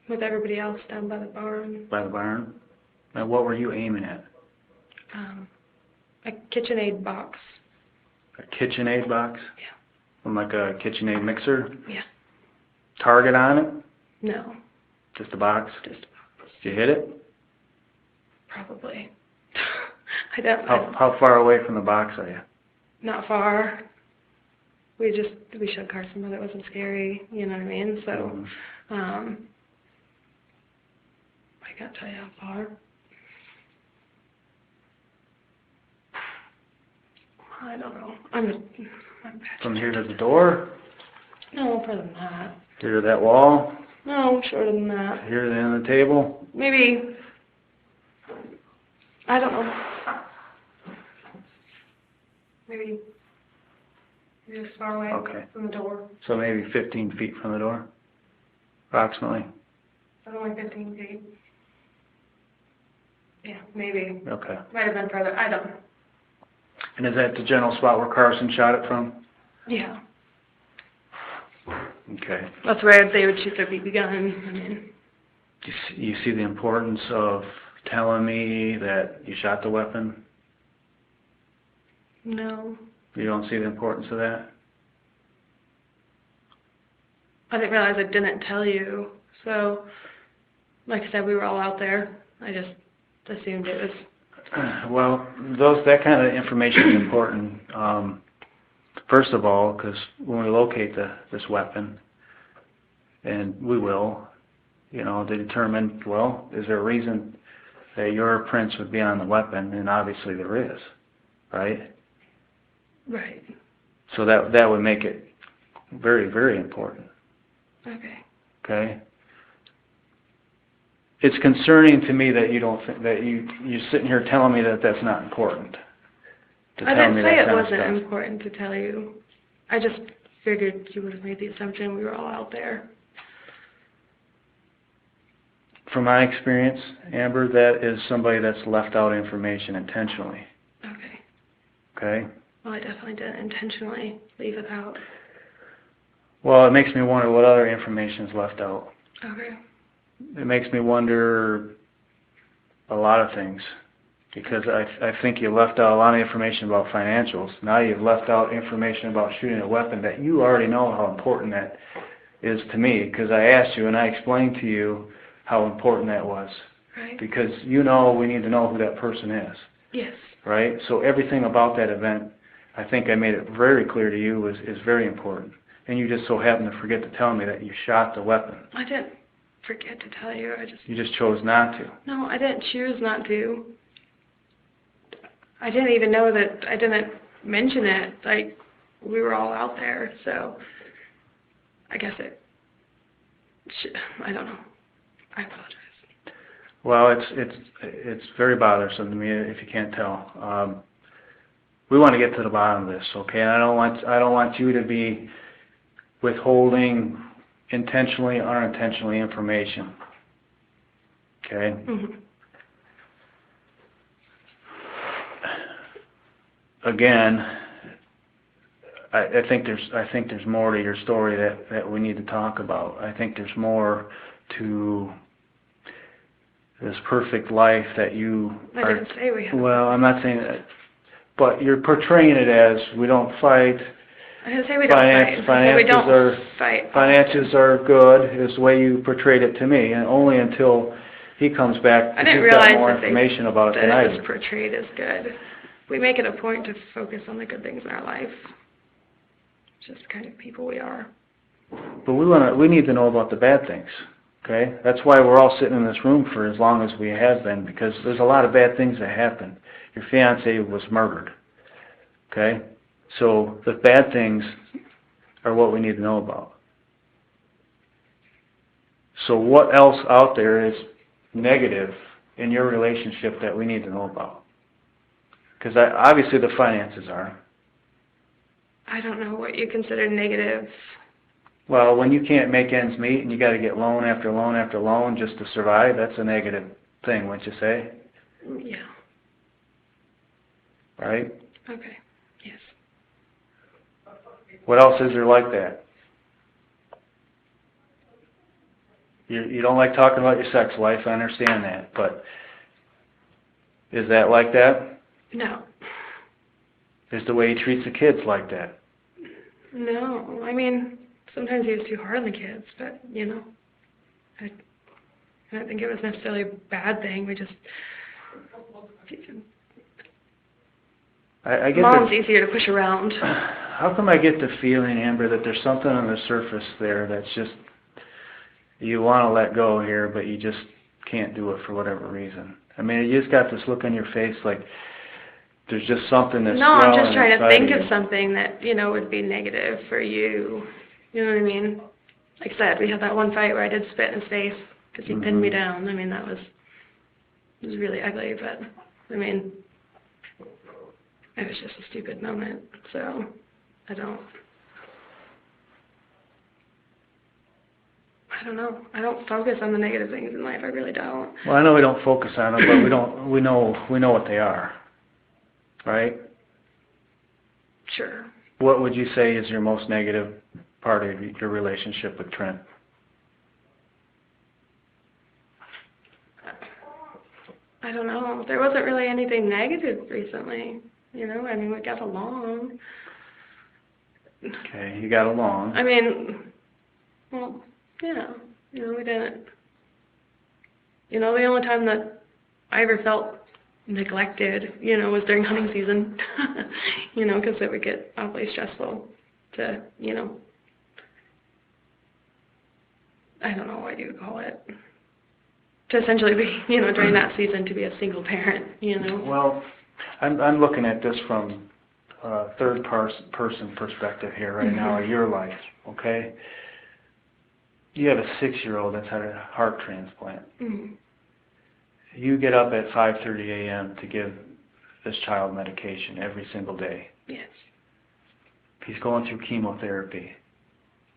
With everybody else down by the barn. By the barn? And what were you aiming at? A KitchenAid box. A KitchenAid box? Yeah. From like a KitchenAid mixer? Yeah. Target on it? No. Just a box? Just a box. Did you hit it? Probably. I don't. How far away from the box are you? Not far. We showed Carson that it wasn't scary. You know what I mean? So, I can't tell you how far. I don't know. I'm bad. From here to the door? No, further than that. Here to that wall? No, shorter than that. Here to the end of the table? Maybe. I don't know. Maybe as far away from the door. So maybe 15 feet from the door? Approximately? Something like 15 feet. Yeah, maybe. Okay. Might have been further. I don't know. And is that the general spot where Carson shot it from? Yeah. Okay. That's where they would shoot their BB gun. I mean. You see the importance of telling me that you shot the weapon? No. You don't see the importance of that? I didn't realize I didn't tell you. So, like I said, we were all out there. I just assumed it was. Well, that kind of information is important. First of all, because when we locate this weapon, and we will, to determine, well, is there a reason that your prints would be on the weapon? And obviously there is, right? Right. So that would make it very, very important. Okay. Okay. It's concerning to me that you don't think that you're sitting here telling me that that's not important. I didn't say it wasn't important to tell you. I just figured you would have made the assumption we were all out there. From my experience, Amber, that is somebody that's left out information intentionally. Okay. Okay? Well, I definitely didn't intentionally leave it out. Well, it makes me wonder what other information is left out. Okay. It makes me wonder a lot of things, because I think you left out a lot of information about financials. Now you've left out information about shooting a weapon that you already know how important that is to me, because I asked you and I explained to you how important that was. Right. Because we need to know who that person is. Yes. Right? So everything about that event, I think I made it very clear to you, is very important. And you just so happened to forget to tell me that you shot the weapon. I didn't forget to tell you. You just chose not to. No, I didn't choose not to. I didn't even know that I didn't mention it. Like, we were all out there, so I guess I don't know. I apologize. Well, it's very bothersome to me if you can't tell. We want to get to the bottom of this, okay? And I don't want you to be withholding intentionally or unintentionally information. Okay? Mm-hmm. Again, I think there's more to your story that we need to talk about. I think there's more to this perfect life that you I didn't say we had. Well, I'm not saying that, but you're portraying it as we don't fight. I didn't say we don't fight. I said we don't fight. Finances are good, is the way you portrayed it to me, and only until he comes back I didn't he's got realize more that information about it than that I it do. was portrayed as good. We make it a point to focus on the good things in our life. It's just the kind of people we are. But we need to know about the bad things. Okay? That's why we're all sitting in this room for as long as we have been, because there's a lot of bad things that happen. Your fiancé was murdered. Okay? So the bad things are what we need to know about. So what else out there is negative in your relationship that we need to know about? Because obviously the finances are. I don't know what you consider negative. Well, when you can't make ends meet and you got to get loan after loan after loan just to survive, that's a negative thing, wouldn't you say? Yeah. Right? Okay. Yes. What else is there like that? You don't like talking about your sex life, I understand that, but is that like that? No. Is the way he treats the kids like that? No. I mean, sometimes he was too hard on the kids, but, I don't think it was necessarily a bad thing. We just... I get Mom's easier to push around. How come I get the feeling, Amber, that there's something on the surface there that's just, you want to let go here, but you just can't do it for whatever reason? I mean, you just got this look on your face like there's just something that's No, I'm just growing trying to inside think of of you. something that, would be negative for you. You know what I mean? Like I said, we had that one fight where I did spit in his face because he pinned me down. I mean, it was really ugly, but, I mean, it was just a stupid moment, so I don't know. I don't focus on the negative things in life. I really don't. Well, I know we don't focus on them, but we know what they are, right? Sure. What would you say is your most negative part of your relationship with Trent? I don't know. There wasn't really anything negative recently. You know, I mean, we got along. Okay, you got along. I mean, well, yeah, you know, we didn't. You know, the only time that I ever felt neglected, you know, was during hunting season. You know, because it would get awfully stressful to, you know, I don't know what you would call it, to essentially be, you know, during that season to be a single parent, you know. Well, I'm looking at this from a third-person perspective here right now of your life, okay? You have a 6-year-old that's had a heart transplant. Mm-hmm. You get up at 5:30 a.m. to give this child medication every single day. Yes. He's going through chemotherapy.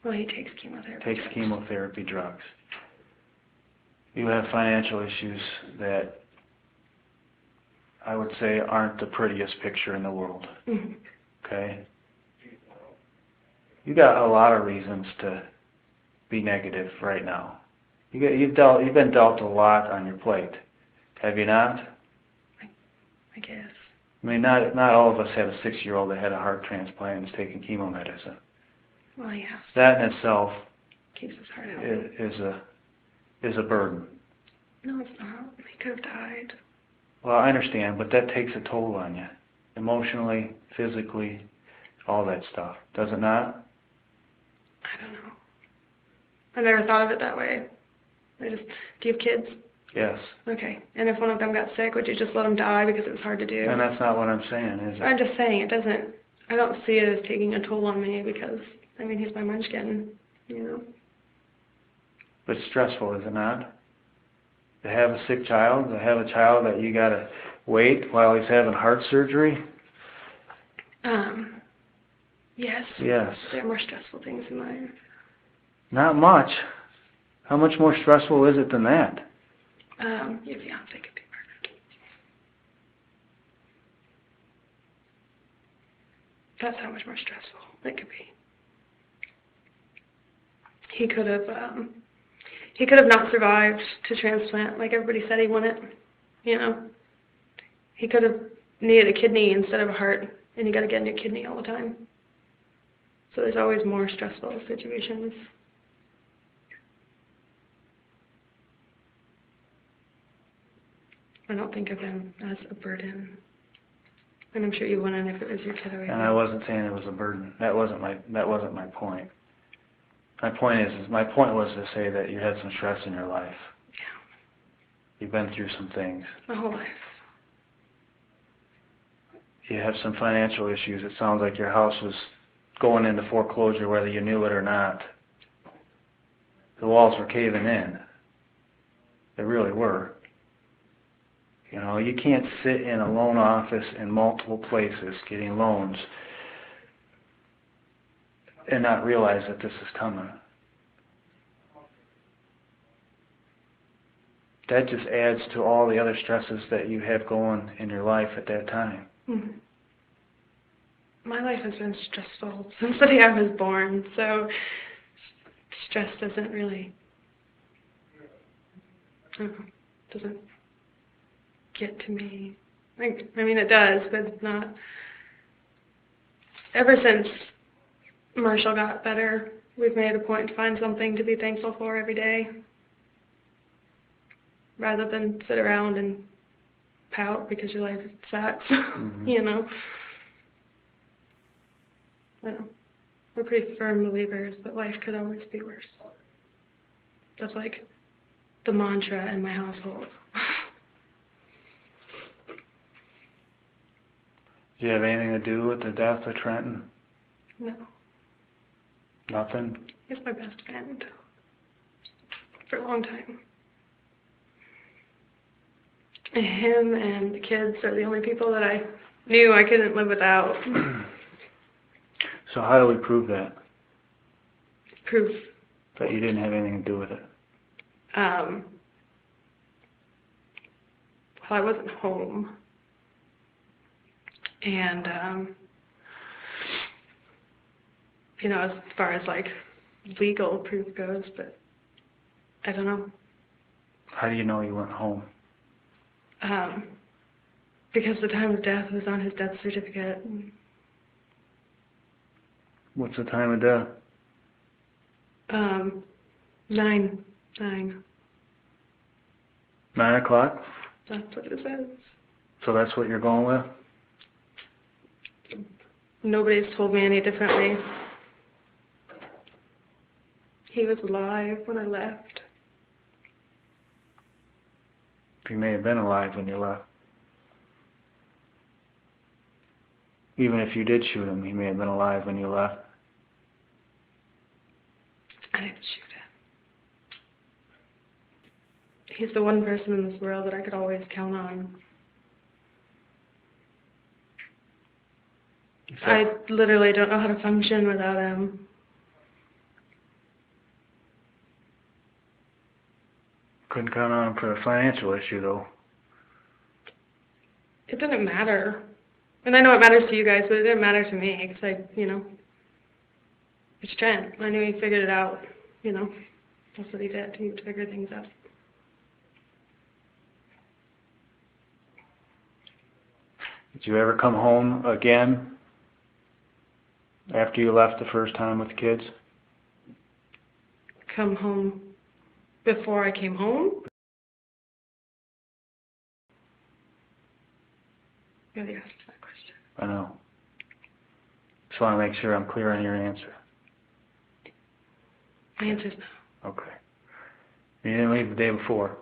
Well, he takes chemotherapy. Takes chemotherapy drugs. You have financial issues that I would say aren't the prettiest picture in the world. Mm-hmm. Okay? You got a lot of reasons to be negative right now. You've been dealt a lot on your plate, have you not? I guess. I mean, not all of us have a 6-year-old that had a heart transplant and is taking chemo medicine. Well, yeah. That in itself Keeps his heart out. is a burden. No, it's not. He could have died. Well, I understand, but that takes a toll on you, emotionally, physically, all that stuff. Does it not? I don't know. I never thought of it that way. Do you have kids? Yes. Okay. And if one of them got sick, would you just let them die because it was hard to do? And that's not what I'm saying, is it? I'm just saying I don't see it as taking a toll on me because, I mean, he's my munchkin, you know. But it's stressful, is it not? To have a sick child, to have a child that you got to wait while he's having heart surgery? Yes. Yes. There are more stressful things in life. Not much. How much more stressful is it than that? Your fiancé could be murdered. That's how much more stressful it could be. He could have not survived to transplant like everybody said he wouldn't, you know. He could have needed a kidney instead of a heart, and you got to get a new kidney all the time. So there's always more stressful situations. I don't think of him as a burden. And I'm sure you wouldn't if it was your kid or And I wasn't saying it was a burden. That wasn't my point. My point was to say that you had some stress in your life. Yeah. You've been through some things. My whole life. You have some financial issues. It sounds like your house was going into foreclosure whether you knew it or not. The walls were caving in. They really were. You know, you can't sit in a loan office in multiple places getting loans and not realize that this is coming. That just adds to all the other stresses that you have going in your life at that time. Mm-hmm. My life has been stressful since the day I was born, so stress doesn't really, doesn't get to me. I mean, it does, but it's not. Ever since Marshall got better, we've made a point to find something to be thankful for every day, rather than sit around and pout because your life sucks, you know. I don't know. We're pretty firm believers that life could always be worse. That's like the mantra in my household. Do you have anything to do with the death of Trenton? No. Nothing? He's my best friend. For a long time. Him and the kids are the only people that I knew I couldn't live without. So how do we prove that? Proof. That you didn't have anything to do with it? Well, I wasn't home. And, you know, as far as, like, legal proof goes, but I don't know. How do you know you weren't home? Because the time of death was on his death certificate. What's the time of death? 9. 9 o'clock? That's what it says. So that's what you're going with? Nobody's told me any differently. He was alive when I left. He may have been alive when you left. Even if you did shoot him, he may have been alive when you left. I didn't shoot him. He's the one person in this world that I could always count on. I literally don't know how to function without him. Couldn't count on him for a financial issue, though. It didn't matter. And I know it matters to you guys, but it didn't matter to me, because it's Trent. I knew he figured it out, That's what he did. He would figure things out. Did you ever come home again after you left the first time with the kids? Come home before I came home? You already asked that question. I know. Just want to make sure I'm clear on your answer. My answer's no. Okay. You didn't leave the day before?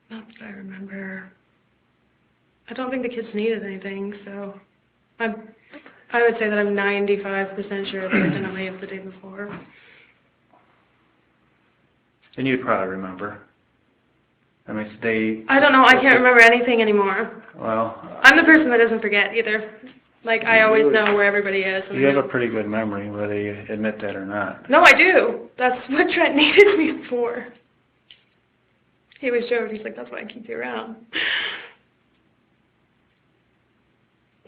Not that I remember. I don't think the kids needed anything, so I would say that I'm 95% sure that I didn't leave the day before. And you'd probably remember. I mean, I don't know. I can't remember anything anymore. Well, I'm the person that doesn't forget either. Like, I always know where everybody is. You have a pretty good memory, whether you admit that or not. No, I do. That's what Trent needed me for. He always joked. He's like, that's why I keep you around.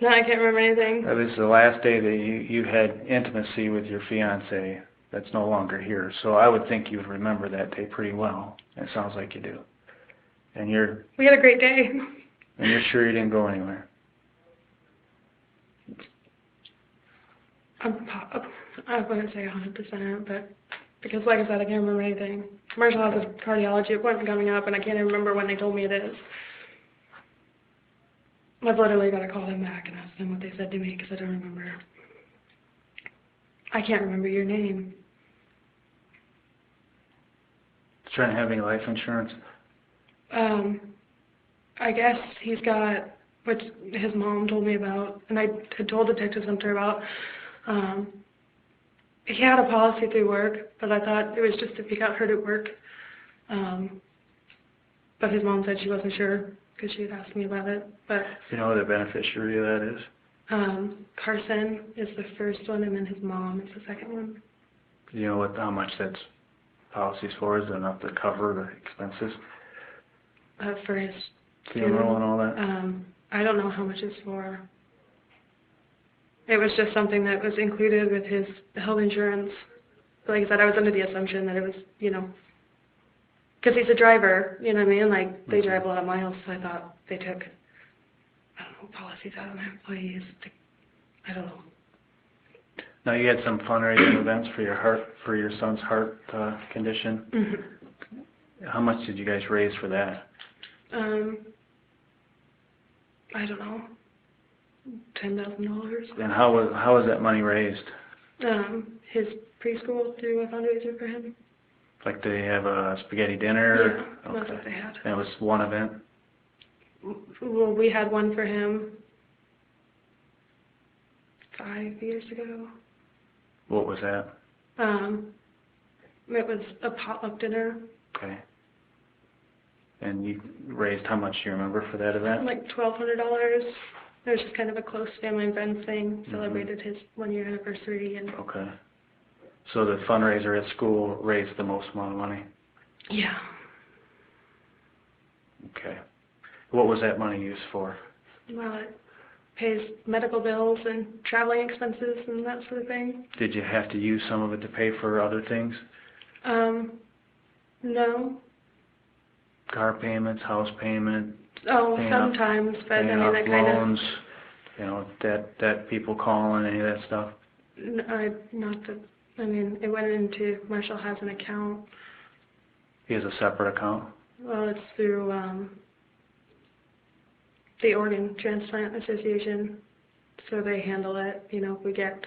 No, I can't remember anything. That was the last day that you had intimacy with your fiancé. That's no longer here. So I would think you would remember that day pretty well. It sounds like you do. And we had a great day. And you're sure you didn't go anywhere? I wouldn't say 100%, but because, like I said, I can't remember anything. Marshall has a cardiology appointment coming up, and I can't even remember when they told me it is. I've literally got to call them back and ask them what they said to me because I don't remember. I can't remember your name. Trying to have any life insurance? I guess he's got, which his mom told me about, and I had told Detective Center about, he had a policy through work, but I thought it was just if he got hurt at work. But his mom said she wasn't sure because she had asked me about it. But Do you know who the beneficiary of that is? Carson is the first one, and then his mom is the second one. Do you know how much that's policy's for? Is it enough to cover the expenses? For his Funeral and all that? I don't know how much it's for. It was just something that was included with his health insurance. Like I said, I was under the assumption that it was, because he's a driver, you know what I mean? Like, they drive a lot of miles, so I thought they took, policies out of their employees. I don't know. Now, you had some fundraising events for your son's heart condition. Mm-hmm. How much did you guys raise for that? I don't know. $10,000. And how was that money raised? His preschool threw a fundraiser for him. Like they have a spaghetti dinner? Yeah, that's what they had. And it was one event? Well, we had one for him 5 years ago. What was that? It was a potluck dinner. Okay. And you raised how much, do you remember, for that event? Like $1,200. It was just kind of a close family and friends thing. Celebrated his 1-year anniversary. And okay. So the fundraiser at school raised the most amount of money? Yeah. Okay. What was that money used for? Well, it pays medical bills and traveling expenses and that sort of thing. Did you have to use some of it to pay for other things? No. Car payments, house payment, Oh, Paying off- sometimes, but I paying mean, off that kind of, loans, that people calling, any of that stuff? not that, I mean, it went into, Marshall has an account. He has a separate account? Well, it's through, the Organ Transplant Association, so they handle it, if we get,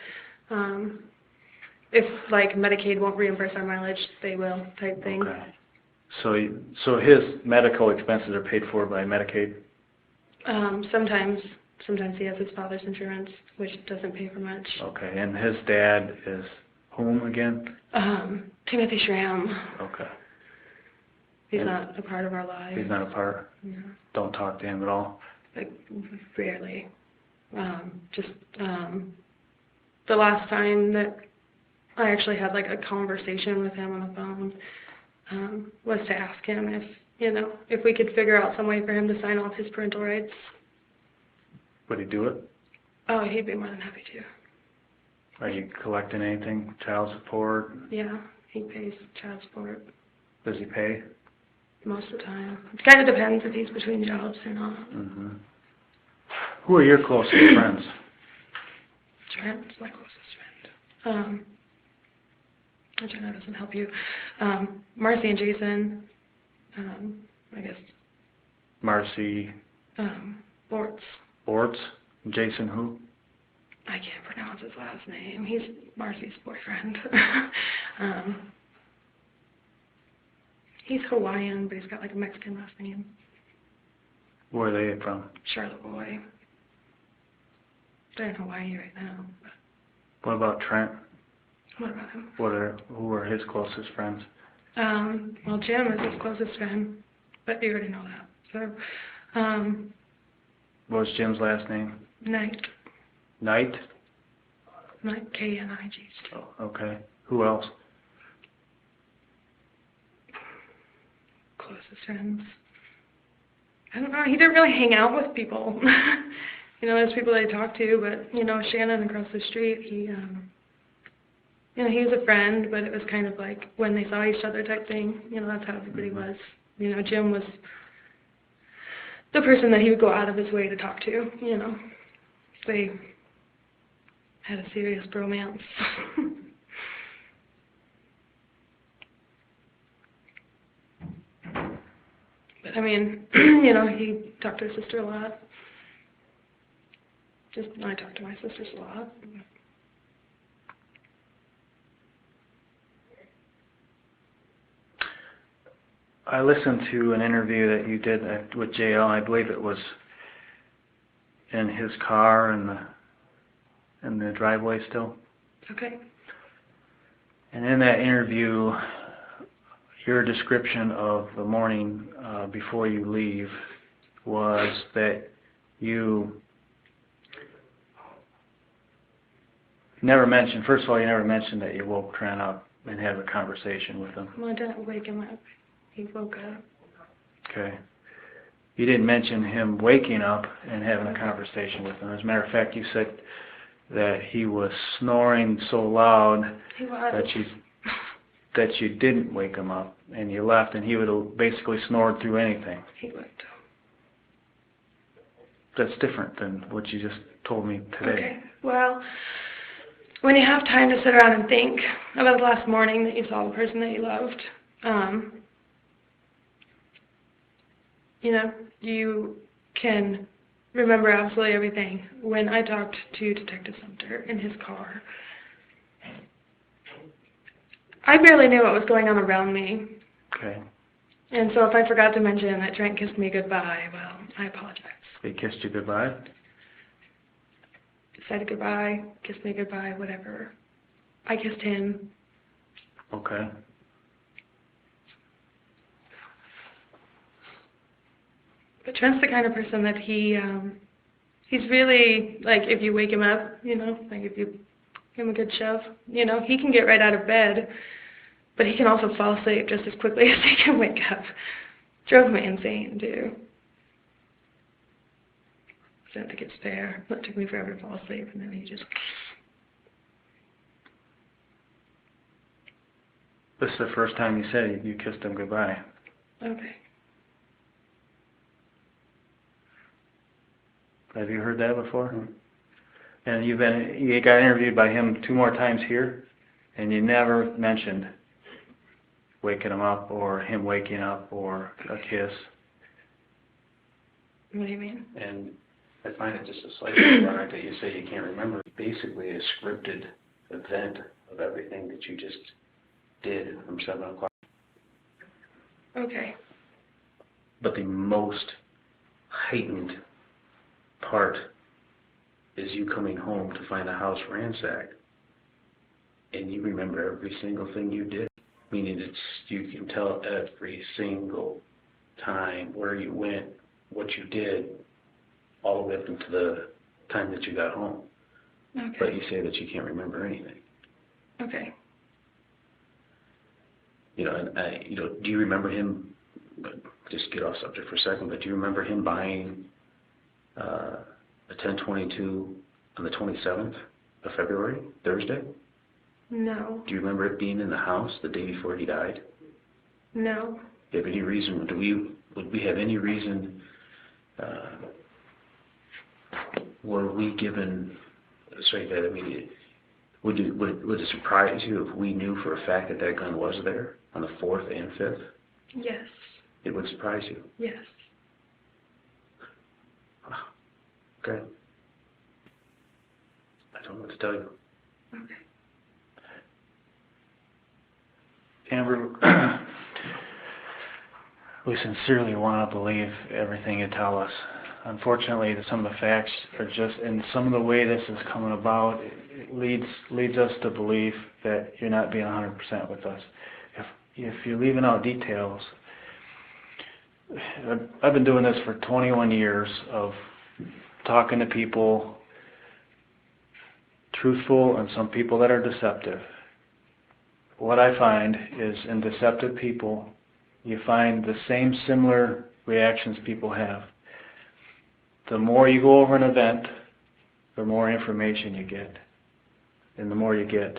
if like Medicaid won't reimburse our mileage, they will, type thing. Okay. So his medical expenses are paid for by Medicaid? Sometimes he has his father's insurance, which doesn't pay for much. Okay, and his dad is whom again? Timothy Schramm. Okay. He's And not a part of our lives. he's not a part? No, Don't talk to him at all? like, rarely. The last time that I actually had like a conversation with him on the phone was to ask him if we could figure out some way for him to sign off his parental rights. Would he do it? Oh, he'd be more than happy to. Are you collecting anything, child support? Yeah, he pays child support Does he pay? most of the time. It kind of depends if he's between jobs or not. Mm-hmm. Who are your closest friends? Trent's my closest friend. Which I know doesn't help you. Marcy and Jason. I guess. Marcy Bortz. Bortz? Jason who? I can't pronounce his last name. He's Marcy's boyfriend. He's Hawaiian, but he's got like a Mexican last name. Where are they from? Charlotte. They're in Hawaii right now. But What about Trent? what about him? Who are his closest friends? Well, Jim is his closest friend, but you already know that. So, What was Jim's last name? Knight, Knight? K-N-I-G. Oh, okay. Who else? Closest friends. I don't know. He didn't really hang out with people. There's people that I talk to, but Shannon across the street, he was a friend, but it was kind of like when they saw each other type thing. That's how everybody was. Jim was the person that he would go out of his way to talk to. They had a serious bromance. But I mean, he talked to his sister a lot. I talk to my sisters a lot. I listened to an interview that you did with JL. I believe it was in his car in the driveway still. Okay. And in that interview, your description of the morning before you leave was that you never mentioned, first of all, you never mentioned that you woke Trent up and had a conversation with him. Well, I didn't wake him up. He woke up. Okay. You didn't mention him waking up and having a conversation with him. As a matter of fact, you said that he was snoring so loud He was. that you didn't wake him up, and you left, and he would have basically snored through anything. He would. That's different than what you just told me today. Okay. Well, when you have time to sit around and think about the last morning that you saw the person that you loved, you can remember absolutely everything. When I talked to Detective Sumter in his car, I barely knew what was going on around me. Okay. And so if I forgot to mention that Trent kissed me goodbye, well, I apologize. He kissed you goodbye? Said goodbye, kissed me goodbye, whatever. I kissed him. Okay. But Trent's the kind of person that he's really, like, if you wake him up, like if you give him a good shove, he can get right out of bed, but he can also fall asleep just as quickly as he can wake up. Drove me insane, too. I don't think it's fair. It took me forever to fall asleep, and then he just... This is the first time you said you kissed him goodbye. Okay. Have you heard that before? And you got interviewed by him 2 more times here, and you never mentioned waking him up or him waking up or a kiss. What do you mean? And I find it just a slightly ironic that you say you can't remember. Basically a scripted event of everything that you just did from 7 o'clock. Okay. But the most heightened part is you coming home to find the house ransacked, and you remember every single thing you did. Meaning you can tell every single time where you went, what you did, all the way up into the time that you got home. Okay. But you say that you can't remember anything. Okay. You know, and do you remember him? Just get off subject for a second. But do you remember him buying a 1022 on the 27th of February, Thursday? No. Do you remember it being in the house the day before he died? No. Do you have any reason? Would we have any reason? Were we given? Sorry, Dad. I mean, would it surprise you if we knew for a fact that gun was there on the 4th and 5th? Yes. It would surprise you. Yes. Okay. I don't know what to tell you. Okay. Amber, we sincerely want to believe everything you tell us. Unfortunately, some of the facts are just, and some of the way this is coming about, it leads us to believe that you're not being 100% with us. If you're leaving out details, I've been doing this for 21 years of talking to people, truthful, and some people that are deceptive. What I find is in deceptive people, you find the same similar reactions people have. The more you go over an event, the more information you get. And the more you get.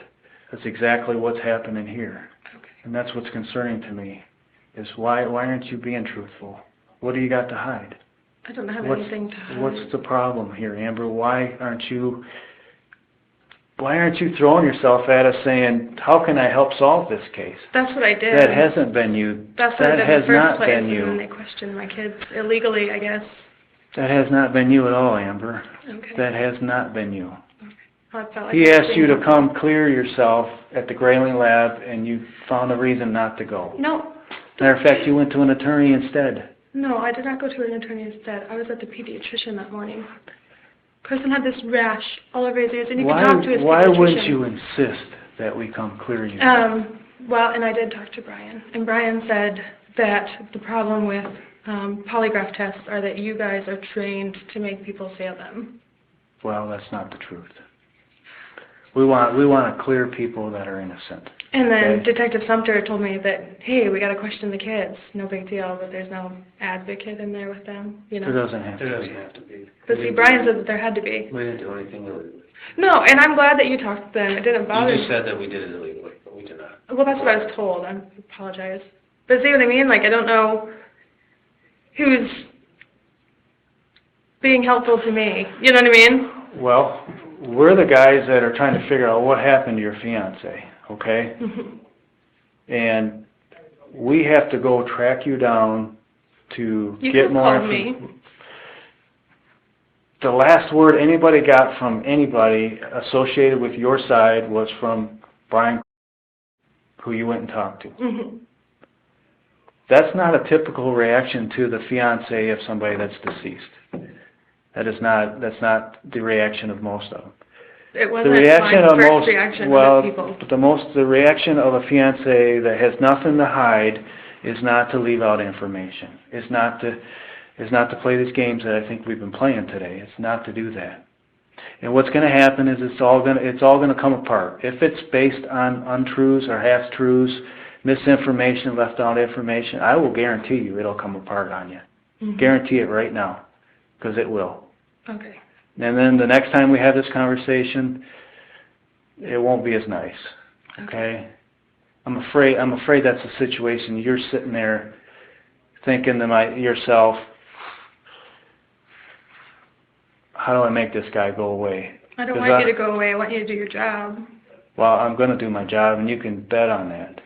That's exactly what's happening here. Okay. And that's what's concerning to me, is why aren't you being truthful? What do you got to hide? I don't have anything to hide. What's the problem here, Amber? Why aren't you throwing yourself at us saying, how can I help solve this case? That's what I did. That hasn't been you. That's what I did in the first place, been and you. then they questioned my kids illegally, I guess. That has not been you at all, Amber. Okay. That has not been you. I felt like He I was asked you being to come clear yourself at the Grayling lab, and you found a reason not to go. No. Matter of fact, you went to an attorney instead. No, I did not go to an attorney instead. I was at the pediatrician that morning. Person had this rash all over his ears, and you could talk to his pediatrician. Why wouldn't you insist that we come clear you? Well, and I did talk to Brian, and Brian said that the problem with polygraph tests are that you guys are trained to make people fail them. Well, that's not the truth. We want to clear people that are innocent. And then Okay. Detective Sumter told me that, hey, we got to question the kids. No big deal, but there's no advocate in there with them, you There know. doesn't have There to doesn't be. have to be. But see, Brian said that there had to be. We didn't do anything illegally. No, and I'm glad that you talked to them. It didn't bother You me. just said that we did it illegally, but we did not. Well, that's what I was told. I apologize. But see what I mean? Like, I don't know who's being helpful to me. You know what I mean? Well, we're the guys that are trying to figure out what happened to your fiance, okay? And we have to go track you down to You get could more call me. The last word anybody got from anybody associated with your side was from Brian, who you went and talked to. Mm-hmm. That's not a typical reaction to the fiance of somebody that's deceased. That's not the reaction of most of them. It wasn't The reaction my of first most, reaction well, to people. the reaction of a fiance that has nothing to hide is not to leave out information. Is not to play these games that I think we've been playing today. It's not to do that. And what's going to happen is it's all going to come apart. If it's based on untruths or half truths, misinformation, left out information, I will guarantee you it'll come apart on you. Mm-hmm. Guarantee it right now, because it will. Okay. And then the next time we have this conversation, it won't be as nice. Okay? I'm afraid that's the situation. You're sitting there thinking to yourself, how do I make this guy go away? I don't 'Cause want you to go away. I want you to do your job. Well, I'm going to do my job, and you can bet on that.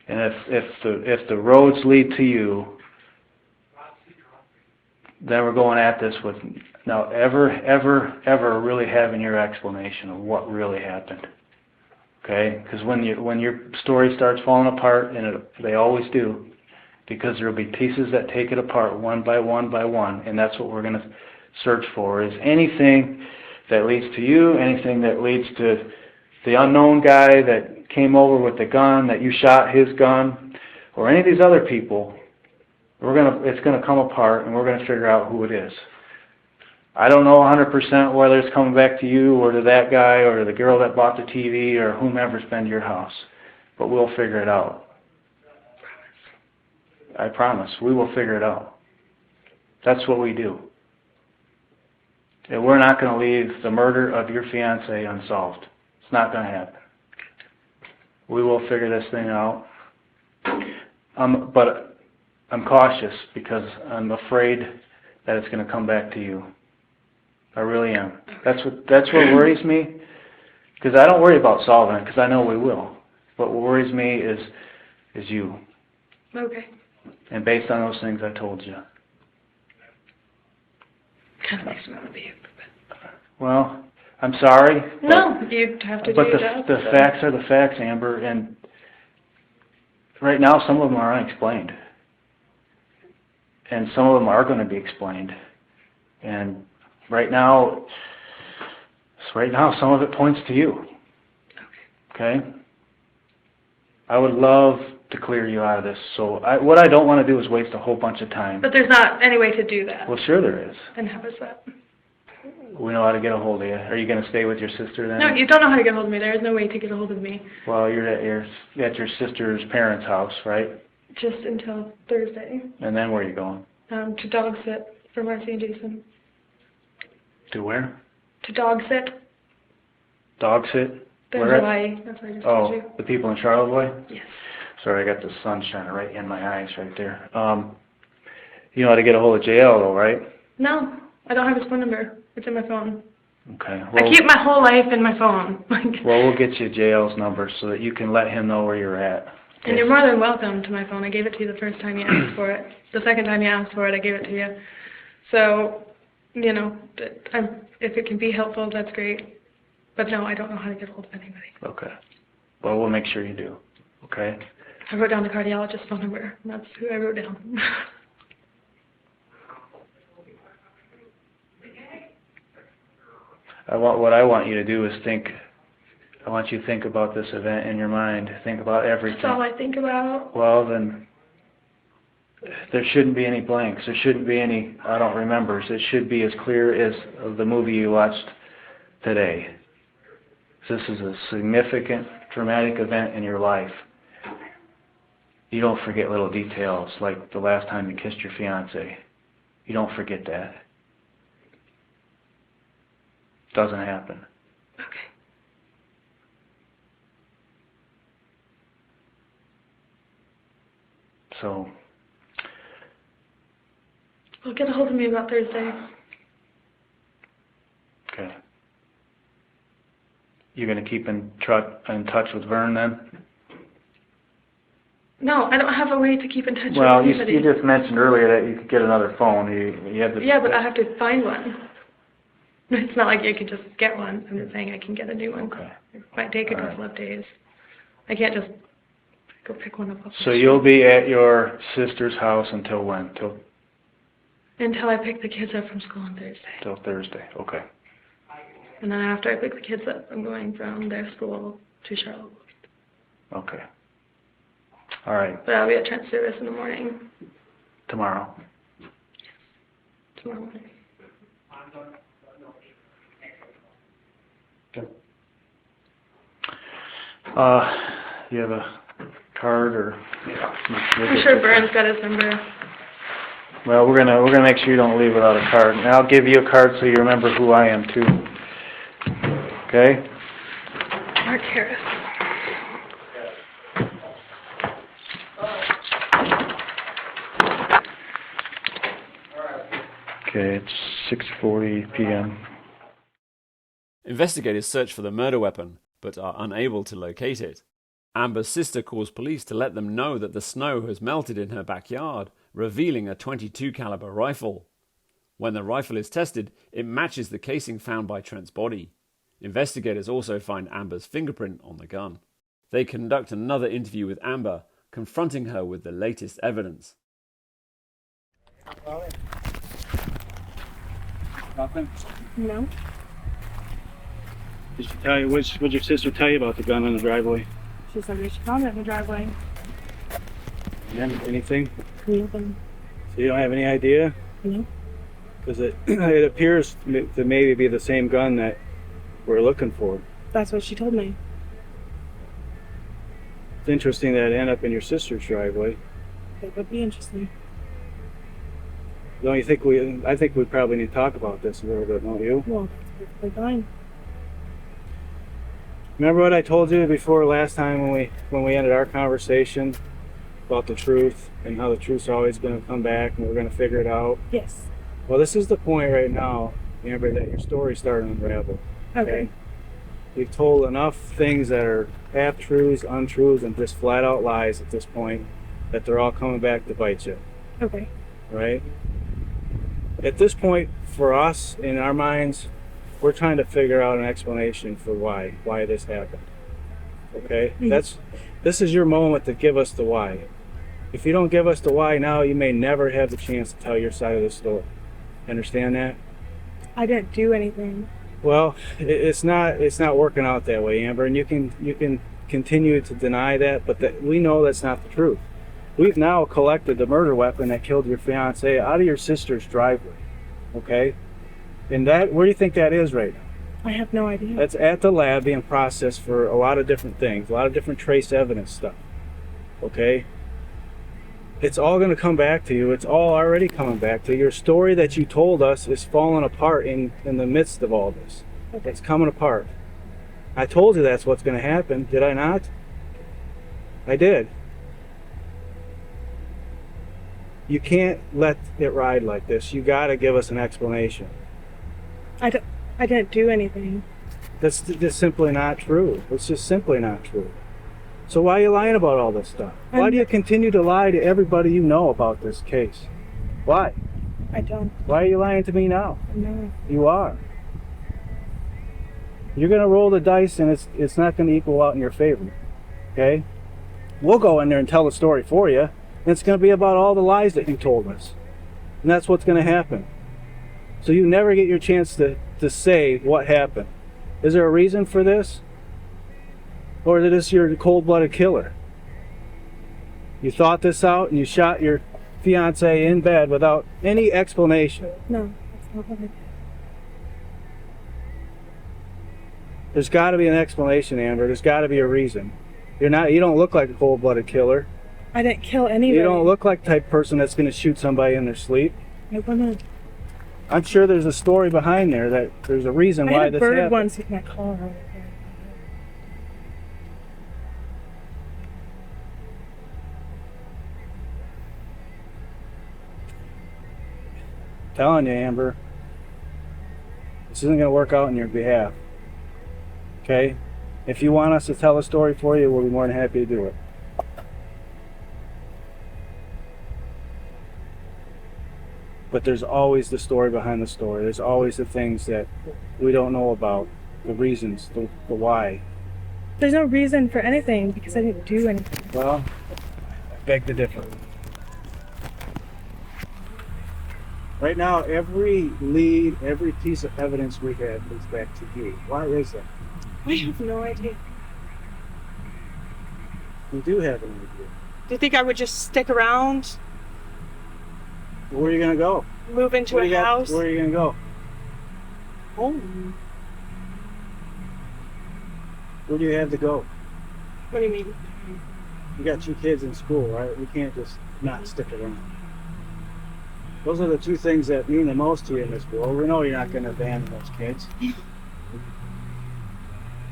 And if the roads lead to you, then we're going at this with now ever really having your explanation of what really happened. Okay? Because when your story starts falling apart, and they always do, because there will be pieces that take it apart one by one by one, and that's what we're going to search for, is anything that leads to you, anything that leads to the unknown guy that came over with the gun, that you shot his gun, or any of these other people. It's gonna come apart, and we're gonna figure out who it is. I don't know 100% whether it's coming back to you, or to that guy, or to the girl that bought the TV, or whomever's been to your house, but we'll figure it out. I promise, we will figure it out. That's what we do. And we're not going to leave the murder of your fiancé unsolved. It's not going to happen. We will figure this thing out. But I'm cautious because I'm afraid that it's going to come back to you. I really am. That's what worries me. Because I don't worry about solving it, because I know we will. What worries me is you. Okay. And based on those things I told you. Kind of makes me want to be. Well, I'm sorry. No, you have to do your job. But the facts are the facts, Amber, and right now some of them are unexplained. And some of them are going to be explained. And right now some of it points to you. Okay? I would love to clear you out of this. So what I don't want to do is waste a whole bunch of time. But there's not any way to do that. Well, sure there is. And how is that? We know how to get a hold of you. Are you going to stay with your sister then? No, you don't know how to get a hold of me. There is no way to get a hold of me. Well, you're at your sister's parents' house, right? Just until Thursday. And then where are you going? To dog sit for Marcy and Jason. To where? To dog sit. Dog sit? They're in Hawaii. That's what I just told you. The people in Charlottesville? Yes. Sorry, I got the sun shining right in my eyes right there. You know how to get a hold of JL though, right? No, I don't have his phone number. It's in my phone. Okay. Well, I keep my whole life in my phone. Well, we'll get you JL's number so that you can let him know where you're at. Okay. And you're more than welcome to my phone. I gave it to you the first time you asked for it. The second time you asked for it, I gave it to you. So, you know, if it can be helpful, that's great. But no, I don't know how to get a hold of anybody. Okay. Well, we'll make sure you do. Okay? I wrote down the cardiologist's phone number. That's who I wrote down. What I want you to do is I want you to think about this event in your mind. Think about everything. That's all I think about. Well, then, there shouldn't be any blanks. There shouldn't be any I don't remembers. It should be as clear as the movie you watched today. This is a significant, dramatic event in your life. You don't forget little details like the last time you kissed your fiancé. You don't forget that. Doesn't happen. Okay. So. Well, get a hold of me about Thursday. Okay. You're going to keep in touch with Vern then? No, I don't have a way to keep in touch with anybody. You just mentioned earlier that you could get another phone. You have Yeah, but I have to find one. It's not like you can just get one. I'm just saying I can get a new one. Okay. It might take a couple of days. I can't just go pick one up. So you'll be at your sister's house until when? Until I pick the kids up from school on Thursday. Till Thursday. Okay. And then after I pick the kids up, I'm going from their school to Charlotte. Okay. All right. But I'll be at Trent service in the morning. Tomorrow. Tomorrow morning. Okay. You have a card or? I'm sure Vern's got his number. Well, we're gonna make sure you don't leave without a card, and I'll give you a card so you remember who I am too. Okay? Mark Harris. Okay, it's 6:40 p.m. Investigators search for the murder weapon, but are unable to locate it. Amber's sister calls police to let them know that the snow has melted in her backyard, revealing a .22 caliber rifle. When the rifle is tested, it matches the casing found by Trent's body. Investigators also find Amber's fingerprint on the gun. They conduct another interview with Amber, confronting her with the latest evidence. Nothing? No. Did she tell you, what'd your sister tell you about the gun in the driveway? She said we should found it in the driveway. Anything? Nothing. So you don't have any idea? No. Because it appears to maybe be the same gun that we're looking for. That's what she told me. It's interesting that it ended up in your sister's driveway. It would be interesting. Don't you think I think we probably need to talk about this a little bit, don't you? Well, that's perfectly fine. Remember what I told you before last time when we ended our conversation about the truth and how the truth's always going to come back and we're going to figure it out? Yes. Well, this is the point right now, Amber, that your story's starting to unravel. Okay. You've told enough things that are half-truths, untruths, and just flat-out lies at this point that they're all coming back to bite you, Okay. right? At this point, for us, in our minds, we're trying to figure out an explanation for why this happened. Okay? Mhm. This is your moment to give us the why. If you don't give us the why now, you may never have the chance to tell your side of the story. Understand that? I didn't do anything. Well, it's not working out that way, Amber, and you can continue to deny that, but we know that's not the truth. We've now collected the murder weapon that killed your fiancé out of your sister's driveway. Okay? And where do you think that is right now? I have no idea. That's at the lab being processed for a lot of different things, a lot of different trace evidence stuff. Okay? It's all going to come back to you. It's all already coming back to you. Your story that you told us is falling apart in the midst of all this. Okay. It's coming apart. I told you that's what's going to happen, did I not? I did. You can't let it ride like this. You got to give us an explanation. I didn't do anything. That's just simply not true. It's just simply not true. So why are you lying about all this stuff? Why do you continue to lie to everybody you know about this case? Why? I don't. Why are you lying to me now? No. You are. You're going to roll the dice and it's not going to equal out in your favor. Okay? We'll go in there and tell the story for you. And it's going to be about all the lies that you told us. And that's what's going to happen. So you never get your chance to say what happened. Is there a reason for this? Or is this your cold-blooded killer? You thought this out and you shot your fiancé in bed without any explanation. No, that's not what I did. There's got to be an explanation, Amber. There's got to be a reason. You don't look like a cold-blooded killer. I didn't kill anybody. You don't look like the type of person that's going to shoot somebody in their sleep. I wouldn't. I'm sure there's a story behind there, that there's a reason why this I had a bird happened. once hit my car. Telling you, Amber, this isn't going to work out in your behalf. Okay? If you want us to tell a story for you, we'll be more than happy to do it. But there's always the story behind the story. There's always the things that we don't know about, the reasons, the why. There's no reason for anything because I didn't do anything. Well, I beg to differ. Right now, every lead, every piece of evidence we have goes back to you. Why is that? I have no idea. We do have an idea. Do you think I would just stick around, Where are you going to go? move into a house? Where are you going to go? Home. Where do you have to go? What do you mean? You got 2 kids in school, right? We can't just not stick around. Those are the 2 things that mean the most to you in this world. We know you're not going to abandon those kids. You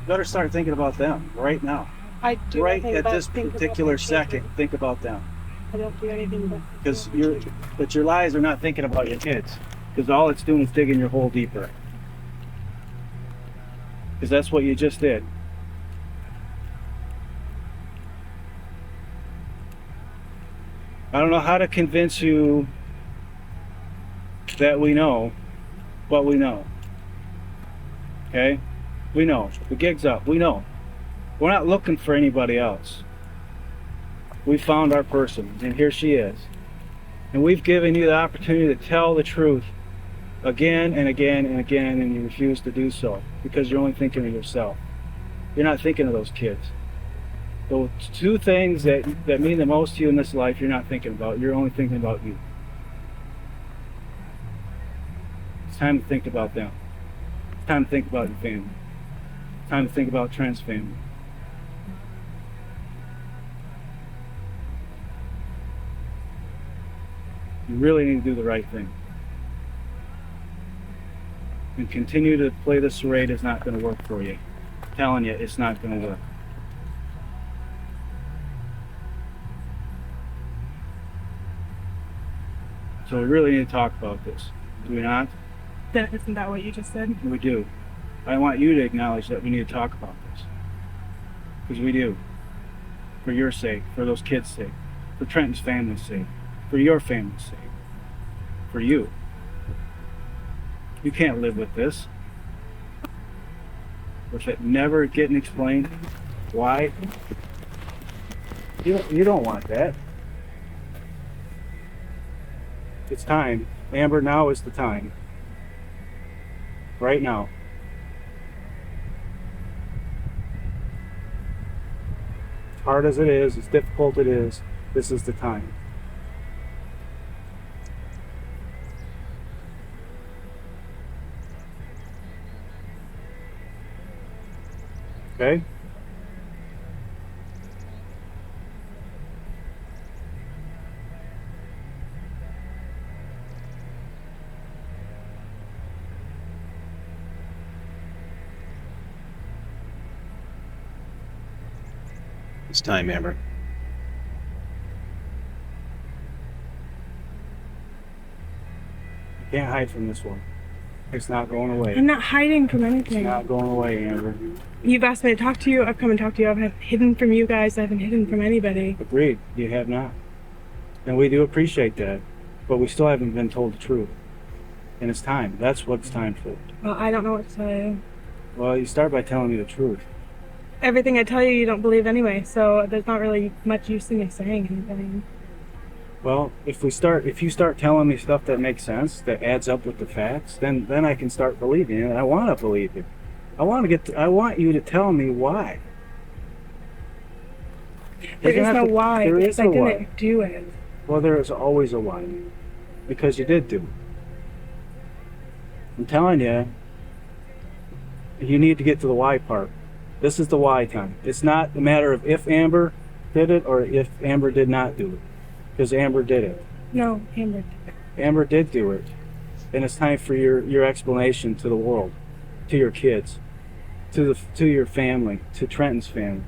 better start thinking about them right now. I do Right nothing at but this think about particular my children. second, think about them. I don't do anything but Because your lies are not thinking about your kids. Because all it's doing is digging your hole deeper. Because that's what you just did. I don't know how to convince you that we know what we know. Okay? We know. The gig's up. We know. We're not looking for anybody else. We found our person, and here she is. And we've given you the opportunity to tell the truth again and again and again, and you refuse to do so because you're only thinking of yourself. You're not thinking of those kids. Those two things that mean the most to you in this life, you're not thinking about. You're only thinking about you. It's time to think about them. It's time to think about your family. It's time to think about Trent's family. You really need to do the right thing. And continue to play this charade is not going to work for you. I'm telling you, it's not going to work. So we really need to talk about this. Do we not? Isn't that what you just said? We do. I want you to acknowledge that we need to talk about this. Because we do. For your sake, for those kids' sake, for Trenton's family's sake, for your family's sake, for you. You can't live with this. With it never getting explained why. You don't want that. It's time. Amber, now is the time. Right now. As hard as it is, as difficult it is, this is the time. Okay? It's time, Amber. You can't hide from this one. It's not going away. I'm not hiding from It's anything. not going away, Amber. You've asked me to talk to you. I've come and talked to you. I haven't hidden from you guys. I haven't hidden from anybody. Agreed. You have not. And we do appreciate that. But we still haven't been told the truth. And it's time. That's what it's time for. Well, I don't know what to tell you. Well, you start by telling me the truth. Everything I tell you, you don't believe anyway. So there's not really much use in me saying anything. Well, if you start telling me stuff that makes sense, that adds up with the facts, then I can start believing you, and I want to believe you. I want you to tell me why. There is no why. There because is I a didn't why. do it. Well, there is always a why, because you did do it. I'm telling you, you need to get to the why part. This is the why time. It's not a matter of if Amber did it or if Amber did not do it. Because Amber did it. No, Amber. Amber did do it. And it's time for your explanation to the world, to your kids, to your family, to Trenton's family.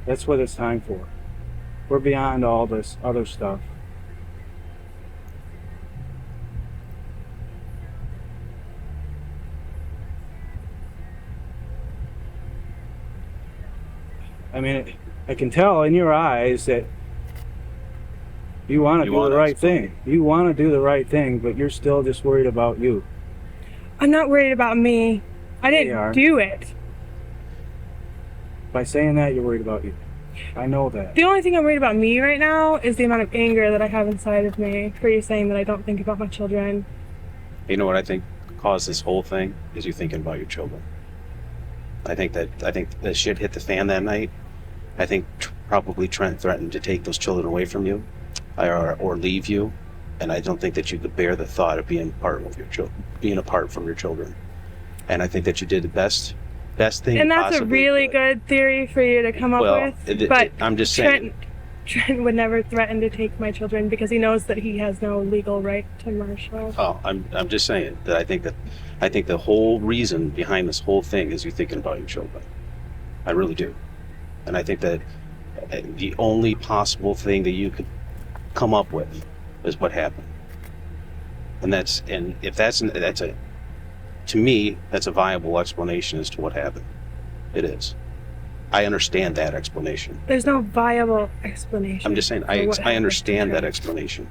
That's what it's time for. We're beyond all this other stuff. I mean, I can tell in your eyes that you want to do the right thing. You want to do the right thing, but you're still just worried about you. I'm not worried about me. I You didn't are. do it. By saying that, you're worried about you. I know that. The only thing I'm worried about me right now is the amount of anger that I have inside of me for you saying that I don't think about my children. You know what I think caused this whole thing is you thinking about your children. I think the shit hit the fan that night. I think probably Trent threatened to take those children away from you, or leave you, and I don't think that you could bear the thought of being apart from your children. And I think that you did the best thing. And that's a possibly really could. good theory for you to come up with. But I'm just saying. Trent would never threaten to take my children because he knows that he has no legal right to Marshall. Oh, I'm just saying that I think the whole reason behind this whole thing is you thinking about your children. I really do. And I think that the only possible thing that you could come up with is what happened. And if that's a, to me, that's a viable explanation as to what happened. It is. I understand that explanation. There's no viable explanation. I'm just saying, I understand that explanation.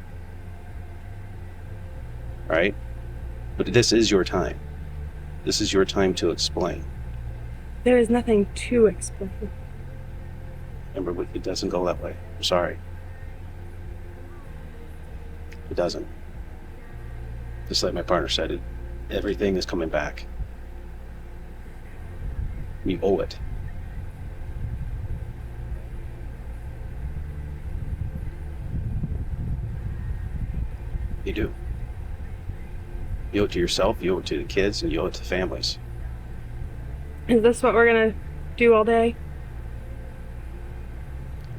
All right? But this is your time. This is your time to explain. There is nothing to explain. Remember, it doesn't go that way. I'm sorry. It doesn't. Just like my partner said, everything is coming back. You owe it. You do. You owe it to yourself, you owe it to the kids, and you owe it to families. Is this what we're gonna do all day?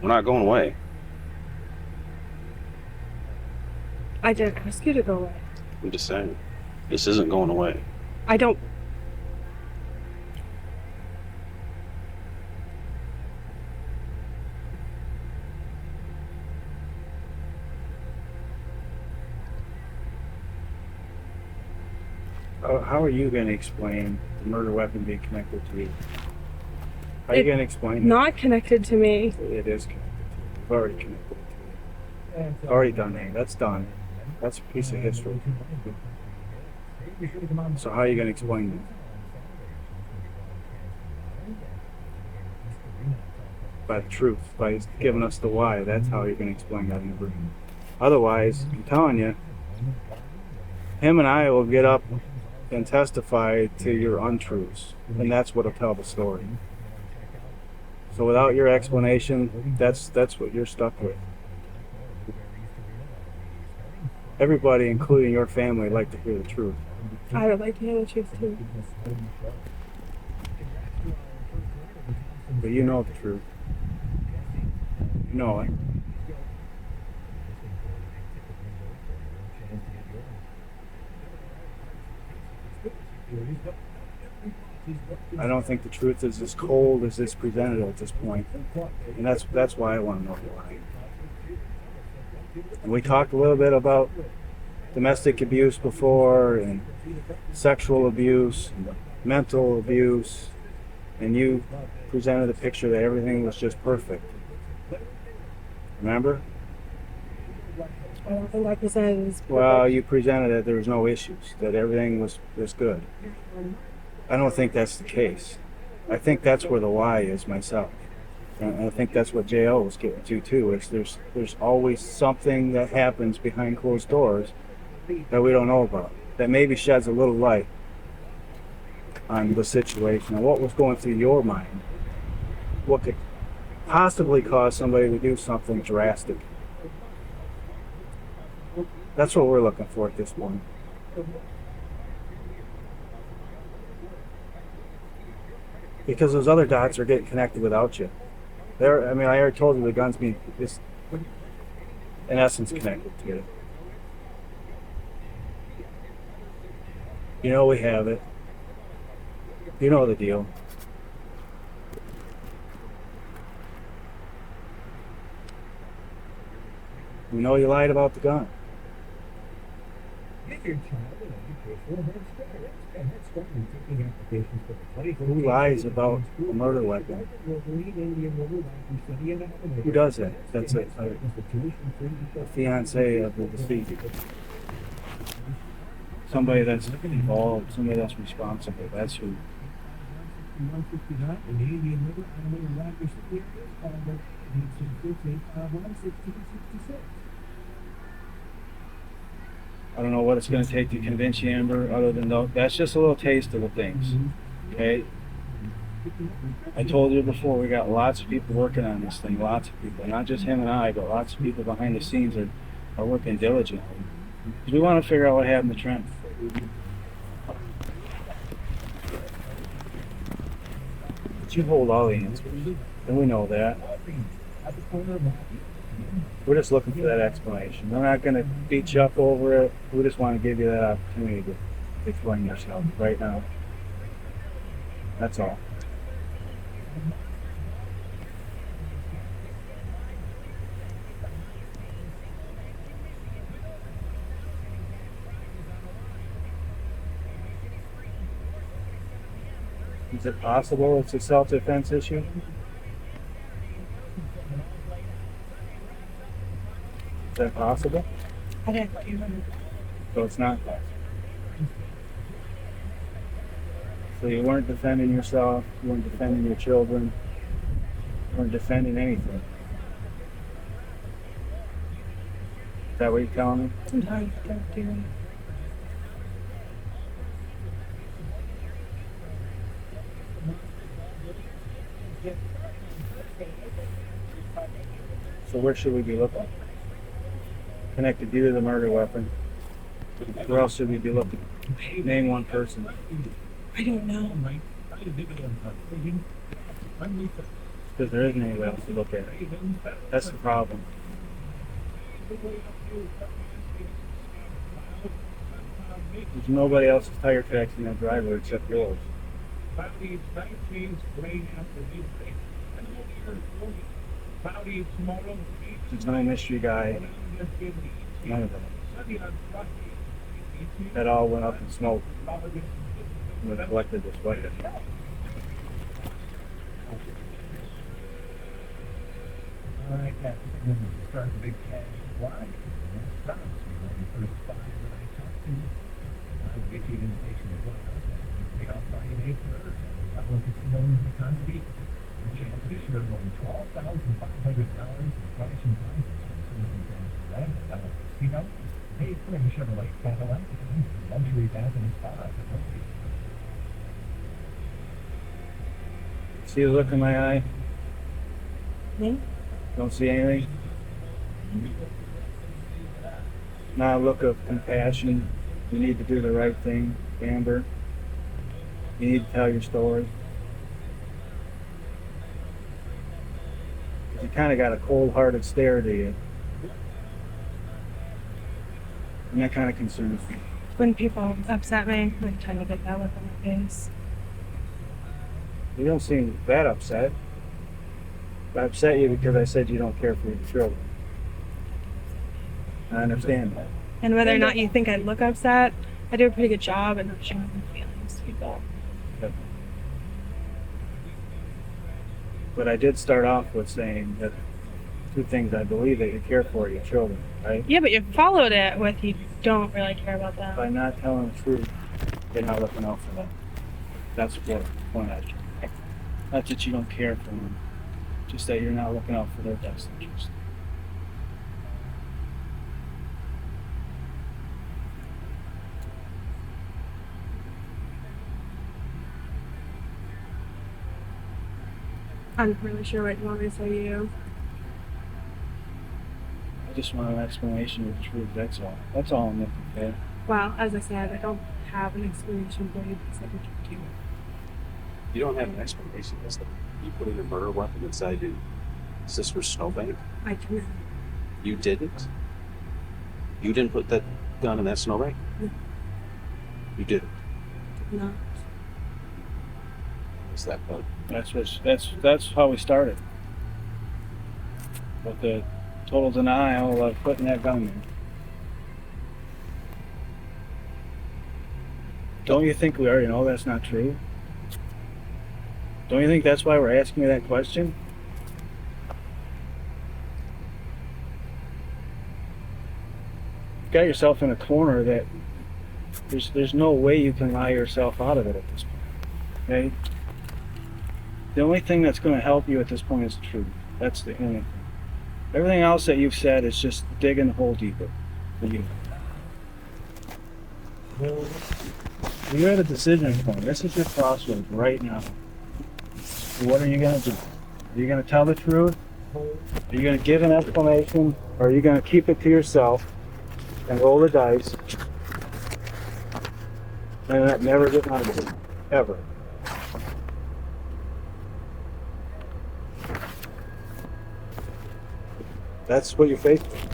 We're not going away. I didn't ask you to go away. I'm just saying, this isn't going away. I don't. How are you going to explain the murder weapon being connected to you? How are you going to explain it? Not connected to me. It is connected to you. You've already connected it to you. It's already done, Nate. That's done. That's a piece of history. So how are you going to explain it? By the truth, by giving us the why. That's how you're going to explain that in the room. Otherwise, I'm telling you, him and I will get up and testify to your untruths, and that's what'll tell the story. So without your explanation, that's what you're stuck with. Everybody, including your family, like to hear the truth. I would like to hear the truth too. But you know the truth. You know it. I don't think the truth is as cold as it's presented at this point. And that's why I want to know why. And we talked a little bit about domestic abuse before, and sexual abuse, and mental abuse, and you presented a picture that everything was just perfect. Remember? I don't think I presented it as perfect. Well, you presented that there was no issues, that everything was good. I don't think that's the case. I think that's where the why is myself. And I think that's what J.O. was getting to too, is there's always something that happens behind closed doors that we don't know about, that maybe sheds a little light on the situation and what was going through your mind, what could possibly cause somebody to do something drastic. That's what we're looking for at this point. Because those other dots are getting connected without you. I already told you the guns being just, in essence, connected together. You know we have it. You know the deal. We know you lied about the gun. Who lies about a murder weapon? Who does that? That's a fiancé of the deceased. Somebody that's involved, somebody that's responsible. That's who. I don't know what it's going to take to convince you, Amber, other than that's just a little taste of the things, okay? I told you before, we got lots of people working on this thing, lots of people. Not just him and I, but lots of people behind the scenes are working diligently. We want to figure out what happened to Trent. But you hold all the answers, and we know that. We're just looking for that explanation. We're not going to beat you up over it. We just want to give you that opportunity to explain yourself right now. That's all. Is it possible it's a self-defense issue? Is that possible? I didn't even. So it's not possible. So you weren't defending yourself, you weren't defending your children, you weren't defending anything. Is that what you're telling me? Sometimes I don't do it. So where should we be looking? Connected you to the murder weapon. Where else should we be looking? Name one person. I don't know. Because there isn't anybody else to look at. That's the problem. There's nobody else's tire tracks in that driveway except yours. There's no mystery guy. None of them. That all went up in smoke when it collected this way. See the look in my eye? Don't see anything? Not a look of compassion. You need to do the right thing, Amber. You need to tell your story. You kind of got a cold-hearted stare to you. And that kind of concerns me. When people upset me, I tend to get that look on my face. You don't seem that upset. I upset you because I said you don't care for your children. I understand that. And whether or not you think I look upset, I do a pretty good job at not showing my feelings to people. But I did start off with saying that two things I believe that you care for your children, right? Yeah, but you followed it with you don't really care about them. By not telling the truth, you're not looking out for them. That's what point I should make. Not that you don't care for them, just that you're not looking out for their best interest. I'm not really sure what you want me to say to you. I just want an explanation of the truth, that's all. That's all I'm looking for. Well, as I said, I don't have an explanation for you because I can talk to you. You don't have an explanation as to you putting a murder weapon inside your sister's snowbank? I can. You didn't? You didn't put that gun in that snowbank? No. You didn't? No. What's that about? That's how we started. With the total denial of putting that gun there. Don't you think we already know that's not true? Don't you think that's why we're asking you that question? You've got yourself in a corner that there's no way you can lie yourself out of it at this point. Okay? The only thing that's going to help you at this point is the truth. That's the only thing. Everything else that you've said is just digging the hole deeper for you. You're at a decision point. This is your crossroads right now. What are you going to do? Are you going to tell the truth? Are you going to give an explanation? Or are you going to keep it to yourself and roll the dice and that never get out of it? Ever. That's what you're faced with.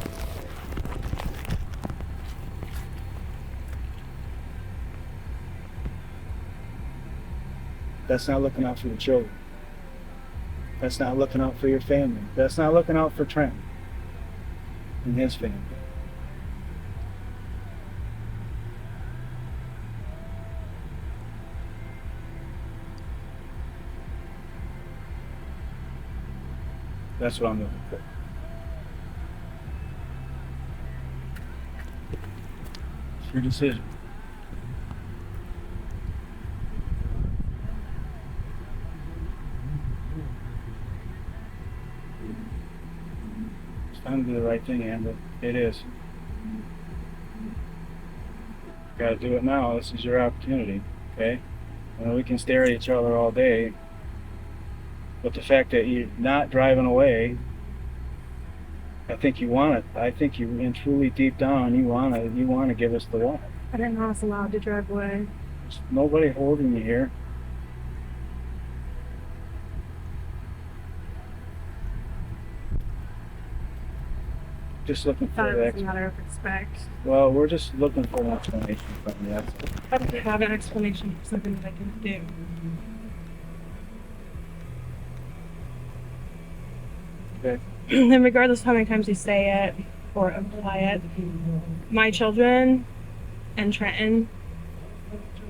That's not looking out for the children. That's not looking out for your family. That's not looking out for Trent and his family. That's what I'm looking for. It's your decision. It's time to do the right thing, Amber. It is. Gotta do it now. This is your opportunity, okay? We can stare at each other all day, but the fact that you're not driving away, I think you want it. I think you, and truly deep down, you want to give us the one. I didn't know I was allowed to drive away. There's nobody holding you here. Just looking I thought for it was the a matter of respect. Well, we're just looking for an explanation from you. That's all. I don't have an explanation for something that I can do. Okay. And regardless of how many times you say it or apply it, my children and Trenton,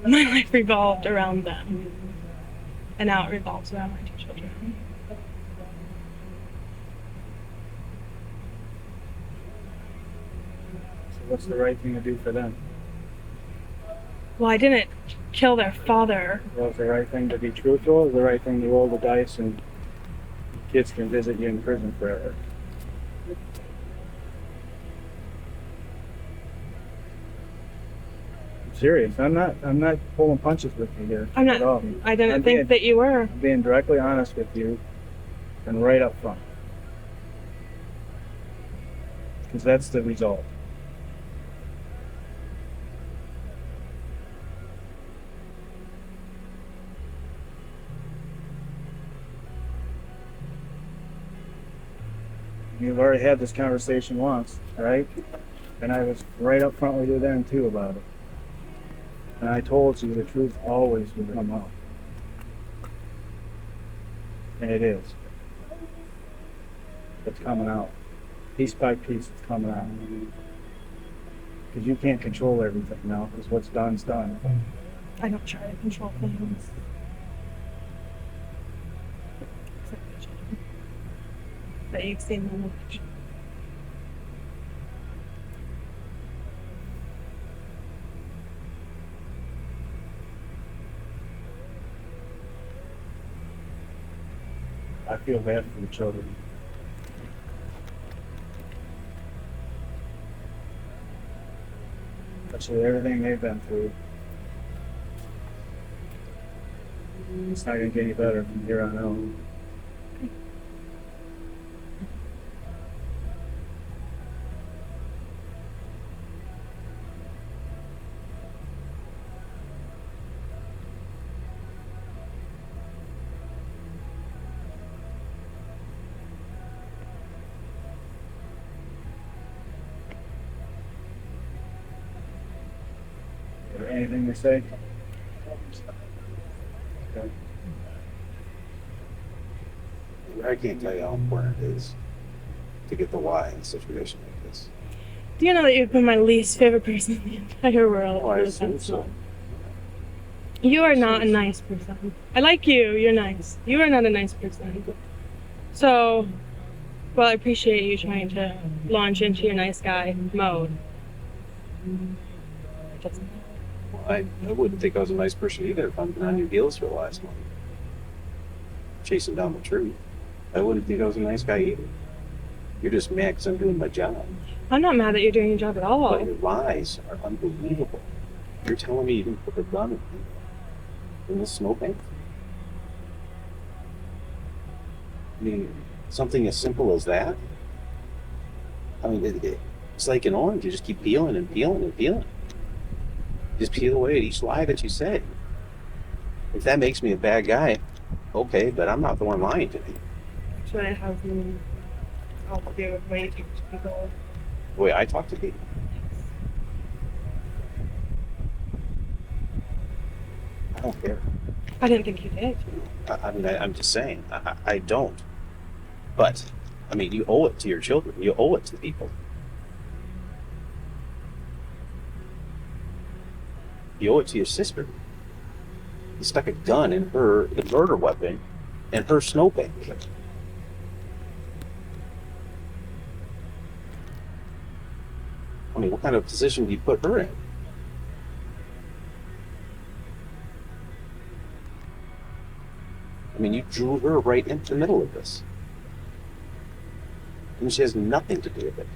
my life revolved around them. And now it revolves around my 2 children. So what's the right thing to do for them? Well, I didn't kill their father. Well, is the right thing to be truthful, or is the right thing to roll the dice and kids can visit you in prison forever? I'm serious. I'm not pulling punches with you here. I'm at all. not, I didn't I'm think being- that you were. I'm being directly honest with you and right up front. Because that's the result. You've already had this conversation once, right? And I was right up front with you then too about it. And I told you the truth always would come out. And it is. It's coming out. Piece by piece, it's coming out. Because you can't control everything now, because what's done's done. I don't try to control things. That you've seen them in action. I feel bad for the children. Especially everything they've been through. It's not going to get any better from here on out. Anything to say? Okay. I can't tell you how important it is to get the why in a situation like this. Do you know that you've been my least favorite person in the entire world? Oh, I assume so. You are not a nice person. I like you, you're nice. You are not a nice person. So, well, I appreciate you trying to launch into your nice guy mode. It doesn't. I wouldn't think I was a nice person either if I've been on your deals for the last month. Chasing down the truth. I wouldn't think I was a nice guy either. You're just mad because I'm doing my job. I'm not mad that you're doing your job at all. But your lies are unbelievable. You're telling me you didn't put a gun in the snowbank? I mean, something as simple as that? I mean, it's like an orange. You just keep peeling and peeling and peeling. Just peel away at each lie that you say. If that makes me a bad guy, okay, but I'm not the one lying to me. Actually, it has all to do with the way you talk to people. The way I talk to people. I don't care. I didn't think you did. I mean, I'm just saying, I don't. But, I mean, you owe it to your children. You owe it to the people. You owe it to your sister. You stuck a gun in her, a murder weapon, in her snowbank. I mean, what kind of position do you put her in? I mean, you drew her right into the middle of this. And she has nothing to do with it.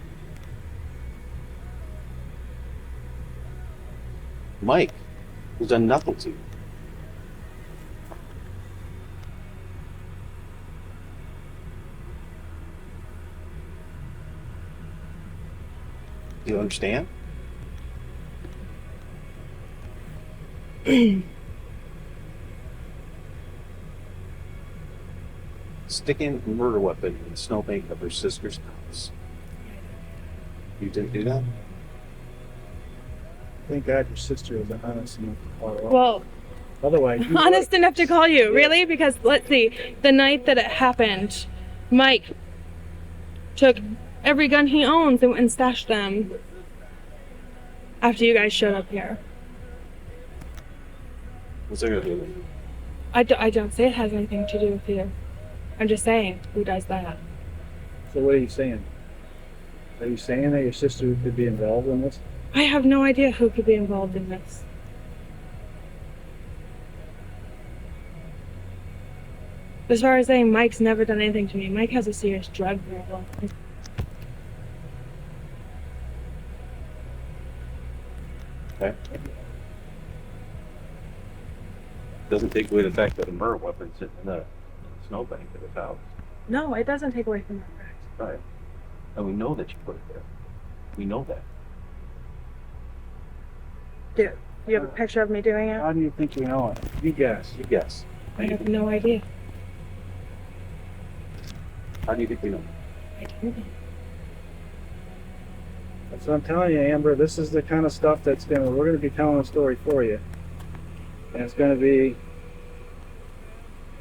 Mike, who's done nothing to you. Do you understand? Sticking a murder weapon in the snowbank of her sister's house. You didn't do that? Thank God your sister was honest enough to call her up. Well, Otherwise, you honest enough to call you, really? Because let's see, the night that it happened, Mike took every gun he owns and went and stashed them after you guys showed up here. What's that gonna do with it? I don't say it has anything to do with you. I'm just saying, who does that? So what are you saying? Are you saying that your sister could be involved in this? I have no idea who could be involved in this. As far as saying Mike's never done anything to me, Mike has a serious drug problem. Okay. Doesn't take away the fact that a murder weapon's sitting in the snowbank of his house. No, it doesn't take away from that fact. Right. And we know that you put it there. We know that. Do you have a picture of me doing it? How do you think you know it? You guess. You guess. I have no idea. How do you think we know? I don't know. That's what I'm telling you, Amber. This is the kind of stuff we're gonna be telling a story for you. And it's gonna be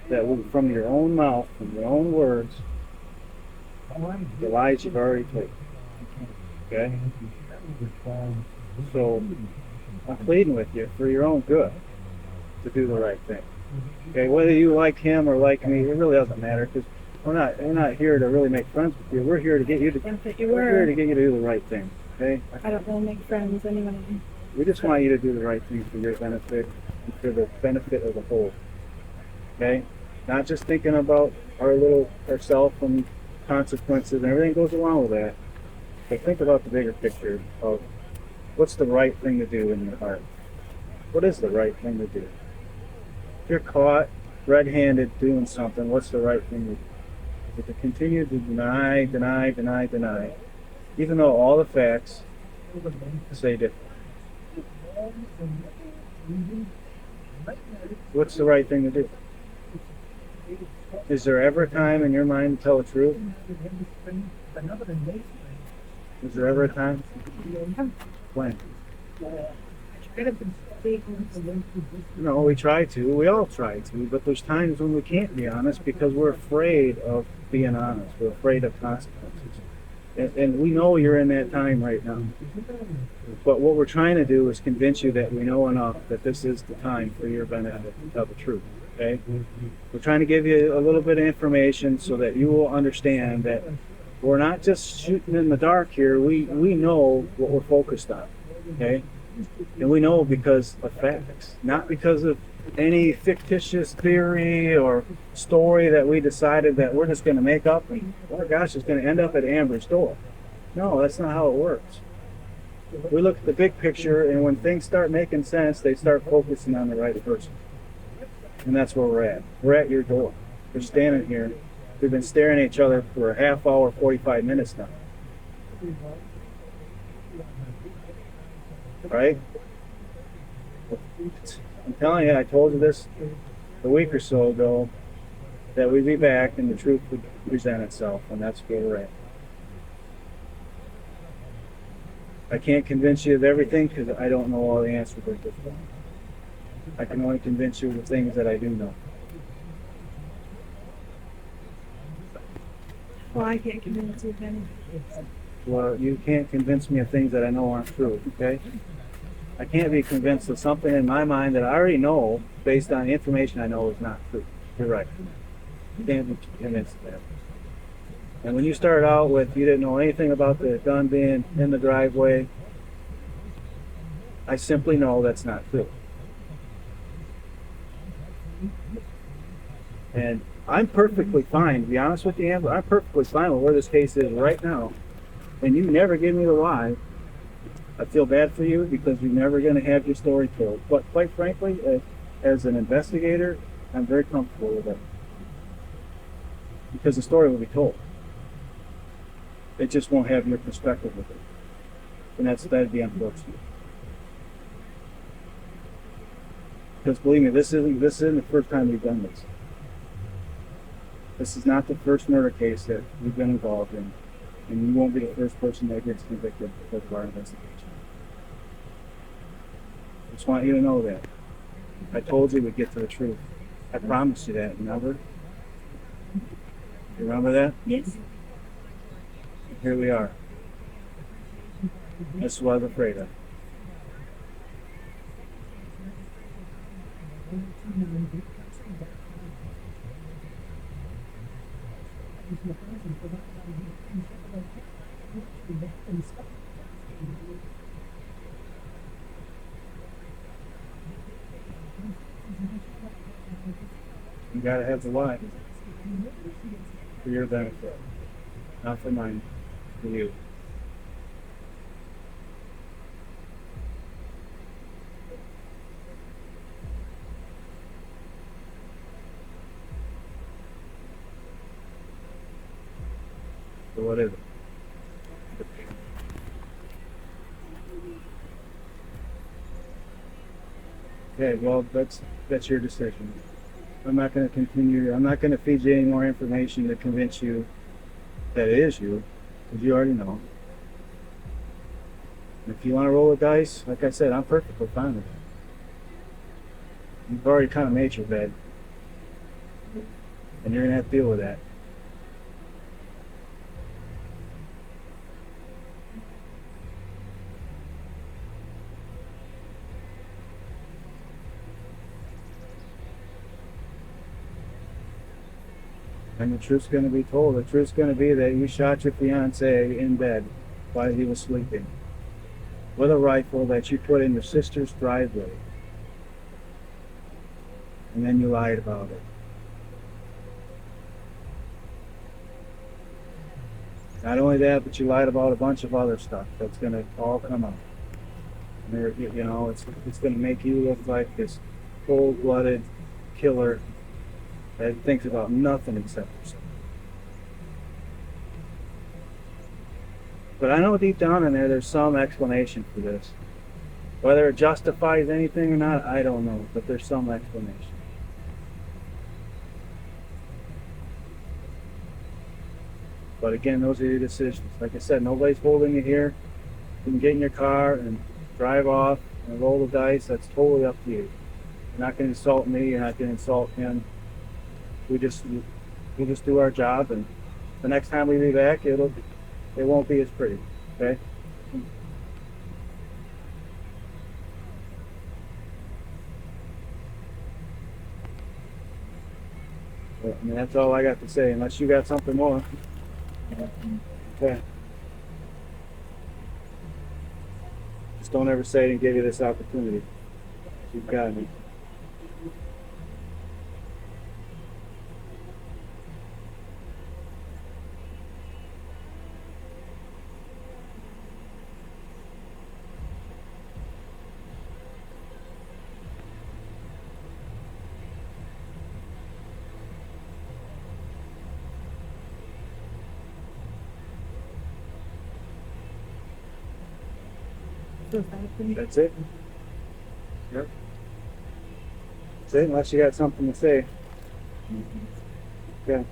that from your own mouth, from your own words, the lies you've already told. Okay? So, I'm pleading with you for your own good to do the right thing. Okay? Whether you like him or like me, it really doesn't matter, because we're not here to really make friends with you. We're here to get you to we're here to get you to do the right thing. Okay? I don't really make friends anyway. We just want you to do the right thing for your benefit and for the benefit of the whole. Okay? Not just thinking about ourself and consequences and everything goes along with that. But think about the bigger picture of what's the right thing to do in your heart. What is the right thing to do? If you're caught red-handed doing something, what's the right thing to do? Is it to continue to deny, even though all the facts say different? What's the right thing to do? Is there ever a time in your mind to tell the truth? Is there ever a time? When? No, we try to. We all try to. But there's times when we can't be honest because we're afraid of being honest. We're afraid of consequences. And we know you're in that time right now. But what we're trying to do is convince you that we know enough that this is the time for your benefit to tell the truth. Okay? We're trying to give you a little bit of information so that you will understand that we're not just shooting in the dark here. We know what we're focused on. Okay? And we know because of facts, not because of any fictitious theory or story that we decided that we're just going to make up and, oh gosh, it's going to end up at Amber's door. No, that's not how it works. We look at the big picture, and when things start making sense, they start focusing on the right person. And that's where we're at. We're at your door. We're standing here. We've been staring at each other for a half hour, 45 minutes now. Right? I'm telling you, I told you this a week or so ago, that we'd be back and the truth would present itself, and that's where we're at. I can't convince you of everything because I don't know all the answers at this point. I can only convince you of the things that I do know. Well, I can't convince you of anything. Well, you can't convince me of things that I know aren't true, okay? I can't be convinced of something in my mind that I already know based on the information I know is not true. You're right. You can't be convinced of that. And when you started out with you didn't know anything about the gun being in the driveway, I simply know that's not true. And I'm perfectly fine, to be honest with you, Amber, I'm perfectly fine with where this case is right now. And you never give me the lie. I feel bad for you because you're never going to have your story told. But quite frankly, as an investigator, I'm very comfortable with it. Because the story will be told. It just won't have your perspective with it. And that'd be unfortunate. Because believe me, this isn't the first time we've done this. This is not the first murder case that we've been involved in. And you won't be the first person that gets convicted because of our investigation. I just want you to know that. I told you we'd get to the truth. I promised you that, remember? You remember that? Yes. Here we are. That's what I was afraid of. You gotta have the lie for your benefit, not for mine, for you. So what is it? Okay, well, that's your decision. I'm not going to continue. I'm not going to feed you any more information to convince you that it is you, because you already know. And if you want to roll the dice, like I said, I'm perfectly fine with it. You've already kind of made your bed, and you're going to have to deal with that. And the truth's going to be told. The truth's going to be that you shot your fiancé in bed while he was sleeping with a rifle that you put in your sister's driveway. And then you lied about it. Not only that, but you lied about a bunch of other stuff that's going to all come out. And you know, it's going to make you look like this cold-blooded killer that thinks about nothing except himself. But I know deep down in there's some explanation for this. Whether it justifies anything or not, I don't know, but there's some explanation. But again, those are your decisions. Like I said, nobody's holding you here. You can get in your car and drive off and roll the dice. That's totally up to you. You're not going to insult me. You're not going to insult him. We just do our job, and the next time we be back, it won't be as pretty. Okay. Well, I mean, that's all I got to say. Unless you got something more. Okay. Just don't ever say I didn't give you this opportunity. You've got me. That's it? Yep. That's it, unless you got something to say. Okay.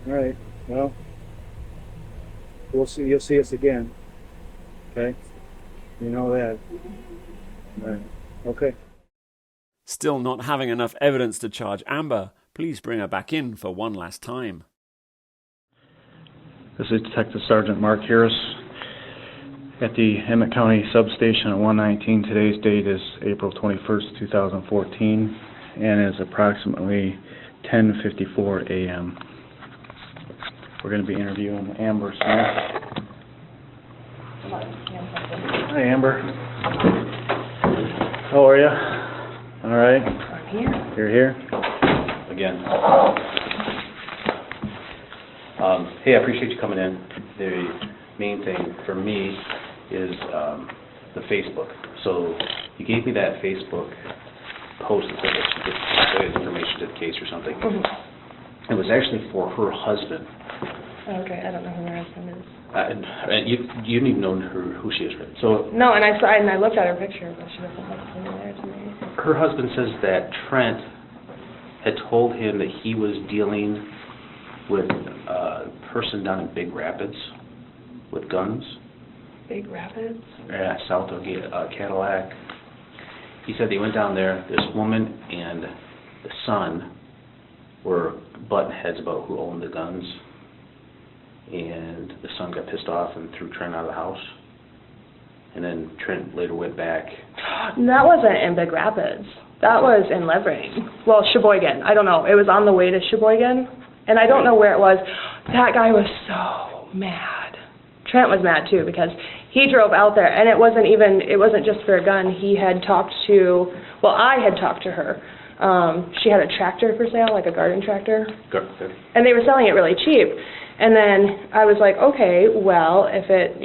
All right. Well, we'll see. You'll see us again. Okay. You know that. All right. Okay. Still not having enough evidence to charge Amber, please bring her back in for one last time. This is Detective Sergeant Mark Harris at the Emmett County Substation at 119. Today's date is April 21st, 2014, and is approximately 10:54 a.m. We're going to be interviewing Amber Smith. Hi, Amber. How are you? All right. I'm here. You're here? Again. Hey, I appreciate you coming in. The main thing for me is the Facebook. So you gave me that Facebook post that said that she did information to the case or something. It was actually for her husband. Okay, I don't know who her husband is. And you didn't even know who she is, right? So No, and I looked at her picture, but she doesn't look familiar to me. her husband says that Trent had told him that he was dealing with a person down in Big Rapids with guns. Big Rapids? Yeah, south of Cadillac. He said they went down there. This woman and the son were butting heads about who owned the guns. And the son got pissed off and threw Trent out of the house. And then Trent later went back. That wasn't in Big Rapids. That was in Levering. Well, Sheboygan. I don't know. It was on the way to Sheboygan. And I don't know where it was. That guy was so mad. Trent was mad too because he drove out there and it wasn't just for a gun. He had talked to, I had talked to her. She had a tractor for sale, like a garden tractor. And they were selling it really cheap. And then I was like, okay, well, if it,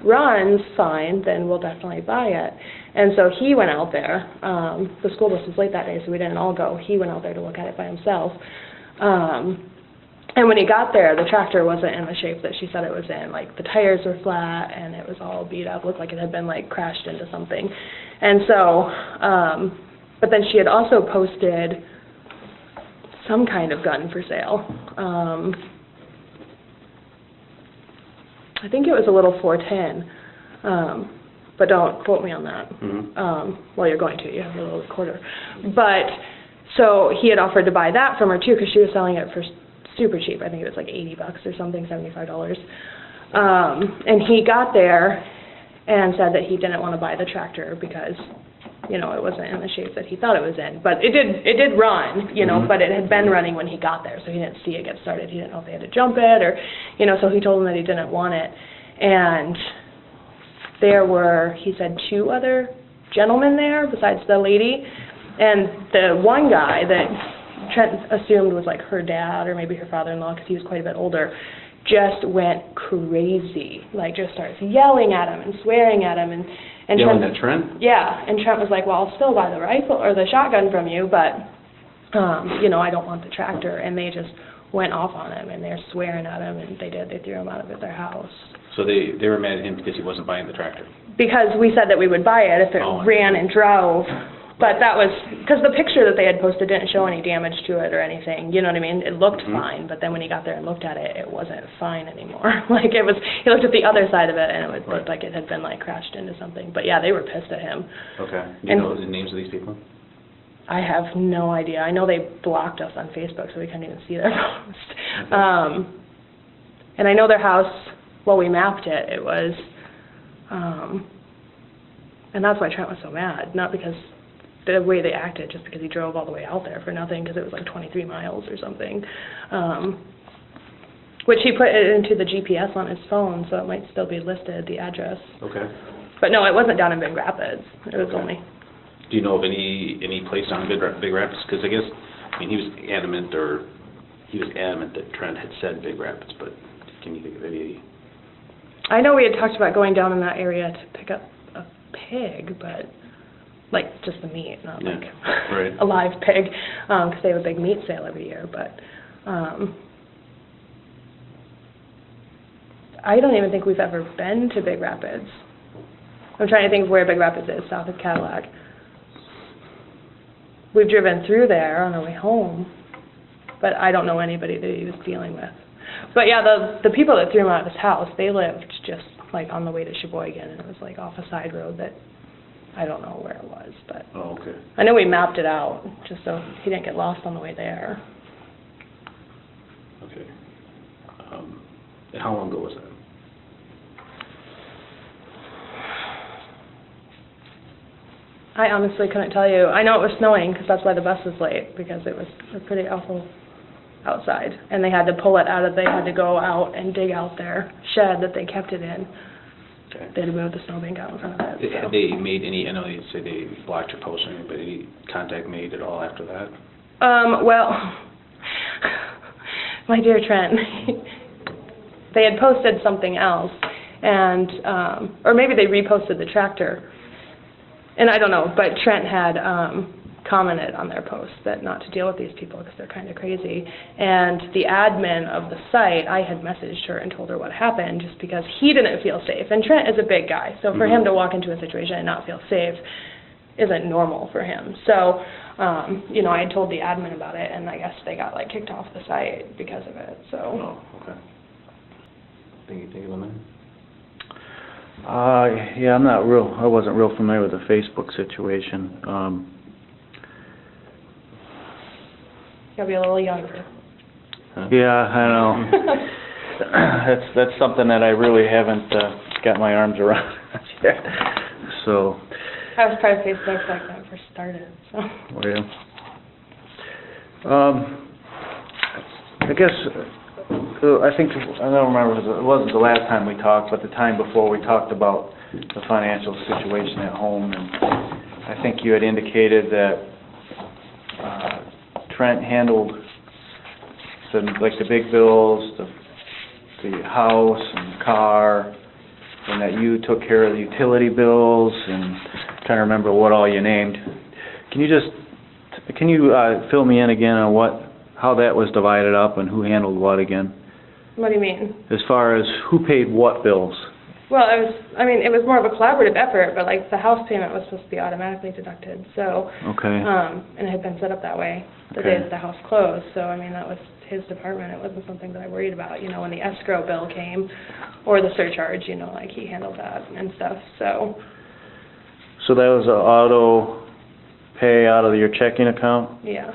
runs fine, then we'll definitely buy it. And so he went out there. The school bus was late that day, so we didn't all go. He went out there to look at it by himself. And when he got there, the tractor wasn't in the shape that she said it was in. Like, the tires were flat, and it was all beat up. Looked like it had been, crashed into something. And so, but then she had also posted some kind of gun for sale. I think it was a little 410, but don't quote me on that. Well, you're going to. You have a little recorder. But, so he had offered to buy that from her, too, because she was selling it for super cheap. I think it was like $80 or something, $75. And he got there and said that he didn't want to buy the tractor because, it wasn't in the shape that he thought it was in. But it did run, but it had been running when he got there, so he didn't see it get started. He didn't know if they had to jump it or, so he told him that he didn't want it. And there were, he said, 2 other gentlemen there besides the lady. And the one guy that Trent assumed was like her dad or maybe her father-in-law because he was quite a bit older, just went crazy. Just started yelling at him and swearing at him. And Yelling Trent, at Trent? Yeah, and Trent was like, well, I'll still buy the rifle or the shotgun from you, but, I don't want the tractor. And they just went off on him, and they're swearing at him, and they threw him out of their house. So they were mad at him because he wasn't buying the tractor? Because we said that we would buy it if it ran and drove. But that was, because the picture that they had posted didn't show any damage to it or anything, you know what I mean? It looked fine, but then when he got there and looked at it, it wasn't fine anymore. He looked at the other side of it, and it looked like it had been, crashed into something. But yeah, they were pissed at him. Okay. Do you know the names of these people? I have no idea. I know they blocked us on Facebook, so we couldn't even see their post. Okay. And I know their house, we mapped it, it was, and that's why Trent was so mad, not because the way they acted, just because he drove all the way out there for nothing, because it was 23 miles or something. Which he put it into the GPS on his phone, so it might still be listed, the address. Okay. But no, it wasn't down in Big Rapids. It was only. Do you know of any place down in Big Rapids? Because I guess, he was adamant that Trent had said Big Rapids, but can you think of any? I know we had talked about going down in that area to pick up a pig, but just the meat, not right. a live pig, because they have a big meat sale every year. But I don't even think we've ever been to Big Rapids. I'm trying to think of where Big Rapids is, south of Cadillac. We've driven through there on our way home, but I don't know anybody that he was dealing with. But yeah, the people that threw him out of his house, they lived just on the way to Sheboygan, and it was off a side road that I don't know where it was, but Oh, okay. I know we mapped it out just so he didn't get lost on the way there. Okay. And how long ago was that? I honestly couldn't tell you. I know it was snowing because that's why the bus was late, because it was pretty awful outside. And they had to pull it out they had to go out and dig out their shed that they kept it in. Okay. They had to move the snowbank out in front of it. Had they made any, I know you said they blocked your post or anything, but any contact made at all after that? Well, my dear Trent, they had posted something else, and, or maybe they reposted the tractor, and I don't know, but Trent had, commented on their post that not to deal with these people because they're kind of crazy. And the admin of the site, I had messaged her and told her what happened just because he didn't feel safe. And Trent is a big guy, so for him to walk into a situation and not feel safe isn't normal for him. So, you know, I had told the admin about it, and I guess they got like kicked off the site because of it. So. Oh, okay. Think of a minute? Yeah, I wasn't real familiar with the Facebook situation. Gotta be a little younger. Yeah, I know. That's something that I really haven't got my arms around yet. So. I was part of Facebook back when it first started, so. I guess, I think, I don't remember, it wasn't the last time we talked, but the time before we talked about the financial situation at home, and I think you had indicated that Trent handled the big bills, the house and the car, and that you took care of the utility bills, and I'm trying to remember what all you named. Can you fill me in again on how that was divided up and who handled what again? What do you mean? As far as who paid what bills? Well, it was more of a collaborative effort, but like the house payment was supposed to be automatically deducted, so. Okay. And it had been set up that way the day that the house closed, so I mean, that was his department. It wasn't something that I worried about, you know, when the escrow bill came, or the surcharge, you know, like he handled that and stuff, so. So that was an auto pay out of your checking account? Yeah.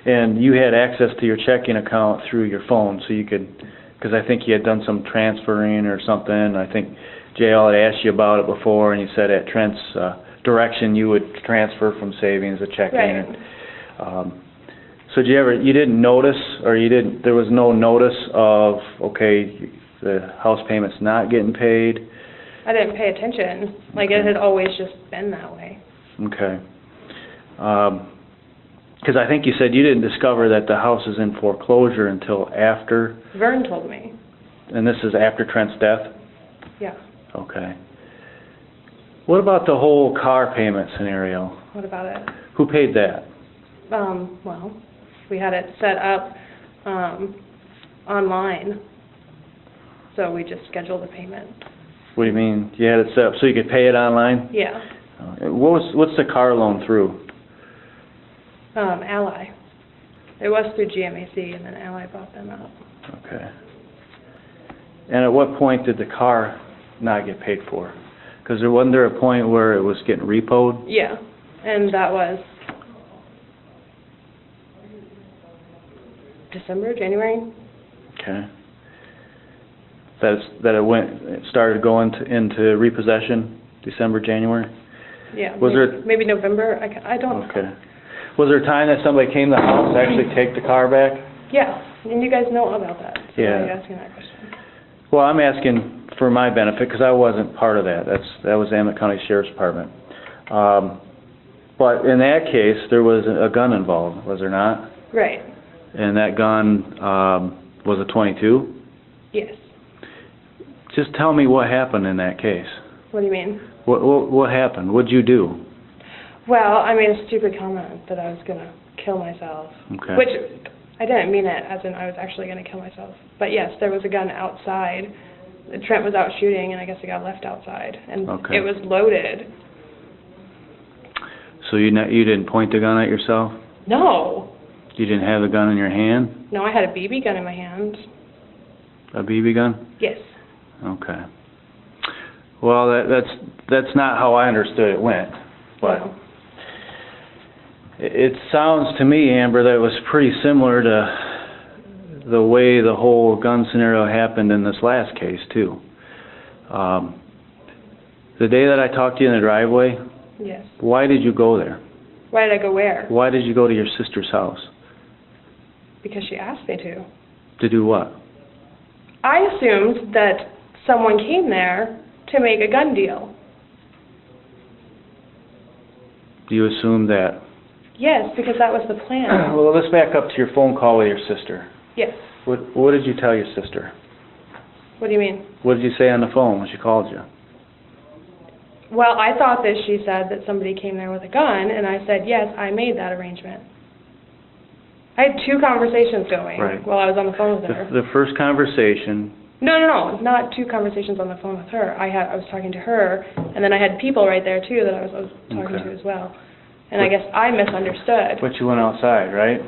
And you had access to your checking account through your phone, so you could, because I think you had done some transferring or something. I think JL had asked you about it before, and you said at Trent's direction you would transfer from savings to checking. Right. So you didn't notice, or there was no notice of, okay, the house payment's not getting paid? I didn't pay attention. Like, it had always just been that way. Okay. Because I think you said you didn't discover that the house is in foreclosure until after. Vern told me. And this is after Trent's death? Yeah. Okay. What about the whole car payment scenario? What about it? Who paid that? Well, we had it set up online, so we just scheduled the payment. What do you mean? You had it set up so you could pay it online? Yeah. What's the car loan through? Ally. It was through GMAC, and then Ally bought them out. Okay. And at what point did the car not get paid for? Because wasn't there a point where it was getting repoed? Yeah, and that was December, January. Okay. It started going into repossession December, January? Yeah. Was maybe November? I don't know. Okay. Was there a time that somebody came to the house to actually take the car back? Yeah, and you guys know about that. So Yeah. why are you asking that question? Well, I'm asking for my benefit because I wasn't part of that. That was the Emmett County Sheriff's Department. But in that case, there was a gun involved, was there not? Right. And that gun was a .22? Yes. Just tell me what happened in that case. What do you mean? What happened? What'd you do? Well, I made a stupid comment that I was going to kill myself. Okay. Which, I didn't mean it as in I was actually going to kill myself. But yes, there was a gun outside. Trent was out shooting, and I guess it got left outside. And Okay. it was loaded. So you didn't point the gun at yourself? No. You didn't have the gun in your hand? No, I had a BB gun in my hand. A BB gun? Yes. Okay. Well, that's not how I understood it went. But No. it sounds to me, Amber, that it was pretty similar to the way the whole gun scenario happened in this last case, too. The day that I talked to you in the driveway, Yes. why did you go there? Why did I go where? Why did you go to your sister's house? Because she asked me to. To do what? I assumed that someone came there to make a gun deal. Do you assume that? Yes, because that was the plan. Well, let's back up to your phone call with your sister. Yes. What did you tell your sister? What do you mean? What did you say on the phone when she called you? Well, I thought that she said that somebody came there with a gun, and I said, yes, I made that arrangement. I had 2 conversations going while I was on the phone with her. The first conversation. No, not 2 conversations on the phone with her. I was talking to her, and then I had people right there too that I was talking to as well. And I guess I misunderstood. But you went outside, right?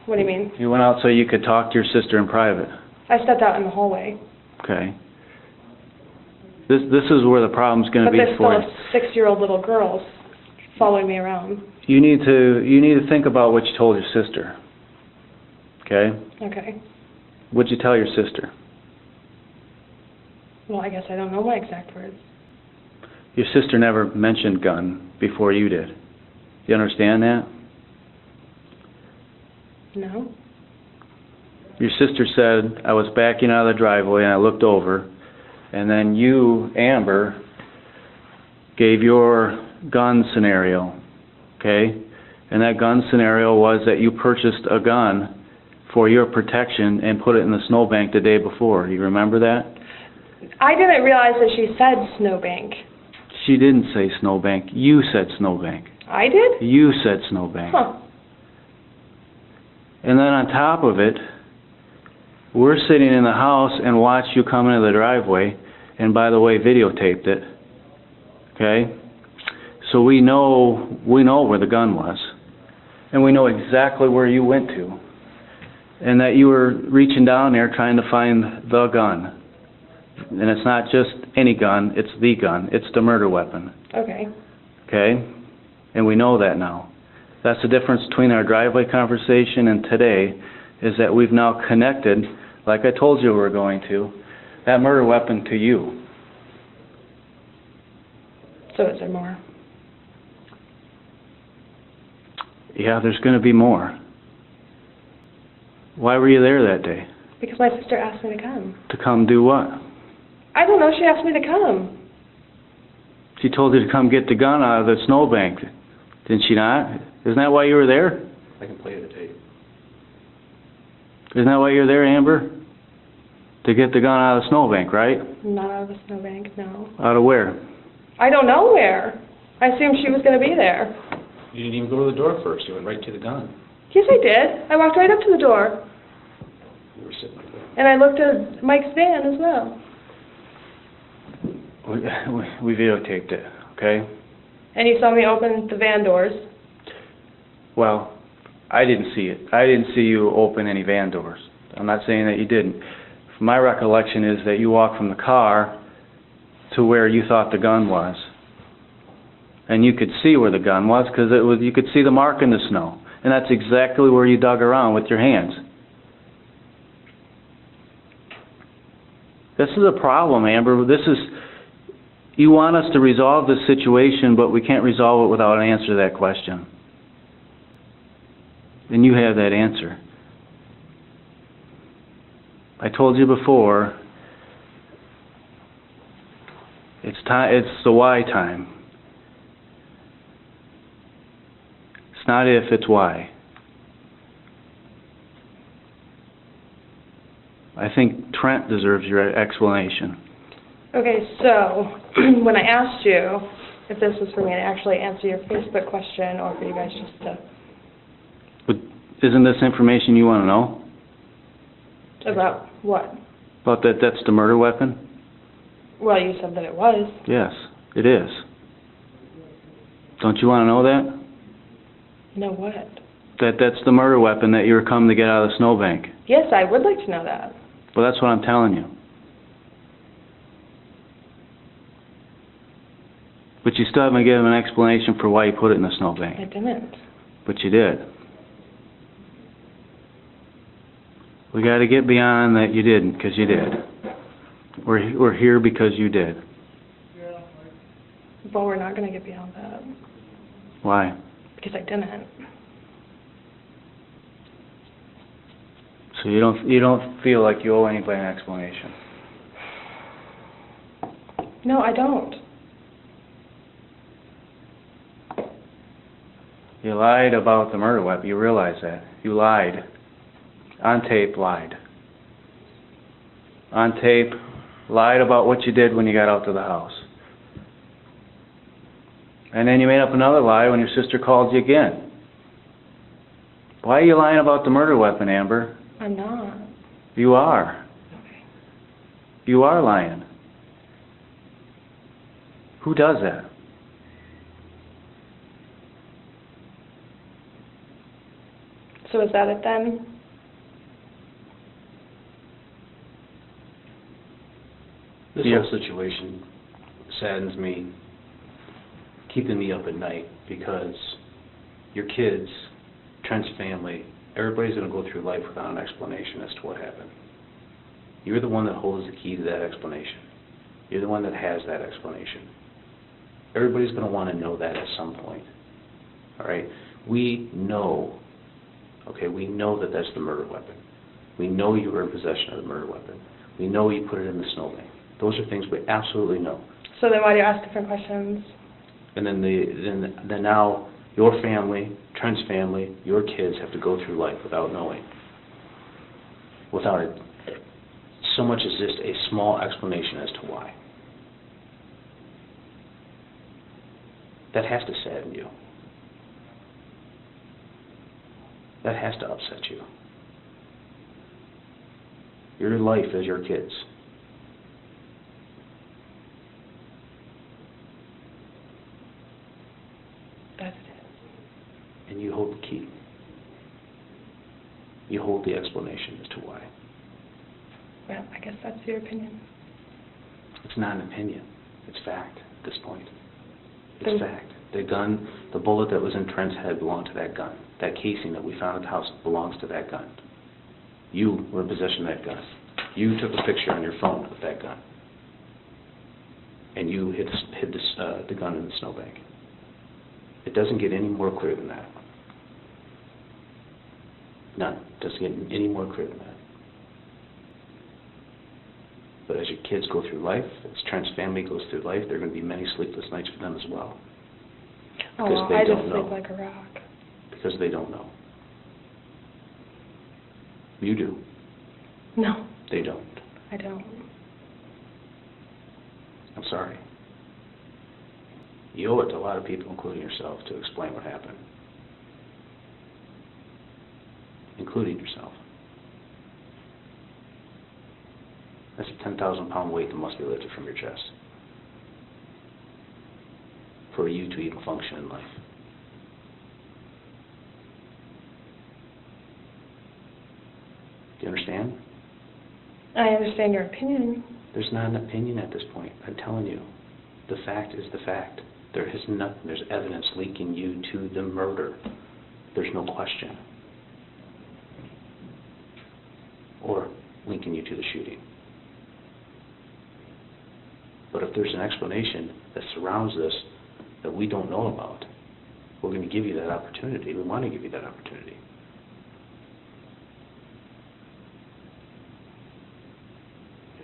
What do you mean? You went out so you could talk to your sister in private. I stepped out in the hallway. Okay. This is where the problem's going to be for you. But there's still a 6-year-old little girl following me around. You need to think about what you told your sister. Okay? Okay. What'd you tell your sister? Well, I guess I don't know my exact words. Your sister never mentioned gun before you did. You understand that? No. Your sister said, I was backing out of the driveway and I looked over, and then you, Amber, gave your gun scenario, okay? And that gun scenario was that you purchased a gun for your protection and put it in the snowbank the day before. You remember that? I didn't realize that she said snowbank. She didn't say snowbank. You said snowbank. I did? You said snowbank. Huh. And then on top of it, we're sitting in the house and watched you come into the driveway, and by the way, videotaped it. Okay? So we know where the gun was. And we know exactly where you went to. And that you were reaching down there trying to find the gun. And it's not just any gun, it's the gun. It's the murder weapon. Okay. Okay? And we know that now. That's the difference between our driveway conversation and today, is that we've now connected, like I told you we were going to, that murder weapon to you. So is there more? Yeah, there's going to be more. Why were you there that day? Because my sister asked me to come. To come do what? I don't know, she asked me to come. She told you to come get the gun out of the snowbank. Didn't she not? Isn't that why you were there? I can play the tape. Isn't that why you're there, Amber? To get the gun out of the snowbank, right? Not out of the snowbank, no. Out of where? I don't know where. I assumed she was going to be there. You didn't even go to the door first. You went right to the gun. Yes, I did. I walked right up to the door. You were sitting right there. And I looked at Mike's van as well. We videotaped it, okay? And you saw me open the van doors. Well, I didn't see it. I didn't see you open any van doors. I'm not saying that you didn't. My recollection is that you walked from the car to where you thought the gun was. And you could see where the gun was because you could see the mark in the snow. And that's exactly where you dug around with your hands. This is a problem, Amber. You want us to resolve this situation, but we can't resolve it without an answer to that question. And you have that answer. I told you before, it's the why time. It's not if, it's why. I think Trent deserves your explanation. Okay, so when I asked you if this was for me to actually answer your Facebook question or for you guys just to... But isn't this information you want to know? About what? About that's the murder weapon? Well, you said that it was. Yes, it is. Don't you want to know that? Know what? That's the murder weapon that you were coming to get out of the snowbank. Yes, I would like to know that. Well, that's what I'm telling you. But you still haven't given an explanation for why you put it in the snowbank. I didn't. But you did. We got to get beyond that you didn't, because you did. We're here because you did. Well, we're not going to get beyond that. Why? Because I didn't. So you don't feel like you owe anybody an explanation? No, I don't. You lied about the murder weapon. You realize that. You lied. On tape, lied. On tape, lied about what you did when you got out to the house. And then you made up another lie when your sister called you again. Why are you lying about the murder weapon, Amber? I'm not. You are. Okay. You are lying. Who does that? So is that it then? This Yeah. whole situation saddens me, keeping me up at night, because your kids, Trent's family, everybody's going to go through life without an explanation as to what happened. You're the one that holds the key to that explanation. You're the one that has that explanation. Everybody's going to want to know that at some point. All right? We know, okay, we know that that's the murder weapon. We know you were in possession of the murder weapon. We know you put it in the snowbank. Those are things we absolutely know. So then why do you ask different questions? And then now your family, Trent's family, your kids have to go through life without knowing, without so much as just a small explanation as to why. That has to sadden you. That has to upset you. Your life is your kids. That's it. And you hold the key. You hold the explanation as to why. Well, I guess that's your opinion. It's not an opinion. It's fact at this point. It's Then- fact. The gun, the bullet that was in Trent's head belonged to that gun. That casing that we found at the house belongs to that gun. You were in possession of that gun. You took a picture on your phone of that gun. And you hid the gun in the snowbank. It doesn't get any more clear than that. None. It doesn't get any more clear than that. But as your kids go through life, as Trent's family goes through life, there are going to be many sleepless nights for them as well. Oh, Because they I just don't sleep know. like a rock. Because they don't know. You do. No, They don't. I don't. I'm sorry. You owe it to a lot of people, including yourself, to explain what happened. Including yourself. That's a 10,000-pound weight that must be lifted from your chest for you to even function in life. Do you understand? I understand your opinion. There's not an opinion at this point. I'm telling you. The fact is the fact. There is nothing. There's evidence linking you to the murder. There's no question. Or linking you to the shooting. But if there's an explanation that surrounds this that we don't know about, we're going to give you that opportunity. We want to give you that opportunity.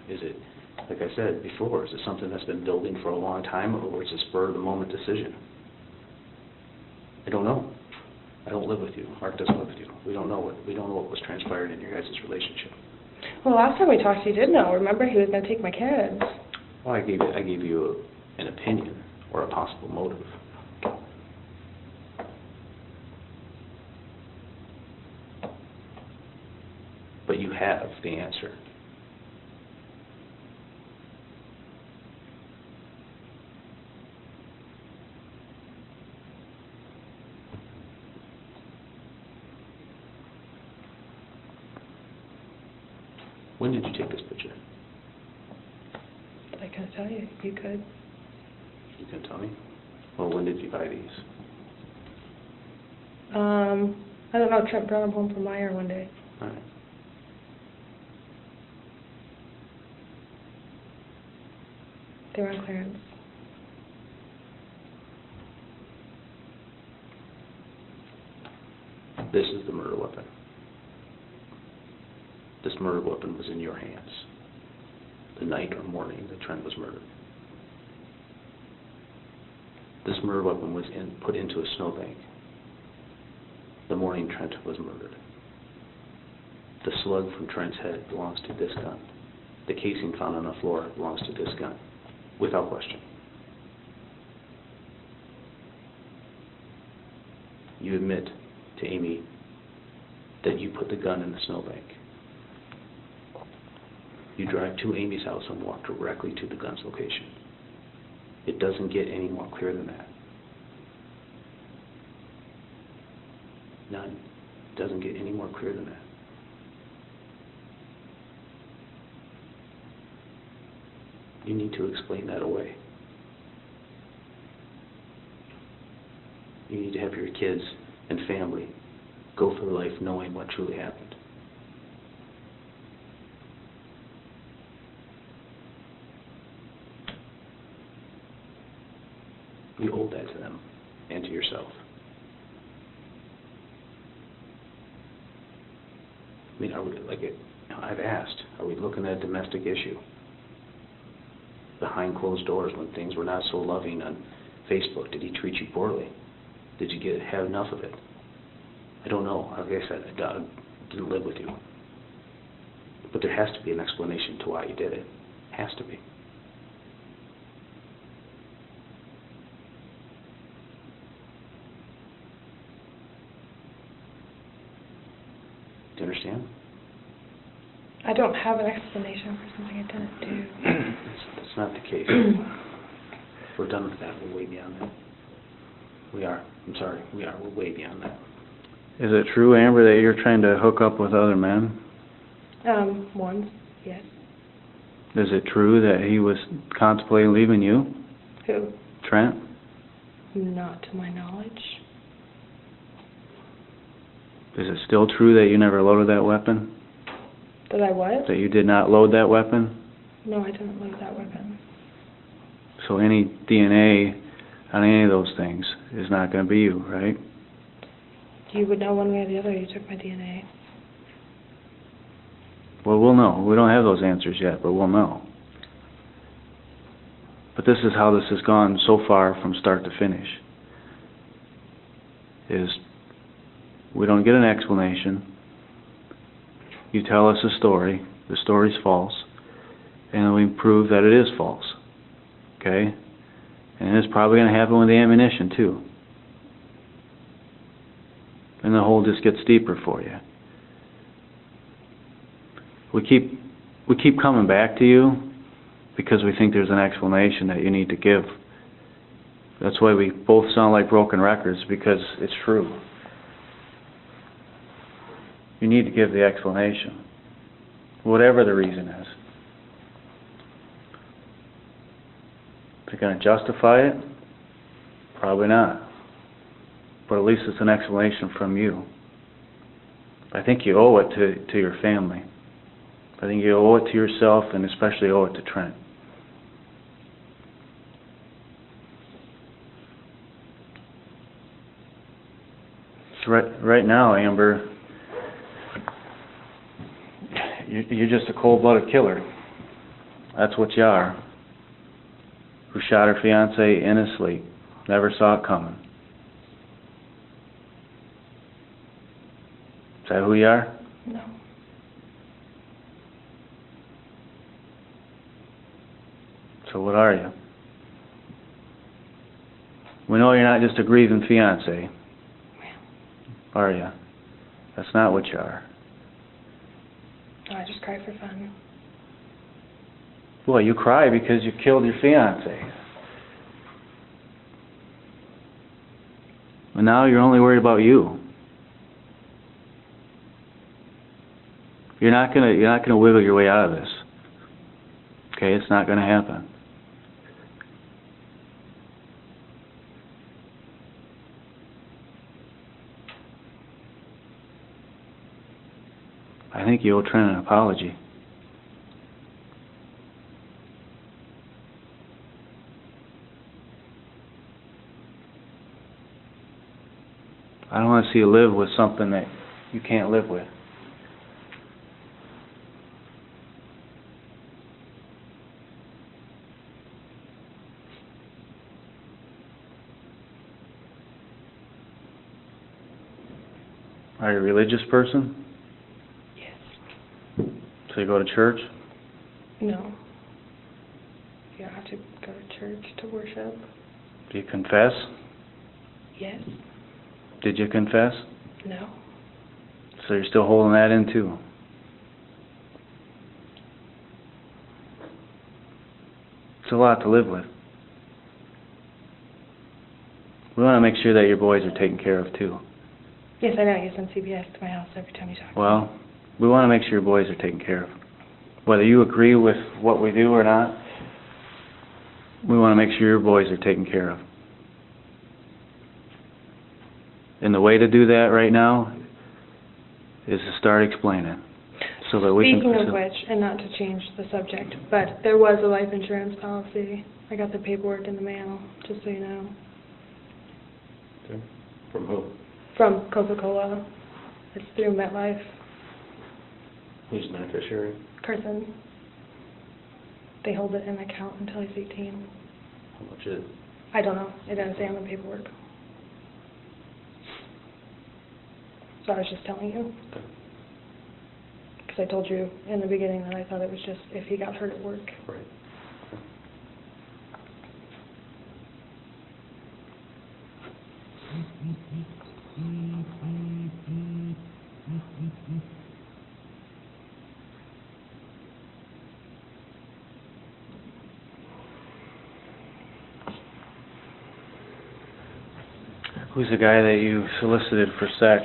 Is it, like I said before, is it something that's been building for a long time, or is it a spur-of-the-moment decision? I don't know. I don't live with you. Mark doesn't live with you. We don't know what was transpired in your guys' relationship. Well, last time we talked, you did know. Remember, he was going to take my kids. Well, I gave you an opinion or a possible motive. But you have the answer. When did you take this picture? I can tell you. You could. You can tell me? Well, when did you buy these? I don't know. Trent brought them home from Meyer one day. All right. They were on clearance. This is the murder weapon. This murder weapon was in your hands the night or morning that Trent was murdered. This murder weapon was put into a snowbank the morning Trent was murdered. The slug from Trent's head belongs to this gun. The casing found on the floor belongs to this gun, without question. You admit to Amy that you put the gun in the snowbank. You drive to Amy's house and walk directly to the gun's location. It doesn't get any more clear than that. None. It doesn't get any more clear than that. You need to explain that away. You need to have your kids and family go through life knowing what truly happened. You owe that to them and to yourself. I mean, are we, I've asked, are we looking at a domestic issue? Behind closed doors when things were not so loving on Facebook, did he treat you poorly? Did you have enough of it? I don't know. Like I said, I didn't live with you. But there has to be an explanation to why you did it. Has to be. Do you understand? I don't have an explanation for something I didn't do. That's not the case. We're done with that. We're way beyond that. We are. I'm sorry. We are. We're way beyond that. Is it true, Amber, that you're trying to hook up with other men? Once, yes. Is it true that he was contemplating leaving you? Who? Trent? Not to my knowledge. Is it still true that you never loaded that weapon? Did I what? That you did not load that weapon? No, I didn't load that weapon. So any DNA on any of those things is not going to be you, right? You would know one way or the other. You took my DNA. Well, we'll know. We don't have those answers yet, but we'll know. But this is how this has gone so far from start to finish. Is we don't get an explanation. You tell us a story. The story's false. And we prove that it is false. Okay? And it's probably going to happen with the ammunition, too. And the hole just gets deeper for you. We keep coming back to you because we think there's an explanation that you need to give. That's why we both sound like broken records, because it's true. You need to give the explanation, whatever the reason is. If you're going to justify it, probably not. But at least it's an explanation from you. I think you owe it to your family. I think you owe it to yourself, and especially owe it to Trent. So right now, Amber, you're just a cold-blooded killer. That's what you are. Who shot her fiancé in his sleep. Never saw it coming. Is that who you are? No. So what are you? We know you're not just a grieving fiancé. Are you? That's not what you are. No, I just cry for fun. Well, you cry because you killed your fiancé. And now you're only worried about you. You're not gonna wiggle your way out of this. Okay, it's not gonna happen. I think you owe Trent an apology. I don't want to see you live with something that you can't live with. Are you a religious person? Yes. So you go to church? No. You don't have to go to church to worship. Do you confess? Yes. Did you confess? No. So you're still holding that in too? It's a lot to live with. We want to make sure that your boys are taken care of too. Yes, I know. You send CPS to my house every time you talk. Well, we want to make sure your boys are taken care of. Whether you agree with what we do or not, we want to make sure your boys are taken care of. And the way to do that right now is to start explaining. So that we Speaking can... of which, and not to change the subject, but there was a life insurance policy. I got the paperwork in the mail, just so you know. Okay. From who? From Coca-Cola. It's through MetLife. Who's the beneficiary? Carson. They hold it in an account until he's 18. How much is it? I don't know. It doesn't say on the paperwork. So I was just telling you. Okay. Because I told you in the beginning that I thought it was just if he got hurt at work. Right. Who's the guy that you solicited for sex?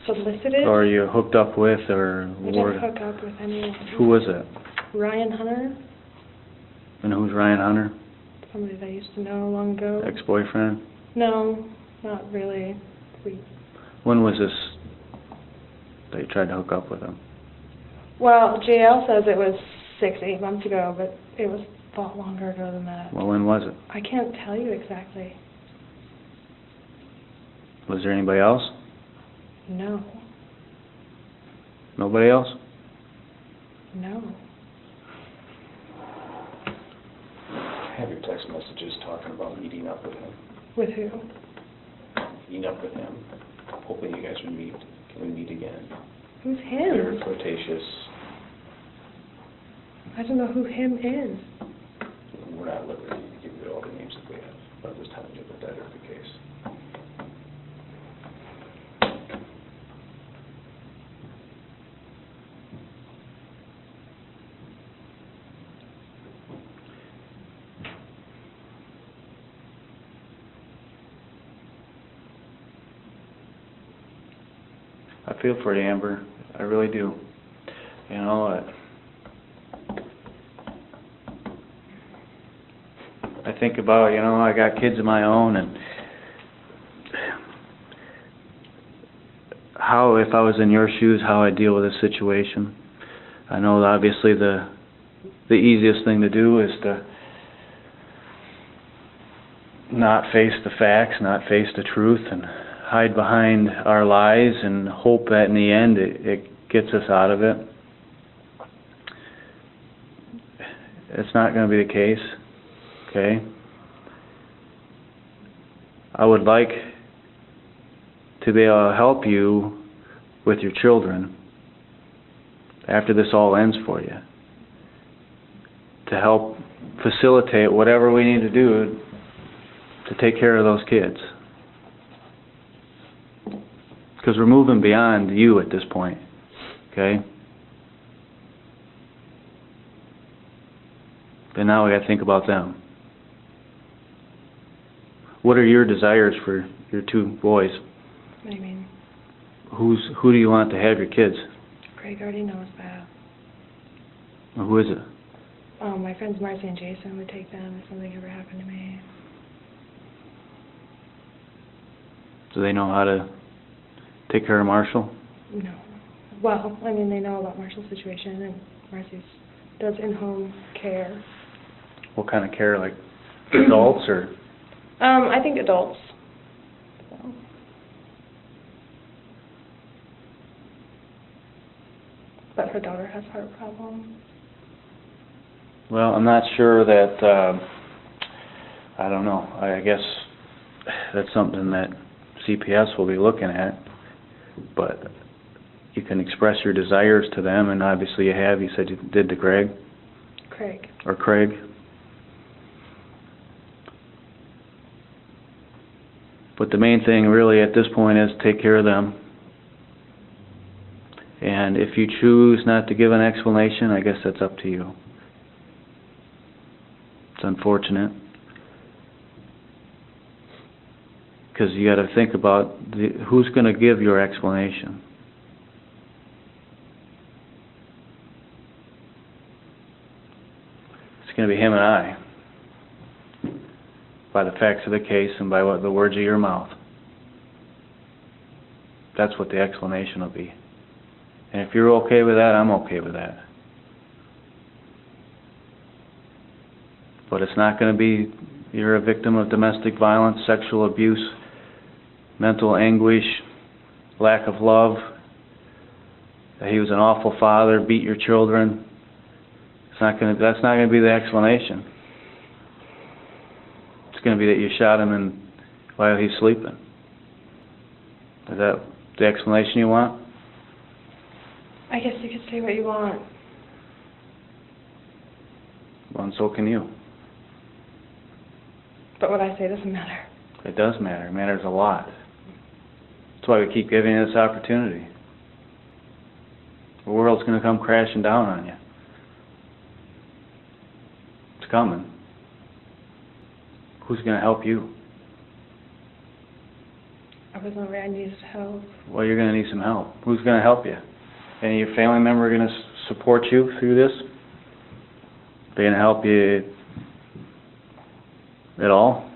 Solicited? Or you hooked up with, or... I didn't hook up with anyone. Who was it? Ryan Hunter. And who's Ryan Hunter? Somebody that I used to know long ago. Ex-boyfriend? No, not really. When was this that you tried to hook up with him? Well, JL says it was 6-8 months ago, but it was a lot longer ago than that. Well, when was it? I can't tell you exactly. Was there anybody else? No. Nobody else? No. I have your text messages talking about meeting up with him. With who? Meeting up with him. Hoping you guys would meet. Can we meet again? Who's Very him? flirtatious. I don't know who him is. We're not at liberty to give you all the names that we have. But I'm just telling you that that is the case. I feel for you, Amber. I really do. You know, I think about, you know, I got kids of my own, and how, if I was in your shoes, how I'd deal with this situation. I know that obviously the easiest thing to do is to not face the facts, not face the truth, and hide behind our lies and hope that in the end it gets us out of it. It's not going to be the case, okay? I would like to be able to help you with your children after this all ends for you, to help facilitate whatever we need to do to take care of those kids. Because we're moving beyond you at this point, okay? And now we got to think about them. What are your desires for your two boys? What do you mean? Who do you want to have your kids? Greg already knows that. Who is it? My friends Marcy and Jason would take them if something ever happened to me. Do they know how to take care of Marshall? No. Well, I mean, they know about Marshall's situation, and Marcy's does in-home care. What kind of care, like adults or? I think adults. So. But her daughter has heart problems. Well, I'm not sure that, I don't know. I guess that's something that CPS will be looking at. but you can express your desires to them, and obviously you have. You said you did to Greg. Craig. Or Craig. But the main thing really at this point is take care of them. And if you choose not to give an explanation, I guess that's up to you. It's unfortunate. Because you got to think about who's going to give your explanation. It's going to be him and I. By the facts of the case and by the words of your mouth. That's what the explanation will be. And if you're okay with that, I'm okay with that. But it's not going to be you're a victim of domestic violence, sexual abuse, mental anguish, lack of love, that he was an awful father, beat your children. That's not going to be the explanation. It's going to be that you shot him while he's sleeping. Is that the explanation you want? I guess you could say what you want. Well, and so can you. But what I say doesn't matter. It does matter. It matters a lot. That's why we keep giving you this opportunity. The world's going to come crashing down on you. It's coming. Who's going to help you? I wasn't aware I needed help. Well, you're going to need some help. Who's going to help you? Any of your family member going to support you through this? They're going to help you at all?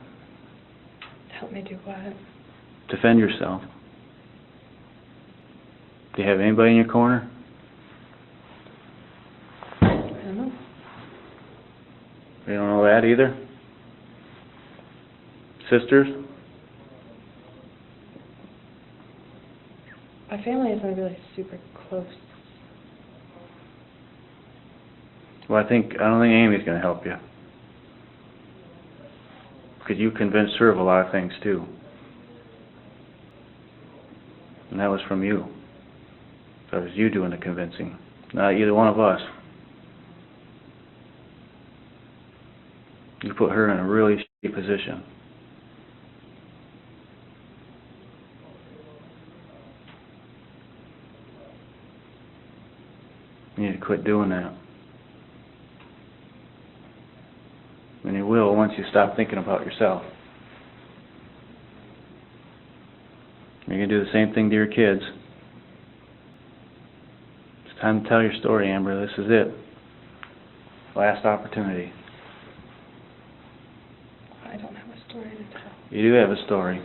Help me do what? Defend yourself. Do you have anybody in your corner? I don't know. You don't know that either? Sisters? My family isn't really super close. Well, I don't think Amy's going to help you. Because you convinced her of a lot of things too. And that was from you. That was you doing the convincing, not either one of us. You put her in a really shitty position. You need to quit doing that. And you will once you stop thinking about yourself. You're going to do the same thing to your kids. It's time to tell your story, Amber. This is it. Last opportunity. I don't have a story to tell. You do have a story.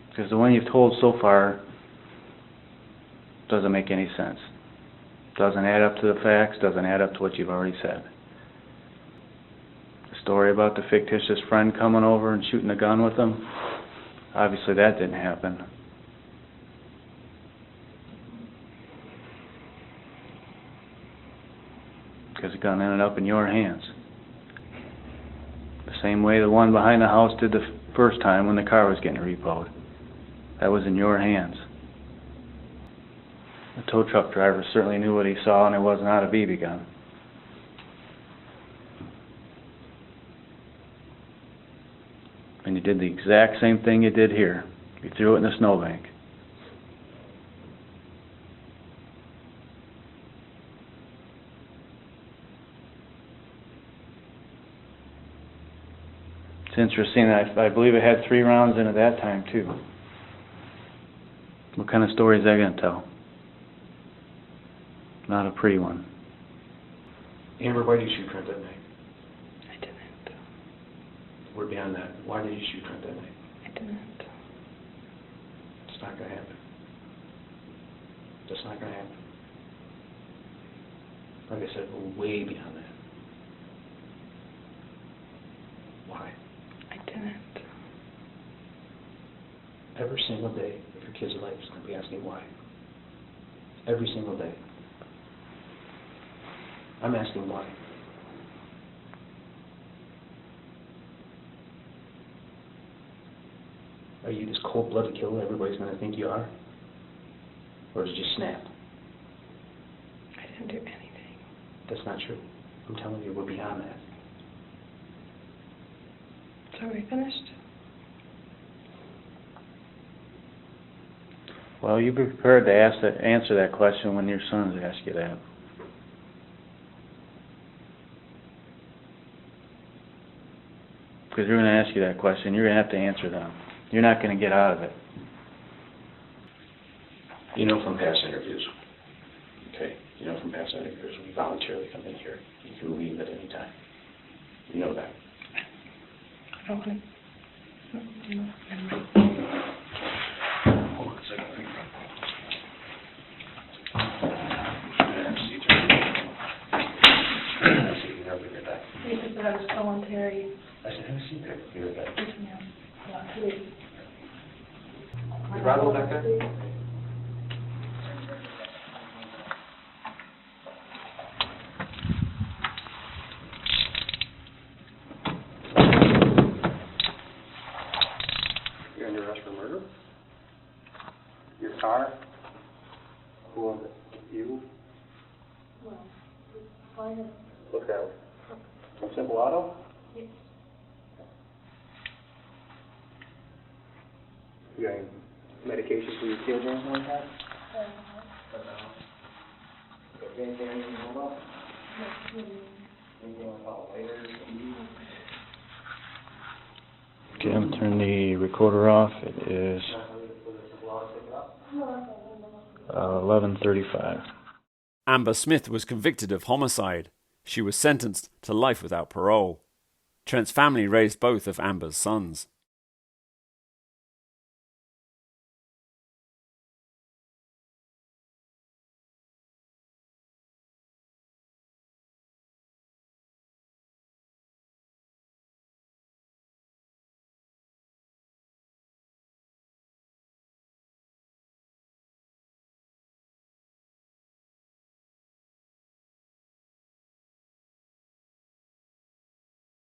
Because the one you've told so far doesn't make any sense. Doesn't add up to the facts, doesn't add up to what you've already said. The story about the fictitious friend coming over and shooting a gun with him, obviously that didn't happen. Because the gun ended up in your hands. The same way the one behind the house did the first time when the car was getting repoed. That was in your hands. The tow truck driver certainly knew what he saw, and it was not a BB gun. And you did the exact same thing you did here. You threw it in the snowbank. It's interesting that I believe it had 3 rounds in it that time, too. What kind of story is that going to tell? Not a pretty one. Amber, why did you shoot Trent that night? I didn't. We're beyond that. Why did you shoot Trent that night? I didn't. It's not going to happen. That's not going to happen. Like I said, we're way beyond that. Why? I didn't. Every single day of your kid's life is going to be asking why. Every single day. I'm asking why. Are you this cold-blooded killer everybody's going to think you are? Or did you snap? I didn't do anything. That's not true. I'm telling you, we're beyond that. So are we finished? Well, you be prepared to answer that question when your sons ask you that. Because they're going to ask you that question. You're going to have to answer them. You're not going to get out of it. You know from past interviews, okay? You know from past interviews, when you voluntarily come in here, you can leave at any time. You know that. I don't want to. Hold on a second. I'll be right back. You said that I was voluntary. I said, have a seat there. Be right back. Yes, ma'am. Allowed to leave. Is Ronald back there? You're under arrest for murder? Your car? Who owned it? You? Look that way. A simple auto? Yes. You got any medication for your kids or anything like that? Anything I need to know about? Anything about later? Okay, I'm going to turn the recorder off. It is 11:35. Amber Smith was convicted of homicide. She was sentenced to life without parole. Trent's family raised both of Amber's sons.